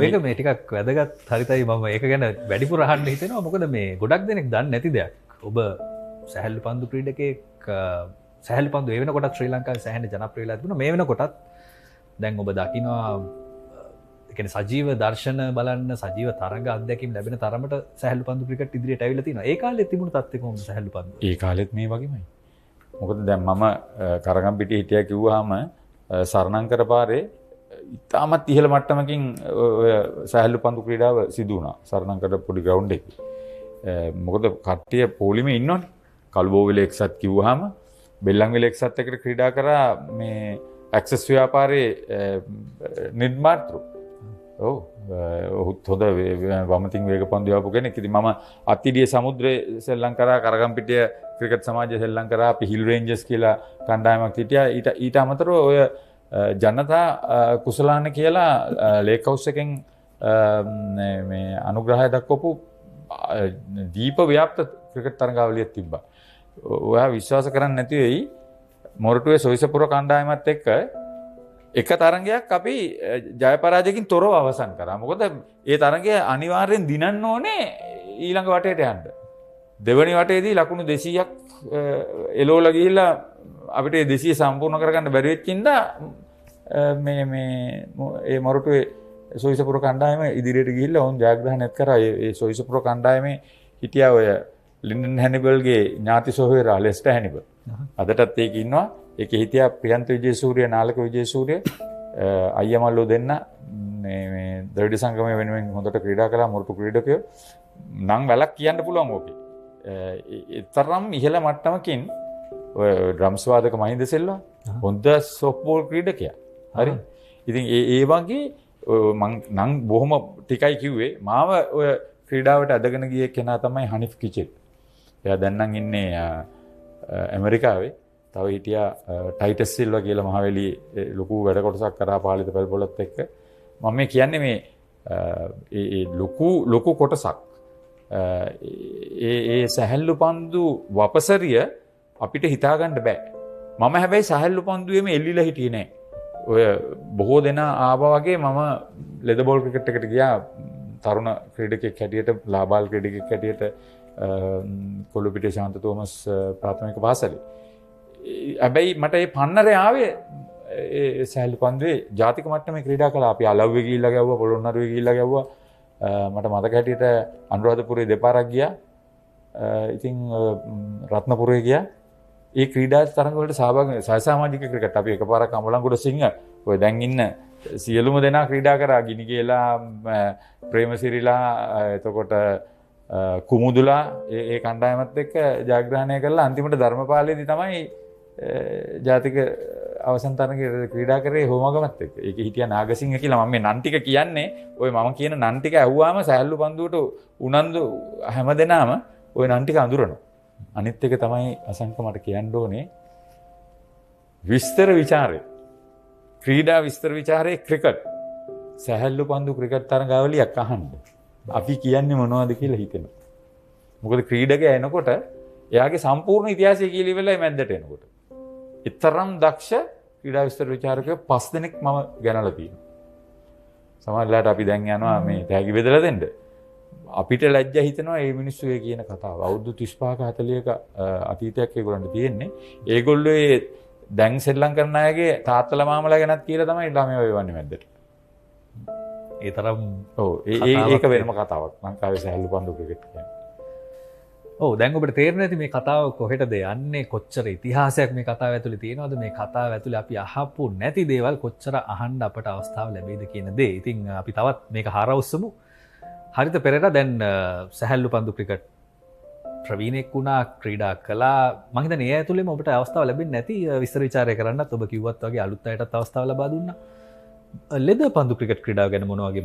ඒක මේ ටිකක් වැදගත් හරිතයි. මම ඒක ගැන වැඩිපුර අහන්න හිතෙනවා. මොකද මේ ගොඩක් දෙනෙක් දන්නේ නැති දෙයක්. ඔබ සැහැල්ලු පන්දු ක්‍රීඩකයෙක්. සැහැල්ලු පන්දු ඒ වෙනකොටත් ශ්‍රී ලංකාවේ සැහැණ ජනප්‍රියලා තිබුණා. මේ වෙනකොටත් දැන් ඔබ දකිනවා ඒ කියන්නේ සජීව දර්ශන බලන්න, සජීව තරඟ අත්දැකීම් ලැබෙන තරමට සැහැල්ලු පන්දු ක්‍රිකට් ඉදිරියට ඇවිල්ලා තිනවා. ඒ කාලේ තිබුණු තත්ත්වය කොහොමද සැහැල්ලු පන්දු? ඒ කාලෙත් මේ වගේමයි. මොකද දැන් මම කරගම්පිටියේ හිටියා කිව්වහම සරණංකර පාරේ ඉතාමත් ඉහළ මට්ටමකින් ඔය සැහැල්ලු පන්දු ක්‍රීඩාව සිදු වුණා. සරණංකර පොඩි ග්‍රවුන්ඩ් එකේ. මොකද කට්ටිය පොලිමේ ඉන්නවනේ. කළුබෝවිල එක්සත් කිව්වහම බෙල්ලන්විල එක්සත් එකට ක්‍රීඩා කරා මේ ඇක්සස් ව්‍යාපාරයේ නිර්මාතෘ. ඔව් හොඳ වමතින් වේග පන්දු යවපු කෙනෙක්. ඉතින් මම අත්තිඩිය සමුද්‍රයේ සෙල්ලම් කරා, කරගම්පිටිය ක්‍රිකට් සමාජයේ සෙල්ලම් කරා, අපි හිල් රේන්ජර්ස් කියලා කණ්ඩායමක් හිටියා. ඊට අමතරව ඔය ජනතා කුසලාන කියලා ලේක් හවුස් එකෙන් මේ අනුග්‍රහය දක්වපු දීප ව්‍යාප්ත ක්‍රිකට් තරඟාවලියක් තිබ්බා. ඔයා විශ්වාස කරන්නේ නැති වෙයි මොරටුවේ සොයිසපුර කණ්ඩායමත් එක්ක එක තරඟයක් අපි ජය පරාජයකින් තොරව අවසන් කරා. මොකද ඒ තරඟය අනිවාර්යෙන් දිනන්න ඕනේ ඊළඟ වටේට යන්න. දෙවනි වටේදී ලකුණු 200ක් එලෝලා ගිහිල්ලා අපිට 200 සම්පූර්ණ කරගන්න බැරි වෙච්ච ඉඳා මේ මොරටුවේ සොයිසපුර කණ්ඩායම ඉදිරියට ගිහිල්ලා වුන් ජයග්‍රහණයත් කරා. ඒ සොයිසපුර කණ්ඩායමේ හිටියා ඔය ලින්ඩන් හැනිබල්ගේ ඥාති සොහොයුරා ලෙස්ටර් හැනිබල්. අදටත් ඒක ඉන්නවා. ඒකේ හිටියා ප්‍රියන්ත විජේසූරිය, නාලක විජේසූරිය අයියමල්ලෝ දෙන්න මේ ද්‍රවිඩ සංගමය වෙනුවෙන් හොඳට ක්‍රීඩා කළා මොරටු ක්‍රීඩකයෝ. නම් වැලක් කියන්න පුළුවන් ඕකේ. ඒ තරම් ඉහළ මට්ටමකින් ඔය ඩ්‍රම්ස් වාදක මහින්ද සෙල්වා හොඳ සොෆ්ට්බෝල් ක්‍රීඩකයා. හරි. ඉතින් ඒ වගේ මං බොහොම ටිකයි කිව්වේ මාව ඔය ක්‍රීඩාවට අදගෙන ගිය කෙනා තමයි හනිෆ් කිචෙල්. එයා දැන් නම් ඉන්නේ ඇමරිකාවේ. තව හිටියා ටයිටස් සිල්වා කියලා මහවැලියේ ලොකු වැඩ කොටසක් කරා පාලිත පැල්පොලත් එක්ක. මම මේ කියන්නේ මේ ඒ ලොකු කොටසක් ඒ සැහැල්ලු පන්දු වපසරිය අපිට හිතාගන්න බෑ. මම හැබැයි සැහැල්ලු පන්දුවේම එල්ලිලා හිටියේ නෑ. ඔය බොහෝ දෙනා ආවා වගේ මම ලෙද බෝල් ක්‍රිකට් එකට ගියා තරුණ ක්‍රීඩකෙක් හැටියට, ලාබාල් ක්‍රීඩකෙක් හැටියට කොළුපිටිය ශාන්ත තෝමස් ප්‍රාථමික පාසලේ. හැබැයි මට මේ පන්නරේ ආවේ ඒ සැහැල්ලු පන්දුවේ ජාතික මට්ටමේ ක්‍රීඩා කළා. අපි අලව්වේ ගිහිල්ලා ගැව්වා, පොළොන්නරුවේ ගිහිල්ලා ගැව්වා. මට මතක හැටියට අනුරාධපුරේ දෙපාරක් ගියා. ඉතින් රත්නපුරේ ගියා. ඒ ක්‍රීඩා තරඟ වලට සහභාගී සමාජික ක්‍රිකට් අපි එකපාරක් අමලංගොඩ සිංහ ඔය දැන් ඉන්න සියලුම දෙනා ක්‍රීඩා කරා. ගිනිගේලා, ප්‍රේමසිරිලා, එතකොට කුමුදුලා ඒ කණ්ඩායමත් එක්ක ජයග්‍රහණය කළා. අන්තිමට ධර්මපාලයේදී තමයි ජාතික අවසන් තරඟයේ ක්‍රීඩා කරේ හෝමගමත් එක්ක. ඒකේ හිටියා නාගසිංහ කියලා. මම මේ නන් ටික කියන්නේ ඔය මම කියන නන් ටික ඇහුවාම සැහැල්ලු පන්දුවට උනන්දු හැමදෙනාම ඔය නන් ටික අඳුරනවා. අනිත් එක තමයි අසංක මට කියන්න ඕනේ විස්තර ਵਿਚාරය. ක්‍රීඩා විස්තර ਵਿਚාරයේ ක්‍රිකට් සැහැල්ලු පන්දු ක්‍රිකට් තරඟාවලියක් අහන්න. අපි කියන්නේ මොනවද කියලා හිතෙනවා. මොකද ක්‍රීඩකයා එනකොට එයාගේ සම්පූර්ණ ඉතිහාසය කියලා ඉවරලා මැද්දට එනකොට. ඊතරම් දක්ෂ ක්‍රීඩා විස්තර ਵਿਚාරකයෝ 5 දෙනෙක් මම ගණනලා තියෙනවා. සමහරවිට අපි දැන් යනවා මේ තෑගි බෙදලා දෙන්න. අපිට ලැජ්ජා හිතෙනවා මේ මිනිස්සු ඒ කියන කතාව. අවුරුදු 35ක 40ක අතීතයක් ඒගොල්ලන්ට තියෙන්නේ. ඒගොල්ලෝ ඒ දැන් සෙල්ලම් කරන අයගේ තාත්තලා මාමලා ගැනත් කියලා තමයි ළමයි වේවන්නේ මැද්දට. ඒ තරම් ඔව් ඒක වෙනම කතාවක්. ලංකාවේ සැහැල්ලු පන්දු ක්‍රිකට් කියන්නේ. ඔව් දැන් ඔබට තේරෙන්නේ නැති මේ කතාව කොහෙටද යන්නේ, කොච්චර ඉතිහාසයක් මේ කතාව ඇතුලේ තියෙනවද, මේ කතාව ඇතුලේ අපි අහපු නැති දේවල් කොච්චර අහන්න අපට අවස්ථාව ලැබෙයිද කියන දේ. ඉතින් අපි තවත් මේක හරවස්සමු. හරිත පෙරේරා දැන් සැහැල්ලු පන්දු ක්‍රිකට් ප්‍රවීණෙක් වුණා, ක්‍රීඩා කළා. මම හිතන්නේ ඒ ඇතුලේම ඔබට අවස්ථාව ලැබෙන්නේ නැති විස්තර විචාරය කරන්නත් ඔබ කිව්වත් වගේ අලුත් අයටත් අවස්ථාව ලබා දුන්නා. ලෙද පන්දු ක්‍රිකට් ක්‍රීඩාව ගැන මොනවා වගේ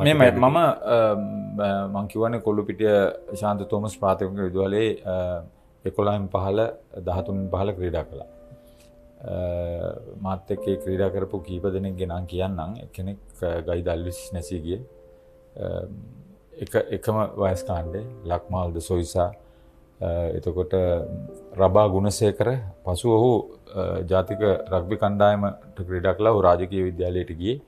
මම කියවනේ කොළුපිටිය ශාන්ත තෝමස් ප්‍රාථමික විද්‍යාලයේ 11න් 15 13න් 15 ක්‍රීඩා කළා. මාත් එක්ක ක්‍රීඩා කරපු කීප දෙනෙක්ගේ නම් කියන්නම්. එක්කෙනෙක් ගයිද අල්විස් නැසීගේ එකම වයස් කාණ්ඩේ ලක්මාල්ද සොයිසා, එතකොට රබා ගුණසේකර. පසුව ඔහු ජාතික රග්බි කණ්ඩායමට ක්‍රීඩා කළා. ඔහු රාජකීය විද්‍යාලයට ගියේ.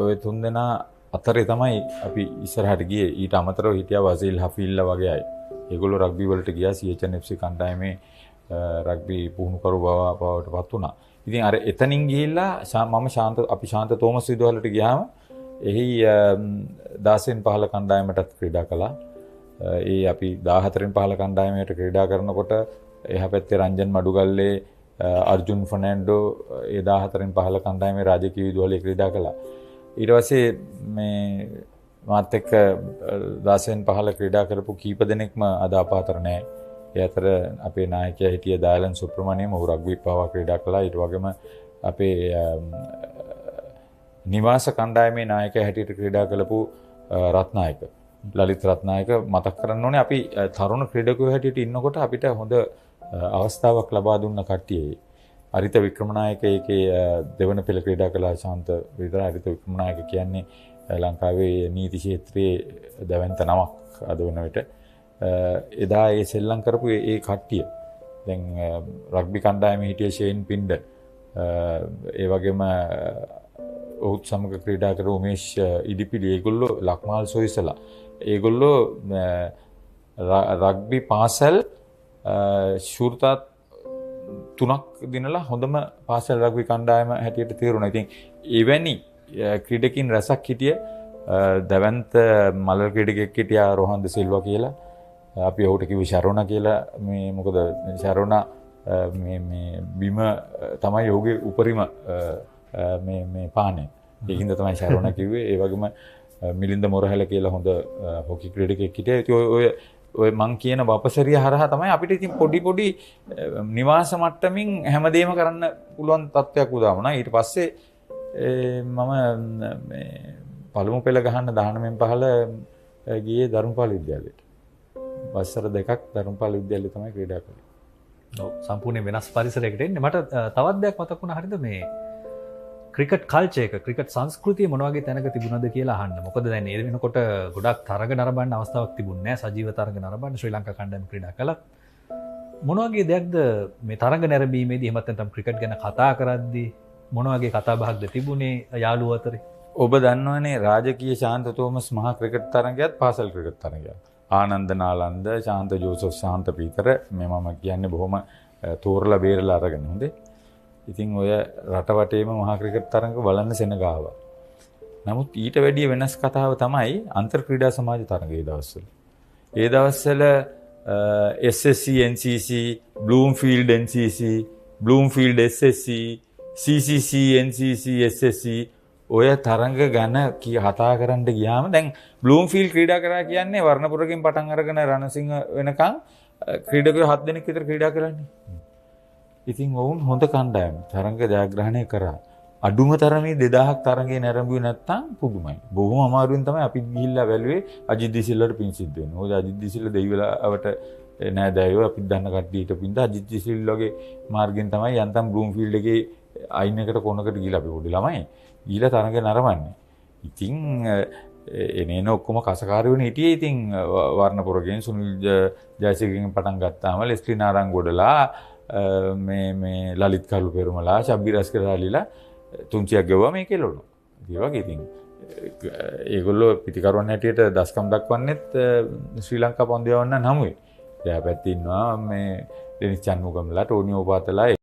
ඔය තුන් දෙනා අතරේ තමයි අපි ඉස්සරහට ගියේ. ඊට අමතරව හිටියා වසීල් හෆීල්ලා වගේ අය. ඒගොල්ලෝ රග්බි වලට ගියා. CHNFC කණ්ඩායමේ රග්බි පුහුණුකරු බවට පත් වුණා. ඉතින් අර එතනින් ගිහිල්ලා අපි ශාන්ත තෝමස් විදුහලට ගියාම එහි 16න් 15 කණ්ඩායමටත් ක්‍රීඩා කළා. ඒ අපි 14න් 15 කණ්ඩායමට ක්‍රීඩා කරනකොට එහා පැත්තේ රංජන් මඩුගල්ලේ, අර්ජුන් ෆර්නැන්ඩෝ ඒ 14න් 15 කණ්ඩායමේ රාජකීය විදුහලේ ක්‍රීඩා කළා. ඊට පස්සේ මේ මාත් එක්ක 16න් 15 ක්‍රීඩා කරපු කීප දෙනෙක්ම අද අප අතර නැහැ. ඒ අතර අපේ නායකයා හිටිය දායලන් සුප්‍රමණියම්, ඔහු රග්බි පවා ක්‍රීඩා කළා. ඊට වගේම අපේ නිවාස කණ්ඩායමේ නායකයා හැටියට ක්‍රීඩා කළපු රත්නායක, ලලිත් රත්නායක මතක් කරන්න ඕනේ. අපි තරුණ ක්‍රීඩකයෝ හැටියට ඉන්නකොට අපිට හොඳ අවස්ථාවක් ලබා දුන්න කට්ටිය. අරිත වික්‍රමනායක ඒකේ දෙවන පෙළ ක්‍රීඩා කළා ශාන්ත විතරයි. අරිත වික්‍රමනායක කියන්නේ ලංකාවේ නීති ක්ෂේත්‍රයේ දැවැන්ත නමක් අද වන විට එදා ඒ සෙල්ලම් කරපු ඒ කට්ටිය දැන් රග්බි කණ්ඩායමේ හිටිය ෂේන් පින්ඩර් ඒ වගේම ඔහුත් සමග ක්‍රීඩා කර උමේෂ් ඉදිපිලි ඒගොල්ලෝ ලක්මාල් සොයිසලා ඒගොල්ලෝ රග්බි පාසල් ශූරතා 3ක් දිනලා හොඳම පාසල් රග්බි කණ්ඩායම හැටියට තීරුණා. ඉතින් එවැනි ක්‍රීඩකින් රැසක් හිටිය දැවැන්ත මලල් ක්‍රීඩකෙක් හිටියා රෝහන් ද සිල්වා කියලා. අපි ඔහුට කිව්වේ ශරෝනා කියලා. මේ මොකද ශරෝනා මේ බිම තමයි ඔහුගේ උපරිම මේ පානේ. ඒකින්ද තමයි ශරෝනා කිව්වේ. ඒ වගේම මිලින්ද මොරහැල කියලා හොඳ හොකි ක්‍රීඩකෙක් හිටියා. ඉතින් ඔය මං කියන වපසරිය හරහා තමයි අපිට ඉතින් පොඩි නිවාස මට්ටමින් හැමදේම කරන්න පුළුවන් තත්ත්වයක් උදා වුණා. ඊට පස්සේ මම මේ පළමු පෙළ ගහන්න 19 පහළ ගියේ ධර්මපාල විද්‍යාලයට. වසර 2ක් ධර්මපාල විද්‍යාලයේ තමයි ක්‍රීඩා කළේ. ඔව් සම්පූර්ණ වෙනස් පරිසරයකට එන්නේ. මට තවත් දෙයක් මතක් වුණා හරිද මේ ක්‍රිකට් කල්චර් එක ක්‍රිකට් සංස්කෘතිය මොන වගේ තැනක තිබුණද කියලා අහන්න. මොකද දැන් ඒ වෙනකොට ගොඩක් තරග නරඹන්න අවස්ථාවක් තිබුණේ නැහැ. සජීව තරග නරඹන්න ශ්‍රී ලංකා කණ්ඩායම ක්‍රීඩා කළා. මොන වගේ දෙයක්ද මේ තරග නැරඹීමේදී එහෙමත් නැත්නම් ක්‍රිකට් ගැන කතා කරද්දී මොන වගේ කතා බහක්ද තිබුණේ යාළුවෝ අතරේ? ඔබ දන්නවනේ රාජකීය ශාන්ත තෝමස් මහා ක්‍රිකට් තරගයත් පාසල් ක්‍රිකට් තරගයක්. ආනන්ද නාලන්ද ශාන්ත ජෝසප් ශාන්ත පීතර මේ මම කියන්නේ බොහොම තෝරලා බේරලා අරගෙන හොඳේ. ඉතින් ඔය රට වටේම මහා ක්‍රිකට් තරඟ බලන්න සෙනගාව. නමුත් ඊට වැඩිය වෙනස් කතාව තමයි අන්තර් ක්‍රීඩා සමාජ තරඟ ඒ දවස්වල. ඒ දවස්වල SSC NCC, Bloomfield NCC, Bloomfield SSC, CCC NCC SSC ඔය තරඟ ගැන කතා කරන්න ගියාම දැන් Bloomfield ක්‍රීඩා කරා කියන්නේ වර්ණපුරකින් පටන් අරගෙන රණසිංහ වෙනකන් ක්‍රීඩකයෝ 7 දෙනෙක් විතර ක්‍රීඩා කරන්නේ. ඉතින් ඔවුන් හොඳ කණ්ඩායම තරඟ ජයග්‍රහණය කරා. අඩුම තරමේ 2000ක් තරඟේ නැරඹුවේ නැත්තම් පුදුමයි. බොහොම අමාරුවෙන් තමයි අපි ගිහිල්ලා බැලුවේ අජිත් දිසිල්ලට පින් සිද්ධ වෙනවා. මොකද අජිත් දිසිල්ල දෙවිවලවට නෑ දැයෝ අපි දන්න කට්ටියට පින්ද අජිත් දිසිල්ලගේ මාර්ගෙන් තමයි යන්තම් බ්ලූම්ෆීල්ඩ් එකේ අයින් එකට කොනකට ගිහිල්ලා අපි පොඩි ළමයි ගිහිල්ලා තරඟ නරඹන්නේ. ඉතින් එනේන ඔක්කොම කසකාරයෝනේ හිටියේ. ඉතින් වර්ණපුරගෙන් සුනිල් ජයසේකරගෙන් පටන් ගත්තාම ලෙස්ලි නාරංගොඩලා මේ ලලිත් කලු පෙරුමලා ශබ්බි රස්කරාලිලා තුන්සියක් ගෙවුවා මේ කෙලොණු. ඒ වගේ ඉතින් ඒගොල්ලෝ පිටිකරුවන් හැටියට දස්කම් දක්වන්නෙත් ශ්‍රී ලංකා පන්දුවවන්න හමුවේ. එයා පැත්තේ ඉන්නවා මේ ඩෙනිස් චන්මුගම්ලා ටෝනි ඕපාතලා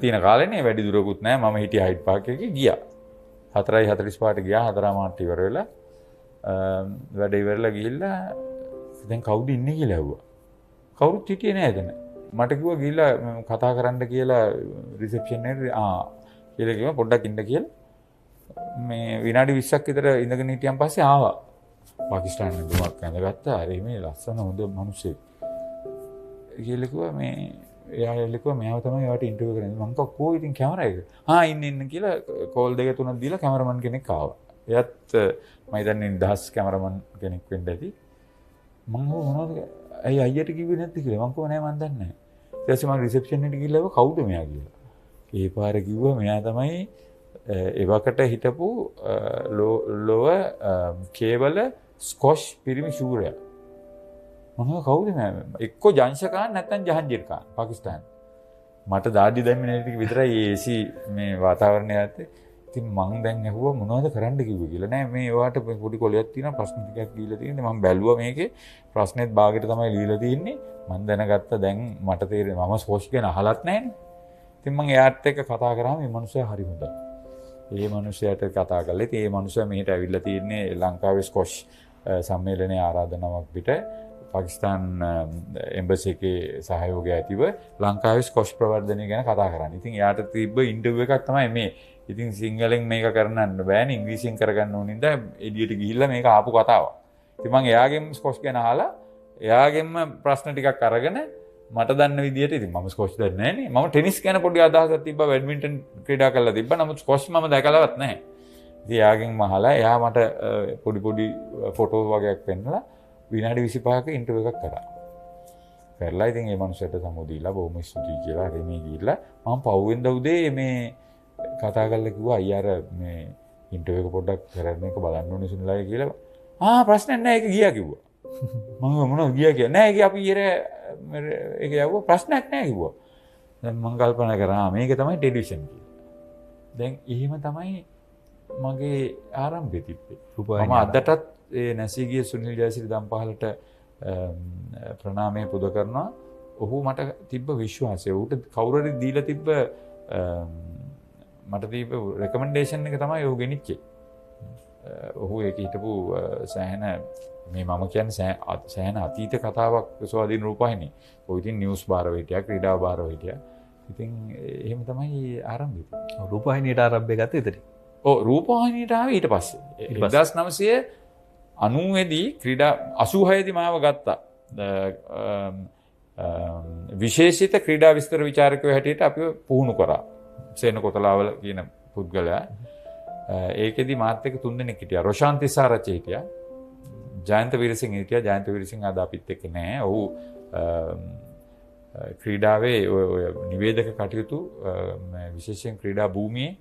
තියෙන කාලේනේ වැඩි දුරකුත් නැහැ. මම හිටියා හයිඩ් පාක් එකේ ගියා. 4:45ට ගියා 4:00 ඉවර වෙලා වැඩ ඉවරලා ගිහිල්ලා දැන් කවුද ඉන්නේ කියලා ඇහුවා. කවුරුත් හිටියේ නැහැ එතන. මට කිව්වා ගිහිල්ලා කතා කරන්න කියලා රිසෙප්ෂන් එකට කියලා කිව්වා පොඩ්ඩක් ඉන්න කියලා. මේ විනාඩි 20ක් විතර ඉඳගෙන හිටියන් පස්සේ ආවා. පාකිස්තානයේ දුමක් ඇඳගත්තා. අර මේ ලස්සන හොඳ මිනිස්සෙක්. කියලා කිව්වා මේ එයා කිව්වා මෙයාව තමයි ඔයාට ඉන්ටර්විව් කරන්නේ. මම කිව්වා කෝ ඉතින් කැමරා එක. ඉන්න කියලා කෝල් දෙක තුනක් දීලා කැමරාමන් කෙනෙක් ආවා. එයත් මම හිතන්නේ නිදහස් කැමරාමන් කෙනෙක් වෙන්න ඇති. මම මොනවද ඇයි අයියට කිව්වේ නැද්ද කියලා. මම කිව්වා නෑ මම දන්නේ නැහැ. ඊට පස්සේ මම රිසෙප්ෂන් එකට ගිහලා කවුද මෙයා කියලා. ඒ පාර කිව්වා මෙයා තමයි එවකට හිටපු ලොව කේවල ස්කොෂ් පිරිමි ශූරයා. මම කවුද මම එක්ක ජංශ කාන් නැත්නම් ජහන්ජීර් කාන් පාකිස්තාන. මට දාඩි දැම්මේ නැති ටික විතරයි AC මේ වාතාවරණය ඇත්තේ. ඉතින් මං දැන් ඇහුවා මොනවද කරන්න කිව්වේ කියලා. නෑ මේ ඔයාට පොඩි කොලයක් තියෙනවා ප්‍රශ්න ටිකක් දීලා තියෙන්නේ. මම බැලුවා මේකේ ප්‍රශ්නෙත් භාගයට තමයි ලියලා තියෙන්නේ. මම දැනගත්තා දැන් මට තේරෙන්නේ මම ස්කොෂ් ගැන අහලත් නැහැනේ. ඉතින් මං එයාත් එක්ක කතා කරාම මේ මනුස්සයා හරි හොඳයි. ඒ මනුස්සයාට කතා කළා. ඉතින් මේ මනුස්සයා මෙහෙට ඇවිල්ලා තියෙන්නේ ලංකාවේ ස්කොෂ් සම්මේලනයේ ආරාධනාවක් පිට පාකිස්තාන් එම්බසි එකේ සහයෝගය ඇතිව ලංකාවේ ස්කොෂ් ප්‍රවර්ධනය ගැන කතා කරන්නේ. ඉතින් එයාට තිබ්බ ඉන්ටර්විව් එකක් තමයි මේ. ඉතින් සිංහලෙන් මේක කරන්න බෑනේ ඉංග්‍රීසියෙන් කරගන්න ඕන නිසා එළියට ගිහිල්ලා මේක ආපු කතාවක්. ඉතින් මම එයාගෙන් ස්කොෂ් ගැන අහලා එයාගෙන්ම ප්‍රශ්න ටිකක් අරගෙන මට දන්න විදියට ඉතින් මම ස්කොෂ් දන්නේ නැහනේ. මම ටෙනිස් ගැන පොඩි අදහසක් තිබ්බා බැඩ්මින්ටන් ක්‍රීඩා කරලා තිබ්බා. නමුත් ස්කොෂ් මම දැකලවත් නැහැ. ඉතින් එයාගෙන් මහලා එයා මට පොඩි ෆොටෝ වගේක් පෙන්නලා විනාඩි 25ක ඉන්ටර්විව් එකක් කරා. කරලා ඉතින් මේ මනුස්සයාට සමුදීලා බොහොම ස්තුතියි කියලා හරි මේ ගිහිල්ලා මම පහුවෙන්ද උදේ මේ කතා කරලා කිව්වා අයියාර මේ ඉන්ටර්විව් එක පොඩ්ඩක් කරන්න එක බලන්න ඕනේ සුනිලායි කියලා. ප්‍රශ්නයක් නැහැ ඒක ගියා කිව්වා. මම මොනවද ගියා කියලා. නෑ ඒක අපි ඒක යවුවා ප්‍රශ්නයක් නැහැ කිව්වා. දැන් මම කල්පනා කරා මේක තමයි ටෙලිවිෂන් කියලා. දැන් එහෙම තමයි මගේ ආරම්භය තිබ්බේ. මම අදටත් ඒ නැසී ගිය සුනිල් ජයසිරි දම්පහලට ප්‍රණාමය පුද කරනවා. ඔහු මට තිබ්බ විශ්වාසය. ඌට කවුරු හරි දීලා තිබ්බ මට තිබ්බ රෙකමෙන්ඩේෂන් එක තමයි ඔහු ගෙනිච්චේ. ඔහු ඒක හිටපු සෑහෙන මේ මම කියන්නේ සෑහෙන අතීත කතාවක් ස්වාධීන රූපවාහිනිය. ඔය ඉතින් නිවුස් බාරව හිටියා, ක්‍රීඩා බාරව හිටියා. ඉතින් එහෙම තමයි ආරම්භය. රූපවාහිනියට ආරම්භය ගත්තේ එතන. ඔව් රූපවාහිනියට ආවේ ඊට පස්සේ. 1990 දී ක්‍රීඩා 86 දී මාව ගත්තා. විශේෂිත ක්‍රීඩා විස්තර විචාරකයෝ හැටියට අපිව පුහුණු කරා. සේන කොතලාවල කියන පුද්ගලයා. ඒකෙදි මාත් එක්ක 3 දෙනෙක් හිටියා. රොෂාන් තිසාරච්චි හිටියා. ජයන්ත වීරසිංහ හිටියා. ජයන්ත වීරසිංහ අද අපිත් එක්ක නැහැ. ඔහු ක්‍රීඩාවේ ඔය නිවේදක කටයුතු විශේෂයෙන් ක්‍රීඩා භූමියේ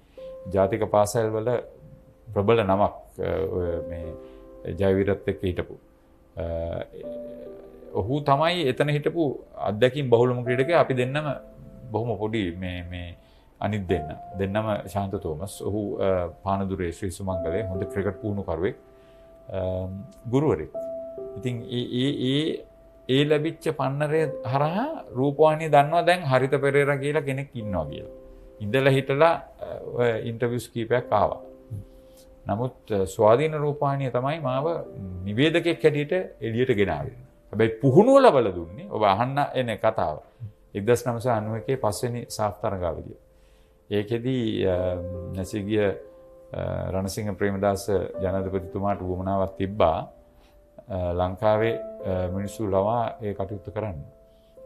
ජාතික පාසල් වල ප්‍රබල නමක් මේ ජයවීරත් එක්ක හිටපු. ඔහු තමයි එතන හිටපු අත්දැකීම් බහුලම ක්‍රීඩකයා. අපි දෙන්නම බොහොම පොඩි මේ අනිත් දෙන්නම ශාන්ත තෝමස්. ඔහු පානදුරේ ශ්‍රී සුමංගලේ හොඳ ක්‍රිකට් පුහුණුකරුවෙක්. ගුරුවරයෙක්. ඉතින් ඒ ලැබිච්ච පන්නරය හරහා රූපවාහිනිය දන්නවා දැන් හරිත පෙරේරා කියලා කෙනෙක් ඉන්නවා කියලා. ඉඳලා හිටලා ඉන්ටර්විව්ස් කීපයක් ආවා. නමුත් ස්වාධීන රූපවාහිනිය තමයි මාව නිවේදකෙක් හැටියට එළියට ගෙනාවේ. හැබැයි පුහුණුව ලබලා දුන්නේ ඔබ අහන්න එන කතාව. 1991 පස්වෙනි සාෆ් තරගාවලිය. ඒකෙදි නැසිගිය රණසිංහ ප්‍රේමදාස ජනාධිපතිතුමාට වුමනාවක් තිබ්බා ලංකාවේ මිනිස්සු ලවා ඒ කටයුත්ත කරන්න.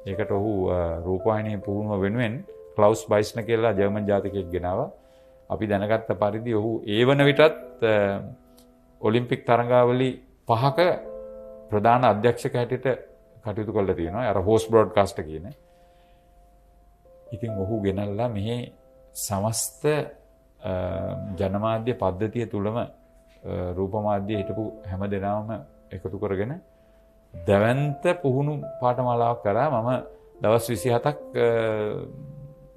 ඒකට ඔහු රූපවාහිනියේ පුහුණුව වෙනුවෙන් ක්ලවුස් බයිස්න කියලා ජර්මන් ජාතිකයෙක් ගෙනාවා. අපි දැනගත්ත පරිදි ඔහු ඒ වන විටත් ඔලිම්පික් තරඟාවලි 5ක ප්‍රධාන අධ්‍යක්ෂක හැටියට කටයුතු කරලා තියෙනවා. අර හෝස් බ්‍රෝඩ්කාස්ටර් කියන්නේ. ඉතින් ඔහු ගෙනල්ලා මෙහි සමස්ත ජනමාධ්‍ය පද්ධතිය තුලම රූප මාධ්‍ය හිටපු හැම දෙනාම එකතු කරගෙන දැවැන්ත පුහුණු පාඨමාලාවක් කරා. මම දවස් 27ක්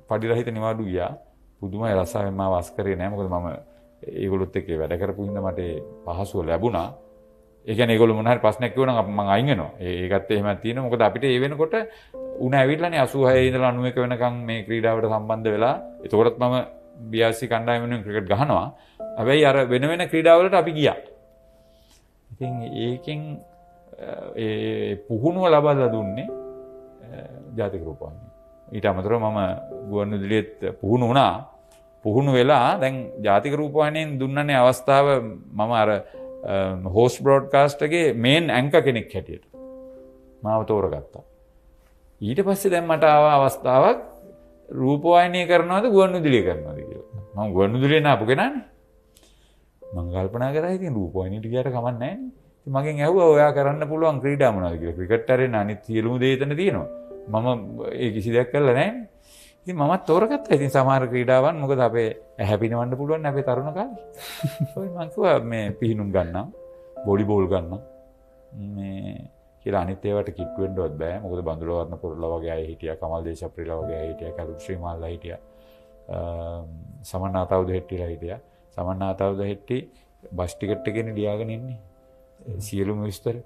පඩිරහිත නිවාඩු ගියා. පුදුමයි රසාවෙන් මාව අස් කරේ නෑ. මොකද මම ඒගොල්ලොත් එක්ක වැඩ කරපු හින්දා මට පහසුව ලැබුණා. ඒ කියන්නේ ඒගොල්ලෝ මොන හරි ප්‍රශ්නයක් කිව්වනම් මම අයින් වෙනවා. ඒකත් එහෙමත් තියෙනවා. මොකද අපිට ඒ වෙනකොට උණ ඇවිල්ලානේ 86 ඉඳලා 91 වෙනකන් මේ ක්‍රීඩාවට සම්බන්ධ වෙලා. ඒකෝටත් මම BRC කණ්ඩායම වෙනුවෙන් ක්‍රිකට් ගහනවා. හැබැයි අර වෙන වෙන ක්‍රීඩාවලට අපි ගියා. ඉතින් ඒකෙන් ඒ පුහුණුව ලබා දුන්නේ ජාතික රූපවාහිනිය. ඊට අමතරව මම ගුවන්විදුලියෙත් පුහුණු වුණා. පුහුණු වෙලා දැන් ජාතික රූපවාහිනියෙන් දුන්නනේ අවස්ථාව මම අර හෝස්ට් බ්‍රෝඩ්කාස්ට් එකේ මේන් ඇන්කර් කෙනෙක් හැටියට මාව තෝරගත්තා. ඊට පස්සේ දැන් මට ආව අවස්ථාවක් රූපවාහිනිය කරනවද ගුවන්විදුලිය කරනවද කියලා. මම ගුවන්විදුලියෙන් ආපු කෙනානේ. මම කල්පනා කරා ඉතින් රූපවාහිනියට ගියට කමක් නැහැ නේ. ඉතින් මගෙන් ඇහුවා ඔයා කරන්න පුළුවන් ක්‍රීඩා මොනවද කියලා. ක්‍රිකට් ඇරෙන්න අනිත් සියලුම දේ එතන තියෙනවා. මම ඒ කිසි දෙයක් කරලා නැහැ නේ. ඉතින් මමත් තෝරගත්තා. ඉතින් සමහර ක්‍රීඩාවන් මොකද අපේ ඇහැ පිනවන්න පුළුවන් අපේ තරුණ කාලේ. ඔය මං කිව්වා මේ පිහිනුම් ගන්නම්, වොලිබෝල් ගන්නම්. මේ කියලා අනිත් ඒවාට කිට්ටු වෙන්නවත් බෑ. මොකද බඳුල වර්ණ පුරලා වගේ අය හිටියා, කමල් දේශප්‍රියලා වගේ අය හිටියා, කරුණ ශ්‍රීමාල්ලා හිටියා. සමන්නාතාවුද හෙට්ටිලා හිටියා. සමන්නාතාවුද හෙට්ටි බස් ටිකට් එකේනේ ලියාගෙන ඉන්නේ. සියලුම විස්තර.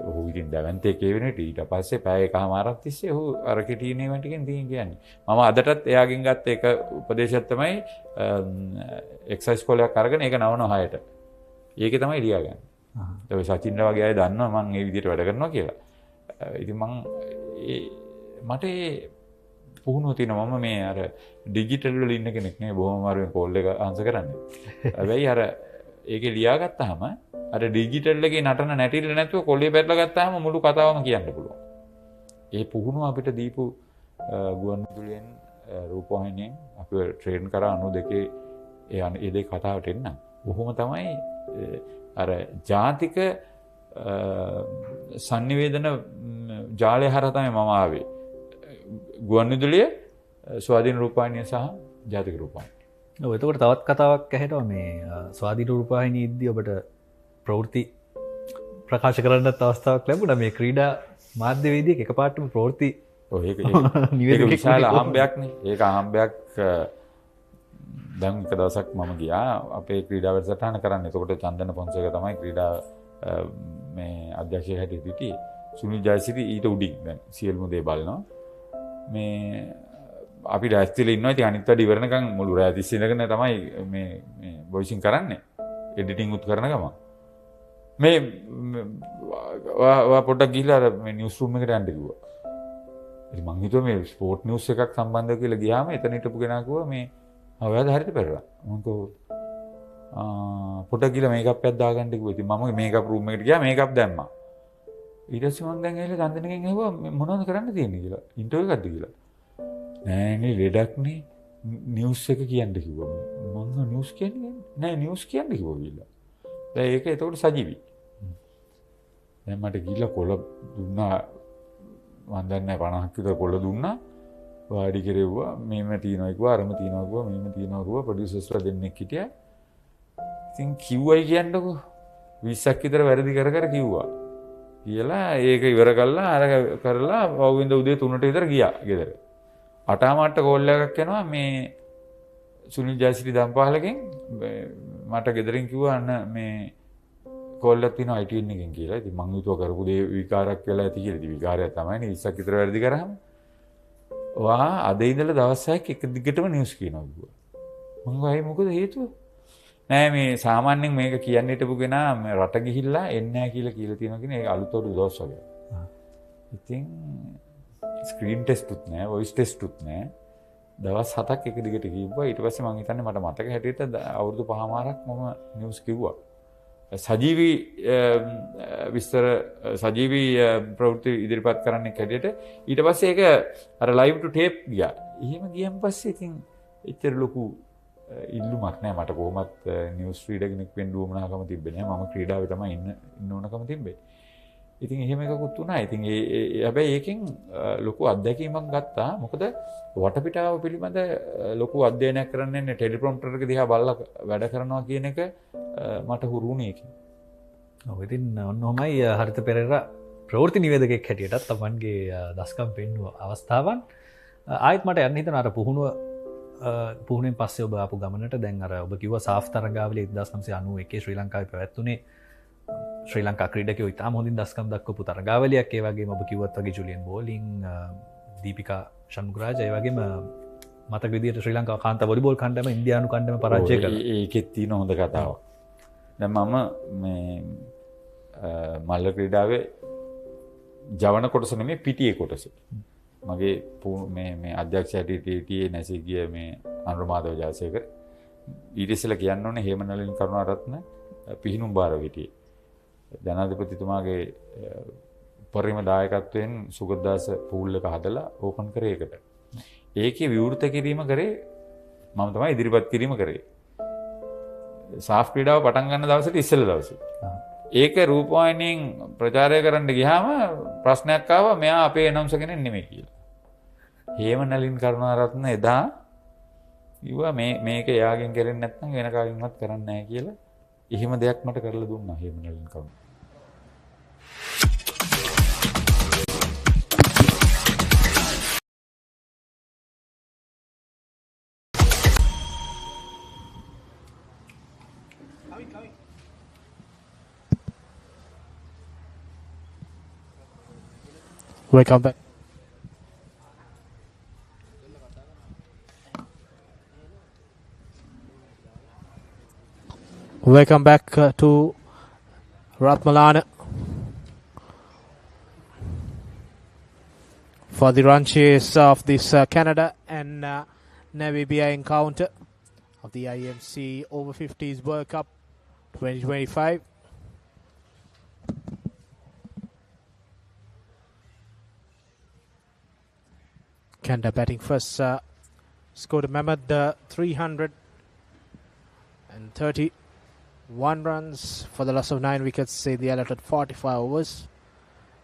ඔහු ඉතින් දැවන්තේ කියවෙනට ඊට පස්සේ පැය එකමාරක් තිස්සේ ඔහු අර කෙටිනේ වන් ටිකෙන් තියෙන කියන්නේ. මම අදටත් එයාගෙන් ගත්ත එක උපදේශයක් තමයි එක්සර්සයිස් කොලයක් අරගෙන ඒක 9:06ට. ඒකේ තමයි ලියාගන්නේ. ඒ සචින්ලා වගේ අය දන්නවා මම මේ විදිහට වැඩ කරනවා කියලා. ඉතින් මට පුහුණුව තියෙනවා. මම මේ අර ඩිජිටල් වල ඉන්න කෙනෙක් නෙවෙයි බොහොම අමාරුවෙන් කෝල් එක ආන්සර් කරන්නේ. හැබැයි අර ඒකේ ලියාගත්තාම අර ඩිජිටල් එකේ නටන නැටිල්ල නැතුව කොල්ලේ පැටල ගත්තාම මුළු කතාවම කියන්න පුළුවන්. ඒ පුහුණුව අපිට දීපු ගුවන්විදුලියෙන් රූපවාහිනියෙන් අපි ට්‍රේන් කරා 92 ඒ දෙක කතාවට එන්න. බොහොම තමයි අර ජාතික sannivedana ජාලය හරහා තමයි මම ආවේ. ගුවන්විදුලිය ස්වාධීන රූපවාහිනිය සහ ජාතික රූපවාහිනිය. ඔව් එතකොට තවත් කතාවක් ඇහෙනවා මේ ස්වාධීන රූපවාහිනිය ඉද්දී ඔබට ප්‍රවෘත්ති ප්‍රකාශ කරන්නත් අවස්ථාවක් ලැබුණා මේ ක්‍රීඩා මාධ්‍යවේදියෙක් එකපාරටම ප්‍රවෘත්ති ඒක විශාල අහම්බයක්නේ. ඒක අහම්බයක්. දැන් එක දවසක් මම ගියා අපේ ක්‍රීඩා වැඩසටහන කරන්න. එතකොට චන්දන පොන්සේක තමයි ක්‍රීඩා මේ අධ්‍යක්ෂක හැටියට හිටියේ. සුනිල් ජයසිරි ඊට උඩින් දැන් සියලුම දේ බලනවා. මේ අපි රැස්තිලා ඉන්නවා. ඉතින් අනිත් වැඩ ඉවරනකම් මුළු රැය තිස්සේ ඉඳගෙන තමයි මේ වොයිසින් කරන්නේ. එඩිටින් උත් කරන ගමන්. මේ පොඩ්ඩක් ගිහිල්ලා මේ නිවුස් රූම් එකට යන්න කිව්වා. ඉතින් මං හිතුවා මේ ස්පෝර්ට් නිවුස් එකක් සම්බන්ධව කියලා ගියාම එතන හිටපු කෙනා කිව්වා මේ ඔයාද හරියට පෙරලා. මං කිව්වා පොඩ්ඩක් ගිහිල්ලා මේකප් එකක් දාගන්න කිව්වා. ඉතින් මම මේකප් රූම් එකට ගියා මේකප් දැම්මා. ඊට පස්සේ මං දැන් ඇවිල්ලා චන්දනගෙන් ඇහුවා මොනවද කරන්න තියෙන්නේ කියලා. ඉන්ටර්විව් එකක්ද කියලා. නෑනේ ලෙඩක් නේ නිවුස් එක කියන්න කිව්වා. මං නිවුස් කියන්නේ නෑ නිවුස් කියන්න කිව්වා කියලා. දැන් ඒක එතකොට සජීවි. දැන් මට ගිහිල්ලා කොළ දුන්නා මම දන්නේ 50ක් විතර කොළ දුන්නා වාඩි කෙරෙව්වා මේම තියනවා කිව්වා අරම තියනවා කිව්වා මේම තියනවා කිව්වා ප්‍රොඩියුසර්ස්ලා දෙන්නෙක් හිටියා. ඉතින් කිව්වයි කියන්නකෝ 20ක් විතර වැරදි කර කර කිව්වා කියලා ඒක ඉවර කළා අර කරලා වවුවෙන්ද උදේ 3ට විතර ගියා ගෙදර. 8:00ට කෝල් එකක් එනවා මේ සුනිල් ජයසිරි දම්පාලගෙන් මට ගෙදරින් කිව්වා අන්න මේ කෝල් එකක් තියෙනවා ITN එකෙන් කියලා. ඉතින් මං හිතුවා කරපු දේ විකාරයක් වෙලා ඇති කියලා. ඉතින් විකාරයක් තමයිනේ 20ක් විතර වැඩි කරාම. අද ඉඳලා දවස් 6ක් එක දිගටම නිවුස් කියනවා කිව්වා. මං ගායි මොකද හේතුව? නෑ මේ සාමාන්‍යයෙන් මේක කියන්න හිටපු කෙනා රට ගිහිල්ලා එන්නේ නැහැ කියලා තියෙනවා කියන ඒක අලුතෝடு දවස් වගේ. ඉතින් ස්ක්‍රීන් ටෙස්ට් උත් නෑ, වොයිස් ටෙස්ට් උත් නෑ. දවස් 7ක් එක දිගට කිව්වා. ඊට පස්සේ මං හිතන්නේ මට මතක හැටියට අවුරුදු 5මාරක් මම නිවුස් කිව්වා. සජීවී විස්තර සජීවී ප්‍රවෘත්ති ඉදිරිපත් කරන්නේ කැඩියට ඊට පස්සේ ඒක අර ලයිව් ටු ටේප් ගියා. එහෙම ගියන් පස්සේ ඉතින් එච්චර ලොකු ඉල්ලුමක් නෑ මට කොහොමත් නිවුස් රීඩර් කෙනෙක් වෙන්න උවමනාකම තිබ්බේ නෑ. මම ක්‍රීඩාවේ තමයි ඉන්න ඕනකම තිබ්බේ. ඉතින් එහෙම එකකුත් වුණා. ඉතින් හැබැයි ඒකෙන් ලොකු අත්දැකීමක් ගත්තා. මොකද වටපිටාව පිළිබඳ ලොකු අධ්‍යයනයක් කරන්නේ ටෙලිප්‍රොම්ප්ටර් එක දිහා බලලා වැඩ කරනවා කියන එක මට හුරු වුණේ ඒකෙන්. ඔව් ඉතින් ඔන්න ඔහමයි හරිත පෙරේරා ප්‍රවෘත්ති නිවේදකයෙක් හැටියටත් Tamanගේ දස්කම් පෙන්වුව අවස්ථාවන් ආයෙත් මට යන්න හිතන අර පුහුණුවෙන් පස්සේ ඔබ ආපු ගමනට දැන් අර ඔබ කිව්වා සාෆ් තරගාවලිය 1991 ශ්‍රී ලංකාවේ පැවැත්ුණේ ශ්‍රී ලංකා ක්‍රීඩකයෝ ඉතාම හොඳින් දස්කම් දක්වපු තරගාවලියක්. ඒ වගේම ඔබ කිව්වත් වගේ ජුලියන් බෝලින්, දීපිකා ෂණ්මුගරාජ, ඒ වගේම මතක විදිහට ශ්‍රී ලංකා කාන්තා වොලිබෝල් කණ්ඩායම ඉන්දියානු කණ්ඩායම පරාජය කළා. ඒකෙත් තියෙන හොඳ කතාවක්. දැන් මම මේ මල්ල ක්‍රීඩාවේ ජවන කොටස නෙමෙයි පිටියේ කොටස. මගේ මේ අධ්‍යක්ෂ හිටියේ නැසී ගිය මේ අනුරමාදව ජයසේකර. ඊට ඉස්සෙල්ලා කියන්න ඕනේ හේමනලින් කරුණාරත්න පිහිනුම් බාරව හිටියේ. ජනාධිපතිතුමාගේ උපරිම දායකත්වයෙන් සුගතදාස පූල් එක හදලා ඕපන් කරේ ඒකට. ඒකේ විවෘත කිරීම කරේ මම තමයි ඉදිරිපත් කිරීම කරේ. සාෆ් ක්‍රීඩාව පටන් ගන්න දවසට ඉස්සෙල්ලා දවසේ. ඒක රූපවාහිනියෙන් ප්‍රචාරය කරන්න ගියාම ප්‍රශ්නයක් ආවා මෙයා අපේ ඇනවුන්සර් කෙනෙක් නෙමෙයි කියලා. හේමනලින් කරුණාරත්න එදා කිව්වා මේක එයාගෙන් කරන්නේ නැත්නම් වෙන කාගෙන්වත් කරන්නේ නැහැ කියලා. එහෙම දෙයක් මට කරලා දුන්නා හේමනලින් කරුණා. Welcome back. Welcome back to Ratmalana for the run chase of this Canada and Namibia encounter of the IMC Over-50s World Cup 2025. Canada batting first, scored a mammoth 331 runs for the loss of 9 wickets in the allotted 45 overs.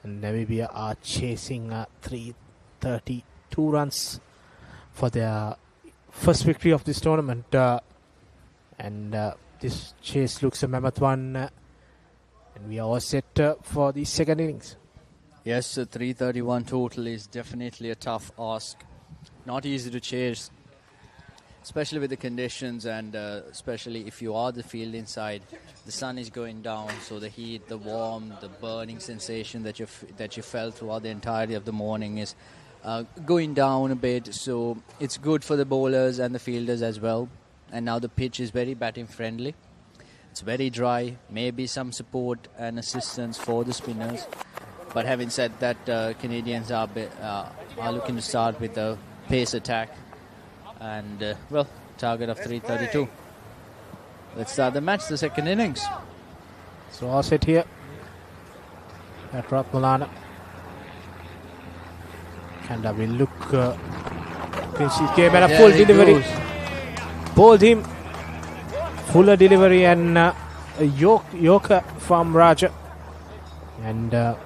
And Namibia are chasing 332 runs for their first victory of this tournament. And this chase looks a mammoth one. And we are all set for the second innings. Yes, 331 total is definitely a tough ask. Not easy to chase, especially with the conditions, and especially if you are the field inside. The sun is going down, so the heat, the warmth, the burning sensation that you felt throughout the entirety of the morning is going down a bit. So it's good for the bowlers and the fielders as well. And now the pitch is very batting friendly. It's very dry. Maybe some support and assistance for the spinners. But having said that, Canadians are looking to start with the pace attack. And, well, target of 332. Let's start the match, the second innings. So all set here at Ratmalana. Canada will look. She came at a full delivery. Bowled him. Fuller delivery and a yorker from Raja. And the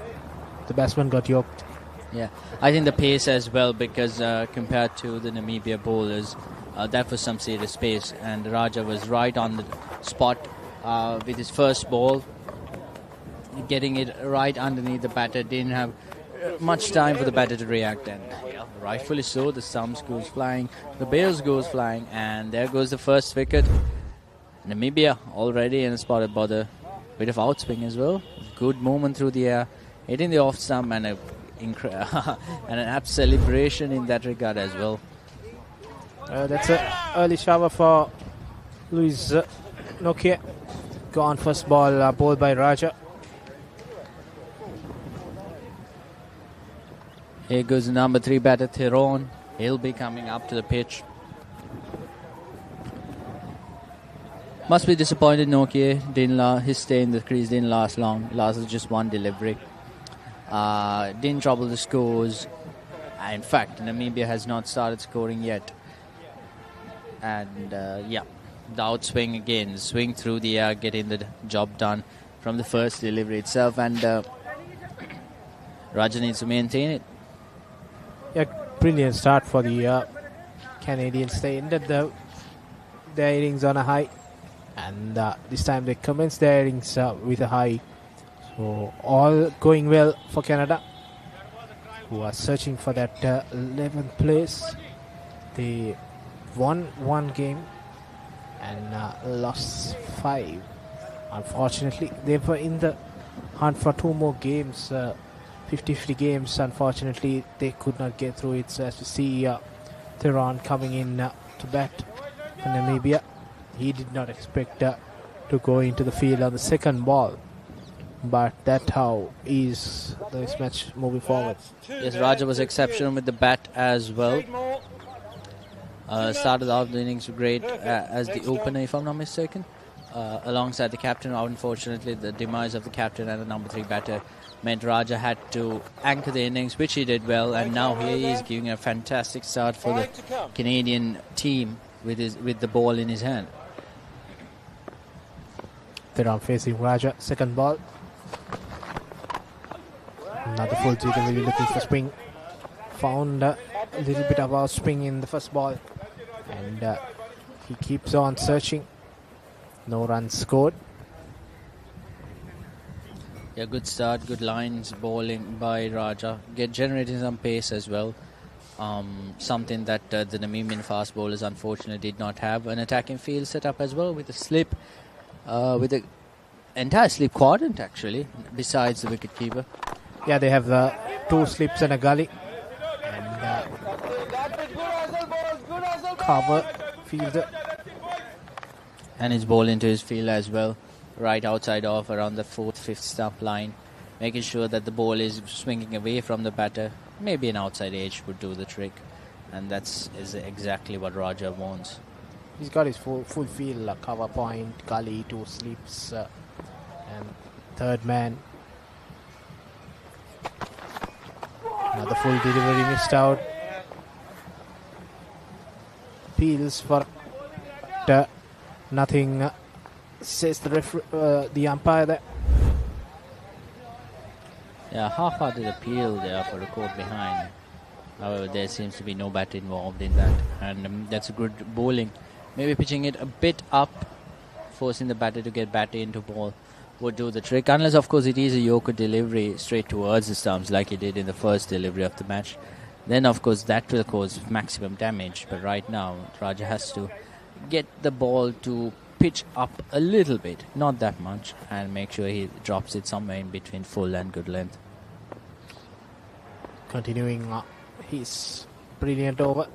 batsman got yoked. Yeah, I think the pace as well, because compared to the Namibia bowlers, that was some serious pace. And Raja was right on the spot with his first ball, getting it right underneath the batter. Didn't have much time for the batter to react. And rightfully so, the stumps goes flying, the bails goes flying, and there goes the first wicket. Namibia already in a spotted by the bit of outswing as well. Good movement through the air, hitting the off stump, and and an apt celebration in that regard as well. That's an early shower for Luis Nokia. Gone first ball, bowled by Raja. Here goes the number 3 batter, Theron. He'll be coming up to the pitch. Must be disappointed, Nokia. His stay in the crease didn't last long. Lasted just one delivery. Didn't trouble the scores. In fact, Namibia has not started scoring yet. And yeah, the outswing again, swing through the air, getting the job done from the first delivery itself. And Raja needs to maintain it. Yeah, brilliant start for the Canadians. They ended their innings on a high. And this time they commenced their innings with a high. So all going well for Canada, who are searching for that 11th place. They won one game and lost 5. Unfortunately, they were in the hunt for 2 more games, 50-50 games. Unfortunately, they could not get through it. So as we see Theron coming in to bat for Namibia. He did not expect to go into the field on the second ball. But that's how is this match moving forward. Yes, Raja was exceptional with the bat as well. Started out the innings great as the opener, if I'm not mistaken. Alongside the captain, unfortunately, the demise of the captain and the number 3 batter meant Raja had to anchor the innings, which he did well. And now he is giving a fantastic start for the Canadian team with the ball in his hand. Theron facing Raja, second ball. Another full delivery, looking for swing. Found a little bit of our swing in the first ball, and he keeps on searching. No runs scored. Yeah, good start, good lines bowling by Raja. Generating some pace as well. Something that the Namibian fast bowlers unfortunately did not have. An attacking field set up as well with a slip, with the entire slip quadrant actually, besides the wicketkeeper. Yeah, they have 2 slips and a gully. And cover fielder. And his ball into his field as well, right outside off around the 4th, 5th stump line, making sure that the ball is swinging away from the batter. Maybe an outside edge would do the trick, and that's exactly what Raja wants. He's got his full field, cover point, gully, 2 slips, and third man. Another full delivery missed out. Appeals for nothing, says the umpire there. Yeah, half-hearted appeal there for a caught behind. However, there seems to be no bat involved in that, and that's a good bowling. Maybe pitching it a bit up, forcing the batter to get batted into ball would do the trick, unless of course it is a Yorker delivery straight towards the stumps like he did in the first delivery of the match. Then of course that will cause maximum damage, but right now Raja has to get the ball to pitch up a little bit, not that much, and make sure he drops it somewhere in between full and good length. Continuing his brilliant over.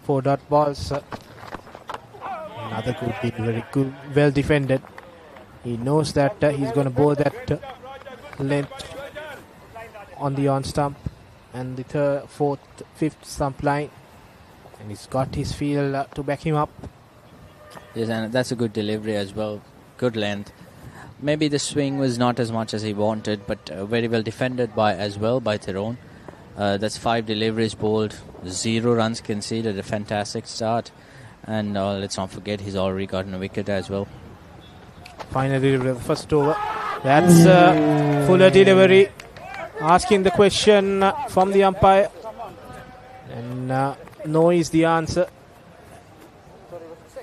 4 dot balls. Another good delivery, good, well defended. He knows that he's going to bowl that length on the on stump and the 3rd, 4th, 5th stump line, and he's got his field to back him up. Yes, and that's a good delivery as well. Good length. Maybe the swing was not as much as he wanted, but very well defended by Theron. That's 5 deliveries bowled, 0 runs conceded. A fantastic start, and let's not forget he's already gotten a wicket as well. Final delivery of the first over. That's fuller delivery. Asking the question from the umpire, and no is the answer.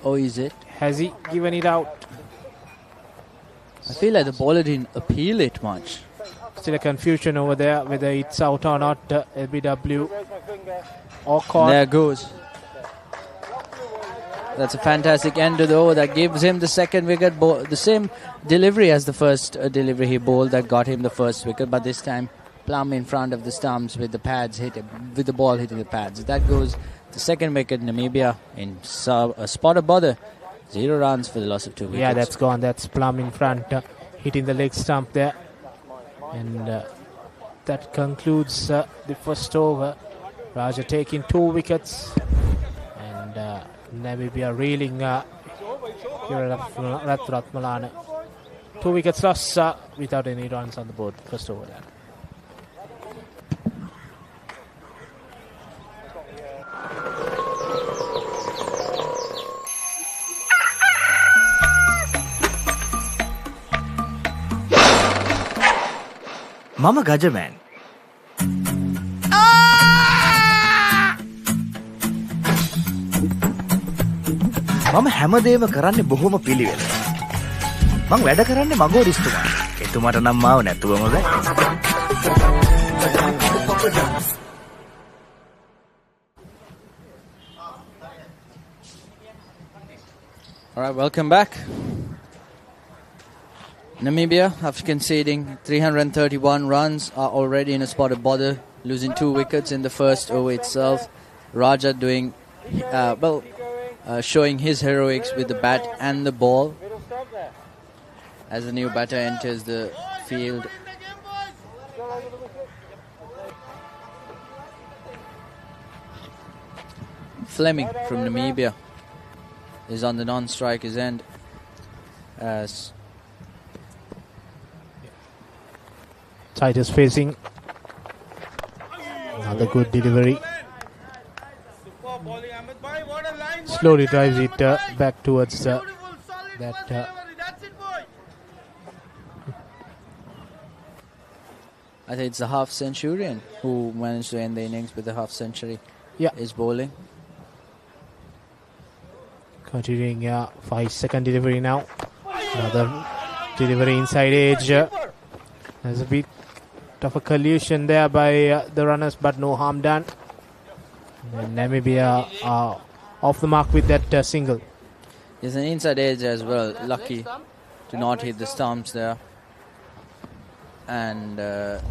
Oh, is it? Has he given it out? I feel like the bowler didn't appeal it much. Still a confusion over there whether it's out or not. LBW or caught. There goes. That's a fantastic end to the over that gives him the second wicket. The same delivery as the first delivery he bowled that got him the first wicket, but this time plumb in front of the stumps with the pads with the ball hitting the pads. That goes the second wicket. Namibia in a spot of bother. 0 runs for the loss of 2 wickets. Yeah, that's gone. That's plumb in front, hitting the leg stump there. And that concludes the first over. Raja taking 2 wickets. And Namibia reeling here at Ratmalana. 2 wickets lost without any runs on the board. First over there. Mama Gajaman. මම හැමදේම කරන්නේ බොහොම පිළිවෙල. මං වැඩ කරන්නේ මගෝරිස්තුමා. එතුමාට නම් මාව නැතුවම බෑ. All right, welcome back. Namibia, after conceding 331 runs, are already in a spot of bother, losing 2 wickets in the first over itself. Raja doing, showing his heroics with the bat and the ball as the new batter enters the field. Fleming from Namibia is on the non-striker's end as Titus facing. Another good delivery. Slowly drives it back towards that. I think it's a half-centurion who managed to end the innings with a half-century. Yeah, is bowling. Continuing 5-second delivery now. Another delivery inside edge. There's a bit of a collision there by the runners, but no harm done. And Namibia are off the mark with that single. There's an inside edge as well. Lucky to not hit the stumps there. And a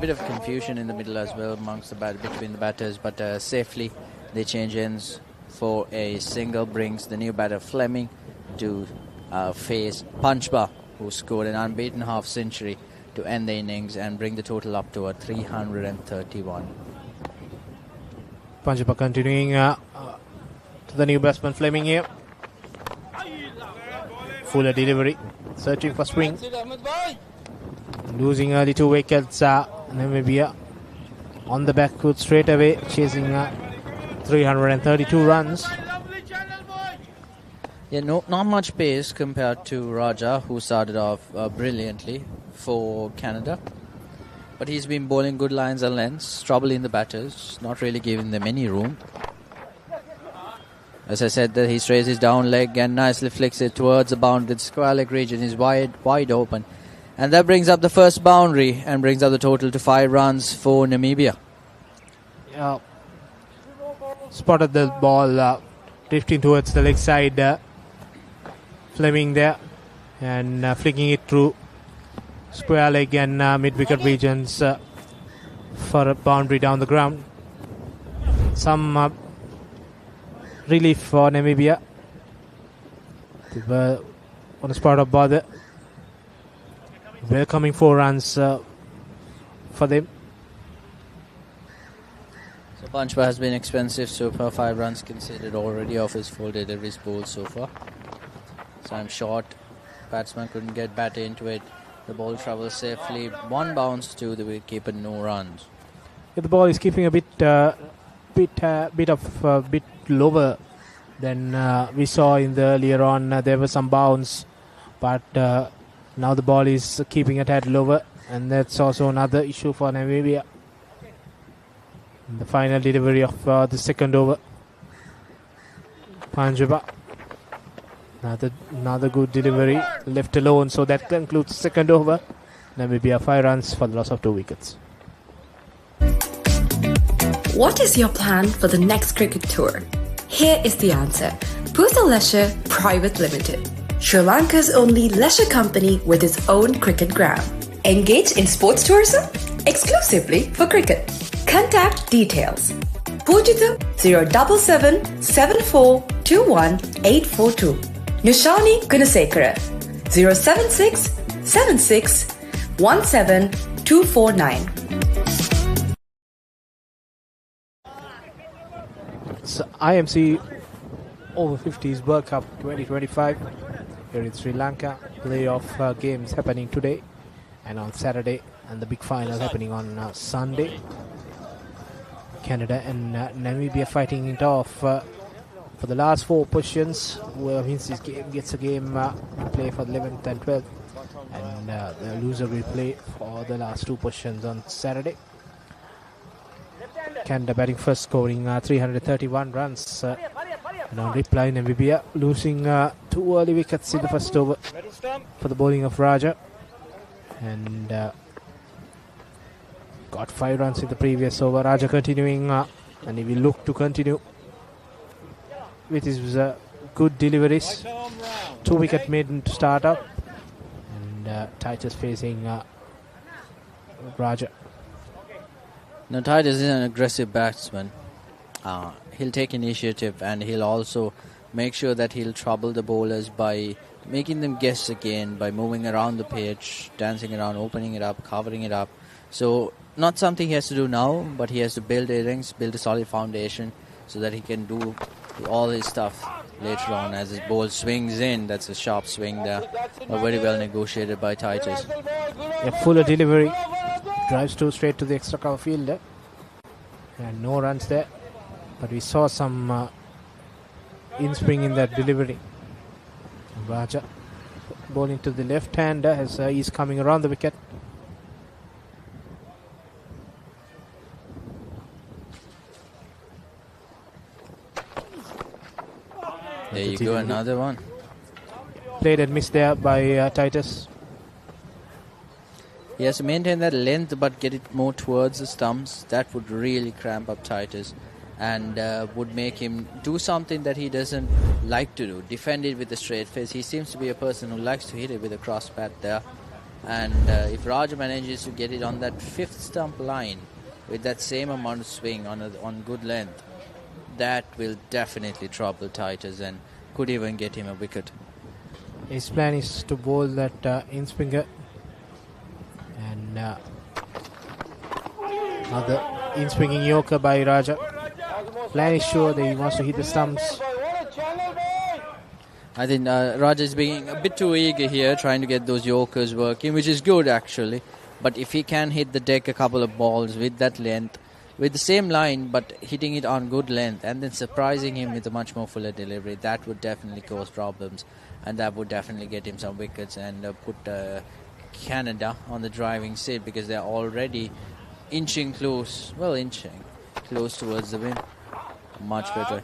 bit of confusion in the middle as well amongst between the batters, but safely they change ends for a single. Brings the new batter Fleming to face Punchba, who scored an unbeaten half-century to end the innings and bring the total up to a 331. Punchba continuing to the new batsman Fleming here. Fuller delivery, searching for swing. Losing early 2 wickets, Namibia on the back foot straight away, chasing 332 runs. Yeah, not much pace compared to Raja, who started off brilliantly for Canada. But he's been bowling good lines and lengths, troubling the batters, not really giving them any room. As I said, that he strays his down leg and nicely flicks it towards the boundary. The square leg region is wide open. And that brings up the first boundary and brings up the total to 5 runs for Namibia. Yeah. Spotted the ball drifting towards the leg side. Fleming there and flicking it through square leg and mid-wicket regions for a boundary down the ground. Some relief for Namibia. They were on a spot of bother. Welcoming 4 runs for them. So Punchba has been expensive so far. 5 runs conceded already off his 4 deliveries bowled so far. So I'm short. Batsman couldn't get batter into it. The ball travels safely. 1 bounce to the wicketkeeper, no runs. Yeah, the ball is keeping a bit lower than we saw in the earlier on. There was some bounce, but now the ball is keeping a tad lower, and that's also another issue for Namibia. The final delivery of the second over. Punchba. Another good delivery, left alone, so that concludes the second over. Namibia 5 runs for the loss of 2 wickets. What is your plan for the next cricket tour? Here is the answer. Pusa Leisure Private Limited, Sri Lanka's only leisure company with its own cricket ground. Engage in sports tourism exclusively for cricket. Contact details. Pujita 077 74 21 842. Nishani Gunasekara 076 76 17 249. It's IMC Over-50s World Cup 2025 here in Sri Lanka. Playoff games happening today and on Saturday, and the big final happening on Sunday. Canada and Namibia fighting it off for the last 4 positions. Whoever wins this game gets a game play for the 11th and 12th, and the loser will play for the last 2 positions on Saturday. Canada batting first, scoring 331 runs. And on reply, Namibia losing 2 early wickets in the first over for the bowling of Raja. And got 5 runs in the previous over. Raja continuing, and he will look to continue with his good deliveries. 2 wicket maiden to start up. And Titus facing Raja. Now, Titus is an aggressive batsman. He'll take initiative, and he'll also make sure that he'll trouble the bowlers by making them guess again, by moving around the pitch, dancing around, opening it up, covering it up. So not something he has to do now, but he has to build innings, build a solid foundation so that he can do all his stuff later on as his ball swings in. That's a sharp swing there, very well negotiated by Titus. A fuller delivery, drives straight to the extra cover fielder, and no runs there. But we saw some in-spring in that delivery. Raja bowling to the left-hander as he's coming around the wicket. There you go, another one. Played and missed there by Titus. He has to maintain that length but get it more towards the stumps. That would really cramp up Titus and would make him do something that he doesn't like to do. Defend it with a straight face. He seems to be a person who likes to hit it with a cross bat there. And if Raja manages to get it on that fifth stump line with that same amount of swing on good length, that will definitely trouble Titus and could even get him a wicket. His plan is to bowl that in-swinger. And another in-swinging Yorker by Raja. Plan is sure that he wants to hit the stumps. I think Raja is being a bit too eager here, trying to get those Yorkers working, which is good actually. But if he can hit the deck a couple of balls with that length, with the same line but hitting it on good length and then surprising him with a much more fuller delivery, that would definitely cause problems, and that would definitely get him some wickets and put Canada on the driving seat, because they're already inching close towards the win. Much better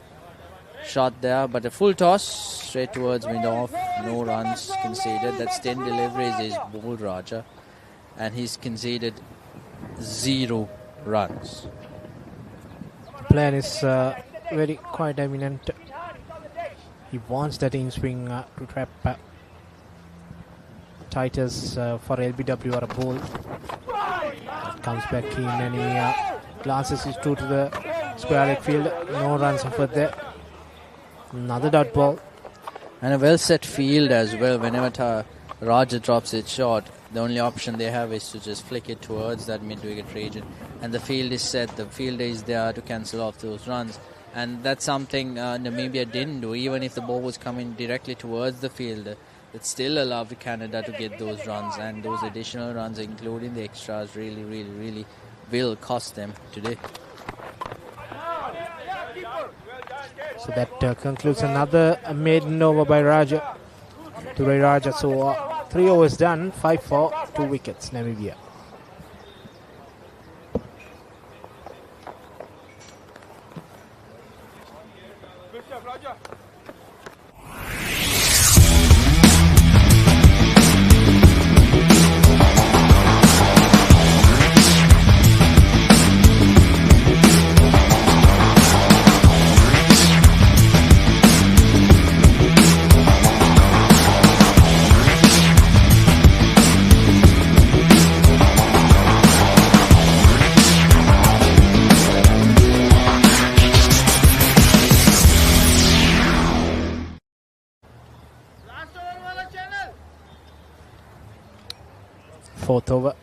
shot there, but a full toss straight towards mid-off. No runs conceded. That's 10 deliveries is bowled Raja, and he's conceded 0 runs. Plan is very quite eminent. He wants that in-swing to trap Titus for LBW or a ball. Comes back in and he glances it through to the square leg field. No runs offered there. Another dot ball. And a well set field as well. Whenever Raja drops it short, the only option they have is to just flick it towards that mid-wicket region. And the field is set. The fielder is there to cancel off those runs. And that's something Namibia didn't do. Even if the ball was coming directly towards the fielder, it still allowed Canada to get those runs. And those additional runs, including the extras, really will cost them today. So that concludes another maiden over by Raja. Turai Raja. So 3 overs done, 5 for 2 wickets, Namibia. Fourth over.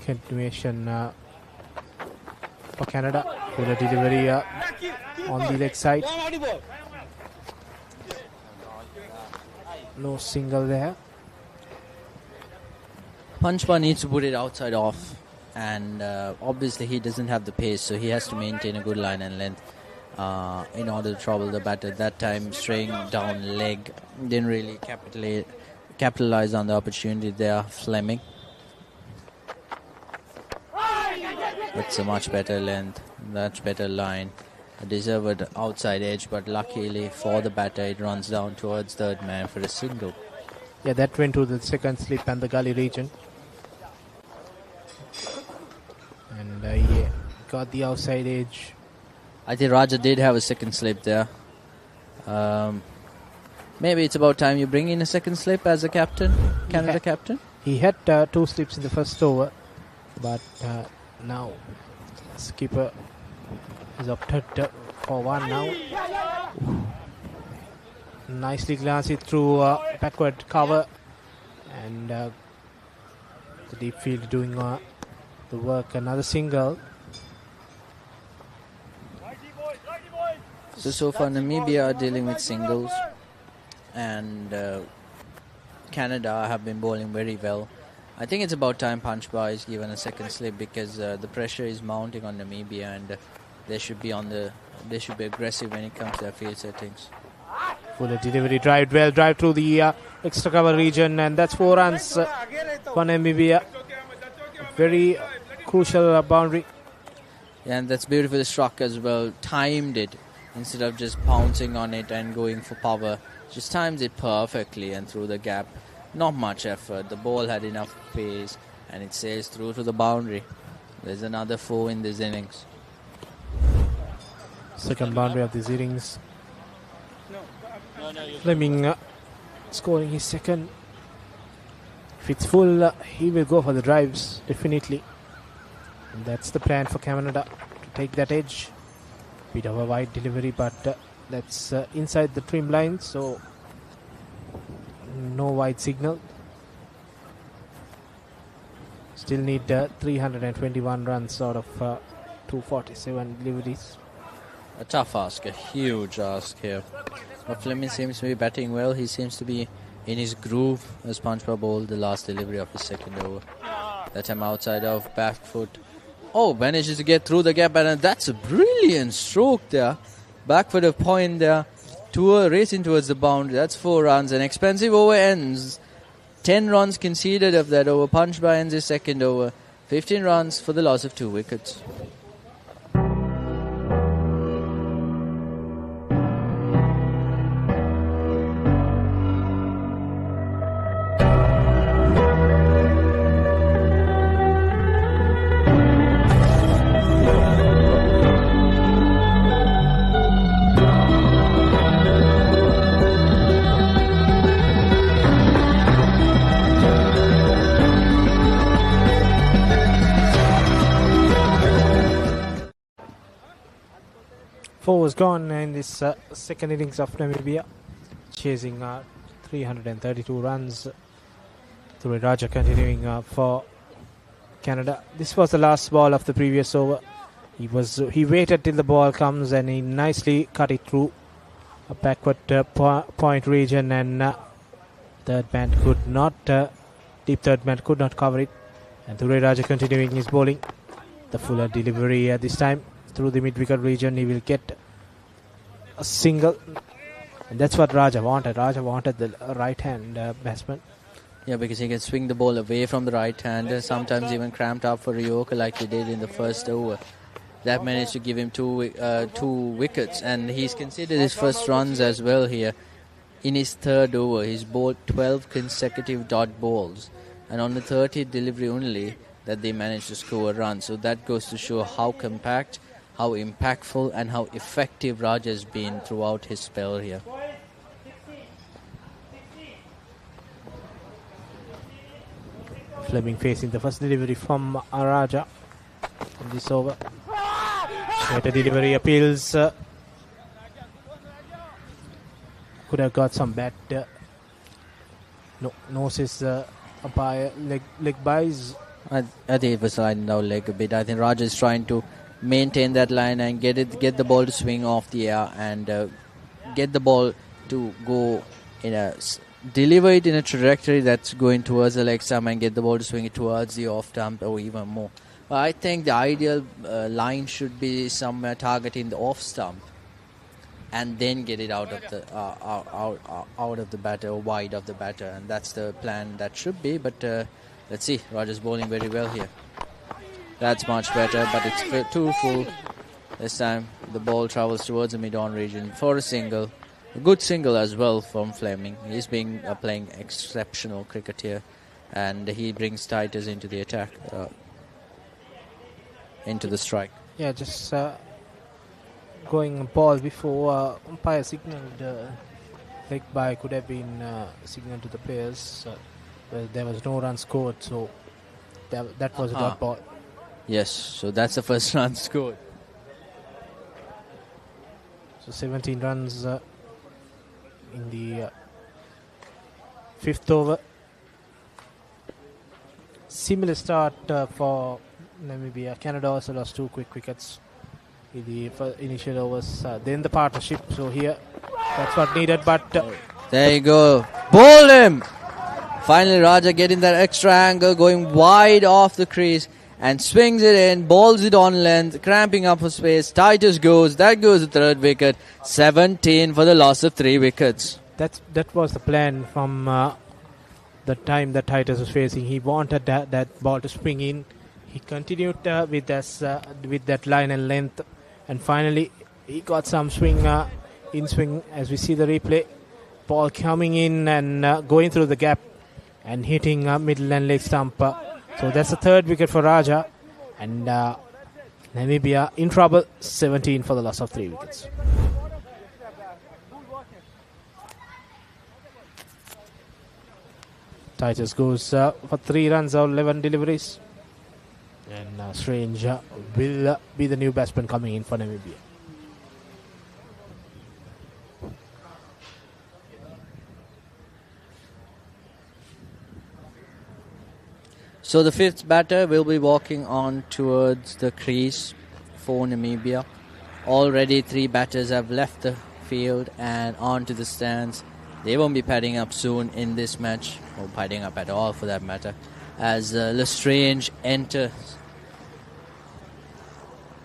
Continuation for Canada with a delivery on the leg side. No single there. Punchpa needs to put it outside off, and obviously he doesn't have the pace, so he has to maintain a good line and length in order to trouble the batter. That time straying down leg, didn't really capitalize on the opportunity there, Fleming. It's a much better length, much better line. A deserved outside edge, but luckily for the batter, it runs down towards third man for a single. Yeah, that went to the second slip and the gully region. And he got the outside edge. I think Raja did have a second slip there. Maybe it's about time you bring in a second slip as a captain, Canada captain. He had 2 slips in the first over, but now skipper is opted for one now. Nicely glanced through backward cover, and the deep field doing the work. Another single. So far Namibia are dealing with singles, and Canada have been bowling very well. I think it's about time Punchbar is given a second slip, because the pressure is mounting on Namibia, and they should be aggressive when it comes to their field settings. Fuller delivery, drive through the extra cover region, and that's 4 runs for Namibia. Very crucial boundary. Yeah, and that's beautifully struck as well. Timed it instead of just pouncing on it and going for power. Just times it perfectly and through the gap. Not much effort. The ball had enough pace, and it sails through to the boundary. There's another 4 in this innings. Second boundary of these innings. Fleming scoring his second. If it's full, he will go for the drives, definitely. And that's the plan for Canada, to take that edge. Bit of a wide delivery, but that's inside the trim line, so no wide signal. Still need 321 runs out of 247 deliveries. A tough ask, a huge ask here. But Fleming seems to be batting well. He seems to be in his groove as Punchbar bowled the last delivery of his second over. That time outside of back foot. Oh, manages to get through the gap, and that's a brilliant stroke there. Back foot of point there. Racing towards the boundary. That's 4 runs. An expensive over ends. 10 runs conceded of that over. Punchbar ends his second over. 15 runs for the loss of 2 wickets. Four was gone in this second innings of Namibia, chasing 332 runs. Ture Raja continuing for Canada. This was the last ball of the previous over. He waited till the ball comes, and he nicely cut it through a backward point region, and deep third man could not cover it. And Ture Raja continuing his bowling. The fuller delivery this time through the mid-wicket region. He will get a single, and that's what Raja wanted. Raja wanted the right-hand batsman. Yeah, because he can swing the ball away from the right-hander, sometimes even cramped up for a Yorker like he did in the first over. That managed to give him two wickets, and he's considered his first runs as well here. In his third over, he's bowled 12 consecutive dot balls, and on the 30th delivery only that they managed to score a run. So that goes to show how compact, how impactful, and how effective Raj has been throughout his spell here. Fleming facing the first delivery from Raja in this over. Better delivery appeals. Could have got some bad noses umpire leg buys. I think it was sliding down leg a bit. I think Raja is trying to maintain that line and get the ball to swing off the air, and get the ball to go deliver it in a trajectory that's going towards the leg stump, and get the ball to swing it towards the off stump or even more. But I think the ideal line should be somewhere targeting the off stump, and then get it out of the batter or wide of the batter, and that's the plan that should be. But let's see. Raja's bowling very well here. That's much better, but it's too full. This time the ball travels towards the mid-on region for a single. A good single as well from Fleming. He's been playing exceptional cricket here, and he brings Titus into the attack, into the strike. Yeah, just going ball before umpire signaled leg bye could have been signaled to the players. There was no run scored, so that was a dot ball. Yes, so that's the first run scored. So 17 runs in the fifth over. Similar start for Namibia. Canada also lost 2 quick wickets in the initial overs. Then the partnership. So here, that's what needed. But there you go. Bowl him! Finally, Raja getting that extra angle, going wide off the crease and swings it in, bowls it on length, cramping up for space. Titus goes. That goes the third wicket. 17 for the loss of 3 wickets. That was the plan from the time that Titus was facing. He wanted that ball to swing in. He continued with that line and length, and finally he got some swing in swing. As we see the replay, ball coming in and going through the gap and hitting middle and leg stump. So that's the third wicket for Raja, and Namibia in trouble. 17 for the loss of 3 wickets. Titus goes for 3 runs out 11 deliveries, and Strange will be the new batsman coming in for Namibia. So the fifth batter will be walking on towards the crease for Namibia. Already 3 batters have left the field and onto the stands. They won't be padding up soon in this match, or padding up at all for that matter, as Lestrange enters.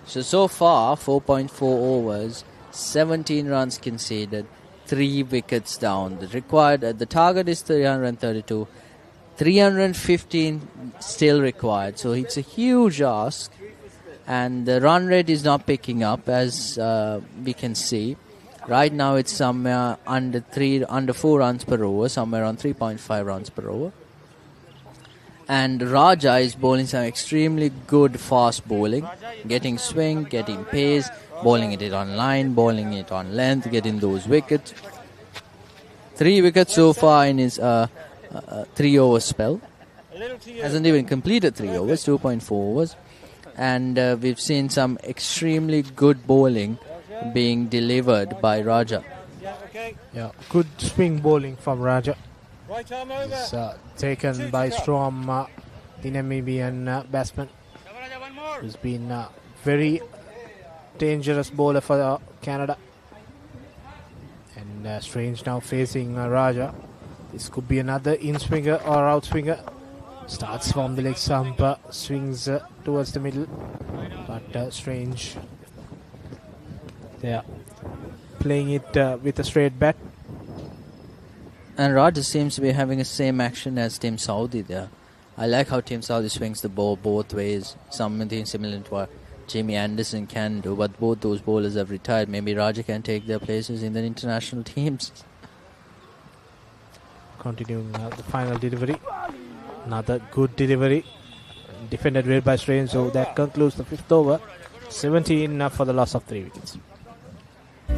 So far, 4.4 overs, 17 runs conceded, 3 wickets down. The target is 332. 315 still required, so it's a huge ask, and the run rate is not picking up, as we can see. Right now it's somewhere under 4 runs per over, somewhere around 3.5 runs per over. And Raja is bowling some extremely good fast bowling, getting swing, getting pace, bowling it on line, bowling it on length, getting those wickets. 3 wickets so far in his 3-over spell. Hasn't even completed 3 overs, 2.4 overs. And we've seen some extremely good bowling being delivered by Raja. Yeah, good swing bowling from Raja. It's taken by Storm, the Namibian batsman, who's been a very dangerous bowler for Canada. And Strange now facing Raja. This could be another in-swinger or out-swinger. Starts from the leg stump, swings towards the middle. But Strange, yeah, playing it with a straight bat. And Raja seems to be having the same action as Tim Southee there. I like how Tim Southee swings the ball both ways. Something similar to what Jamie Anderson can do. But both those bowlers have retired. Maybe Raja can take their places in the international teams. Continuing the final delivery. Another good delivery. Defended well by Strange. So that concludes the 5th over. 17 for the loss of 3 wickets.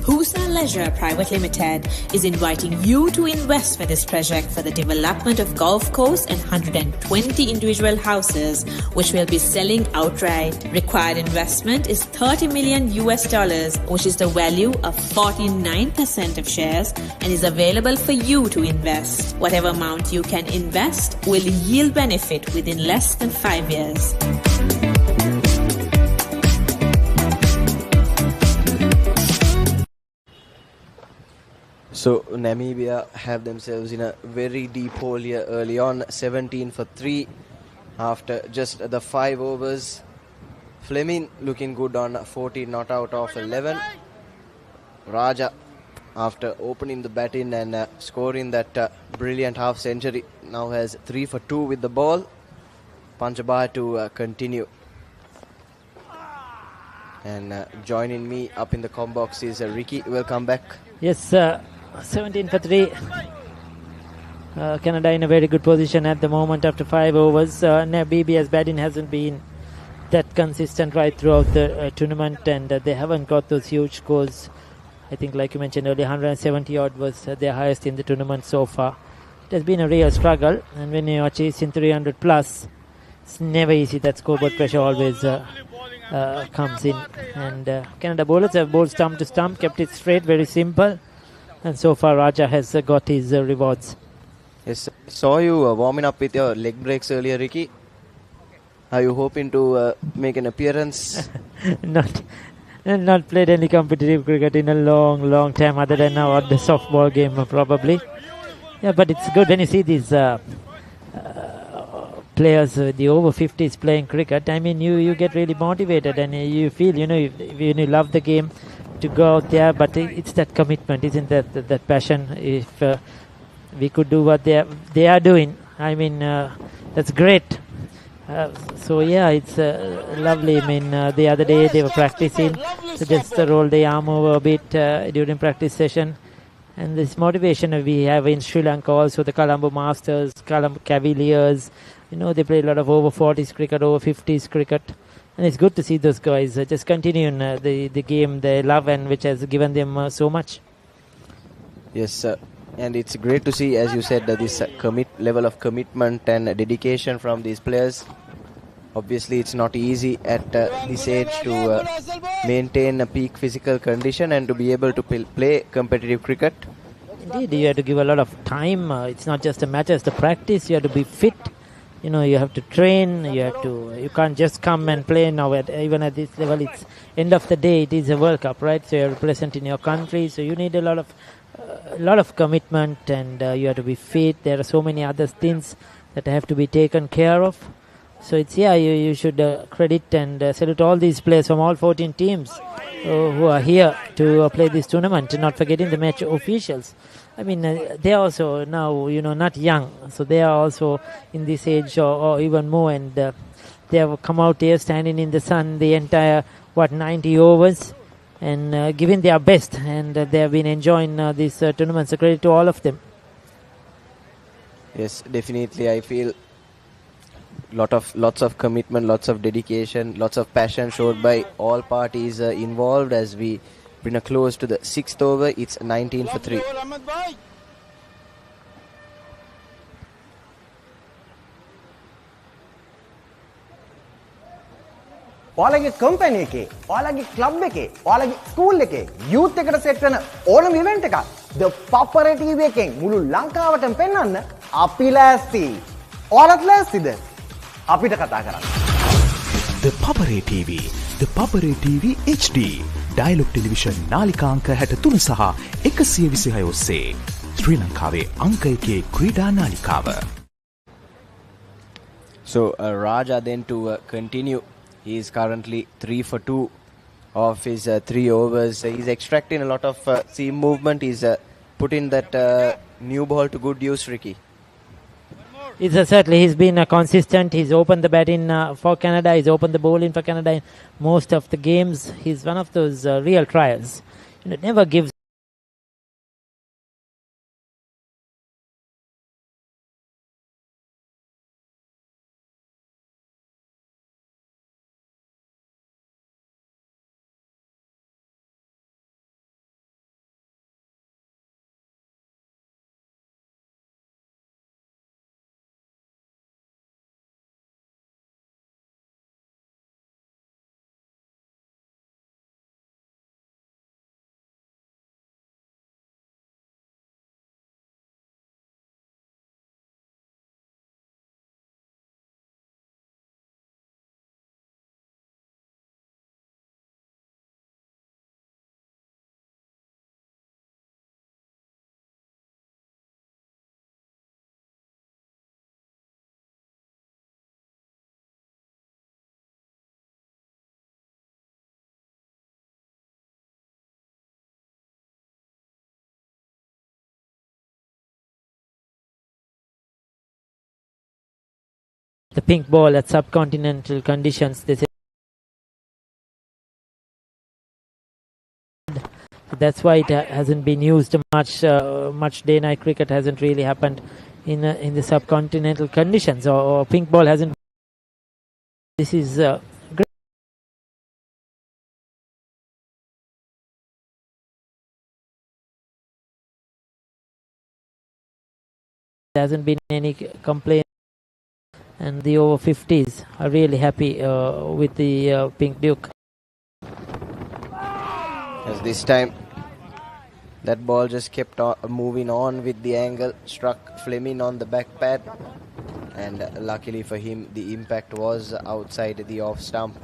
Husa Leisure Private Limited is inviting you to invest for this project for the development of golf course and 120 individual houses, which will be selling outright. Required investment is $30 million, which is the value of 49% of shares, and is available for you to invest. Whatever amount you can invest will yield benefit within less than 5 years. So Namibia have themselves in a very deep hole here early on. 17 for 3 after just the 5 overs. Fleming looking good on 14 not out of 11. Raja, after opening the batting and scoring that brilliant half century, now has 3 for 2 with the ball. Panchabar to continue. And joining me up in the com box is Ricky. Welcome back. Yes, 17 for 3. Canada in a very good position at the moment after 5 overs. Namibia's batting hasn't been that consistent right throughout the tournament, and they haven't got those huge scores I think, like you mentioned earlier, 170 odd was their highest in the tournament so far. It has been a real struggle, and when you are chasing 300 plus, it's never easy. That scoreboard pressure always comes in. And Canada bowlers have bowled stump to stump, kept it straight, very simple. And so far, Raja has got his rewards. Yes, saw you warming up with your leg breaks earlier, Ricky. Are you hoping to make an appearance? Not played any competitive cricket in a long time, other than now at the softball game probably. Yeah, but it's good when you see these players, the over 50s playing cricket. I mean, you get really motivated, and you feel, you love the game, to go out there. But it's that commitment, isn't that passion? If we could do what they are doing, I mean, that's great. So yeah, it's lovely. I mean, the other day they were practicing, so just roll the arm over a bit during practice session. And this motivation we have in Sri Lanka also, the Colombo Masters, Colombo Cavaliers, they play a lot of over 40s cricket, over 50s cricket. And it's good to see those guys just continuing the game they love, and which has given them so much. Yes, and it's great to see, as you said, this level of commitment and dedication from these players. Obviously, it's not easy at this age to maintain a peak physical condition and to be able to play competitive cricket. Indeed, you have to give a lot of time. It's not just a match, it's the practice. You have to be fit. You have to train. You can't just come and play now. Even at this level, it's end of the day. It is a World Cup, right? So you're representing your country. So you need a lot of commitment, and you have to be fit. There are so many other things that have to be taken care of. So it's, you should credit and salute all these players from all 14 teams who are here to play this tournament, not forgetting the match officials. I mean, they are also now, not young, so they are also in this age or even more, and they have come out here standing in the sun the entire 90 overs and giving their best, and they have been enjoying this tournament. So credit to all of them. Yes, definitely. I feel lots of commitment, lots of dedication, lots of passion showed by all parties involved as we bring a close to the 6th over. It's 19 for 3. ඔයාලගේ company එකේ, ඔයාලගේ club එකේ, ඔයාලගේ school එකේ youth එකට set වෙන ඕනම event එකක් The Papare TV එකෙන් මුළු ලංකාවටම පෙන්වන්න අපි ලෑස්ති. ඔයාලත් ලෑස්තිද? අපිට කතා කරන්න. The Papare TV, The Papare TV HD, Dialog Television නාලිකා අංක 63 සහ 126 ඔස්සේ ශ්‍රී ලංකාවේ අංක 1 ක්‍රීඩා නාලිකාව. So Raja then to continue. He is currently 3 for 2 of his 3 overs. He's extracting a lot of seam movement. He's putting that new ball to good use, Ricky. Certainly, he's been consistent. He's opened the batting for Canada. He's opened the bowling for Canada in most of the games. He's one of those real trials. Never gives. The pink ball at subcontinental conditions. They say that's why it hasn't been used much. Much day-night cricket hasn't really happened in the subcontinental conditions, or pink ball hasn't. This is There hasn't been any complaint, and the over-50s are really happy with the Pink Duke. As this time, that ball just kept moving on with the angle, struck Fleming on the back pad, and luckily for him, the impact was outside the off stump.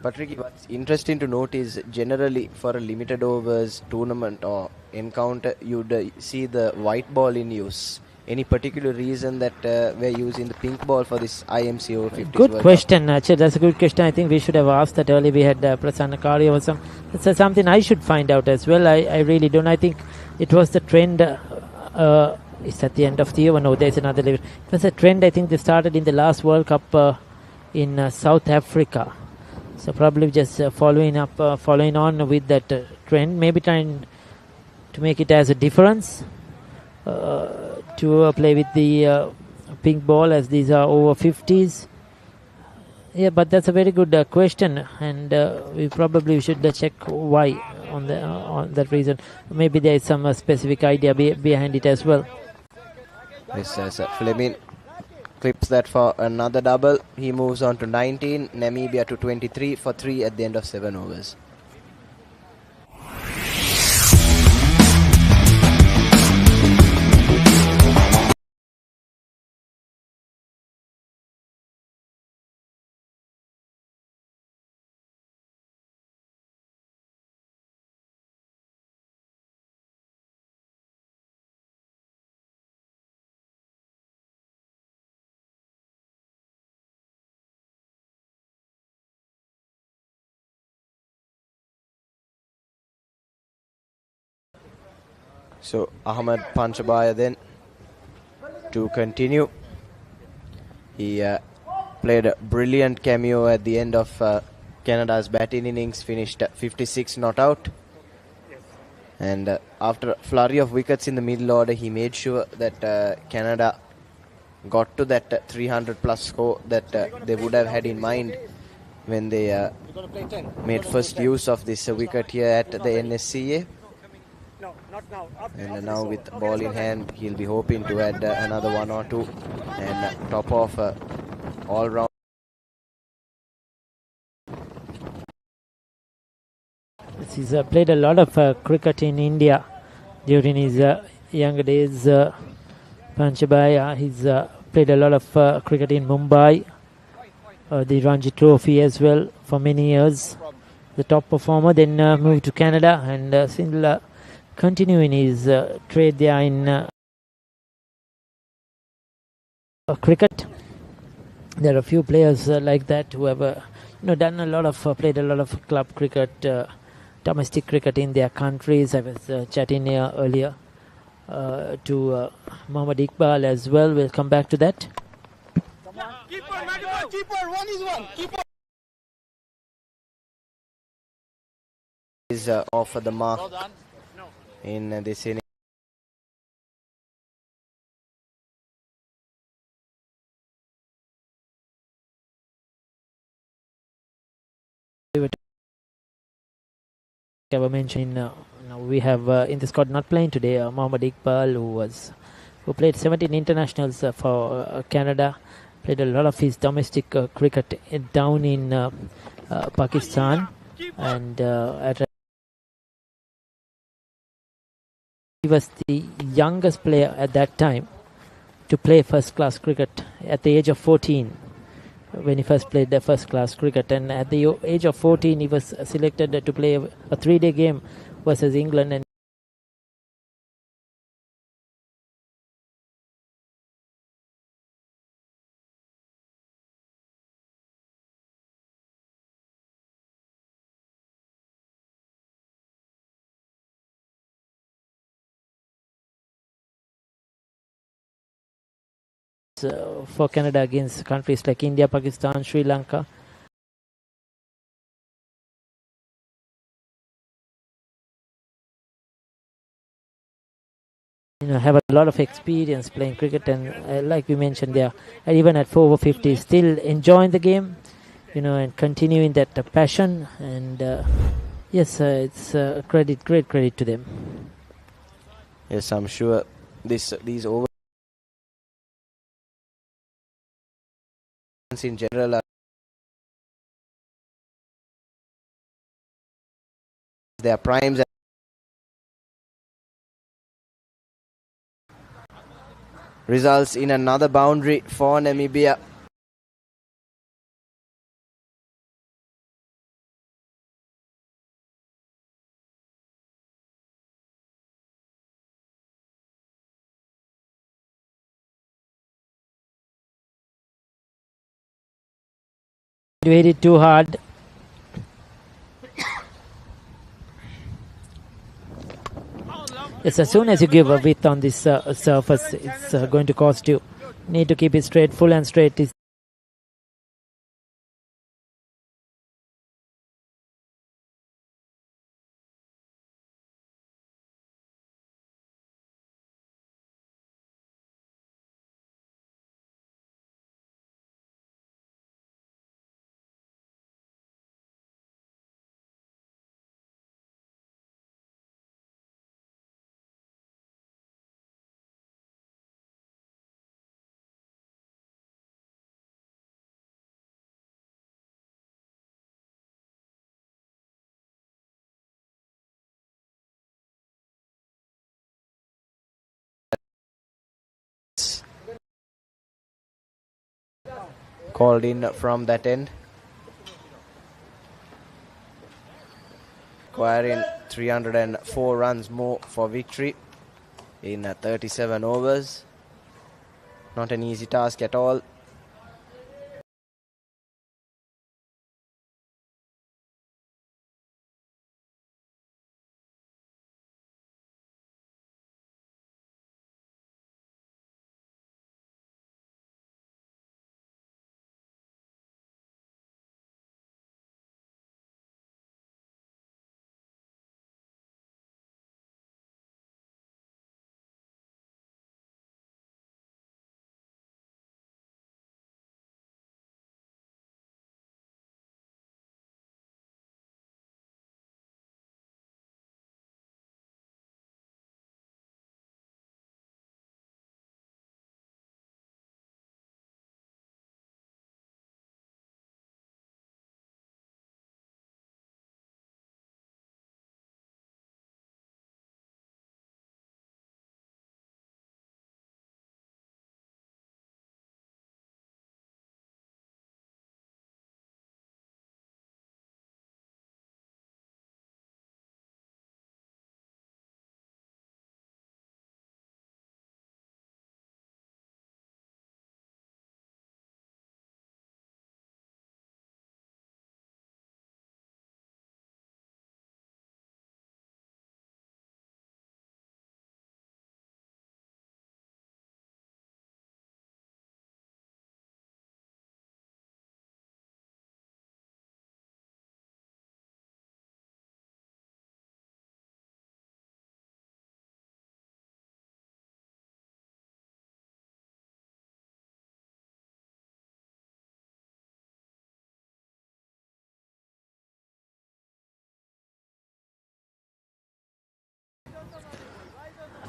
But Ricky, what's interesting to note is generally for a limited overs tournament or encounter, you'd see the white ball in use. Any particular reason that we're using the pink ball for this IMC Over-50s Good World question, Chet. That's a good question. I think we should have asked that earlier. We had Prasanna Kari or some. That's something I should find out as well. I really don't. I think it was the trend. It's at the end of the year. No, there's another level. It was a trend. I think they started in the last World Cup in South Africa. So probably just following on with that trend. Maybe trying to make it as a difference. To play with the pink ball, as these are over-50s. Yeah, but that's a very good question, and we probably should check why on that reason. Maybe there is some specific idea behind it as well. Yes, Fleming clips that for another double. He moves on to 19, Namibia to 23 for 3 at the end of 7 overs. So Ahmed Panchabaya then to continue. He played a brilliant cameo at the end of Canada's batting innings, finished 56 not out. And after a flurry of wickets in the middle order, he made sure that Canada got to that 300 plus score that they would have had in mind when they made first use of this wicket here at the NSCA. And now with ball in hand, he'll be hoping to add another 1 or 2 and top off all round. He's played a lot of cricket in India during his younger days. Panchabaya, he's played a lot of cricket in Mumbai, the Ranji Trophy as well for many years. The top performer, then moved to Canada and still continuing his trade there in cricket. There are a few players like that who have done a lot of played a lot of club cricket, domestic cricket in their countries. I was chatting here earlier to Mohammad Iqbal as well. We'll come back to that. Keeper, 1 is 1. Keeper. Is off the mark in this inning. I mentioned now we have in the squad not playing today Mohammad Iqbal, who played 17 internationals for Canada, played a lot of his domestic cricket down in Pakistan, and he was the youngest player at that time to play first class cricket at the age of 14. When he first played the first class cricket, and at the age of 14 he was selected to play a 3-day game versus England, and for Canada against countries like India, Pakistan, Sri Lanka. Have a lot of experience playing cricket, and like we mentioned there, and even at 4/50, still enjoying the game, and continuing that passion. And yes, it's great credit to them. Yes, I'm sure these overs in general are their primes. Results in another boundary for Namibia. You hit it too hard. Yes, as soon as you give a width on this surface, it's going to cost you. Need to keep it straight, full and straight. Called in from that end. Acquiring 304 runs more for victory in 37 overs. Not an easy task at all.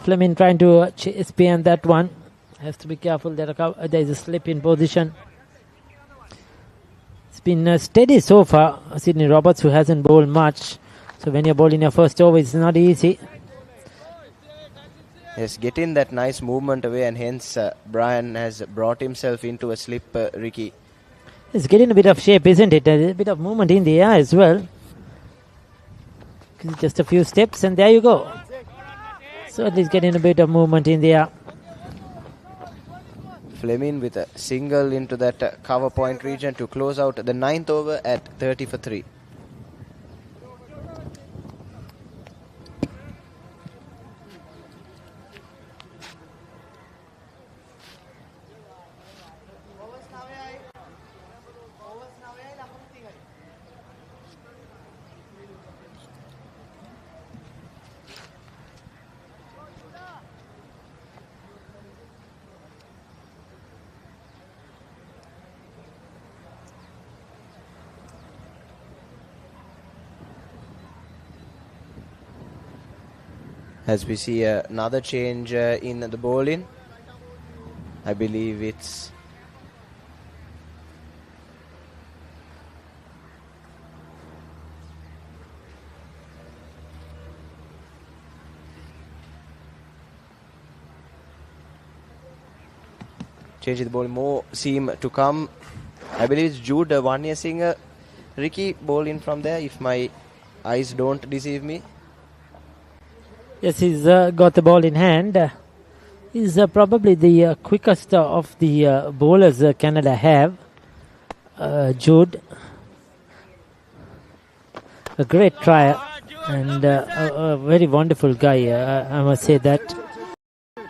Fleming trying to spin that one. Has to be careful. There is a slip in position. It's been steady so far. Sydney Roberts, who hasn't bowled much. So when you're bowling your first over, it's not easy. Yes, getting that nice movement away, and hence Brian has brought himself into a slip, Ricky. It's getting a bit of shape, isn't it? A bit of movement in the air as well. Just a few steps and there you go. So at least getting a bit of movement in the air. Fleming with a single into that cover point region to close out the 9th over at 30 for 3. as we see another change in the bowling. I believe it's change the ball. More seem to come. I believe it's Jude Vanya Ricky bowling from there, if my eyes don't deceive me. Yes, he's got the ball in hand. He's probably the quickest of the bowlers Canada have. Jude, a great trier and a very wonderful guy, I must say that.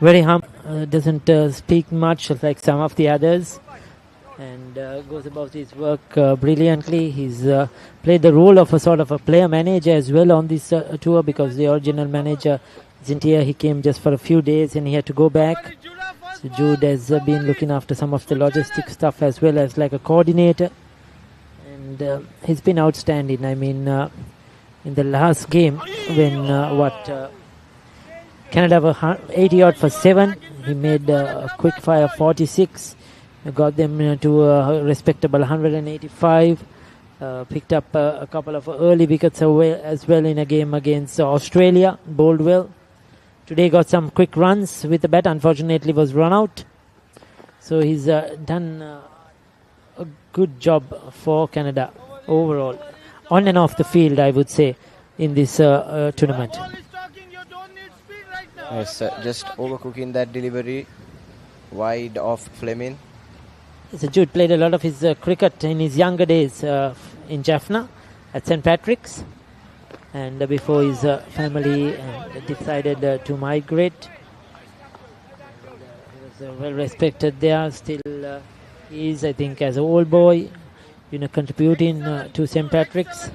Very humble, doesn't speak much like some of the others, and goes about his work brilliantly. He's played the role of a sort of a player manager as well on this tour, because the original manager isn't here. He came just for a few days and he had to go back. So Jude has been looking after some of the logistic stuff as well as like a coordinator, and he's been outstanding. I mean, in the last game when Canada were 80 odd for 7, he made a quick fire 46, got them to a respectable 185, picked up a couple of early wickets as well in a game against Australia, bowled well. Today got some quick runs with the bat, unfortunately was run out. So he's done a good job for Canada overall, on and off the field, I would say, in this tournament. Yes, just overcooking that delivery, wide off Fleming. So Jude played a lot of his cricket in his younger days in Jaffna at St. Patrick's, and before his family decided to migrate. He was well respected there. Still he is, I think, as an old boy, contributing to St. Patrick's.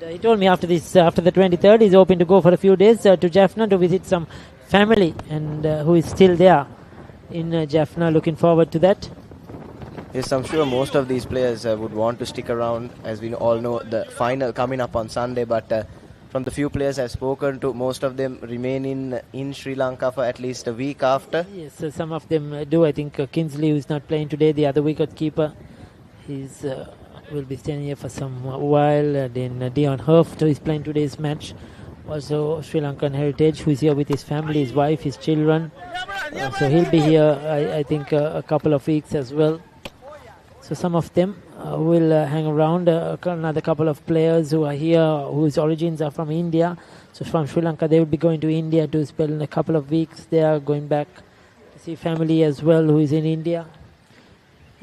He told me after the 23rd, he's hoping to go for a few days to Jaffna to visit some family, and who is still there in Jaffna. Looking forward to that. Yes, I'm sure most of these players would want to stick around, as we all know the final coming up on Sunday. But from the few players I've spoken to, most of them remain in Sri Lanka for at least a week after. Yes, some of them do. I think Kinsley, who's not playing today, the other wicket keeper, he's will be staying here for some while. Then Dion Hurft, who is playing today's match, also Sri Lankan heritage, who is here with his family, his wife, his children. So he'll be here, I think, a couple of weeks as well. So some of them will hang around. Another couple of players who are here, whose origins are from India. So from Sri Lanka, they will be going to India to spend a couple of weeks there, going back to see family as well, who is in India.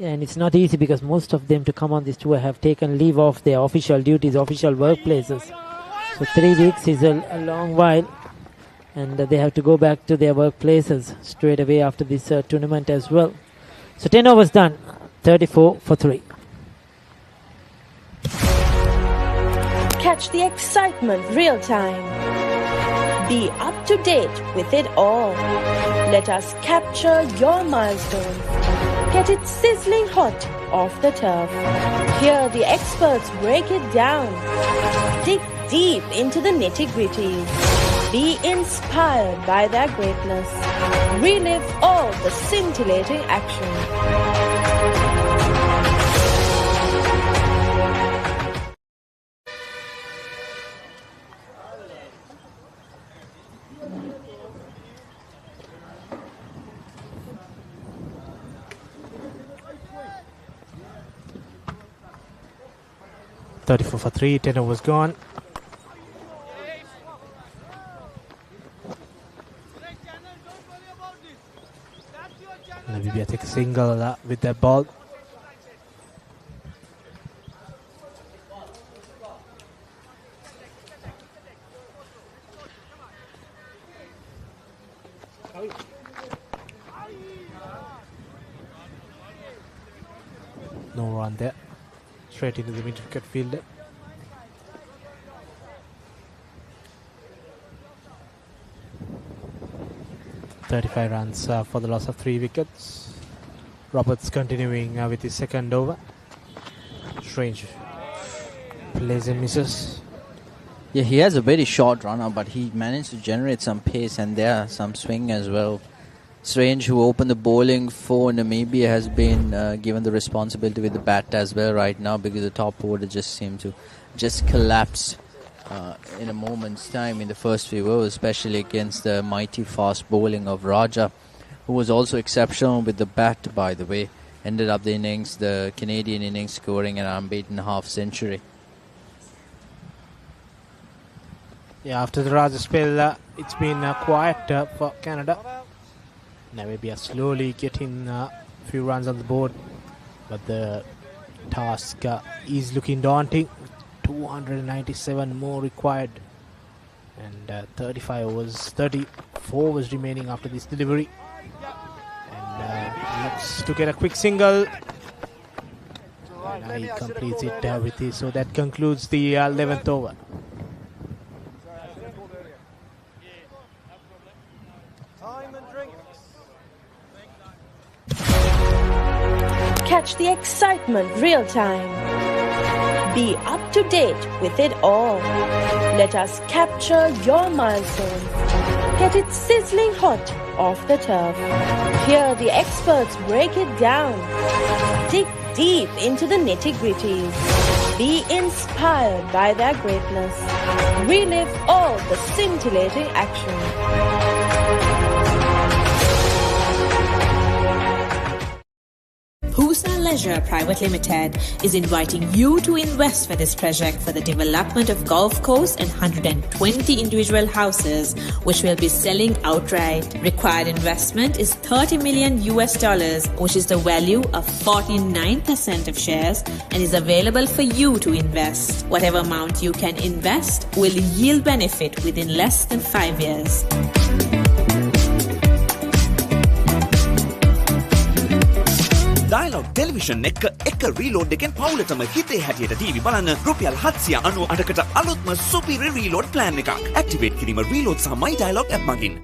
And it's not easy, because most of them to come on this tour have taken leave of their official duties, official workplaces. So 3 weeks is a long while, and they have to go back to their workplaces straight away after this tournament as well. So 10 overs done, 34 for 3. Catch the excitement real time. Be up to date with it all. Let us capture your milestones. Get it sizzling hot off the turf. Hear the experts break it down. Dig deep into the nitty-gritty. Be inspired by their greatness. Relive all the scintillating action. 34 for 3, 10 overs gone. Namibia take a single with that ball. No run there. Straight into the mid-wicket fielder. $35 runs for the loss of 3 wickets. Roberts continuing with his second over. Strange plays and misses. Yeah, he has a very short runner, but he managed to generate some pace and there some swing as well. Strange, who opened the bowling for Namibia, has been given the responsibility with the bat as well right now, because the top order just seemed to just collapse in a moment's time in the first few overs, especially against the mighty fast bowling of Raja, who was also exceptional with the bat, by the way. Ended up the innings, the Canadian innings, scoring an unbeaten half-century. Yeah, after the Raja spell, it's been quiet for Canada. Namibia slowly getting a few runs on the board, but the task is looking daunting. 297 more required, and 35 overs, 34 overs remaining after this delivery. And looks to get a quick single. And he completes it with this, so that concludes the 11th over. Catch the excitement real time. Be up to date with it all. Let us capture your milestones. Get it sizzling hot off the turf. Hear the experts break it down. Dig deep into the nitty-gritties. Be inspired by their greatness. Relive all the scintillating action. Husna Leisure Private Limited is inviting you to invest for this project for the development of golf course and 120 individual houses, which will be selling outright. Required investment is $30 million, which is the value of 49% of shares, and is available for you to invest. Whatever amount you can invest will yield benefit within less than 5 years. Dialog Television එක reload එකෙන් පවුලටම හිතේ හැටියට TV බලන්න රුපියල් 798කට අලුත්ම සුපිරි reload plan එකක්. Activate කිරීම reload සහ My Dialog app මගින්.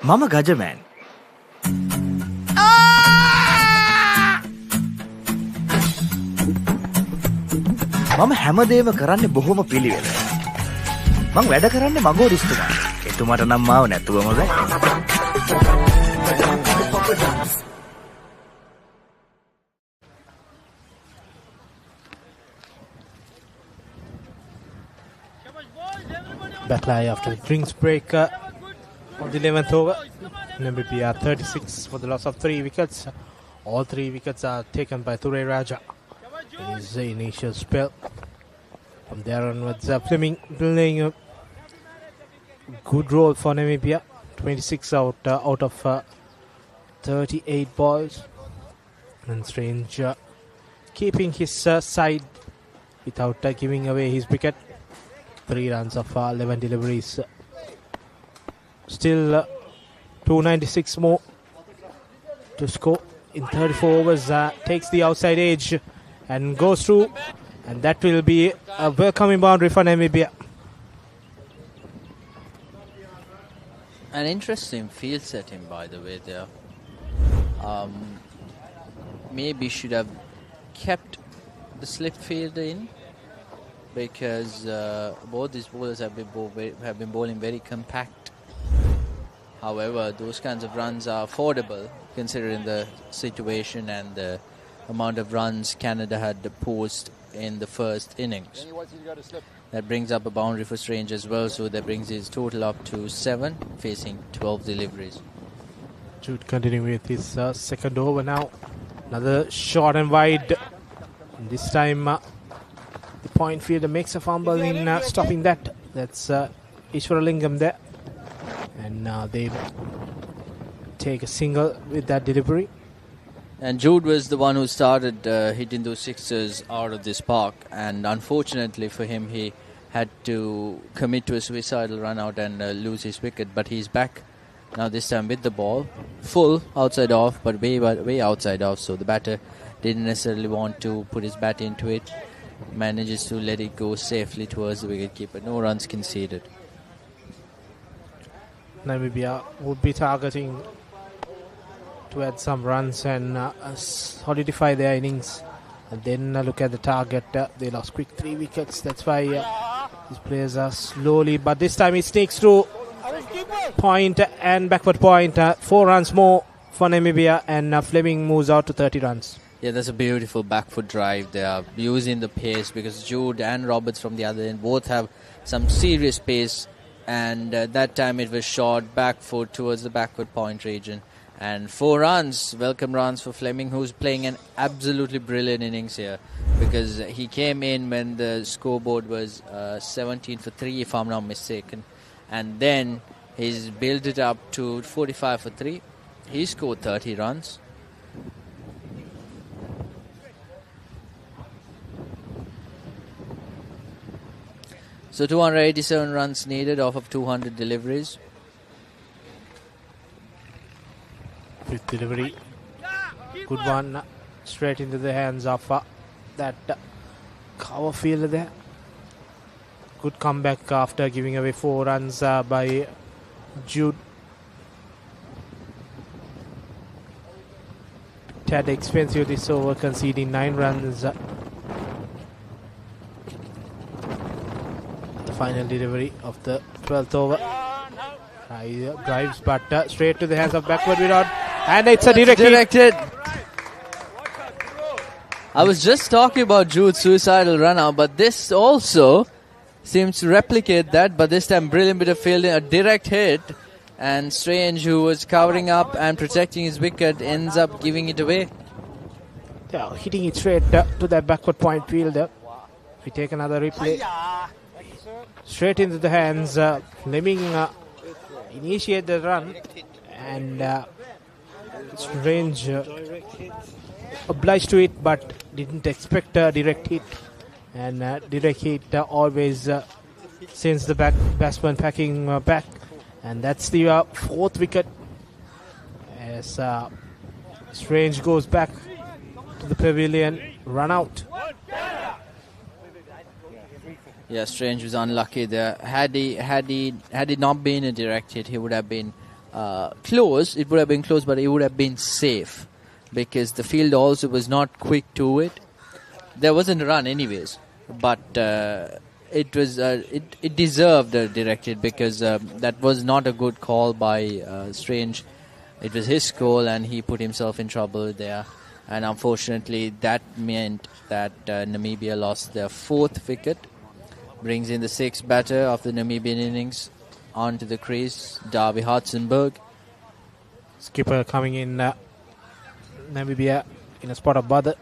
මම ගජමෑන්. මම හැමදේම කරන්නේ බොහොම පිළිවෙල. මං වැඩ කරන්නේ මගෝරිස්තුමා. එතුමාට නම් මාව නැතුවම බෑ. Batlai after the drinks break on the 11th over. Namibia 36 for the loss of 3 wickets. All 3 wickets are taken by Ture Raja in his initial spell. From there onwards, Fleming playing a good role for Namibia. 26 out of 38 balls. And Strange keeping his side without giving away his wicket. 3 runs of 11 deliveries. Still 296 more to score in 34 overs. Takes the outside edge and goes through, and that will be a welcoming boundary for Namibia. An interesting field setting, by the way, there. Maybe should have kept the slip field in, because both these bowlers have been bowling very compact. However, those kinds of runs are affordable considering the situation and the amount of runs Canada had posed in the first innings. That brings up a boundary for Strange as well, so that brings his total up to 7, facing 12 deliveries. Jude continuing with his second over now. Another short and wide. This time the point fielder makes a fumble in stopping that. That's Ishwaralingam there. And they take a single with that delivery. And Jude was the one who started hitting those sixers out of this park. And unfortunately for him, he had to commit to a suicidal run out and lose his wicket. But he's back now, this time with the ball. Full outside off, but way outside off. So the batter didn't necessarily want to put his bat into it. Manages to let it go safely towards the wicketkeeper. No runs conceded. Namibia would be targeting to add some runs and solidify their innings. And then look at the target. They lost quick 3 wickets. That's why these players are slowly. But this time it sneaks through. Point and backward point. 4 runs more for Namibia. And Fleming moves out to 30 runs. Yeah, that's a beautiful back foot drive. They are using the pace because Jude and Roberts from the other end both have some serious pace. And that time it was short back foot towards the backward point region. And 4 runs, welcome runs for Fleming, who's playing an absolutely brilliant innings here. Because he came in when the scoreboard was 17 for 3, if I'm not mistaken. And then he's built it up to 45 for 3. He scored 30 runs. So 287 runs needed off of 200 deliveries. Fifth delivery. Good one. Straight into the hands of that cover fielder there. Good comeback after giving away 4 runs by Jude. Tad expensive this over, conceding 9 runs. The final delivery of the 12th over. Drives, but straight to the hands of backward Virat. And it's a directed. I was just talking about Jude's suicidal run out, but this also seems to replicate that. But this time, brilliant bit of fielding, a direct hit. And Strange, who was covering up and protecting his wicket, ends up giving it away. Yeah, hitting it straight to that backward point fielder. We take another replay. Straight into the hands. Fleming initiate the run. And Strange obliged to it, but didn't expect a direct hit. And direct hit always sends the batsman packing back. And that's the 4th wicket as Strange goes back to the pavilion, run out. Yeah, Strange was unlucky there. Had it not been a direct hit, he would have been close. It would have been close, but it would have been safe because the field also was not quick to it. There wasn't a run anyways, but it was it deserved a direct hit because that was not a good call by Strange. It was his call and he put himself in trouble there. And unfortunately, that meant that Namibia lost their 4th wicket. Brings in the 6th batter of the Namibian innings onto the crease, Darby Hartzenberg. Skipper coming in, Namibia in a spot of bother.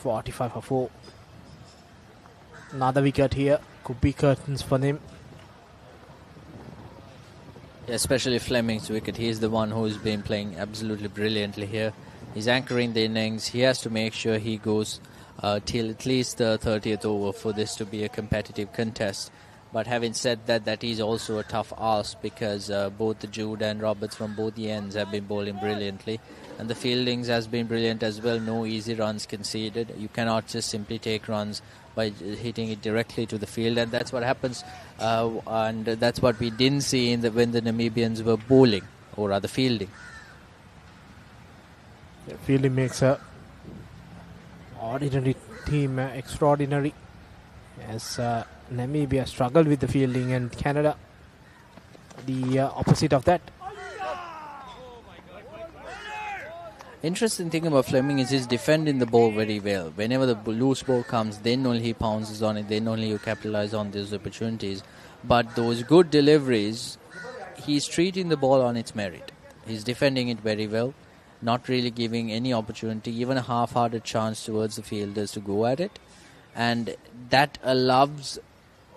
45 for 4. Another wicket here. Could be curtains for them. Yeah, especially Fleming's wicket. He's the one who's been playing absolutely brilliantly here. He's anchoring the innings. He has to make sure he goes till at least the 30th over for this to be a competitive contest. But having said that, that is also a tough ask because both the Jude and Roberts from both the ends have been bowling brilliantly. And the fieldings has been brilliant as well. No easy runs conceded. You cannot just simply take runs by hitting it directly to the field. And that's what happens. And that's what we didn't see when the Namibians were bowling, or rather fielding. Yeah, fielding makes a ordinary team extraordinary as Namibia struggled with the fielding and Canada the opposite of that. Interesting thing about Fleming is he's defending the ball very well. Whenever the loose ball comes, then only he pounces on it, then only you capitalize on those opportunities. But those good deliveries, he's treating the ball on its merit. He's defending it very well. not really giving any opportunity, even a half-hearted chance towards the fielders to go at it. And that allows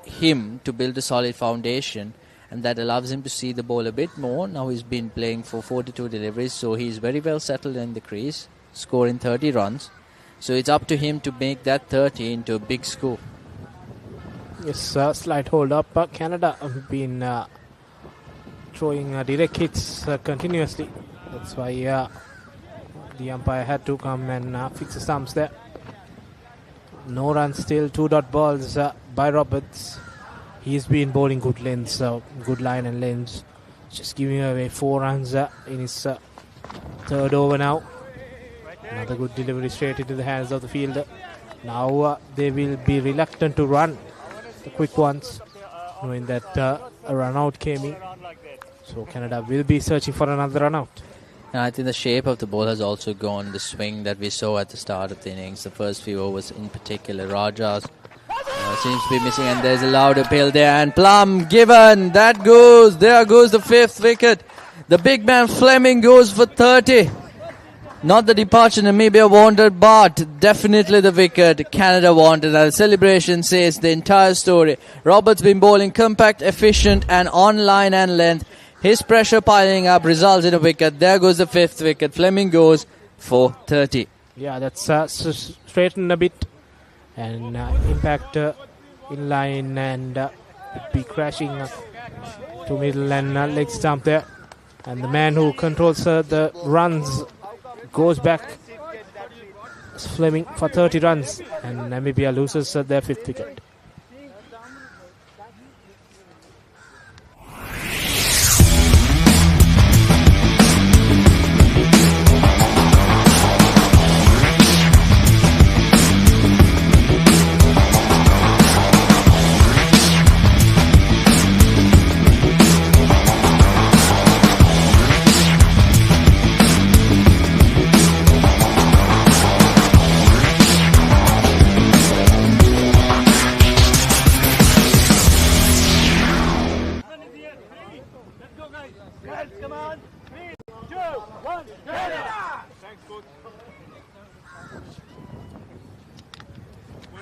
him to build a solid foundation, and that allows him to see the ball a bit more. Now he's been playing for 42 deliveries, so he's very well settled in the crease, scoring 30 runs. So it's up to him to make that 30 into a big score. Yes, slight hold up. Canada have been throwing direct hits continuously. That's why the umpire had to come and fix the stumps there. No runs still, 2-dot balls by Roberts. He's been bowling good lengths, good line and lengths. Just giving away 4 runs in his third over now. Another good delivery straight into the hands of the fielder. Now they will be reluctant to run the quick ones, knowing that a run out came in. So Canada will be searching for another run out. And I think the shape of the ball has also gone, the swing that we saw at the start of the innings, the first few overs in particular. Rajas seems to be missing, and there's a loud appeal there, and Plum given, that goes, there goes the 5th wicket. The big man Fleming goes for 30. Not the departure Namibia wanted, but definitely the wicket Canada wanted. And the celebration says the entire story. Roberts been bowling compact, efficient and on line and length. His pressure piling up results in a wicket. There goes the 5th wicket. Fleming goes for 30. Yeah, that's straightened a bit. And impact in line and be crashing to middle and leg stump there. And the man who controls the runs goes back. It's Fleming for 30 runs. And Namibia loses their 5th wicket.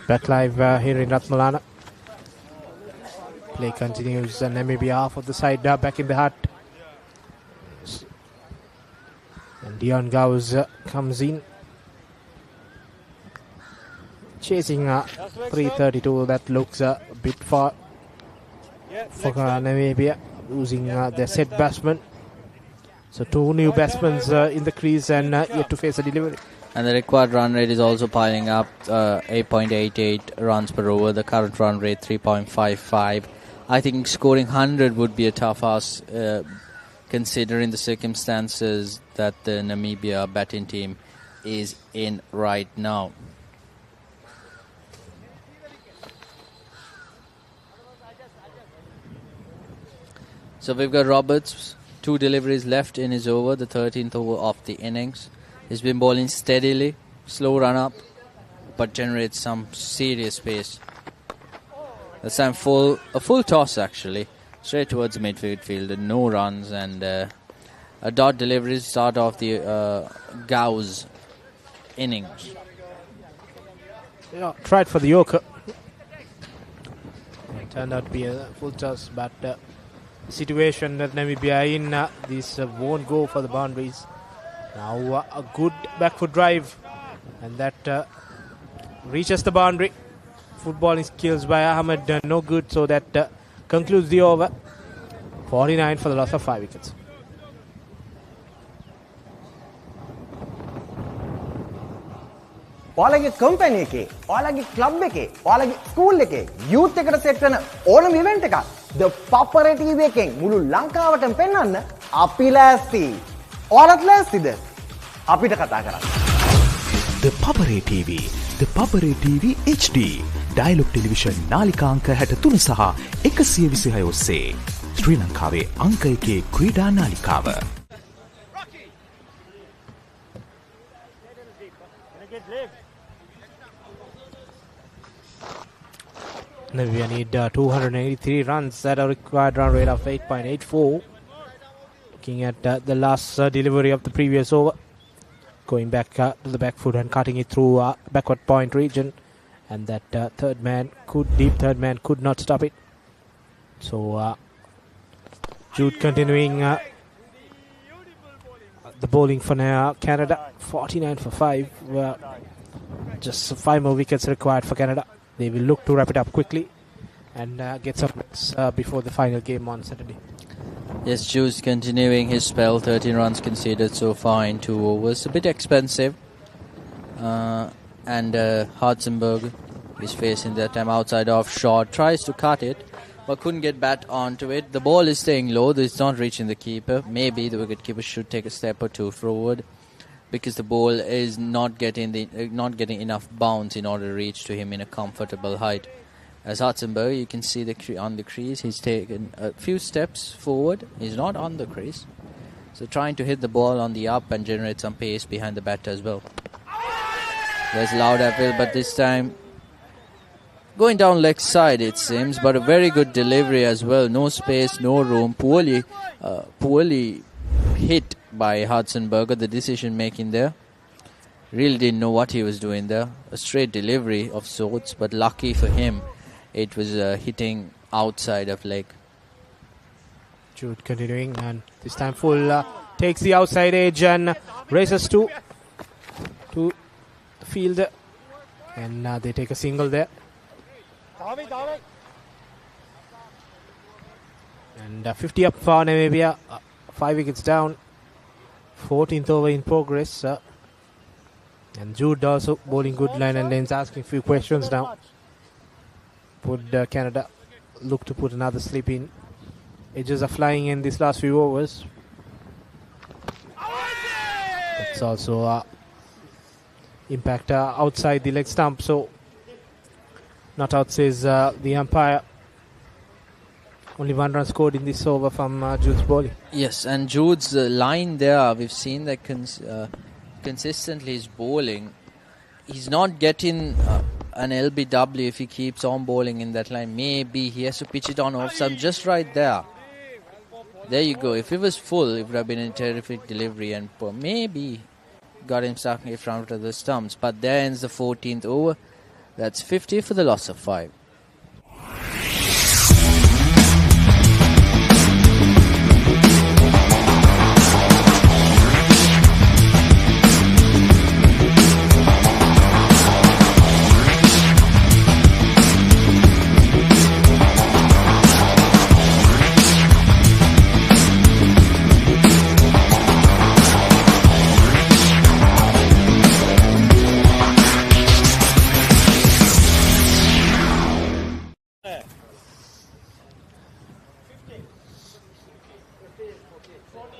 Back live here in Ratmalana. Play continues. Namibia half of the side back in the hut. And Dion Gauss comes in. Chasing 332. That looks a bit far for Namibia. Losing their set batsman. So 2 new batsmen in the crease and yet to face a delivery. And the required run rate is also piling up, 8.88 runs per over. The current run rate 3.55. I think scoring 100 would be a tough ask, considering the circumstances that the Namibia batting team is in right now. So we've got Roberts, 2 deliveries left in his over, the 13th over of the innings. He's been bowling steadily, slow run up, but generates some serious pace. This time a full toss actually, straight towards the midfield fielder, no runs, and a dot delivery start off the Gauss innings. Yeah, tried for the Yorker. It turned out to be a full toss, but situation that Namibia in, this won't go for the boundaries. Now a good back foot drive, and that reaches the boundary. Footballing skills by Ahmed no good, so that concludes the over. 49 for the loss of 5 wickets. ඔයාලගේ company එකේ, ඔයාලගේ club එකේ, ඔයාලගේ school එකේ, youth එකට set වෙන ඕනම event එකක් The Papare TV එකෙන් මුළු ලංකාවටම පෙන්වන්න අපි ලෑස්ති. ඔයාලත් ලෑස්තිද? අපිට කතා කරන්න. The Papare TV, The Papare TV HD, Dialog Television නාලිකාංක 63 සහ 126 ඔස්සේ ශ්‍රී ලංකාවේ අංක 1 ක්‍රීඩා නාලිකාව. Namibia need 283 runs at a required run rate of 8.84. Looking at the last delivery of the previous over. going back to the back foot and cutting it through backward point region, and that deep third man could not stop it. So Jude continuing the bowling for Canada, 49 for 5. Just 5 more wickets required for Canada. They will look to wrap it up quickly and get some before the final game on Saturday. Yes, Jude's continuing his spell. 13 runs conceded so far in 2 overs. A bit expensive. And Hartzenberg is facing that time outside off shot. Tries to cut it, but couldn't get bat onto it. The ball is staying low. It's not reaching the keeper. Maybe the wicketkeeper should take a step or two forward, because the ball is not getting enough bounce in order to reach to him in a comfortable height. As Hartzenberg, you can see on the crease, he's taken a few steps forward. He's not on the crease. So trying to hit the ball on the up and generate some pace behind the batter as well. There's loud appeal, but this time going down leg side, it seems, but a very good delivery as well. No space, no room. Poorly hit by Hartzenberger, the decision making there. Really didn't know what he was doing there. A straight delivery of sorts, but lucky for him, it was hitting outside of leg. Jude continuing, and this time full takes the outside edge and races to the field, and they take a single there. And 50 up for Namibia, 5 wickets down, 14th over in progress. And Jude also bowling good line and lanes, asking a few questions now. Would Canada look to put another slip in? Edges are flying in these last few overs. That's also impact outside the leg stump, so not out, says the umpire. Only 1 run scored in this over from Jude's bowling. Yes, and Jude's line there, we've seen that consistently his bowling. He's not getting an LBW if he keeps on bowling in that line. Maybe he has to pitch it on off some just right there. There you go. If it was full, it would have been a terrific delivery and maybe got him stuck in front of the stumps. But there ends the 14th over. That's 50 for the loss of 5.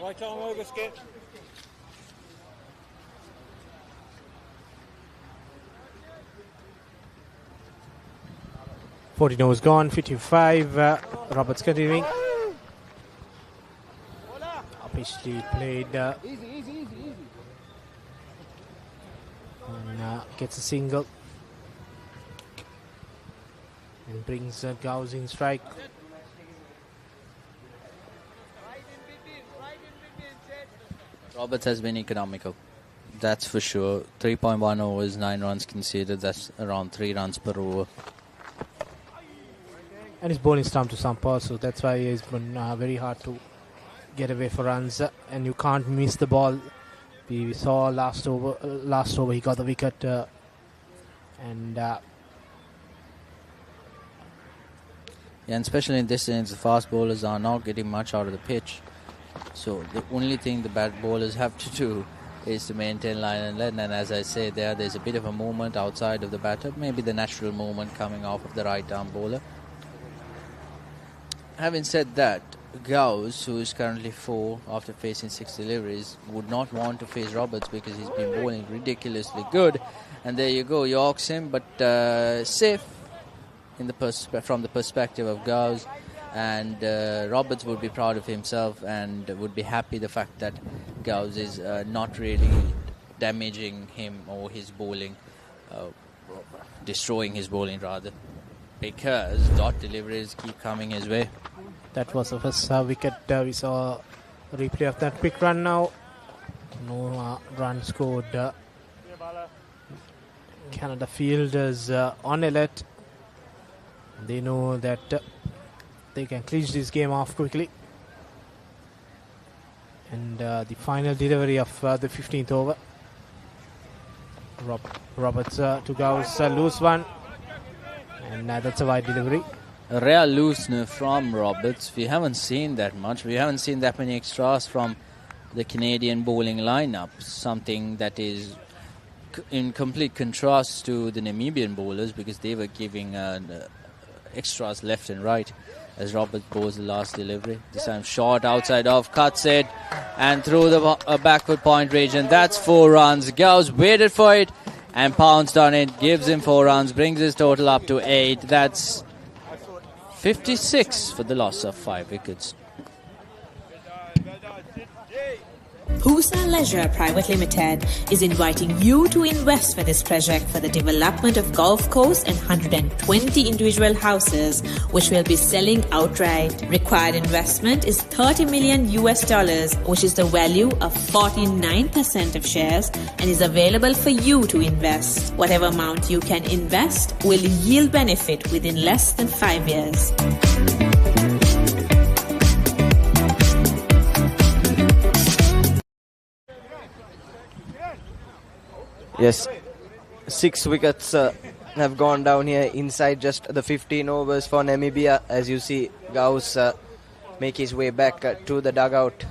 Right arm over skip. Fortino is gone, 55. Roberts continuing. Officially played. Easy. And gets a single. And brings Gauss in strike. Roberts has been economical, that's for sure. 3.1 overs, 9 runs conceded. That's around 3 runs per over. And his bowling stumped to some pass, so that's why it's been very hard to get away for runs. And you can't miss the ball. We saw last over he got the wicket, and especially in this innings, the fast bowlers are not getting much out of the pitch. So the only thing the bat bowlers have to do is to maintain line and length. And as I say, there's a bit of a movement outside of the batter, maybe the natural movement coming off of the right arm bowler. Having said that, Gauss, who is currently 4 after facing 6 deliveries, would not want to face Roberts because he's been bowling ridiculously good. And there you go, Yorks him, but safe in from the perspective of Gauss. And Roberts would be proud of himself and would be happy the fact that Gauss is not really damaging him or his bowling, destroying his bowling rather, because dot deliveries keep coming his way. That was the first wicket. We saw a replay of that quick run now. No run scored. Canada fielders on alert. They know that they can clinch this game off quickly. And the final delivery of the 15th over. Roberts to Gauss, loose one. And that's a wide delivery. A rare loosener from Roberts. We haven't seen that much. We haven't seen that many extras from the Canadian bowling lineup. Something that is in complete contrast to the Namibian bowlers, because they were giving extras left and right as Roberts bowls the last delivery. This time short outside off, cuts it and through the backward point region. That's 4 runs. Gauss waited for it and pounced on it. Gives him 4 runs, brings his total up to 8. That's 56 for the loss of 5 wickets. Husa Leisure Private Limited is inviting you to invest for this project for the development of golf course and 120 individual houses, which will be selling outright. Required investment is $30 million, which is the value of 49% of shares, and is available for you to invest. Whatever amount you can invest will yield benefit within less than 5 years. Yes, 6 wickets have gone down here inside just the 15 overs for Namibia. As you see, Gauss make his way back to the dugout.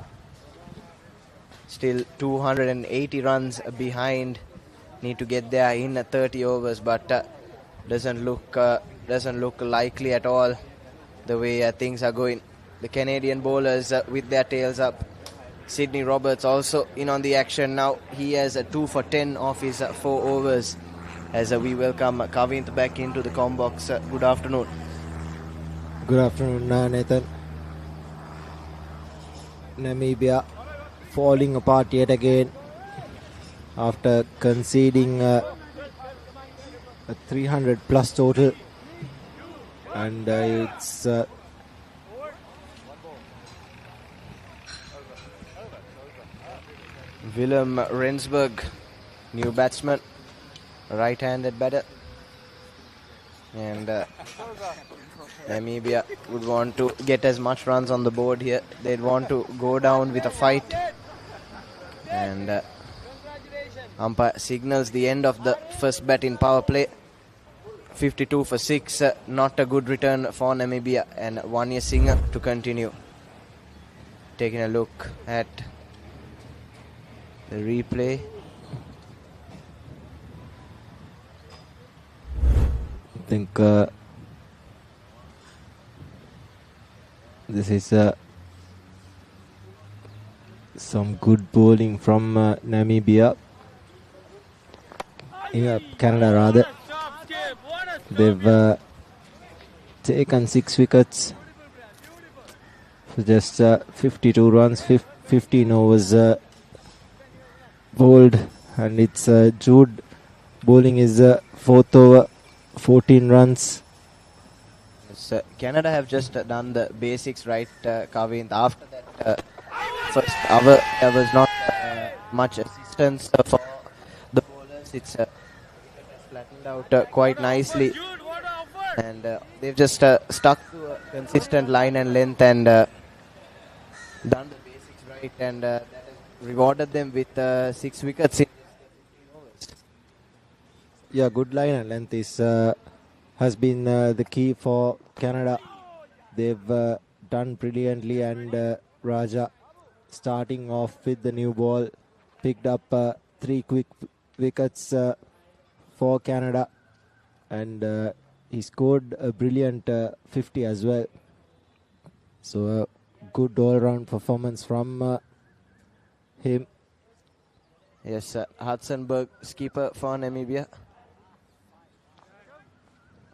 Still 280 runs behind. Need to get there in 30 overs, but doesn't look likely at all the way things are going. The Canadian bowlers with their tails up. Sydney Roberts also in on the action now. He has 2 for 10 off his 4 overs. As we welcome Kavinth back into the comm box. Good afternoon. Good afternoon, Nathan. Namibia falling apart yet again after conceding a 300 plus total, and it's Willem Rensburg, new batsman, right-handed batter, and Namibia would want to get as much runs on the board here. They'd want to go down with a fight, and umpire signals the end of the first bat in power play. 52 for 6, not a good return for Namibia, and Vanya Singh to continue. Taking a look at the replay. I think this is some good bowling from Namibia. Canada rather. They've taken 6 wickets for just 52 runs, 15 overs bowled, and it's Jude bowling his 4th over, 14 runs. So Canada have just done the basics right, Kavinth. After that first hour, there was not much assistance for the bowlers. It's flattened out quite nicely, and they've just stuck to a consistent line and length and done the basics right, and that has rewarded them with 6 wickets in 15 overs. Yeah, good line and length is has been the key for Canada. They've done brilliantly, and Raja, starting off with the new ball, picked up 3 quick wickets for Canada, and he scored a brilliant 50 as well. So a good all-round performance from him. Yes, Hudson skipper for Namibia.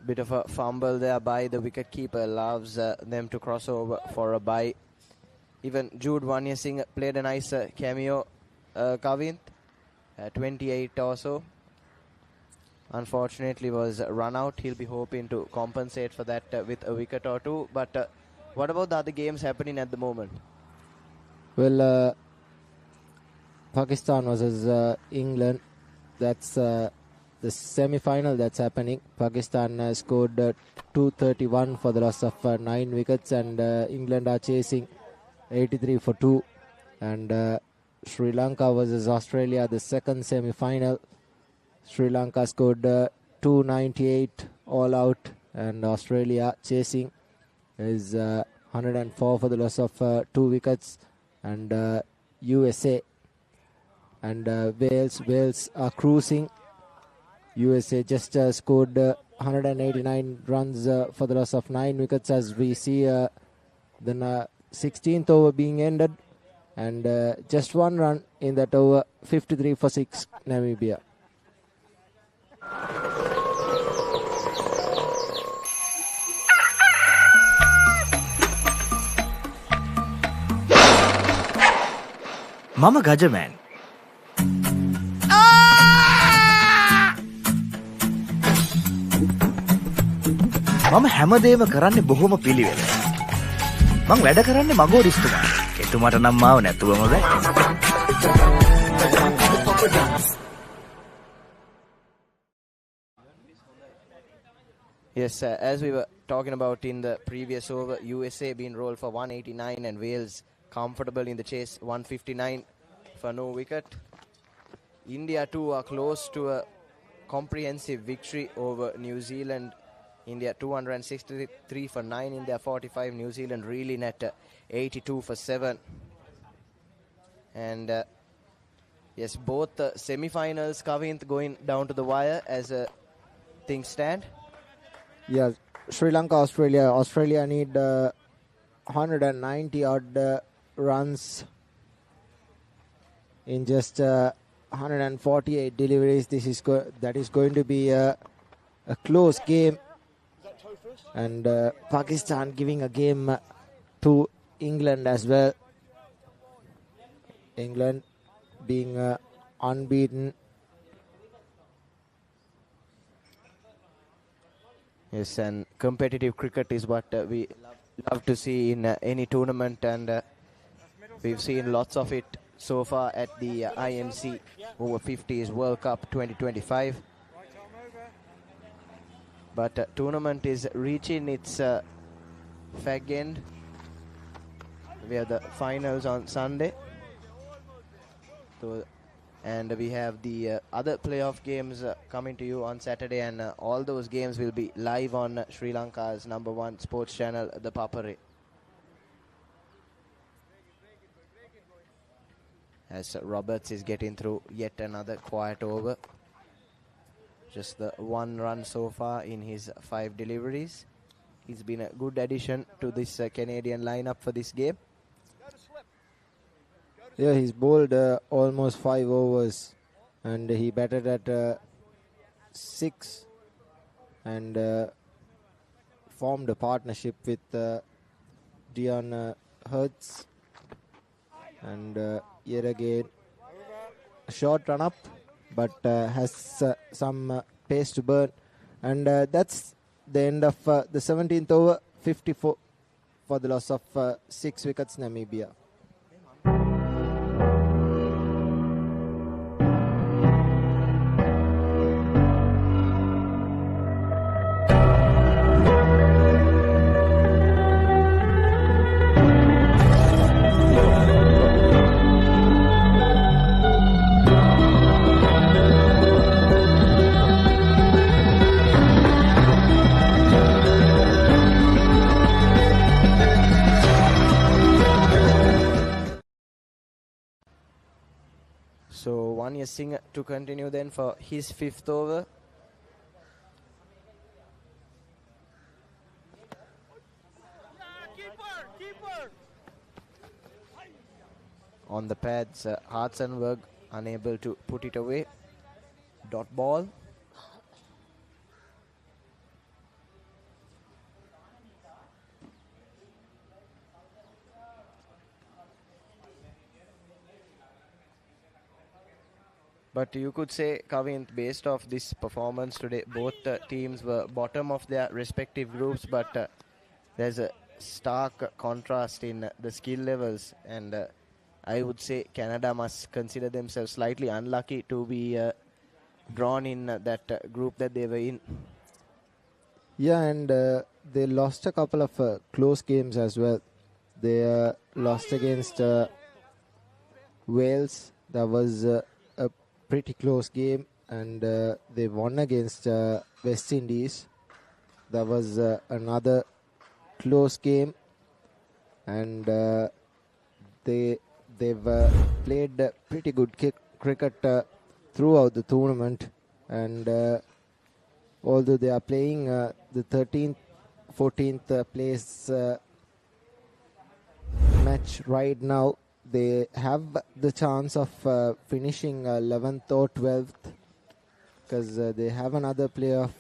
Bit of a fumble there by the wicketkeeper, allows them to cross over for a bye. Even Jude Vanya Singh played a nice cameo, Kavinth, 28 or so. Unfortunately was run out. He'll be hoping to compensate for that with a wicket or 2. But what about the other games happening at the moment? Well, Pakistan versus England. That's the semi-final that's happening. Pakistan scored 231 for the loss of 9 wickets, and England are chasing 83 for 2. And Sri Lanka versus Australia, the second semi-final. Sri Lanka scored 298 all out, and Australia chasing is 104 for the loss of 2 wickets. And USA and Wales are cruising. USA just scored 189 runs for the loss of 9 wickets, as we see the 16th over being ended, and just 1 run in that over. 53 for 6 Namibia. Mama Gajaman. මම හැමදේම කරන්නේ බොහොම පිළිවෙල. මං වැඩ කරන්නේ මගෝරිස්තුමා. එතුමාට නම් මාව නැතුවම බෑ. Yes, as we were talking about in the previous over, USA being rolled for 189 and Wales comfortable in the chase, 159 for no wicket. India too are close to a comprehensive victory over New Zealand. India 263 for 9 in their 45. New Zealand reeling at 82 for 7. And yes, both semi-finals, Kavint, going down to the wire as things stand. Yeah, Sri Lanka, Australia. Australia need 190 odd runs in just 148 deliveries. That is going to be a close game. And Pakistan giving a game to England as well. England being unbeaten. Yes, and competitive cricket is what we love to see in any tournament, and we've seen lots of it so far at the IMC Over-50s World Cup 2025. But tournament is reaching its fag end. We have the finals on Sunday. So, and we have the other playoff games coming to you on Saturday, and all those games will be live on Sri Lanka's #1 sports channel, ThePapare. As Roberts is getting through yet another quiet over. Just the 1 run so far in his 5 deliveries. He's been a good addition to this Canadian lineup for this game. Yeah, he's bowled almost 5 overs, and he batted at 6 and formed a partnership with Dion Hertz. And yet again, a short run up, but has some pace to burn. And that's the end of the 17th over, 54 for the loss of 6 wickets, Namibia. So Vanya Singh to continue then for his 5th over. On the pads, Hartzenberg unable to put it away. Dot ball. But you could say, Kavint, based off this performance today, both teams were bottom of their respective groups, but there's a stark contrast in the skill levels, and I would say Canada must consider themselves slightly unlucky to be drawn in that group that they were in. Yeah, and they lost a couple of close games as well. They lost against Wales. That was a pretty close game, and they won against West Indies. That was another close game, and they've played pretty good cricket throughout the tournament, and although they are playing the 13th, 14th place match right now, they have the chance of finishing 11th or 12th, because they have another playoff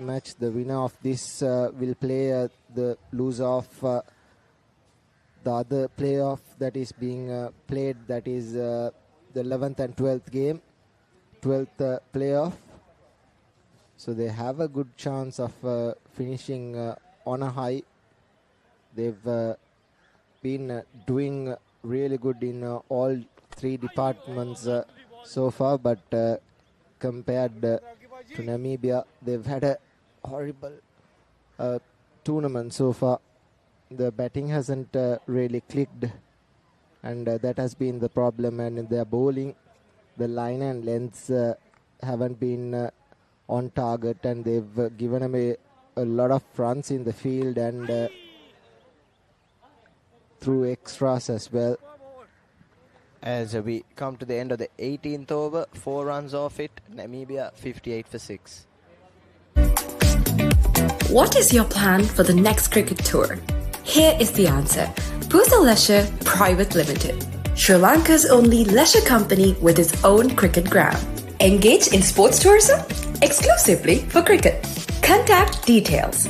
match. The winner of this will play the loser of the other playoff that is being played, that is the 11th and 12th game, 12th playoff. So they have a good chance of finishing on a high. They've been doing really good in all three departments so far, but compared to Namibia, they've had a horrible tournament so far. The batting hasn't really clicked, and that has been the problem. And in their bowling, the line and lengths haven't been on target, and they've given away a lot of runs in the field and through extras as well. As we come to the end of the 18th over, 4 runs off it, Namibia 58 for 6. What is your plan for the next cricket tour? Here is the answer. Pusa Leisure Private Limited, Sri Lanka's only leisure company with its own cricket ground. Engage in sports tourism exclusively for cricket. Contact details.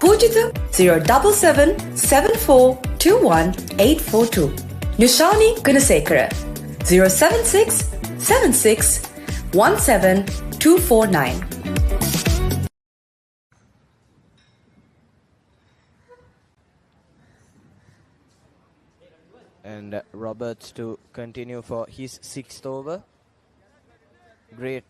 Pujitha 077 7421 842. Nushani Gunasekara 076 76 17 249. And Roberts to continue for his 6th over. Great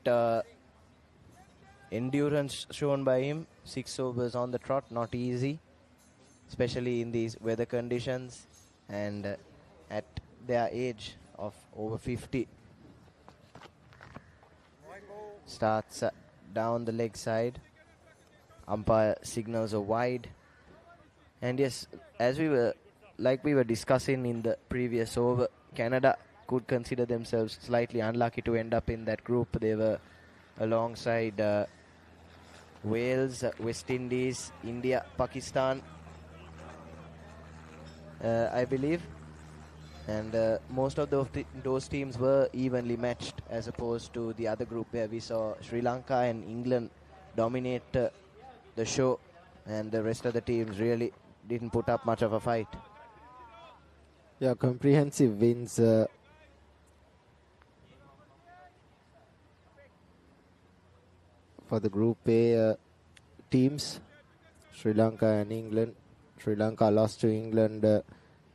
endurance shown by him. 6 overs on the trot, not easy, especially in these weather conditions and at their age of over 50. Starts down the leg side. Umpire signals a wide. And yes, as we were discussing in the previous over, Canada could consider themselves slightly unlucky to end up in that group. They were alongside Wales, West Indies, India, Pakistan, I believe. And most of those teams were evenly matched, as opposed to the other group where we saw Sri Lanka and England dominate the show, and the rest of the teams really didn't put up much of a fight. Yeah, comprehensive wins for the Group A teams, Sri Lanka and England. Sri Lanka lost to England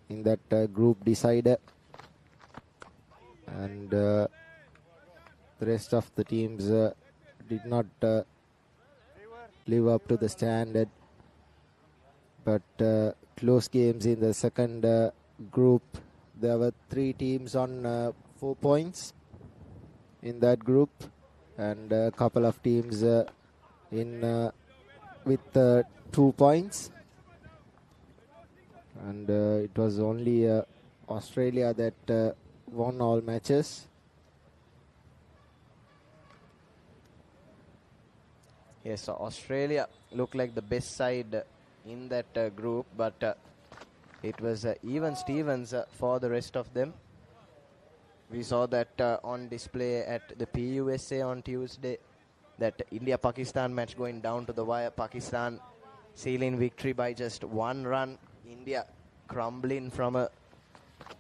in that group decider, and the rest of the teams did not live up to the standard, but close games in the second group. There were 3 teams on 4 points in that group, and a couple of teams with 2 points, and it was only Australia that won all matches. Yes, so Australia looked like the best side in that group, but it was even Stevens for the rest of them. We saw that on display at the PUSA on Tuesday, that India-Pakistan match going down to the wire. Pakistan sealing victory by just 1 run. India crumbling from a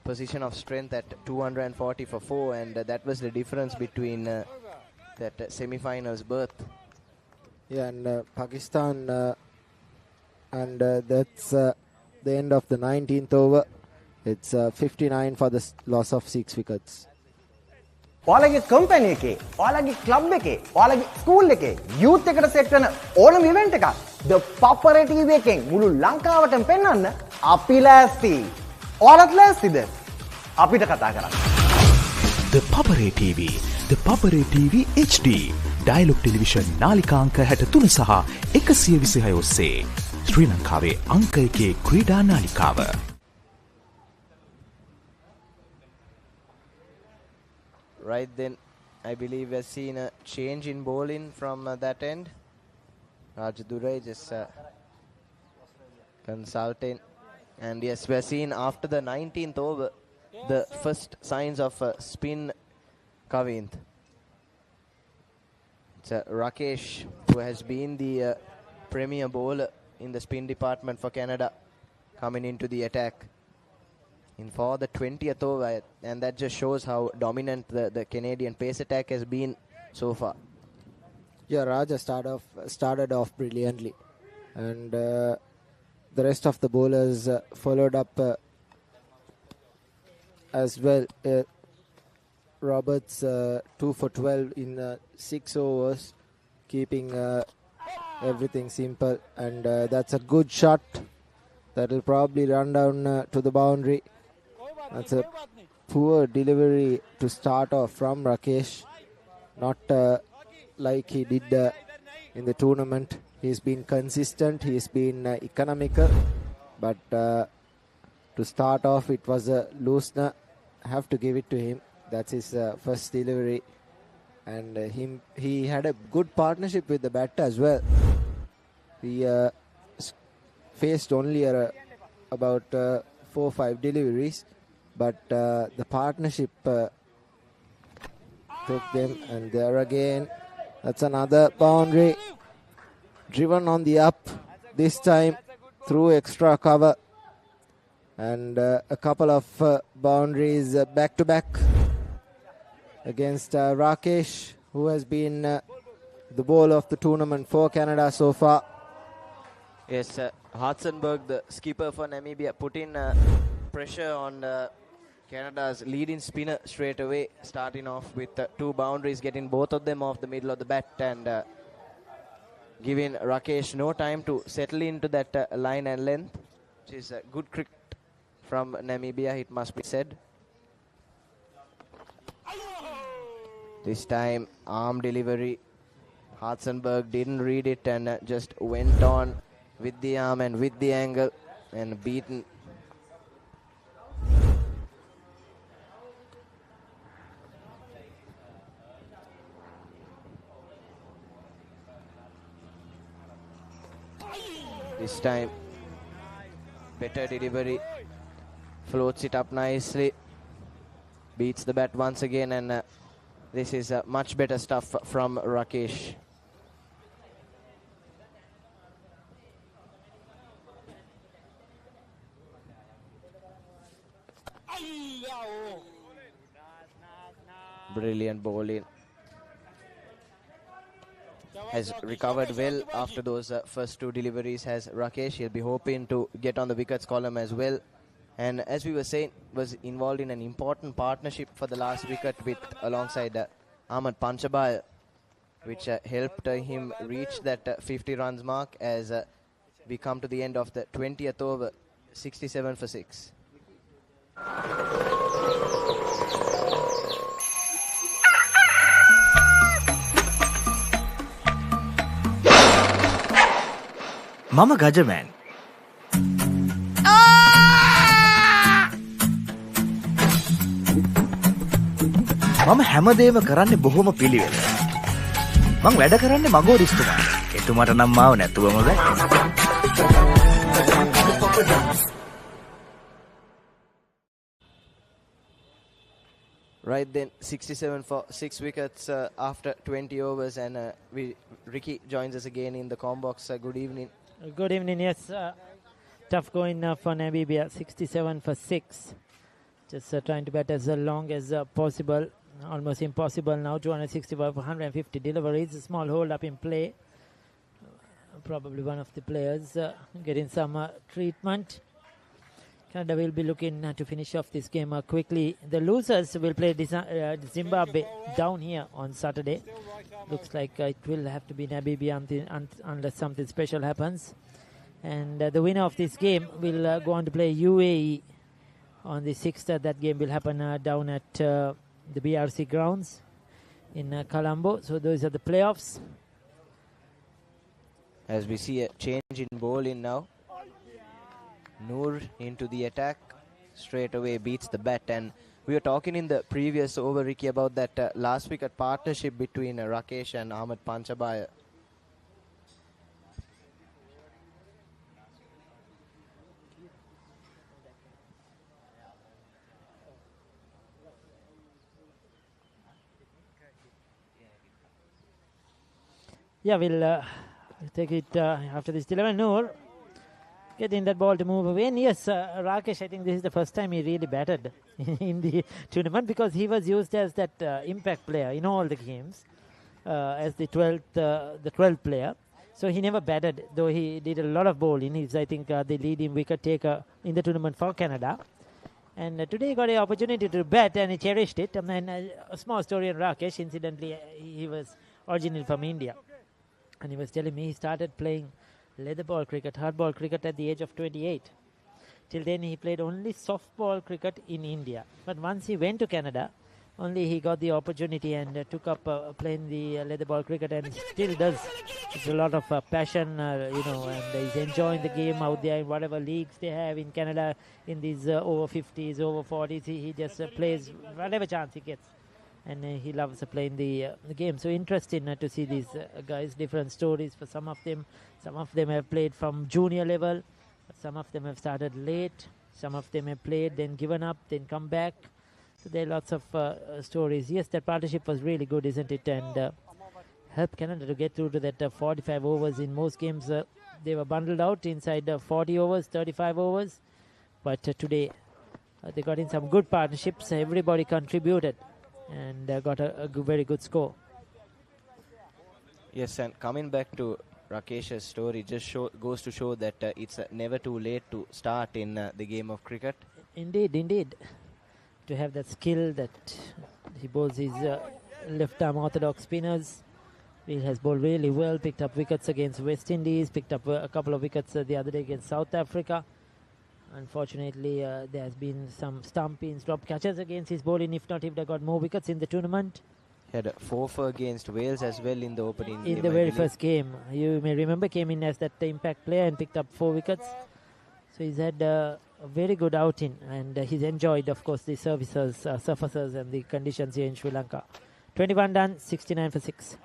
position of strength at 240 for 4, and that was the difference between that semi-finals berth. Yeah, and Pakistan, and that's the end of the 19th over. It's 59 for the loss of 6 wickets. ඔයාලගේ company එකේ, ඔයාලගේ club එකේ, ඔයාලගේ school එකේ youth එකට set කරන ඕනම event එකක් The Papare TV එකෙන් මුළු ලංකාවටම පෙන්වන්න අපි ලෑස්ති. ඔයාලත් ලෑස්තිද? අපිට කතා කරන්න. The Papare TV, The Papare TV HD, Dialog Television නාලිකාංක 63 සහ 126 ඔස්සේ ශ්‍රී ලංකාවේ අංක 1 ක්‍රීඩා නාලිකාව. Right then, I believe we've seen a change in bowling from that end. Rajadurai just consulting. And yes, we're seeing after the 19th over, the first signs of spin Kavinth. It's Rakesh, who has been the premier bowler in the spin department for Canada, coming into the attack in for the 20th over, and that just shows how dominant the Canadian pace attack has been so far. Yeah, Raja started off brilliantly, and the rest of the bowlers followed up as well. Roberts 2 for 12 in 6 overs, keeping everything simple, and that's a good shot that will probably run down to the boundary. That's a poor delivery to start off from Rakesh, not like he did in the tournament. He's been consistent, he's been economical, but to start off it was a loosener. I have to give it to him. That's his first delivery, and he had a good partnership with the batter as well. He faced only about 4 or 5 deliveries, but the partnership took them, and there again, that's another boundary, driven on the up, this time through extra cover, and a couple of boundaries back to back against Rakesh, who has been the bowler of the tournament for Canada so far. Yes, Hartzenberg, the skipper for Namibia, put in pressure on Canada's leading spinner straight away, starting off with 2 boundaries, getting both of them off the middle of the bat, and giving Rakesh no time to settle into that line and length, which is good cricket from Namibia, it must be said. This time, arm delivery. Hartzenberg didn't read it and just went on with the arm and with the angle and beaten. This time, better delivery, floats it up nicely, beats the bat once again, and this is much better stuff from Rakesh. Brilliant bowling. Has recovered well after those first 2 deliveries has Rakesh. He'll be hoping to get on the wickets column as well. And as we were saying, was involved in an important partnership for the last wicket with alongside Ahmed Panchabaya, which helped him reach that 50 runs mark as we come to the end of the 20th over, 67 for 6. Mama Gajaman. මම හැමදේම කරන්නේ බොහොම පිළිවෙල. මං වැඩ කරන්නේ මගෝරිස්තුමා. එතුමාට නම් මාව නැතුවම බෑ. Right then, 67 for 6 wickets after 20 overs, and Ricky joins us again in the comm box. Good evening. Good evening. Yes, tough going for Namibia. 67 for 6. Just trying to bat as long as possible. Almost impossible now. 265 for 150 deliveries. A small hold up in play. Probably one of the players getting some treatment. Canada will be looking to finish off this game quickly. The losers will play Zimbabwe down here on Saturday. Looks like it will have to be Namibia unless something special happens. And the winner of this game will go on to play UAE on the 6th. That game will happen down at the BRC grounds in Colombo. So those are the playoffs. As we see a change in bowling now. Noor into the attack, straight away beats the bat. And we were talking in the previous over, Ricky, about that last wicket partnership between Rakesh and Ahmed Panchabaya. Yeah, we'll take it after this 11. Noor getting that ball to move away. And yes, Rakesh, I think this is the first time he really batted in the tournament, because he was used as that impact player in all the games as the 12th player. So he never batted, though he did a lot of bowling. He's, I think, the leading wicket taker in the tournament for Canada. And today he got an opportunity to bat and he cherished it. And a small story on Rakesh. Incidentally, he was originally from India. And he was telling me he started playing leather ball cricket, hardball cricket at the age of 28. Till then he played only softball cricket in India. But once he went to Canada, only he got the opportunity and took up playing the leather ball cricket, and still does. It's a lot of passion, and he's enjoying the game out there in whatever leagues they have in Canada, in these over-50s, over-40s. He just plays whatever chance he gets. And he loves playing the game. So interesting to see these guys, different stories for some of them. Some of them have played from junior level. Some of them have started late. Some of them have played, then given up, then come back. So there are lots of stories. Yes, that partnership was really good, isn't it? And helped Canada to get through to that 45 overs. In most games, they were bundled out inside 40 overs, 35 overs. But today, they got in some good partnerships. Everybody contributed and got a very good score. Yes, and coming back to Rakesh's story, just goes to show that it's never too late to start in the game of cricket. Indeed. To have that skill that he bowls his left-arm orthodox spinners. He has bowled really well, picked up wickets against West Indies, picked up a couple of wickets the other day against South Africa. Unfortunately, there has been some stump-ins, drop catches against his bowling. If not, he would have got more wickets in the tournament. He had a 4-for against Wales as well in the opening game. In the very first game. You may remember, came in as that impact player and picked up 4 wickets. So he's had a very good outing, and he's enjoyed, of course, the surfaces and the conditions here in Sri Lanka. 21 done, 69 for 6.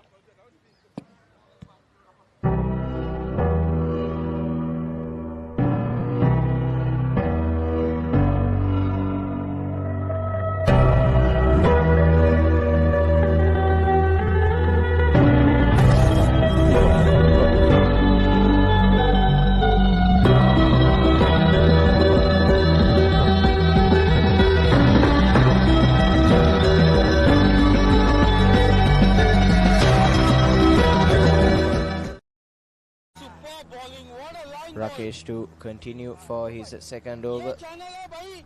Rakesh to continue for his second over.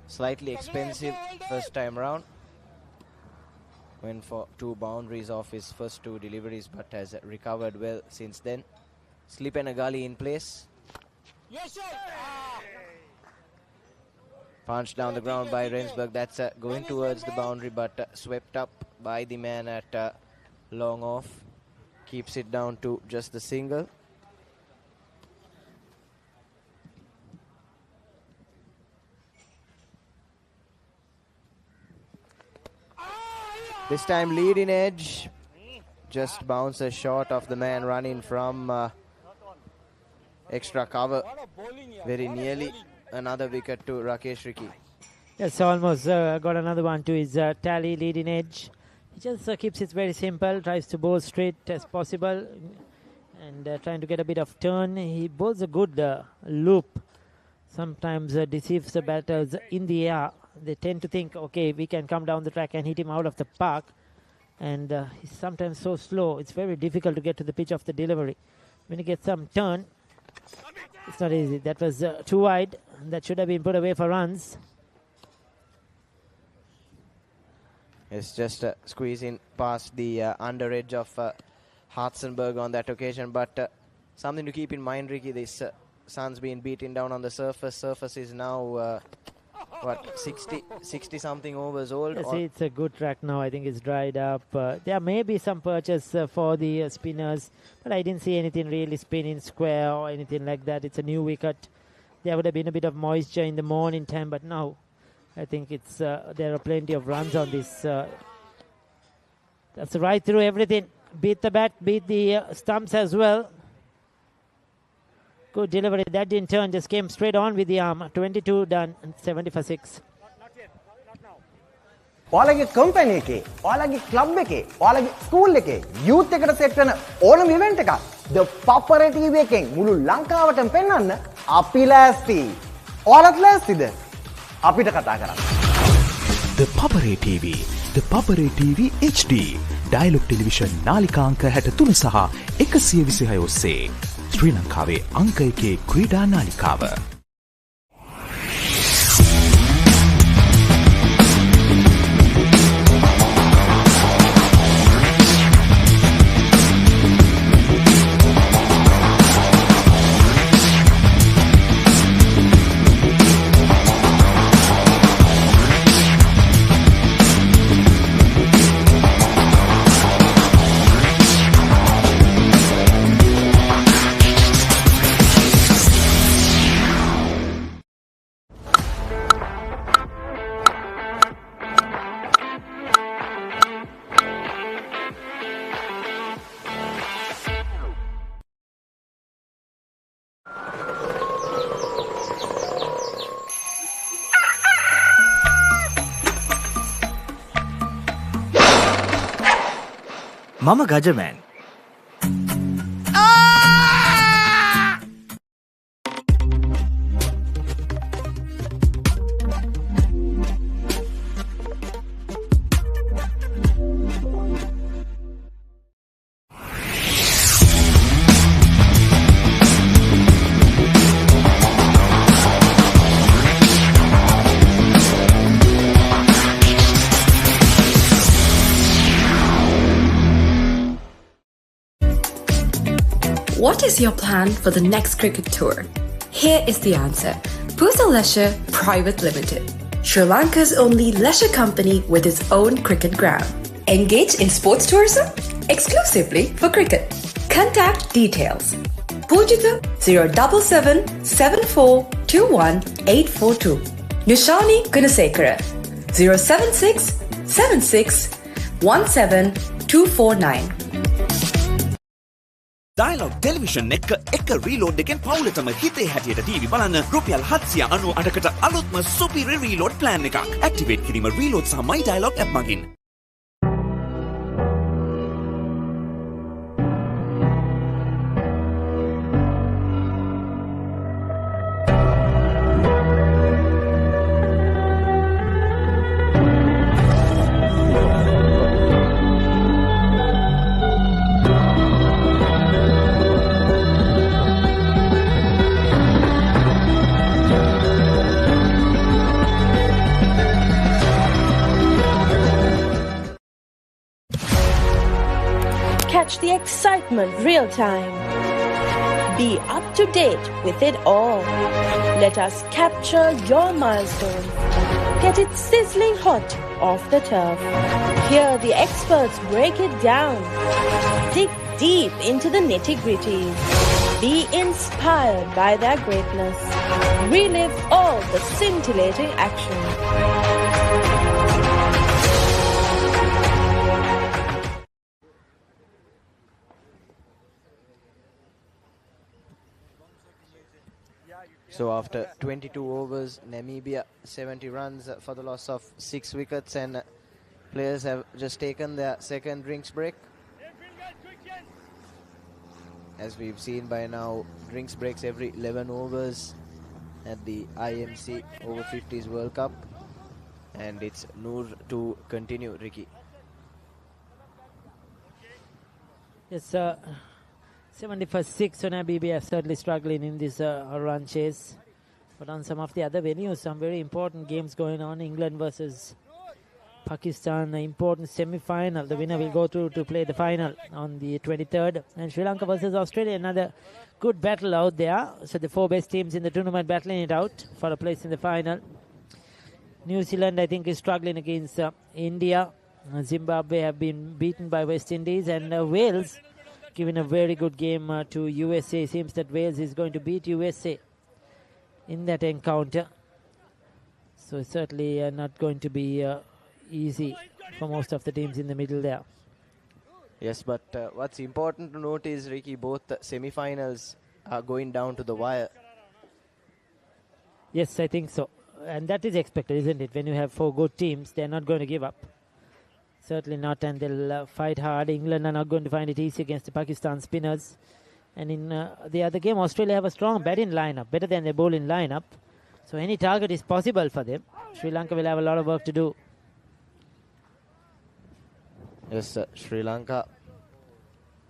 Slightly expensive first time round. Went for 2 boundaries off his first 2 deliveries, but has recovered well since then. Slip and a gully in place. Punched down the ground by Rensburg. That's going towards the boundary, but swept up by the man at long off. Keeps it down to just the single. This time leading edge, just bounces short of the man running from extra cover. Very nearly another wicket to Rakesh, Ricky. Yes, almost got another one to his tally, leading edge. He just keeps it very simple, tries to bowl straight as possible and trying to get a bit of turn. He bowls a good loop. Sometimes deceives the batters in the air. They tend to think, okay, we can come down the track and hit him out of the park. And he's sometimes so slow, it's very difficult to get to the pitch of the delivery. When he gets some turn, It's not easy. That was too wide. That should have been put away for runs. It's just squeezing past the under edge of Hartzenberg on that occasion. But something to keep in mind, Ricky, this sun's been beaten down on the surface. Surface is now, 60 something overs old? Yeah, see, it's a good track now. I think it's dried up. There may be some purchase for the spinners, but I didn't see anything really spinning square or anything like that. It's a new wicket. There would have been a bit of moisture in the morning time, but now I think it's there are plenty of runs on this. That's right through everything. Beat the bat, beat the stumps as well. Good delivery. That didn't turn, just came straight on with the arm. 22 done, and 70 for 6. ඔයාලගේ company එකේ, ඔයාලගේ club එකේ, ඔයාලගේ school එකේ youth එකට set වෙන ඕනම event එකක් The Papare TV එකෙන් මුළු ලංකාවටම පෙන්වන්න අපි ලෑස්ති. ඔයාලත් ලෑස්තිද? අපිට කතා කරන්න. The Papare TV, The Papare TV HD, Dialog Television නාලිකාංක 63 සහ 126 ඔස්සේ ශ්‍රී ලංකාවේ අංක 1 ක්‍රීඩා නාලිකාව. මම Gajaman. What is your plan for the next cricket tour? Here is the answer. Pusa Leisure Private Limited, Sri Lanka's only leisure company with its own cricket ground. Engage in sports tourism exclusively for cricket. Contact details. Pujita 077 7421 842. Nishani Gunasekara 076 76 17 249. Dialog Television එක reload එකෙන් පවුලටම හිතේ හැටියට TV බලන්න රුපියල් 798කට අලුත්ම සුපිරි reload plan එකක්. Activate කිරීම reload සහ My Dialog app මගින්. Catch the excitement real time. Be up to date with it all. Let us capture your milestone. Get it sizzling hot off the turf. Hear the experts break it down. Dig deep into the nitty-gritty. Be inspired by their greatness. Relive all the scintillating action. So after 22 overs, Namibia 70 runs for the loss of 6 wickets, and players have just taken their second drinks break. As we've seen by now, drinks breaks every 11 overs at the IMC Over-50s World Cup, and it's Noor to continue, Ricky. Yes, 70 for 6, so Namibia certainly struggling in this run chase. But on some of the other venues, some very important games going on. England versus Pakistan, an important semi-final. The winner will go through to play the final on the 23rd. And Sri Lanka versus Australia, another good battle out there. So the 4 best teams in the tournament battling it out for a place in the final. New Zealand, I think, is struggling against India. Zimbabwe have been beaten by West Indies. And Wales giving a very good game to USA. Seems that Wales is going to beat USA in that encounter. So it's certainly not going to be easy for most of the teams in the middle there. Yes, but what's important to note is, Ricky, both semi-finals are going down to the wire. Yes, I think so. And that is expected, isn't it? When you have 4 good teams, they're not going to give up. Certainly not, and they'll fight hard. England are not going to find it easy against the Pakistan spinners. And in the other game, Australia have a strong batting lineup, better than their bowling lineup. So any target is possible for them. Sri Lanka will have a lot of work to do. Yes, Sri Lanka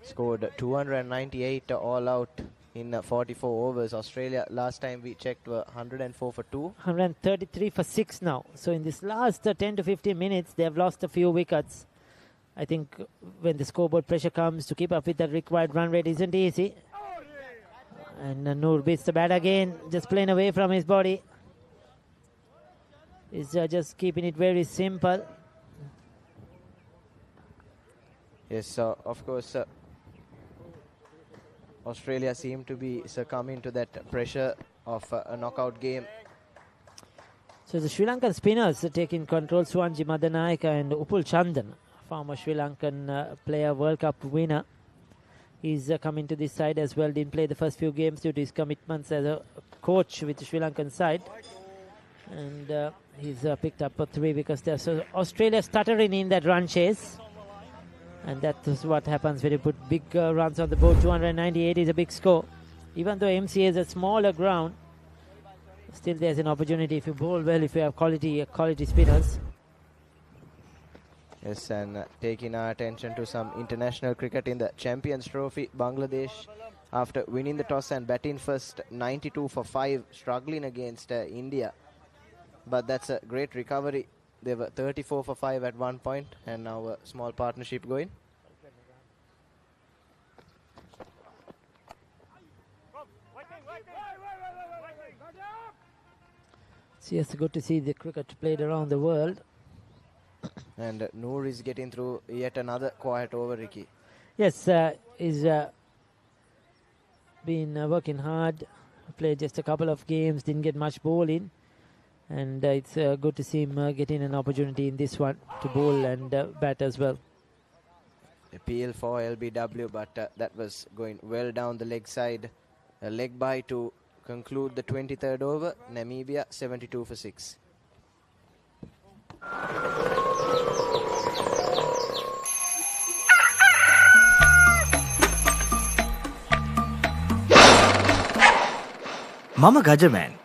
scored 298 all out in 44 overs. Australia, last time we checked, were 104 for 2. 133 for 6 now. So in this last 10 to 15 minutes, they have lost a few wickets. I think when the scoreboard pressure comes, to keep up with the required run rate isn't easy. And Noor beats the bat again, just playing away from his body. He's just keeping it very simple. Yes, of course, Australia seem to be succumbing to that pressure of a knockout game. So the Sri Lankan spinners are taking control. Suwanji Madanayaka and Upul Chandan, former Sri Lankan player, World Cup winner. He's coming to this side as well. Didn't play the first few games due to his commitments as a coach with the Sri Lankan side. And he's picked up 3 wickets there. So Australia stuttering in that run chase. And that is what happens when you put big runs on the board. 298 is a big score. Even though MCA is a smaller ground, still there's an opportunity if you bowl well, if you have quality spinners. Yes, and taking our attention to some international cricket in the Champions Trophy, Bangladesh, after winning the toss and batting first, 92 for 5, struggling against India. But that's a great recovery. They were 34 for 5 at one point, and now a small partnership going. So yes, good to see the cricket played around the world. And Noor is getting through yet another quiet over, Ricky. Yes, he's been working hard. Played just a couple of games, didn't get much bowling. And it's good to see him getting an opportunity in this one to bowl and bat as well. Appeal for LBW, but that was going well down the leg side. A leg by to conclude the 23rd over. Namibia 72 for 6. Mama Gajaman.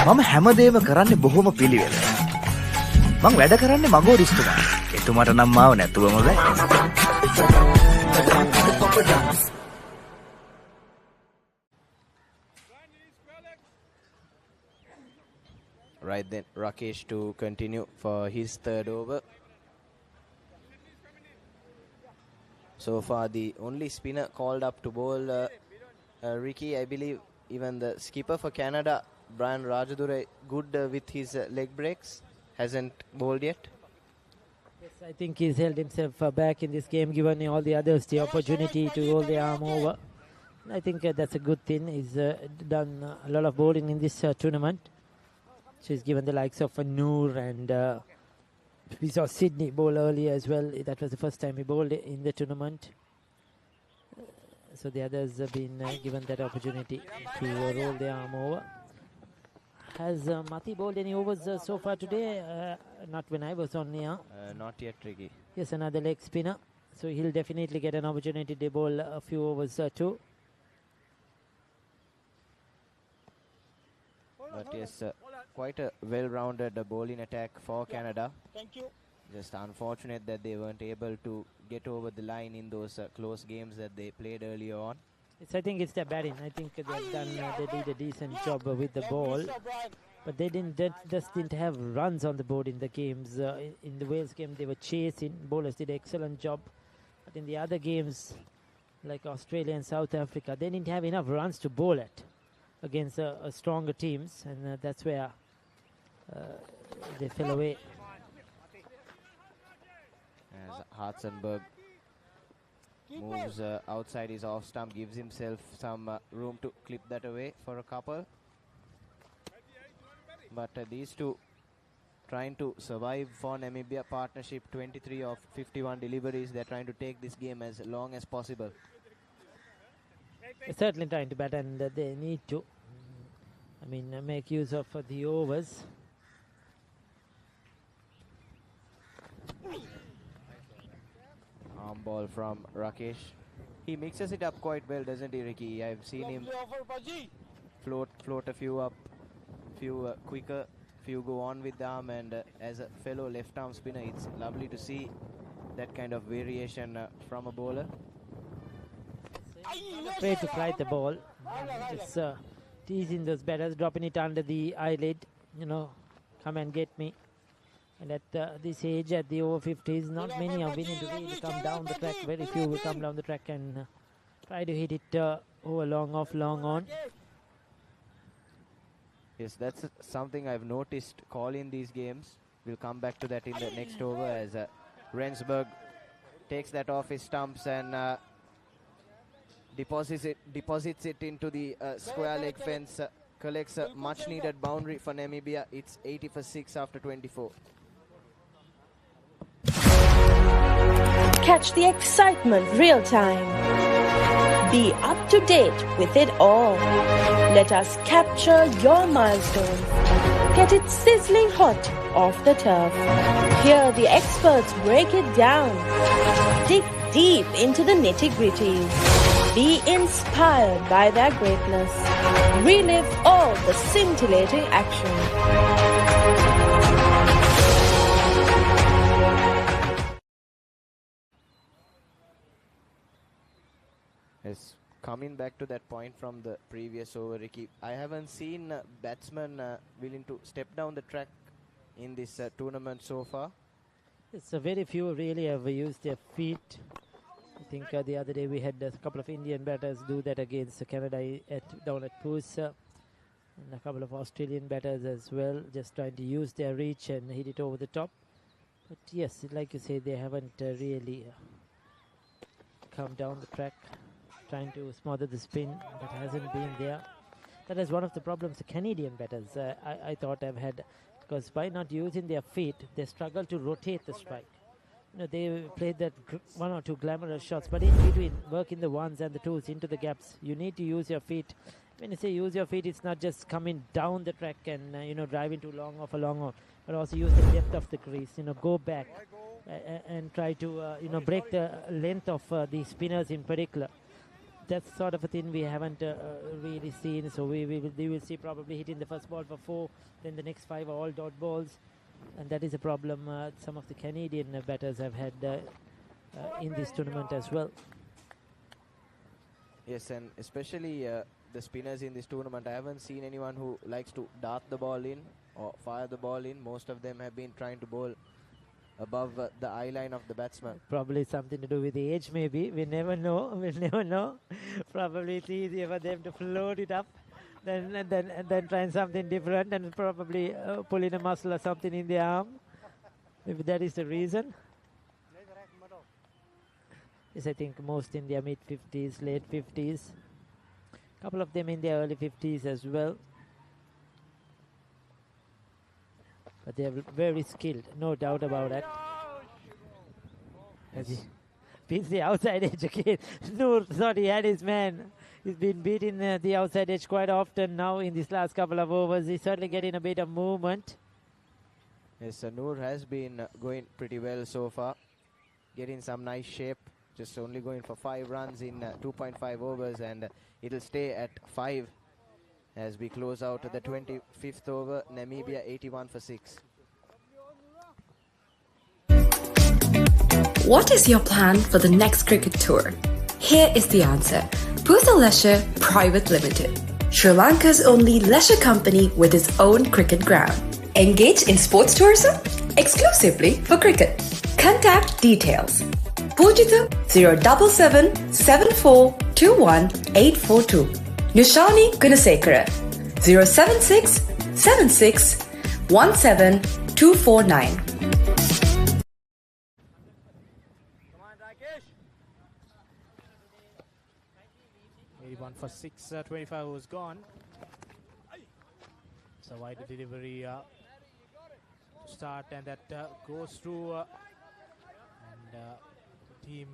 මම හැමදේම කරන්නේ බොහොම පිළිවෙල. මං වැඩ කරන්නේ මගෝරිස්තුමා. එතුමාට නම් මාව නැතුවම බෑ. Right then, Rakesh to continue for his 3rd over. So far, the only spinner called up to bowl, Ricky, I believe, even the skipper for Canada, Brian Rajadure, good with his leg breaks, hasn't bowled yet. Yes, I think he's held himself back in this game, given all the others the opportunity to roll the arm over. I think that's a good thing. He's done a lot of bowling in this tournament. So he's given the likes of Noor, and we saw Sydney bowl earlier as well. That was the first time he bowled in the tournament. So the others have been given that opportunity to roll the arm over. Has Mati bowled any overs so far today? Not when I was on here. Not yet, Ricky. Yes, another leg spinner. So he'll definitely get an opportunity to bowl a few overs too. But yes, quite a well-rounded bowling attack for Canada. Thank you. Just unfortunate that they weren't able to get over the line in those close games that they played earlier on. I think it's their batting. I think they did a decent job with the ball, but they just didn't have runs on the board in the games. In the Wales game, they were chasing. Bowlers did an excellent job, but in the other games, like Australia and South Africa, they didn't have enough runs to bowl at against stronger teams, and that's where they fell away. As Hartzenberg moves outside his off stump, gives himself some room to clip that away for a couple. But these two trying to survive for Namibia. Partnership 23 of 51 deliveries. They're trying to take this game as long as possible. They're certainly trying to bat, and they need to, make use of the overs. Arm ball from Rakesh. He mixes it up quite well, doesn't he, Ricky? I've seen him float a few up, few quicker, few go on with the arm, and as a fellow left arm spinner, it's lovely to see that kind of variation from a bowler. Afraid to flight the ball, just teasing those batters, dropping it under the eyelid, come and get me. And at this age, at the over 50s, not many are willing to really come down the track. Very few will come down the track and try to hit it over long off, long on. Yes, that's something I've noticed calling these games. We'll come back to that in the next over as Rensburg takes that off his stumps and deposits it into the square leg fence. Collects a much needed boundary for Namibia. It's 80 for 6 after 24. Catch the excitement real time. Be up to date with it all. Let us capture your milestones. Get it sizzling hot off the turf. Hear the experts break it down. Dig deep into the nitty-gritties. Be inspired by their greatness. Relive all the scintillating action. Yes, coming back to that point from the previous over, Ricky, I haven't seen batsmen willing to step down the track in this tournament so far. It's very few really have used their feet. I think the other day we had a couple of Indian batters do that against Canada down at Poos, and a couple of Australian batters as well, just trying to use their reach and hit it over the top. But yes, like you say, they haven't really come down the track, trying to smother the spin. That hasn't been there. That is one of the problems the Canadian batters I thought have had, because by not using their feet, they struggle to rotate the strike. They played that one or two glamorous shots, but in between, working the ones and the twos into the gaps. You need to use your feet. When you say use your feet, it's not just coming down the track and driving too long off a long on, but also use the depth of the crease. Go back and try to break the length of the spinners in particular. That's sort of a thing we haven't really seen. So we will see probably hitting the first ball for 4, then the next 5 are all dot balls. And that is a problem some of the Canadian batters have had in this tournament as well. Yes, and especially the spinners in this tournament, I haven't seen anyone who likes to dart the ball in or fire the ball in. Most of them have been trying to bowl above the eye line of the batsman. Probably something to do with the age, maybe. We never know. We'll never know. Probably it's easier for them to float it up then trying something different and probably pulling a muscle or something in the arm. Maybe that is the reason. Yes, I think most in their mid-50s, late 50s. A couple of them in their early 50s as well. But they are very skilled, no doubt about that. As he beats the outside edge again. Noor thought he had his man. He's been beating the outside edge quite often now in these last couple of overs. He's certainly getting a bit of movement. Yes, Noor has been going pretty well so far. Getting some nice shape. Just only going for 5 runs in 2.5 overs, and it'll stay at 5 as we close out the 25th over. Namibia 81 for 6. What is your plan for the next cricket tour? Here is the answer. Pusa Leisure Private Limited, Sri Lanka's only leisure company with its own cricket ground. Engage in sports tourism exclusively for cricket. Contact details. Pujitha 077 7421 842. Nushani Gunasekara 076 76 17 249. 81 for 6, 25 was gone. So wide delivery to start, and that goes through, and team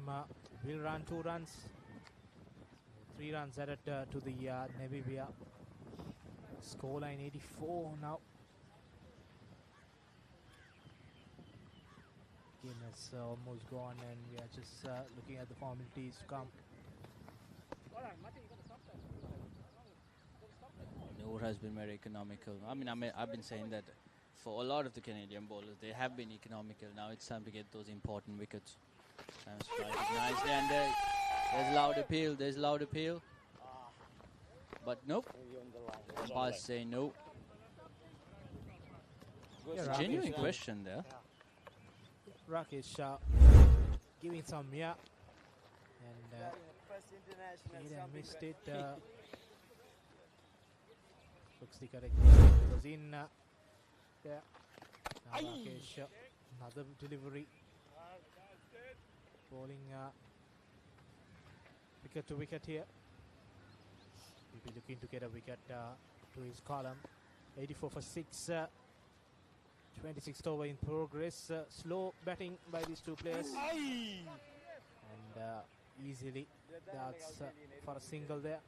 will run 2 runs. 3 runs added to the Namibia scoreline. 84 now. Game is almost gone, and we are just looking at the formalities to come. Noor has been very economical. I mean, I've been saying that for a lot of the Canadian bowlers, they have been economical. Now it's time to get those important wickets. Time to strike it nicely, and there's loud appeal. There's loud appeal, but nope. Umpires say no. It's a genuine question there. Rakesh giving some and he missed it. Looks the correct was in there. Now Rakesh, another delivery, bowling wicket to wicket here. He'll be looking to get a wicket to his column. 84 for 6. 26th over in progress. Slow batting by these two players, and easily that's for a single there.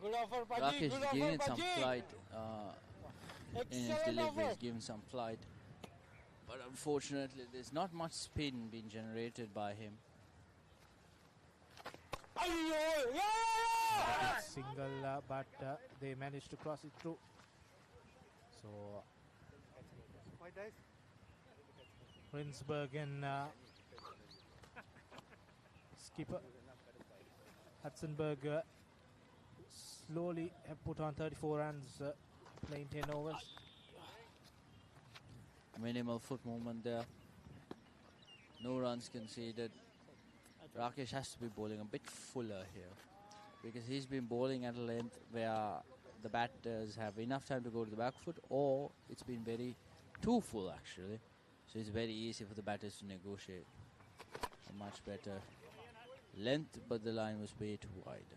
Rakesh is giving some flight in his delivery. He's giving some flight, but unfortunately there's not much spin being generated by him. Single, but they managed to cross it through. So Rinsberg and skipper Hudsonberg slowly have put on 34 runs, playing 10 overs. Minimal foot movement there. No runs conceded. Rakesh has to be bowling a bit fuller here, because he's been bowling at a length where the batters have enough time to go to the back foot, or it's been too full actually. So it's very easy for the batters to negotiate a much better length, but the line was way too wide.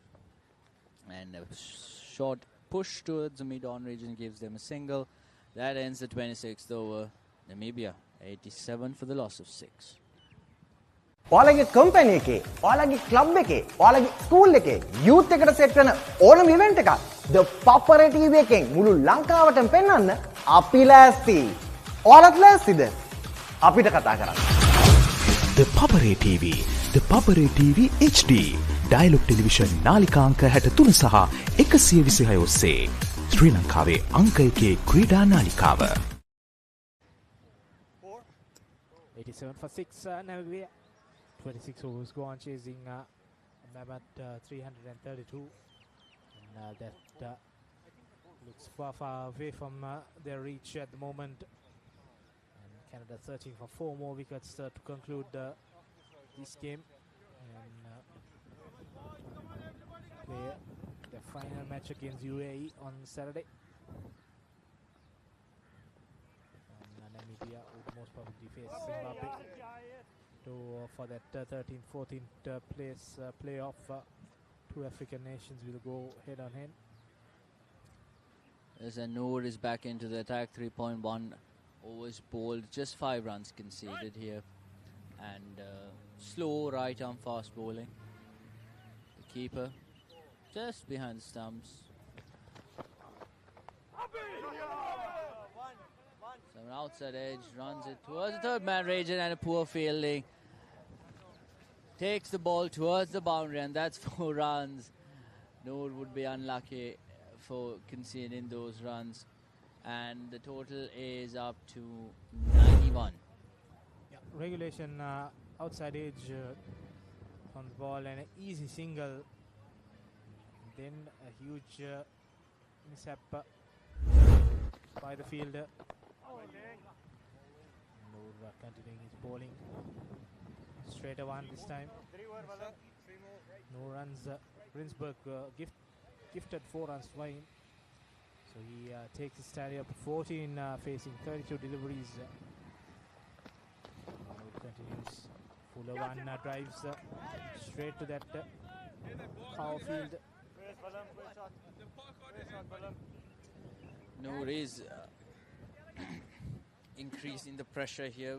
And a short push towards the mid-on region gives them a single. That ends the 26th over. Namibia 87 for the loss of 6. ඔයාලගේ company එකේ, ඔයාලගේ club එකේ, ඔයාලගේ school එකේ youth එකට set වෙන ඕනම event එකක් The Papare TV එකෙන් මුළු ලංකාවටම පෙන්වන්න අපි ලෑස්ති. ඔයාලත් ලෑස්තිද? අපිට කතා කරන්න. ThePapare TV, ThePapare TV HD, Dialog Television නාලිකාංක 63 සහ 126 ඔස්සේ ශ්‍රී ලංකාවේ අංක 1 ක්‍රීඩා නාලිකාව. 87 for 6, Namibia. 26 overs gone, chasing Mammoth 332, and that looks far away from their reach at the moment. And Canada searching for 4 more wickets to conclude this game and play their final match against UAE on Saturday. And Namibia would most probably face Zimbabwe for that 13th, 14th place playoff. 2 African nations will go head on head. As Noor is back into the attack, 3.1 overs bowled, just 5 runs conceded here, and slow right arm fast bowling. The keeper just behind the stumps. Some outside edge, runs it towards the third man region, and a poor fielding. Takes the ball towards the boundary, and that's 4 runs. Noor would be unlucky for conceding those runs, and the total is up to 91. Yeah, regulation outside edge on the ball and an easy single. Then a huge mishap by the fielder. Noor continuing his bowling. Straight a one this time. No runs. Rinsberg gifted 4 runs flying. So he takes his tally up to 14, facing 32 deliveries. Continues. Fuller one drives straight to that power field. Noor is increasing the pressure here,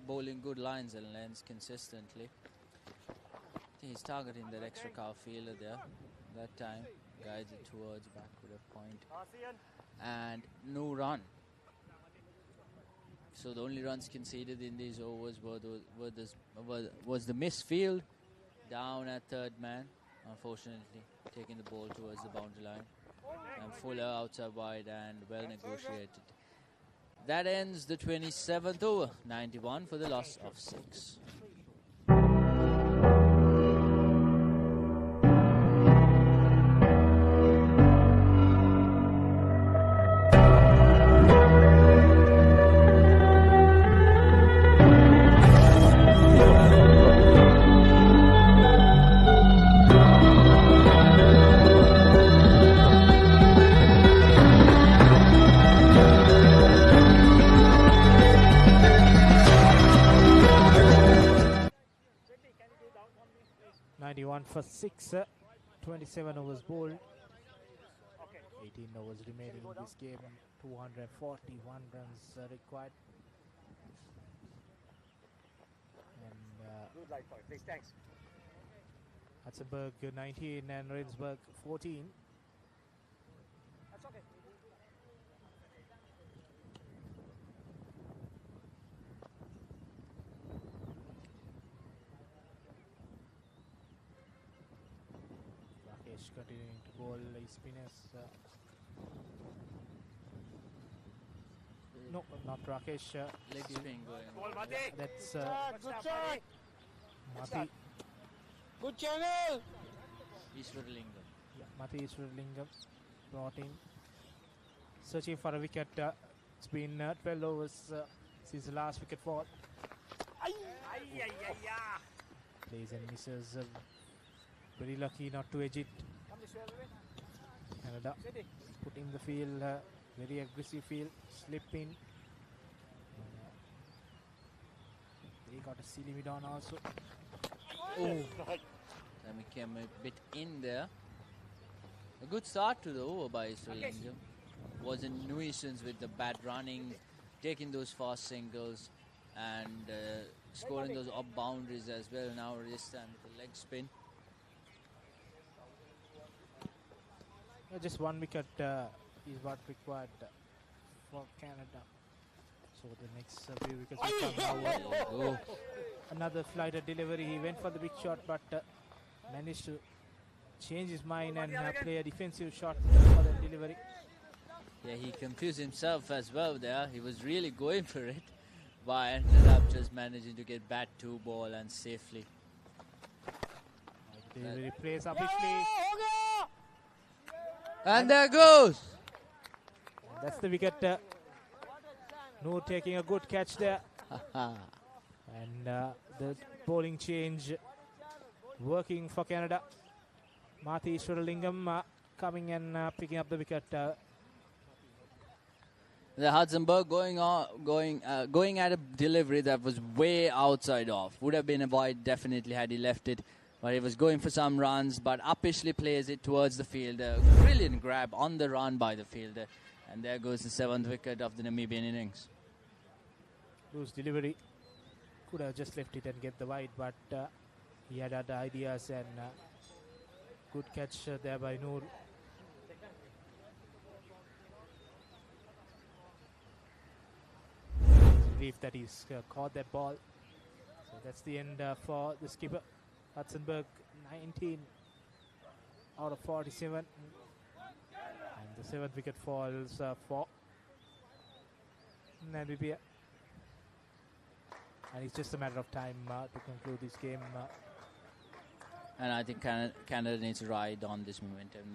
bowling good lines and lengths consistently. I think he's targeting that extra cow fielder there. That time guides it towards backward of point. And no run. So the only runs conceded in these overs was the misfield down at third man, unfortunately taking the ball towards the boundary line. And Fuller outside wide and well negotiated. That ends the 27th over, 91 for the loss of 6. For 6, 27 overs bowled. 18 overs remaining in this game. 241 runs required. And Thanks. Hudsenberg 19 and Rinsberg 14. That's okay. Continuing to bowl spinners. No, not Rakesh. Leg spin going on. That's good shot. Mati. Good channel. Iswarlingam. Yeah, Mati Iswarlingam brought in. Searching for a wicket. It's been 12 overs since the last wicket fall. Plays and misses. Very lucky not to edge it. Canada putting the field, very aggressive field, slip in. They got a silly mid on also. Oh, that became a bit in there. A good start to the over by Iswarlingam. Was a nuisance with the bad running, taking those fast singles and scoring those up boundaries as well. Now this time with the leg spin. Just one wicket is what required for Canada. So the next few wickets will come now. Another flighter delivery. He went for the big shot, but managed to change his mind and play a defensive shot for the delivery. Yeah, he confused himself as well there. He was really going for it, but ended up just managing to get bat 2 ball and safely. Delivery plays officially. And there goes. That's the wicket. Noor taking a good catch there. And the bowling change working for Canada. Mati Iswarlingam coming and picking up the wicket. The Hudsenberg going at a delivery that was way outside off. Would have been a wide definitely had he left it. But he was going for some runs, but uppishly plays it towards the fielder. Brilliant grab on the run by the fielder. And there goes the 7th wicket of the Namibian innings. Loose delivery. Could have just left it and get the wide, but he had other ideas and good catch there by Noor. Relief that he's caught that ball. So that's the end for the skipper. Hudsenberg 19. out of 47. And the 7th wicket falls for Namibia. And it's just a matter of time to conclude this game. And I think Canada needs to ride on this momentum,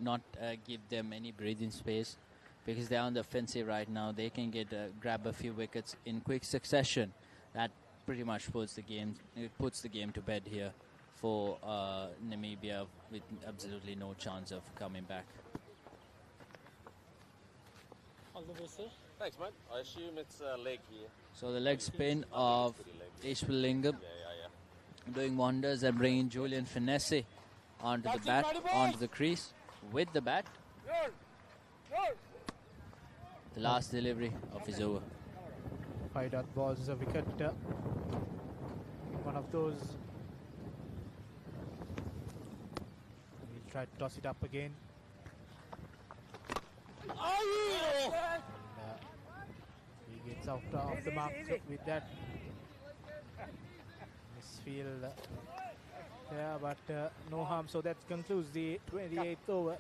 not give them any breathing space, because they're on the offensive right now. They can grab a few wickets in quick succession. That pretty much puts the game to bed here for Namibia, with absolutely no chance of coming back. Thanks, mate. I assume it's a leg here. So the leg spin of Ishwalingam doing wonders and bringing Julian Finesse onto the bat, onto the crease with the bat. The last delivery of his over. 5 dot balls, a wicket. One of those. He'll try to toss it up again. And, he gets out of the mark with that. Misfield. Yeah, but no harm. So that concludes the 28th over.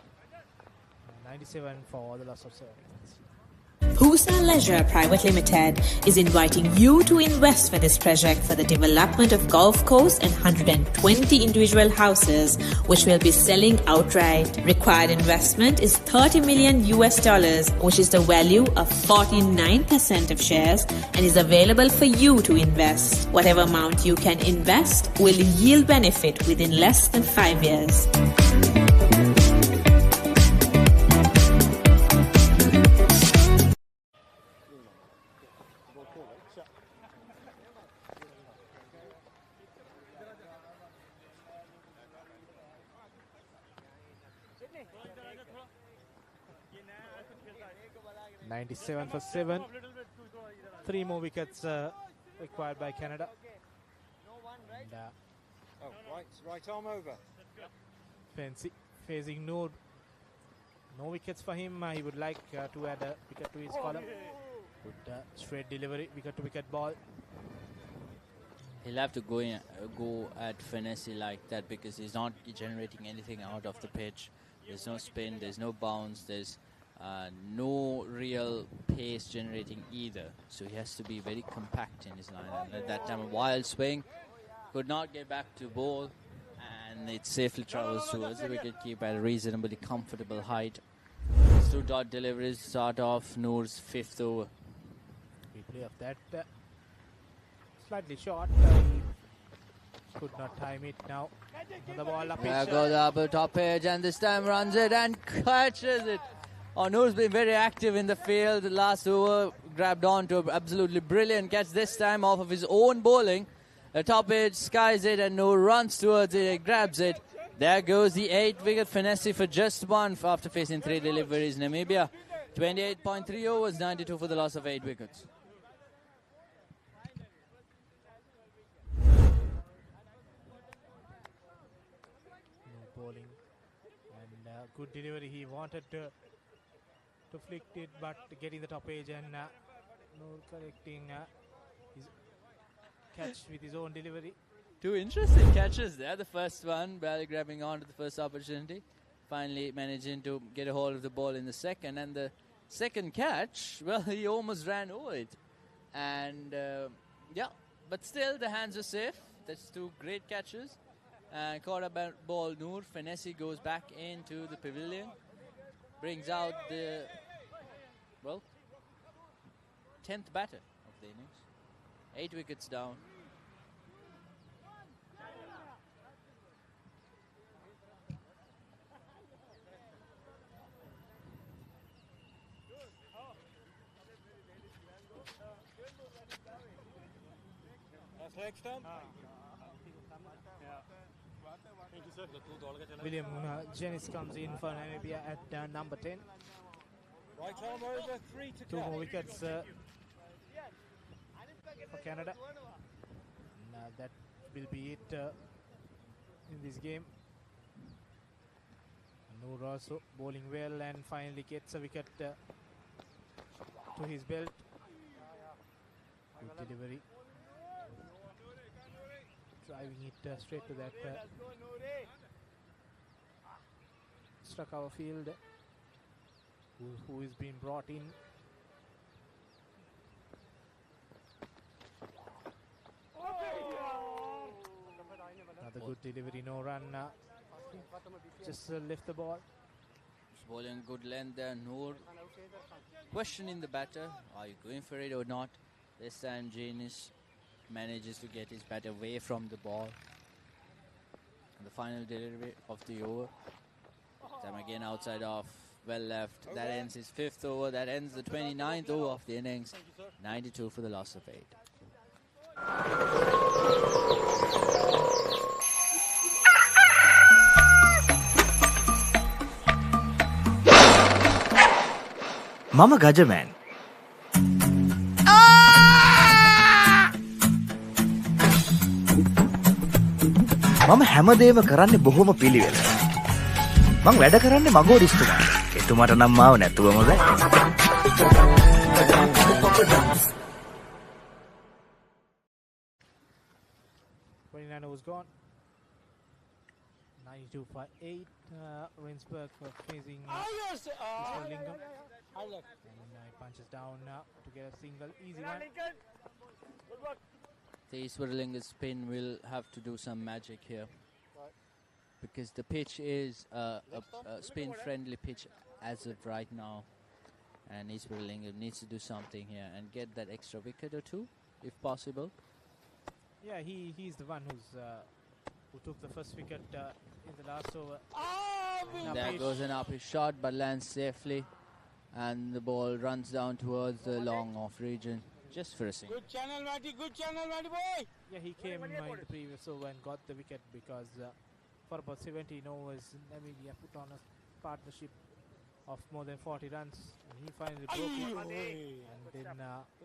97 for the loss of 7 wickets. Husa Leisure Private Limited is inviting you to invest for this project for the development of Gulf Coast and 120 individual houses, which will be selling outright. Required investment is $30 million, which is the value of 49% of shares, and is available for you to invest. Whatever amount you can invest will yield benefit within less than 5 years. $97 for 7. 3 more wickets required by Canada. And, right arm over. Fancy facing no wickets for him. He would like to add a wicket to his column. Good straight delivery, wicket to wicket ball. He'll have to go at Finesse like that, because he's not generating anything out of the pitch. There's no spin, there's no bounce, there's no real pace generating either. So he has to be very compact in his line. And at that time, a wild swing, could not get back to bowl, and it safely travels towards the wicketkeeper at a reasonably comfortable height. 2 dot deliveries start off Noor's 5th over. Replay of that. Slightly short. Could not time it now. The ball up. There goes the upper top edge, and this time runs it and catches it. Oh, Noor's been very active in the field. The last over grabbed on to an absolutely brilliant catch, this time off of his own bowling. The top edge skies it, and Noor runs towards it, grabs it. There goes the 8 wicket Finesse for just 1 after facing 3 deliveries. Namibia 28.3 overs, 92 for the loss of 8 wickets. Bowling and good delivery. He wanted to flick it, but getting the top edge, and Noor correcting his catch with his own delivery. 2 interesting catches there. The first one, barely grabbing on to the first opportunity. Finally managing to get a hold of the ball in the second. And the second catch, well, he almost ran over it. And, yeah, but still the hands are safe. That's 2 great catches. Caught a ball, Noor. Finesse goes back into the pavilion. Brings out the, well, 10th batter of the innings. 8 wickets down. Leg stump. William Jennings comes in for Namibia at number 10. Right arm over, 3 to 2 more wickets for Canada. And, that will be it in this game. Noor also bowling well and finally gets a wicket to his belt. Good delivery. Driving it straight to that extra cover field. Who is being brought in? Another good delivery, no run. Just lift the ball. He's bowling good length there, Noor. Questioning the batter, are you going for it or not? This time Janis manages to get his bat away from the ball. And the final delivery of the over. Time again outside off, well left. That ends his 5th over. That ends the 29th over of the innings. 92 for the loss of 8. Mama Gajaman. මම හැමදේම කරන්නේ බොහොම පිළිවෙල. මං වැඩ කරන්නේ මගෝඩිස්තුමා. එතුමාට නම් මාව නැතුවම බෑ. 29 was gone. 92 for 8. Rinsberg facing Lingam. And he punches down to get a single easy one. The Iswarlinga's spin will have to do some magic here. Because the pitch is a spin-friendly pitch as of right now. And Iswarlinga needs to do something here and get that extra wicket or two, if possible. Yeah, he's the one who took the first wicket in the last over. There goes an uppish shot, but lands safely. And the ball runs down towards the long off region. Just for a single. Good channel, Matty. Good channel, Matty boy. Yeah, he came in the previous over and got the wicket because for about 17 overs, Namibia put on a partnership of more than 40 runs. And he finally broke it. And then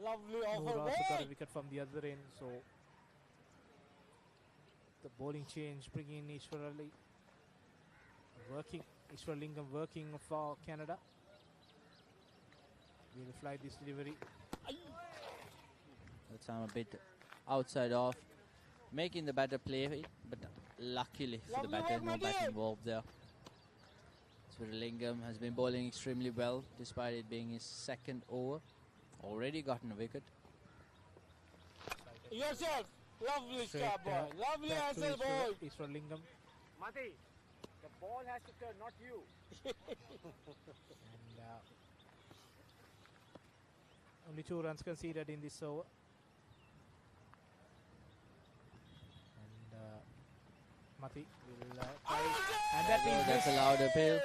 lovely Noor also got a wicket from the other end. So the bowling change, bringing in Ishwarlingam working for Canada. We'll fly this delivery. That time a bit outside off, making the batter play it, but luckily for the batter, no bat involved there. Ishwarlingam has been bowling extremely well, despite it being his 2nd over. Already gotten a wicket. Yourself, lovely start, boy. Lovely answer, boy. Ishwarlingam. Mati, the ball has to turn, not you. And only 2 runs conceded in this over. And Mati will try. And that's a loud appeal.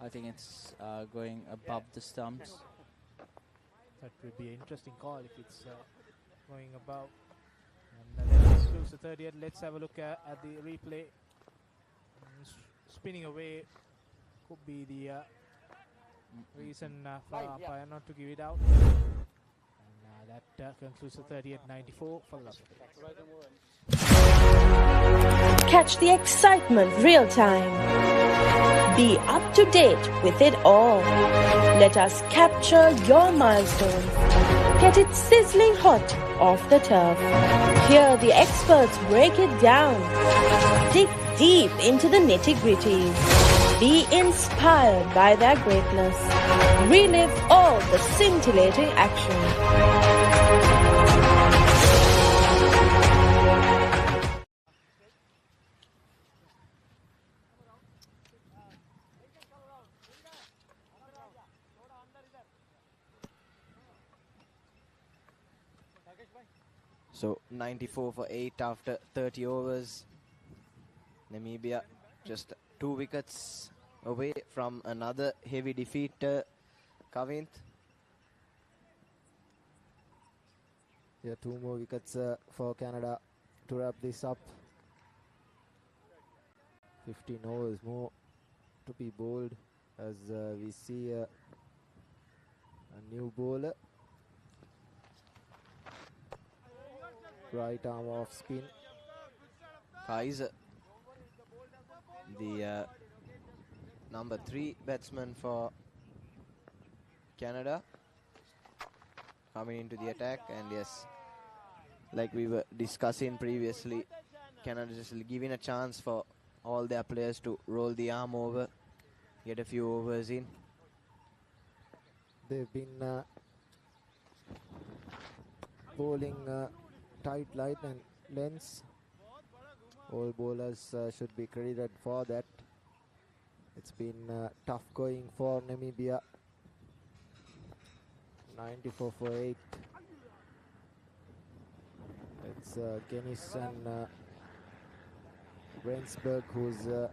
I think it's going above the stumps. That would be an interesting call if it's going above. And let's close the 30th. Let's have a look at the replay. Spinning away could be the reason for umpire not to give it out. And that concludes the 30th 94 for Love. Catch the excitement real time. Be up to date with it all. Let us capture your milestones. Get it sizzling hot off the turf. Hear the experts break it down. Dig deep into the nitty-gritties. Be inspired by their greatness. Relive all the scintillating action. So 94 for 8 after 30 overs. Namibia just 2 wickets away from another heavy defeat. Kavinth. Yeah, 2 more wickets for Canada to wrap this up. 15 overs more to be bowled as we see a new bowler. Right arm off spin. Kaiser, the number 3 batsman for Canada, coming into the attack. And yes, like we were discussing previously, Canada just giving a chance for all their players to roll the arm over get a few overs in. They've been bowling tight line and lengths. All bowlers should be credited for that. It's been tough going for Namibia. 94 for 8. It's Guinness and Rensburg who's in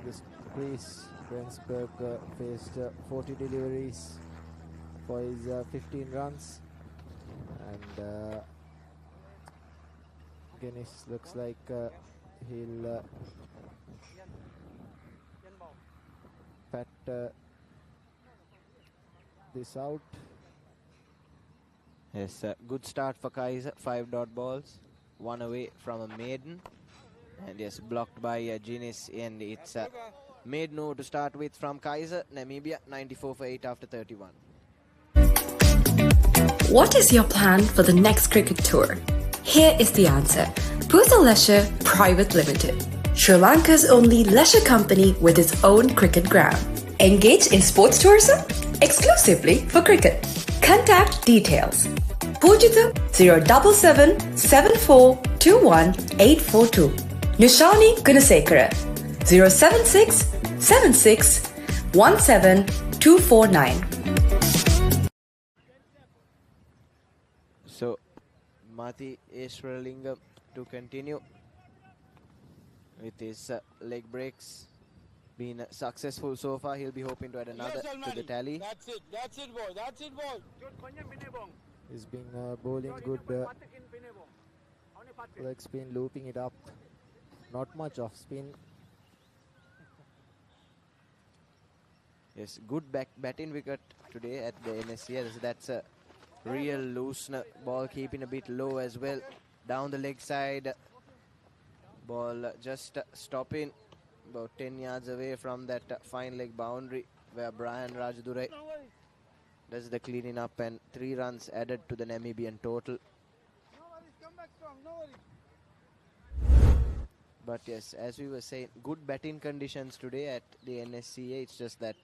this crease. Rensburg faced 40 deliveries for his 15 runs, and Guinness looks like he'll pat this out. Yes, good start for Kaiser. 5 dot balls, 1 away from a maiden, and yes, blocked by Guinness, and it's made no to start with from Kaiser. Namibia 94 for 8 after 31. What is your plan for the next cricket tour? Here is the answer. Pusa Leisure Private Limited, Sri Lanka's only leisure company with its own cricket ground. Engage in sports tourism exclusively for cricket. Contact details. Pujita 077 74 21 842. Nishani Gunasekara 076 76 17 249. So, Mati Eswaralingam to continue with his leg breaks. Been successful so far. He'll be hoping to add another to the tally. That's it, boy. That's it, boy. He's been bowling good leg spin, looping it up. Not much off spin. Yes, good batting wicket today at the NSC. That's a real loose ball, keeping a bit low as well. Down the leg side. Ball just stopping about 10 yards away from that fine leg boundary where Brian Rajadurai does the cleaning up, and 3 runs added to the Namibian total. But yes, as we were saying, good batting conditions today at the NSCA. It's just that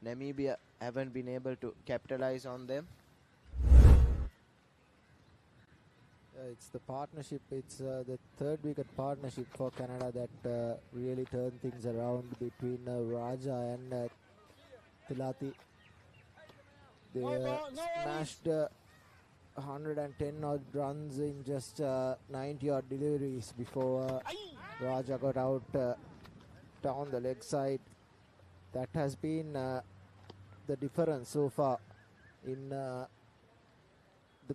Namibia haven't been able to capitalize on them. It's the partnership, it's the third wicket partnership for Canada that really turned things around between Raja and Tilati. They smashed 110 odd runs in just 90 odd deliveries before Raja got out down the leg side. That has been the difference so far in the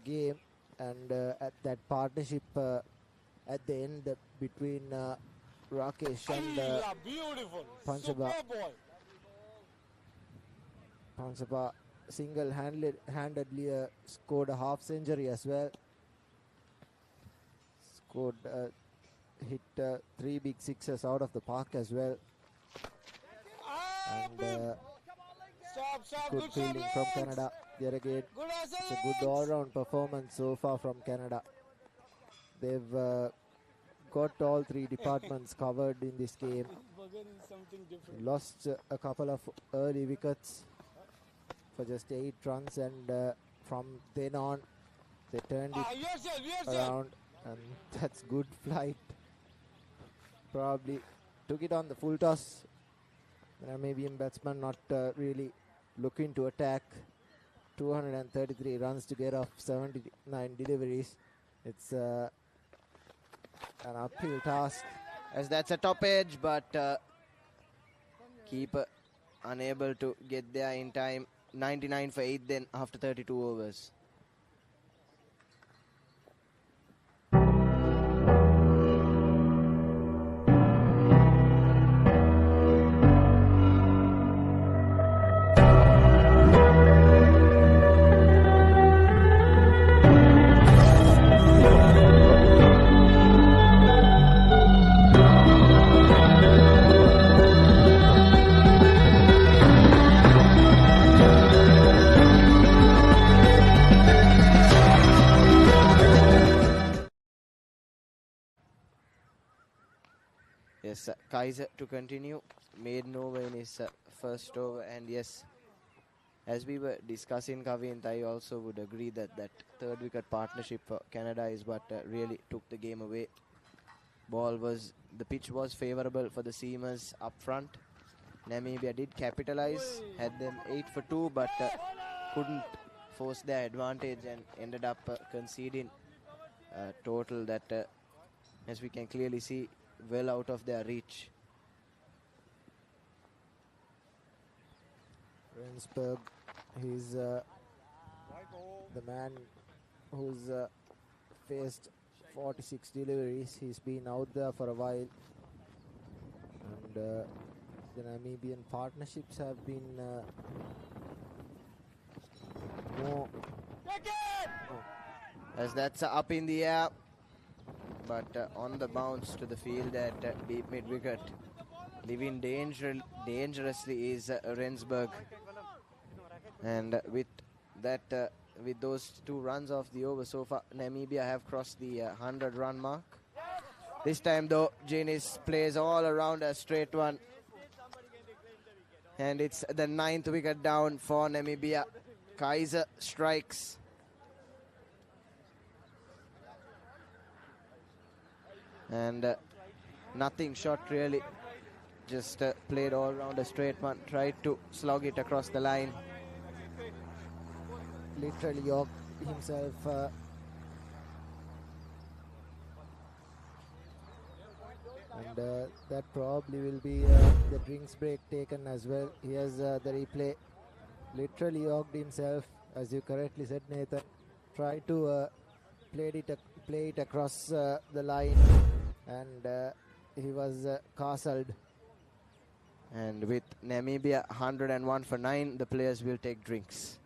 game. And at that partnership at the end between Rakesh and Panchaba. Panchaba single-handedly scored a half century as well. Hit 3 big sixes out of the park as well. And good fielding from Canada. There again, it's a good all-round performance so far from Canada. They've got all 3 departments covered in this game. Lost a couple of early wickets for just 8 runs, and from then on they turned it around, and that's good flight. Probably took it on the full toss. The Namibian batsman not really looking to attack. 233 runs to get off 79 deliveries. It's an uphill task. As that's a top edge, but keeper unable to get there in time. 99 for 8 then after 32 overs. Yes, Kaiser to continue. maiden over in his first over. And yes, as we were discussing, Kavint, I also would agree that that third wicket partnership for Canada is what really took the game away. The pitch was favourable for the seamers up front. Namibia did capitalise, had them 8 for 2, but couldn't force their advantage and ended up conceding a total that, as we can clearly see, well out of their reach. Rensburg, he's the man who's faced 46 deliveries. He's been out there for a while, and the Namibian partnerships have been more. As that's up in the air, but on the bounce to the field at deep mid wicket. Living dangerously is Rensburg, and with that, with those 2 runs off the over so far, Namibia have crossed the 100-run mark. This time though, Janis plays all around a straight one, and it's the 9th wicket down for Namibia. Kaiser strikes. And nothing short really. Just played all around a straight one. Tried to slog it across the line. Literally York himself. And that probably will be the drinks break taken as well. Here's the replay. Literally Yorked himself, as you correctly said, Nathan. Tried to play it across the line, and he was castled. And with Namibia 101 for 9, the players will take drinks.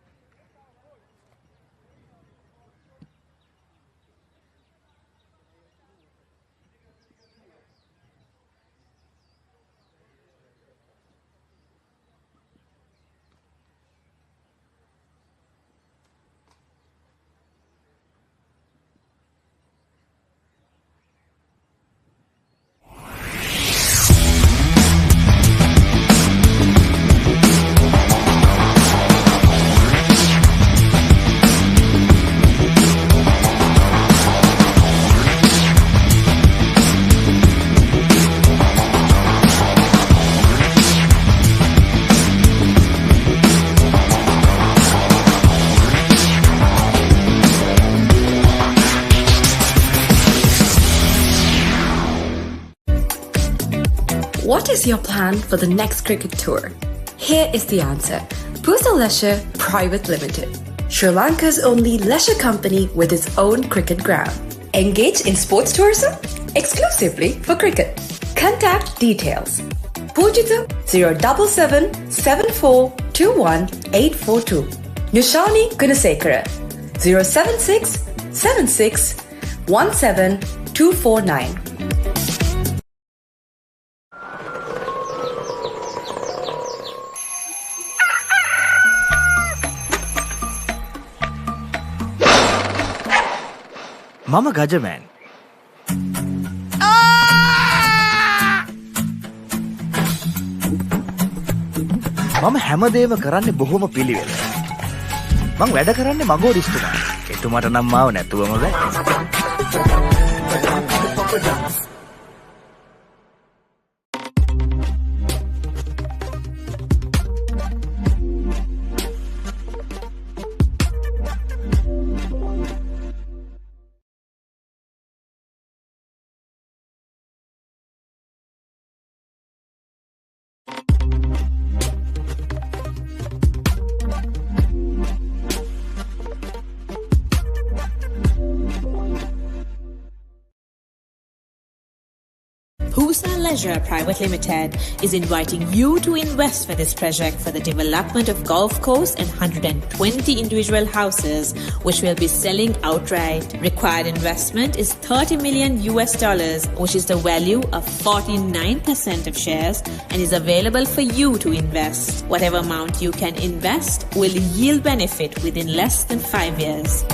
What is your plan for the next cricket tour? Here is the answer. Pusa Leisure Private Limited, Sri Lanka's only leisure company with its own cricket ground. Engage in sports tourism exclusively for cricket. Contact details. Pujita 077 7421 842. Nushani Gunasekara 076 76 17 249. Mama Gajaman. මම හැමදේම කරන්නේ බොහොම පිළිවෙල. මං වැඩ කරන්නේ මගෝරිස්තුමා. එතුමාට නම් මාව නැතුවම බෑ. Pusa Leisure Private Limited is inviting you to invest for this project for the development of golf course and 120 individual houses, which will be selling outright. Required investment is $30 million, which is the value of 49% of shares, and is available for you to invest. Whatever amount you can invest will yield benefit within less than 5 years.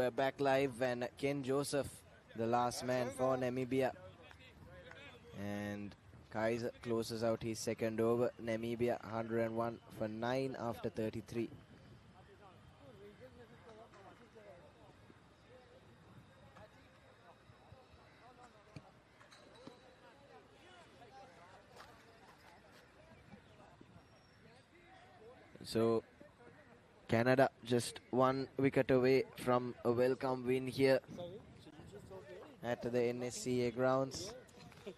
we're back live, and Ken Joseph, the last man for Namibia. And Kaiser closes out his second over. Namibia 101 for 9 after 33. So Canada just 1 wicket away from a welcome win here at the NSCA grounds,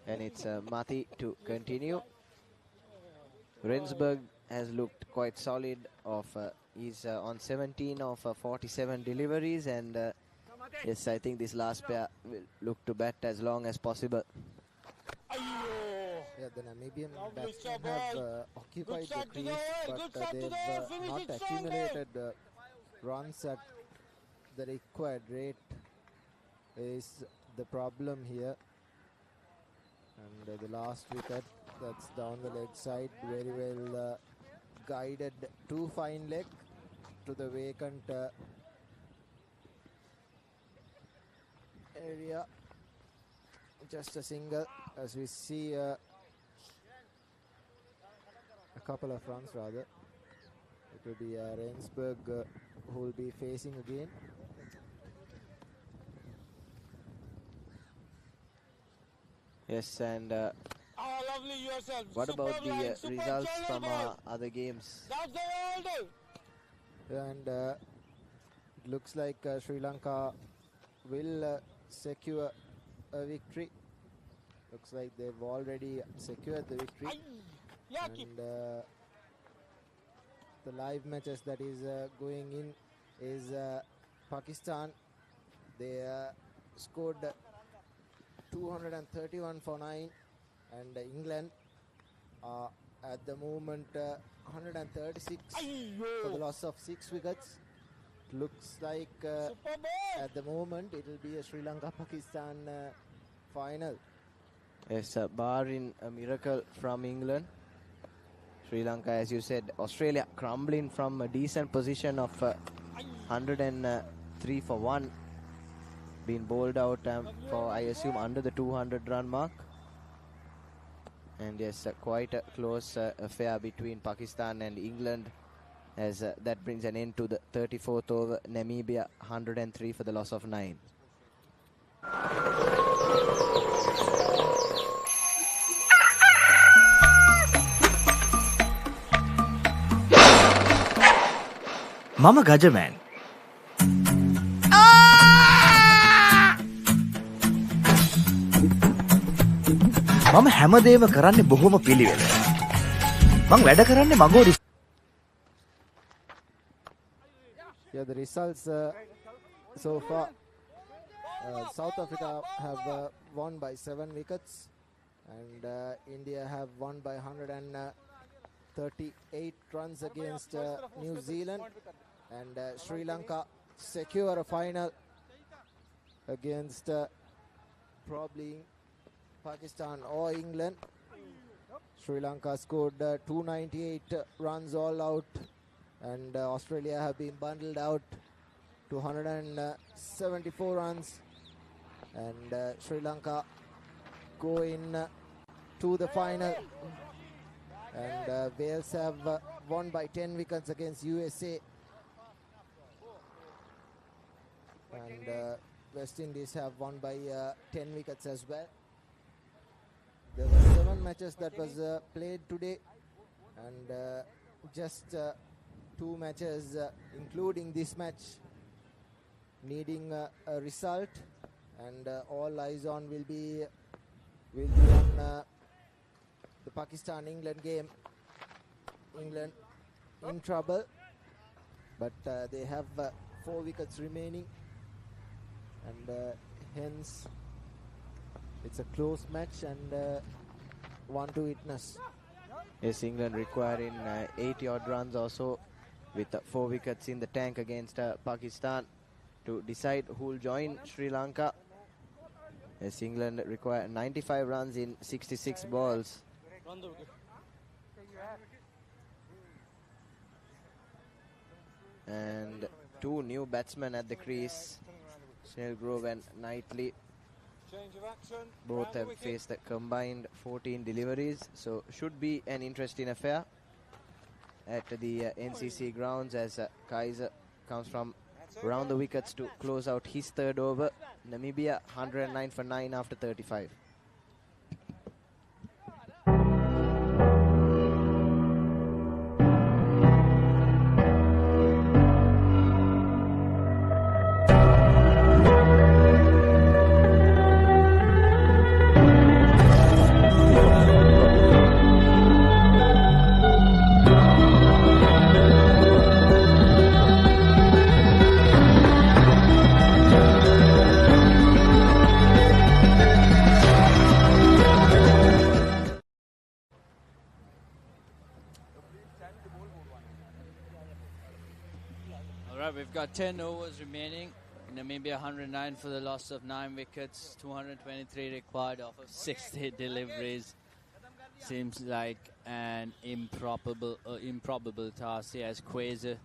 and it's Mati to continue. Rensburg has looked quite solid. He's on 17 of 47 deliveries, and yes, I think this last pair will look to bat as long as possible. Yeah, the Namibian batsmen have occupied the crease, but they've not accumulated runs at the required rate is the problem here. And the last wicket, that's down the leg side, very well guided to fine leg to the vacant area. Just a single, as we see a couple of runs rather. It will be Rensburg who will be facing again. Yes, and what about the results from other games? And it looks like Sri Lanka will secure a victory. Looks like they've already secured the victory. And the live matches that is going in is Pakistan. They scored 231 for 9, and England at the moment 136 for the loss of 6 wickets. Looks like at the moment it will be a Sri Lanka-Pakistan final. Yes, barring a miracle from England, Sri Lanka, as you said, Australia crumbling from a decent position of 103 for 1, being bowled out for, I assume, under the 200 run mark. And yes, quite a close affair between Pakistan and England, as that brings an end to the 34th over. Namibia 103 for the loss of 9. Mama Gajaman. මම හැමදේම කරන්නේ බොහොම පිළිවෙල. මං වැඩ කරන්නේ මගෝරි. Yeah, the results so far. South Africa have won by 7 wickets, and India have won by 138 runs against New Zealand, and Sri Lanka secure a final against probably Pakistan or England. Sri Lanka scored 298 runs all out, and Australia have been bundled out to 174 runs, and Sri Lanka go in to the final, and Wales have won by 10 wickets against USA, and West Indies have won by 10 wickets as well. There were 7 matches that was played today, and just 2 matches, including this match, needing a result, and all eyes on will be on the Pakistan-England game. England in trouble, but they have 4 wickets remaining, and hence it's a close match and one to witness. Yes, England requiring 80 odd runs or so, with 4 wickets in the tank against Pakistan to decide who will join Sri Lanka. Yes, England require 95 runs in 66 balls. And 2 new batsmen at the crease. Snellgrove and Knightley Change of action. both Round the have wicket. faced a combined 14 deliveries, so should be an interesting affair at the NCC grounds as Kaiser comes from round the wickets to close out his third over. Namibia 109 for 9 after 35. Alright, we've got 10 overs remaining. Namibia 109 for the loss of 9 wickets, 223 required off of 60 deliveries. Seems like an improbable task here as Quasar,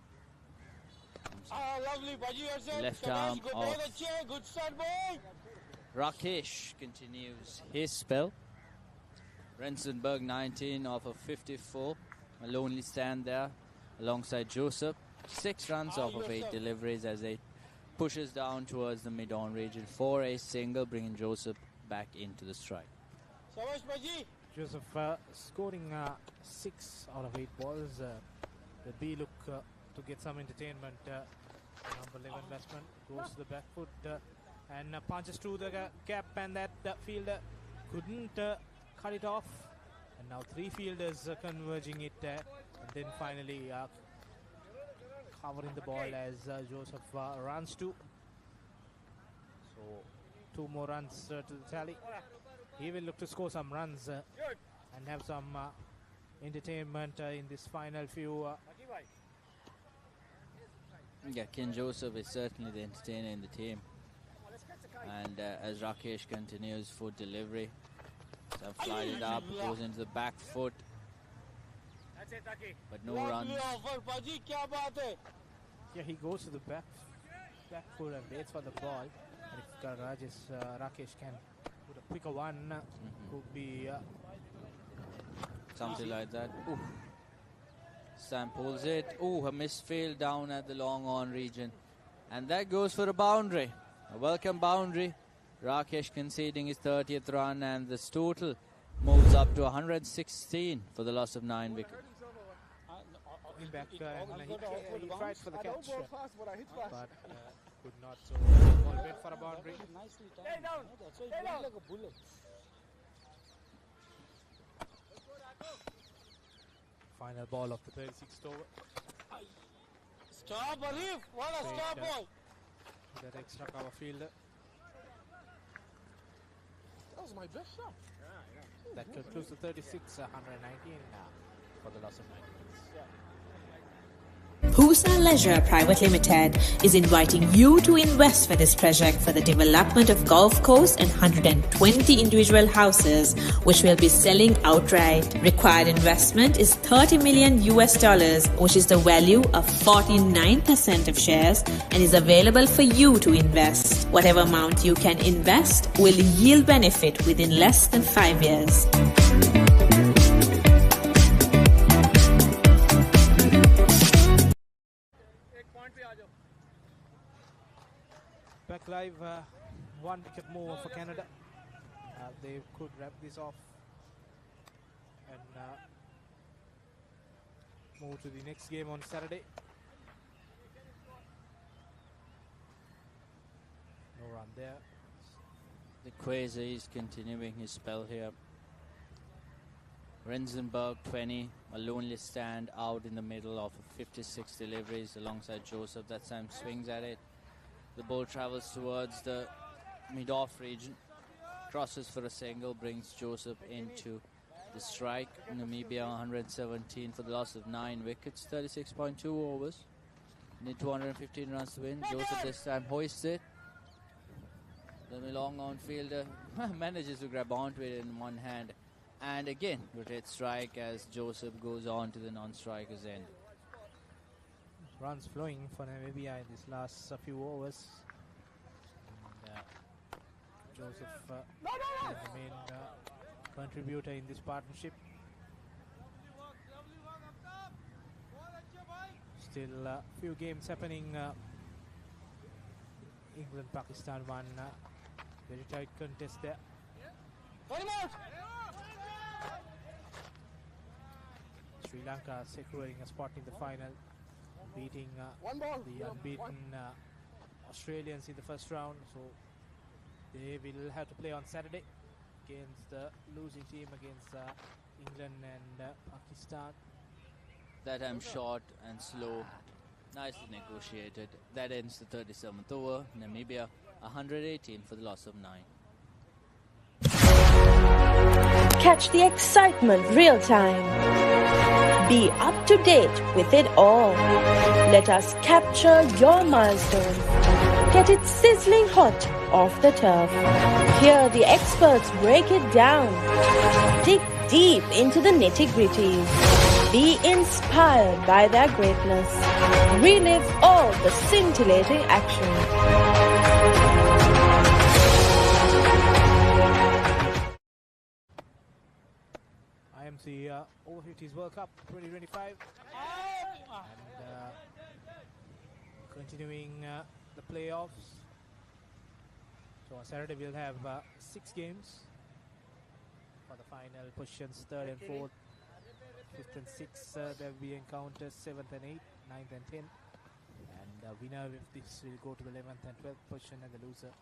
Lovely. Baji yourself. left Shabash, arm good of ball, the chair. Good start, boy. Rakesh continues his spell. Rensenberg 19 off of 54. A lonely stand there alongside Joseph. 6 runs off of 8 deliveries as they pushes down towards the mid-on region for a single, bringing Joseph back into the strike. Shabash, Baji. Joseph scoring 6 out of 8 balls. The B look to get some entertainment. Number 11 batsman goes to the back foot and punches through the gap, and that fielder couldn't cut it off. And now 3 fielders converging it, and then finally covering the ball as Joseph runs to. So 2 more runs to the tally. He will look to score some runs and have some entertainment in this final few. Yeah, Ken Joseph is certainly the entertainer in the team. And as Rakesh continues for delivery, so flied it up, goes into the back foot, but no runs. Yeah, he goes to the back foot and waits for the ball. And if Rakesh can put a quicker one, could be Something like that. Ooh. Sam pulls it. Ooh, a misfield down at the long on region. And that goes for a boundary. A welcome boundary. Rakesh conceding his 30th run, and this total moves up to 116 for the loss of 9 wickets. back and he tried for the catch, but could not. So ball went for a boundary. Stay down. Stay down. Like a bullet. Final ball of the 36th over. Stop, Arif. What a stop ball. That extra cover fielder. That was my best shot. That concludes the 36, 119 for the loss of 9 wickets. Pusa Leisure Private Limited is inviting you to invest for this project for the development of golf course and 120 individual houses, which will be selling outright. Required investment is $30 million, which is the value of 49% of shares, and is available for you to invest. Whatever amount you can invest will yield benefit within less than 5 years. Back live, 1 wicket more for Canada. They could wrap this off and move to the next game on Saturday. No run there. The Quasar is continuing his spell here. Rensenberg 20, a lonely stand out in the middle of 56 deliveries alongside Joseph. That time swings at it. The ball travels towards the mid-off region, crosses for a single, brings Joseph into the strike. Namibia 117 for the loss of 9 wickets, 36.2 overs. Need 215 runs to win. Joseph this time hoists it. The long on fielder manages to grab onto it in one hand, and again rotate strike as Joseph goes on to the non-striker's end. Runs flowing for Namibia in this last few overs. Joseph being the main contributor in this partnership. Still a few games happening. England, Pakistan, one very tight contest there. Sri Lanka securing a spot in the final, beating the unbeaten Australians in the first round. So they will have to play on Saturday against the losing team against England and Pakistan. That time short and slow, nicely negotiated. That ends the 37th over. Namibia 118 for the loss of 9. Catch the excitement real time. Be up to date with it all. Let us capture your milestones. Get it sizzling hot off the turf. Hear the experts break it down. Dig deep into the nitty-gritties. Be inspired by their greatness. Relive all the scintillating action. IMC Over-50s World Cup 2025, and continuing the playoffs. So on Saturday we'll have 6 games for the final positions, 3rd and 4th, 5th and 6th. There will be encounters 7th and 8th, 9th and 10th, and winner of this will go to the 11th and 12th position, and the loser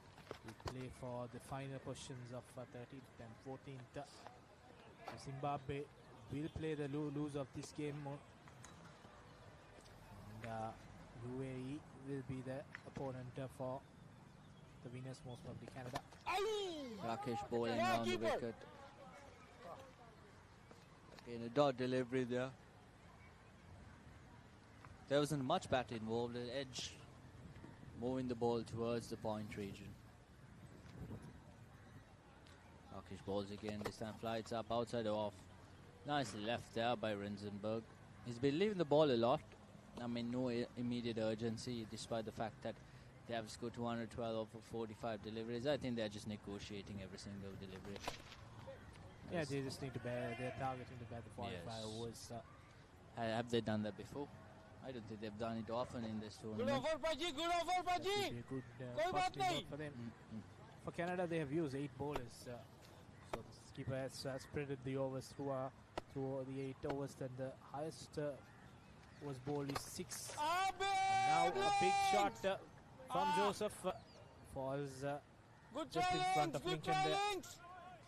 will play for the final positions of 13th and 14th. Zimbabwe will play the loser of this game, and UAE will be the opponent for the winners, most probably Canada. Rakesh bowling around the wicket. Again, a dot delivery there. There wasn't much bat involved. An edge moving the ball towards the point region. Rakesh balls again. This time flies up outside off. Nicely left there by Rinsenberg. He's been leaving the ball a lot. I mean, no immediate urgency, despite the fact that they have scored 212 over 45 deliveries. I think they're just negotiating every single delivery. Yeah, they just need to bear. They're targeting to bear the 45 overs. Have they done that before? I don't think they've done it often in this tournament. Good over, Paji. Good over, Paji. Good positive for them. For Canada, they have used 8 bowlers. So the skipper has spread the overs through the 8 overs. Then the highest was bowled is 6. And now a big shot from Joseph falls just in front of Lincoln there.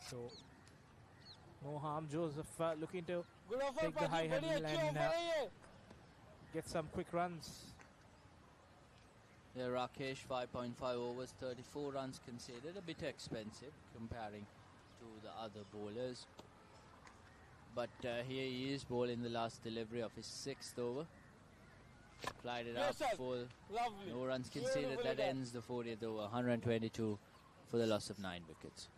So no harm. Joseph looking to take the high handle and get some quick runs. Yeah, Rakesh 5.5 overs, 34 runs conceded. A bit expensive comparing to the other bowlers. But here he is bowling the last delivery of his 6th over. Applied it up full. Lovely. No runs conceded. That ends the 40th over. 122 for the loss of 9 wickets.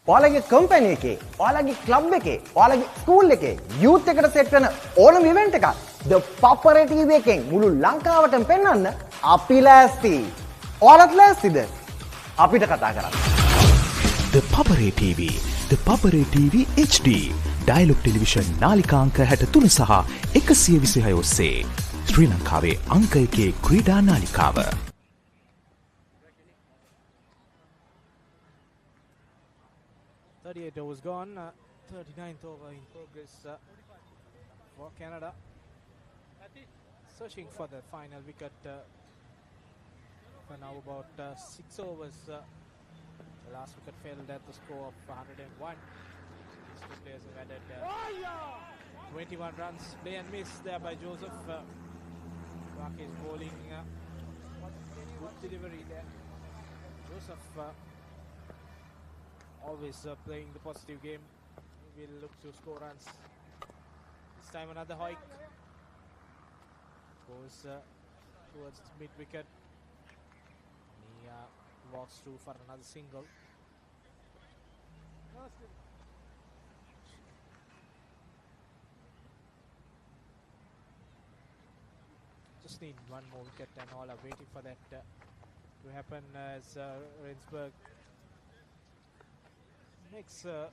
ඔයාලගේ company එකේ, ඔයාලගේ club එකේ, ඔයාලගේ school එකේ youth එකට set වෙන ඕනම event එකක් The Papare TV එකෙන් මුළු ලංකාවටම පෙන්වන්න අපි ලෑස්ති. ඔයාලත් ලෑස්තිද? අපිට කතා කරන්න. ThePapare TV, ThePapare TV HD, Dialog Television නාලිකාංක 63 සහ 126 ඔස්සේ ශ්‍රී ලංකාවේ අංක 1 ක්‍රීඩා නාලිකාව. 38 overs gone, 39th over in progress for Canada. Searching for the final wicket for now about 6 overs. The last wicket fell at the score of 101. These two players have added 21 runs. Play and miss there by Joseph. Rakesh bowling. Good delivery there. Joseph always playing the positive game. He will look to score runs. This time another hoik. Goes towards mid wicket. He walks through for another single. Just need one more wicket, and all are waiting for that to happen as Rensburg makes a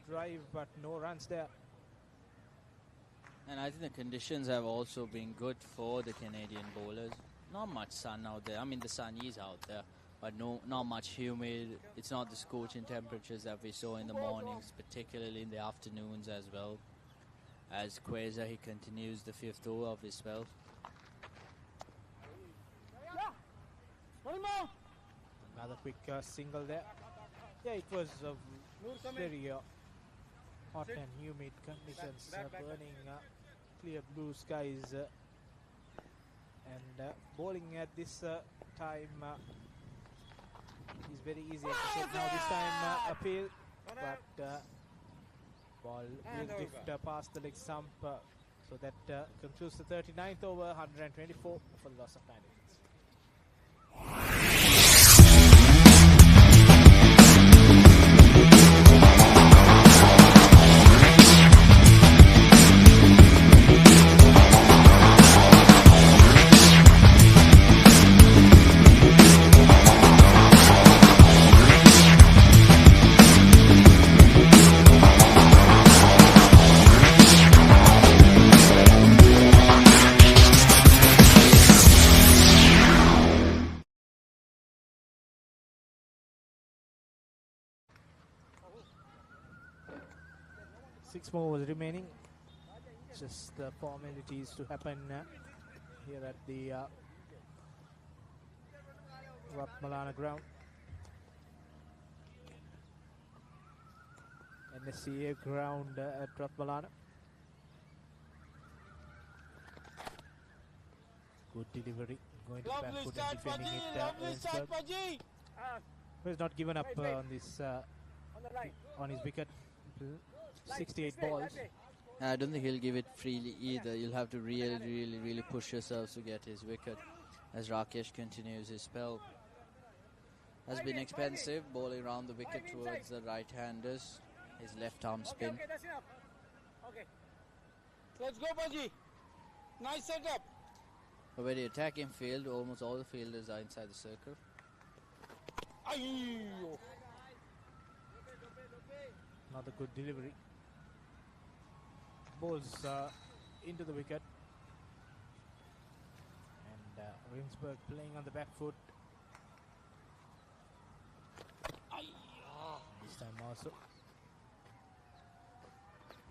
drive, but no runs there. And I think the conditions have also been good for the Canadian bowlers. Not much sun out there. I mean, the sun is out there, but not much humid. It's not the scorching temperatures that we saw in the mornings, particularly in the afternoons as well. As Quasar, he continues the 5th over of his spell. Another quick single there. Yeah, it was very hot and humid conditions, burning clear blue skies, and bowling at this time is very easy. Now this time appeal, but ball will drift past the leg stump, so that concludes the 39th over, 124 for the loss of 9 wickets. Six more was remaining. Just the formalities to happen here at the Ratmalana ground. NSCA ground at Ratmalana. Good delivery. Going to back foot and defending it. Who has not given up on this on his wicket. 68 balls. I don't think he'll give it freely either. You'll have to really push yourselves to get his wicket, as Rakesh continues his spell. Has been expensive, bowling around the wicket towards the right-handers. His left arm spin. Okay. Let's go, Baji. Nice setup. A very attacking field. Almost all the fielders are inside the circle. Another good delivery. Balls into the wicket. And Rinsberg playing on the back foot. This time also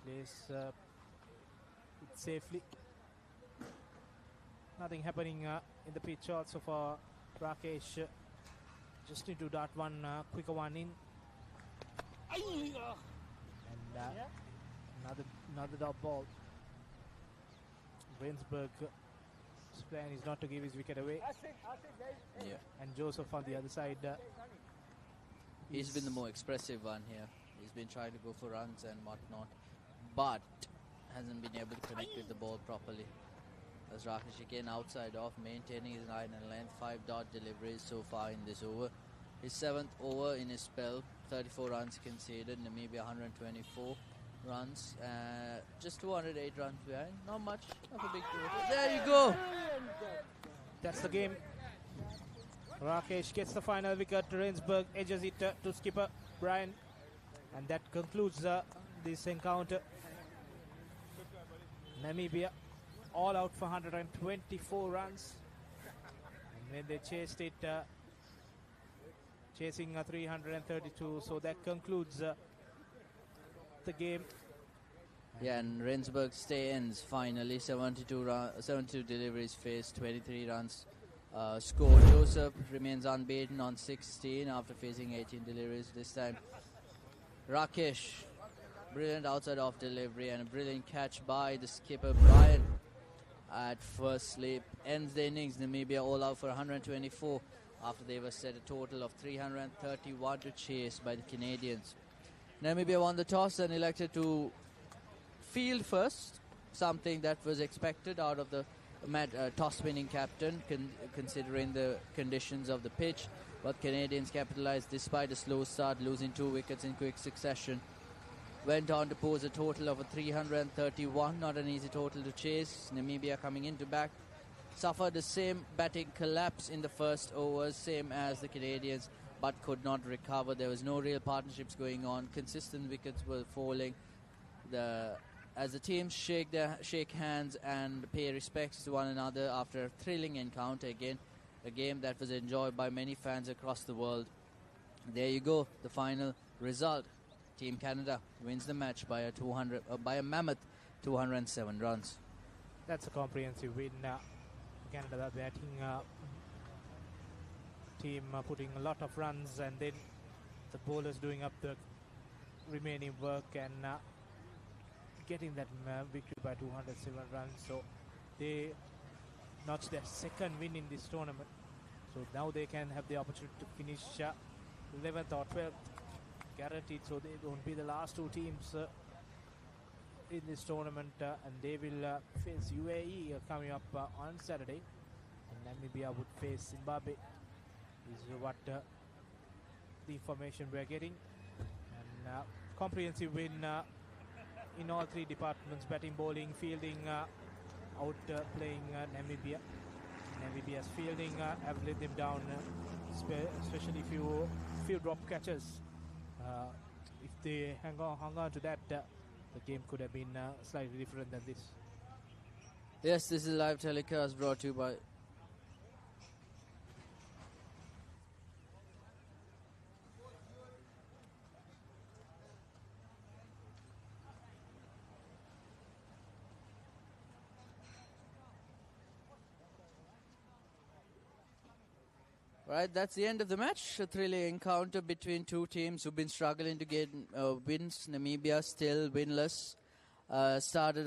plays it safely. Nothing happening in the pitch also for Rakesh. Just need to dart one quicker one in. And another dot ball. Rinsberg's plan is not to give his wicket away. Yeah. And Joseph on the other side. He's been the more expressive one here. He's been trying to go for runs and whatnot, but hasn't been able to connect with the ball properly. As Rakesh again outside off, maintaining his line and length. 5 dot deliveries so far in this over. His 7th over in his spell. 34 runs conceded. Namibia 124 runs. Just 208 runs behind. Not much of a big deal. There you go. That's the game. Rakesh gets the final wicket. Rinsberg edges it to skipper Brian. And that concludes this encounter. Namibia all out for 124 runs. And when they chased it, chasing 332. So that concludes the game. Yeah, and Rinsberg ends finally. 72 deliveries faced, 23 runs scored. Joseph remains unbeaten on 16 after facing 18 deliveries this time. Rakesh, brilliant outside off delivery and a brilliant catch by the skipper Brian at first slip. Ends the innings. Namibia all out for 124 after they were set a total of 331 to chase by the Canadians. Namibia won the toss and elected to field first, something that was expected out of the toss-winning captain, considering the conditions of the pitch. But Canadians capitalized despite a slow start, losing 2 wickets in quick succession. Went on to pose a total of 331, not an easy total to chase. Namibia coming into back, suffered the same batting collapse in the first overs, same as the Canadians, but could not recover. There was no real partnerships going on. Consistent wickets were falling. As the teams shake hands and pay respects to one another after a thrilling encounter again, a game that was enjoyed by many fans across the world. There you go, the final result. Team Canada wins the match by a mammoth 207 runs. That's a comprehensive win. Canada batting team putting a lot of runs, and then the bowlers doing up the remaining work and getting that victory by 207 runs. So they notched their second win in this tournament. So now they can have the opportunity to finish 11th or 12th guaranteed. So they won't be the last two teams in this tournament, and they will face UAE coming up on Saturday, and Namibia would face Zimbabwe. Is what the information we're getting. And comprehensive win in all three departments: batting, bowling, fielding, outplaying Namibia. Namibia's fielding have let them down, especially few drop catches. If they hung on to that, the game could have been slightly different than this. Yes, this is a live telecast brought to you by Right, that's the end of the match. A thrilling encounter between two teams who've been struggling to get wins. Namibia still winless. Started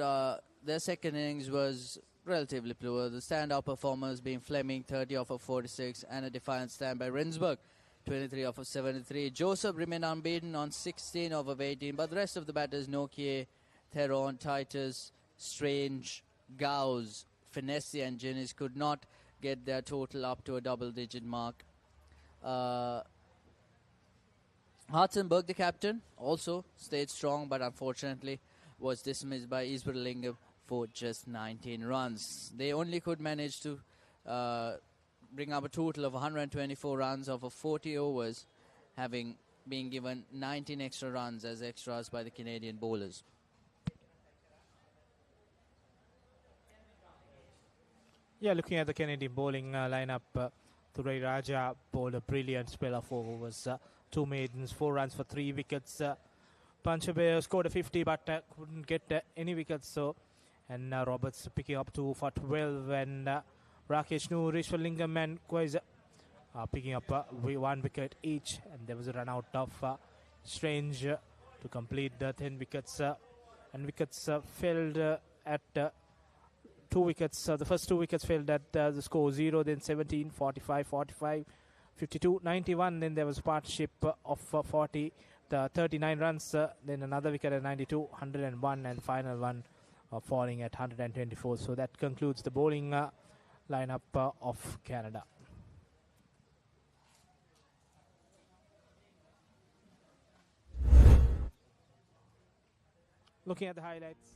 their second innings was relatively poor. The standout performers being Fleming, 30 off of 46, and a defiant stand by Rensburg, 23 off of 73. Joseph remained unbeaten on 16 off of 18, but the rest of the batters, Nokia, Theron, Titus, Strange, Gauss, Finessi, and Jennings could not get their total up to a double-digit mark. Hartzenberg, the captain, also stayed strong, but unfortunately was dismissed by Iswarlingam for just 19 runs. They only could manage to bring up a total of 124 runs over 40 overs, having been given 19 extra runs as extras by the Canadian bowlers. Yeah, looking at the Canadian bowling lineup, Thurai Raja bowled a brilliant spell of 4 overs, 2 maidens, 4 runs for 3 wickets. Panchabe scored a 50 but couldn't get any wickets. So, and Roberts picking up 2 for 12, and Rakesh Noor, Ishwarlingam and Kwaiza picking up 1 wicket each, and there was a run out of Strange to complete the 10 wickets, and wickets fell at 2 wickets. The first 2 wickets fell at the score 0, then 17, 45, 45, 52, 91. Then there was a partnership of 39 runs. Then another wicket at 92, 101, and the final one falling at 124. So that concludes the bowling lineup of Canada. Looking at the highlights.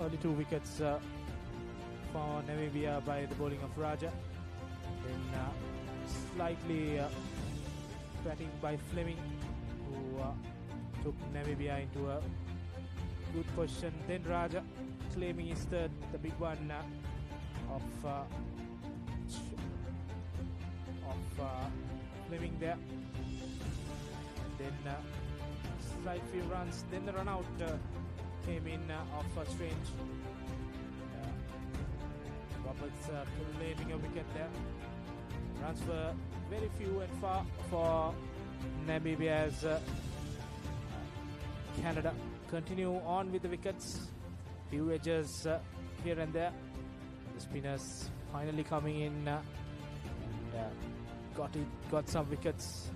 Early 2 wickets for Namibia by the bowling of Raja. Then slightly batting by Fleming, who took Namibia into a good position. Then Raja claiming his third, the big one of Fleming there. And then slight few runs. Then the run out came in of Strange. Roberts claiming a wicket there. Runs were very few and far for Namibia as Canada continue on with the wickets. Few edges here and there. The spinners finally coming in and got some wickets.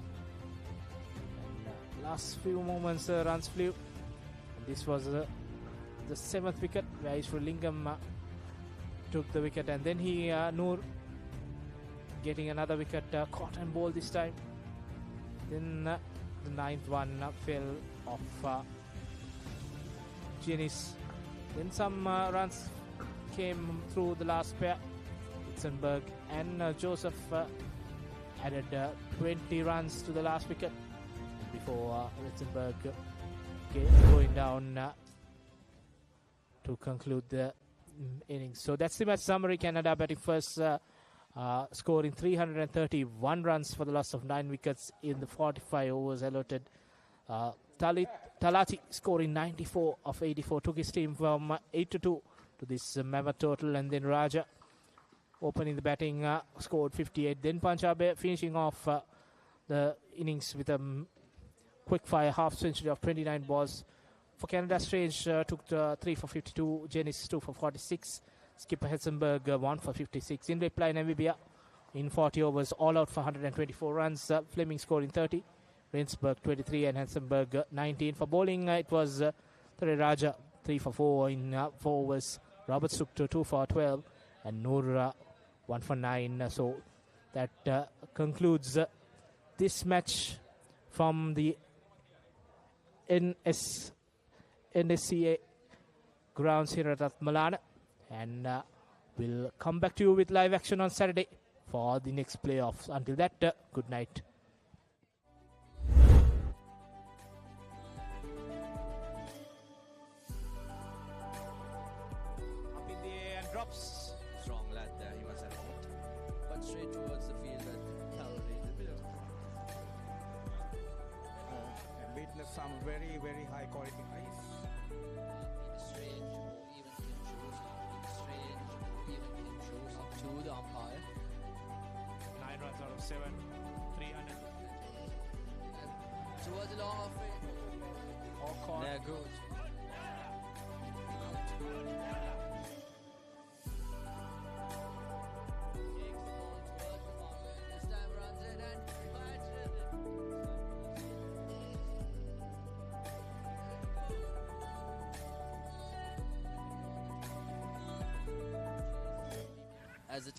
And, last few moments runs flew. This was the 7th wicket where Ishwarlingam took the wicket, and then Noor getting another wicket, caught and bowled this time. Then the 9th one fell off Janis. Then some runs came through the last pair. Hitzenberg and Joseph added 20 runs to the last wicket before Hitzenberg going down to conclude the innings. So that's the match summary. Canada batting first, scoring 331 runs for the loss of 9 wickets in the 45 overs allotted. Talati scoring 94 of 84, took his team from 8-2 to this mammoth total, and then Raja opening the batting, scored 58. Then Panchabe finishing off the innings with a quick fire half century of 29 balls. For Canada, Strange took 3 for 52, Janis 2 for 46, skipper Hetzenberg 1 for 56. In reply, Namibia in 40 overs, all out for 124 runs. Fleming scoring 30, Rensburg 23 and Hetzenberg 19. For bowling, it was Raja 3 for 4 in 4 overs, Robert Sukto 2 for 12, and Noor 1 for 9. So that concludes this match from the NSCA grounds here at Ratmalana, and we'll come back to you with live action on Saturday for the next playoffs. Until that, good night. Up in the air and drops. Strong lad there, he was at it. But straight towards the field at Calvary. And witness some very, very high quality ice. Strange or even Kim up to the umpire. 9 runs out of 7, 300. And towards the long off it. All caught. They're good. As it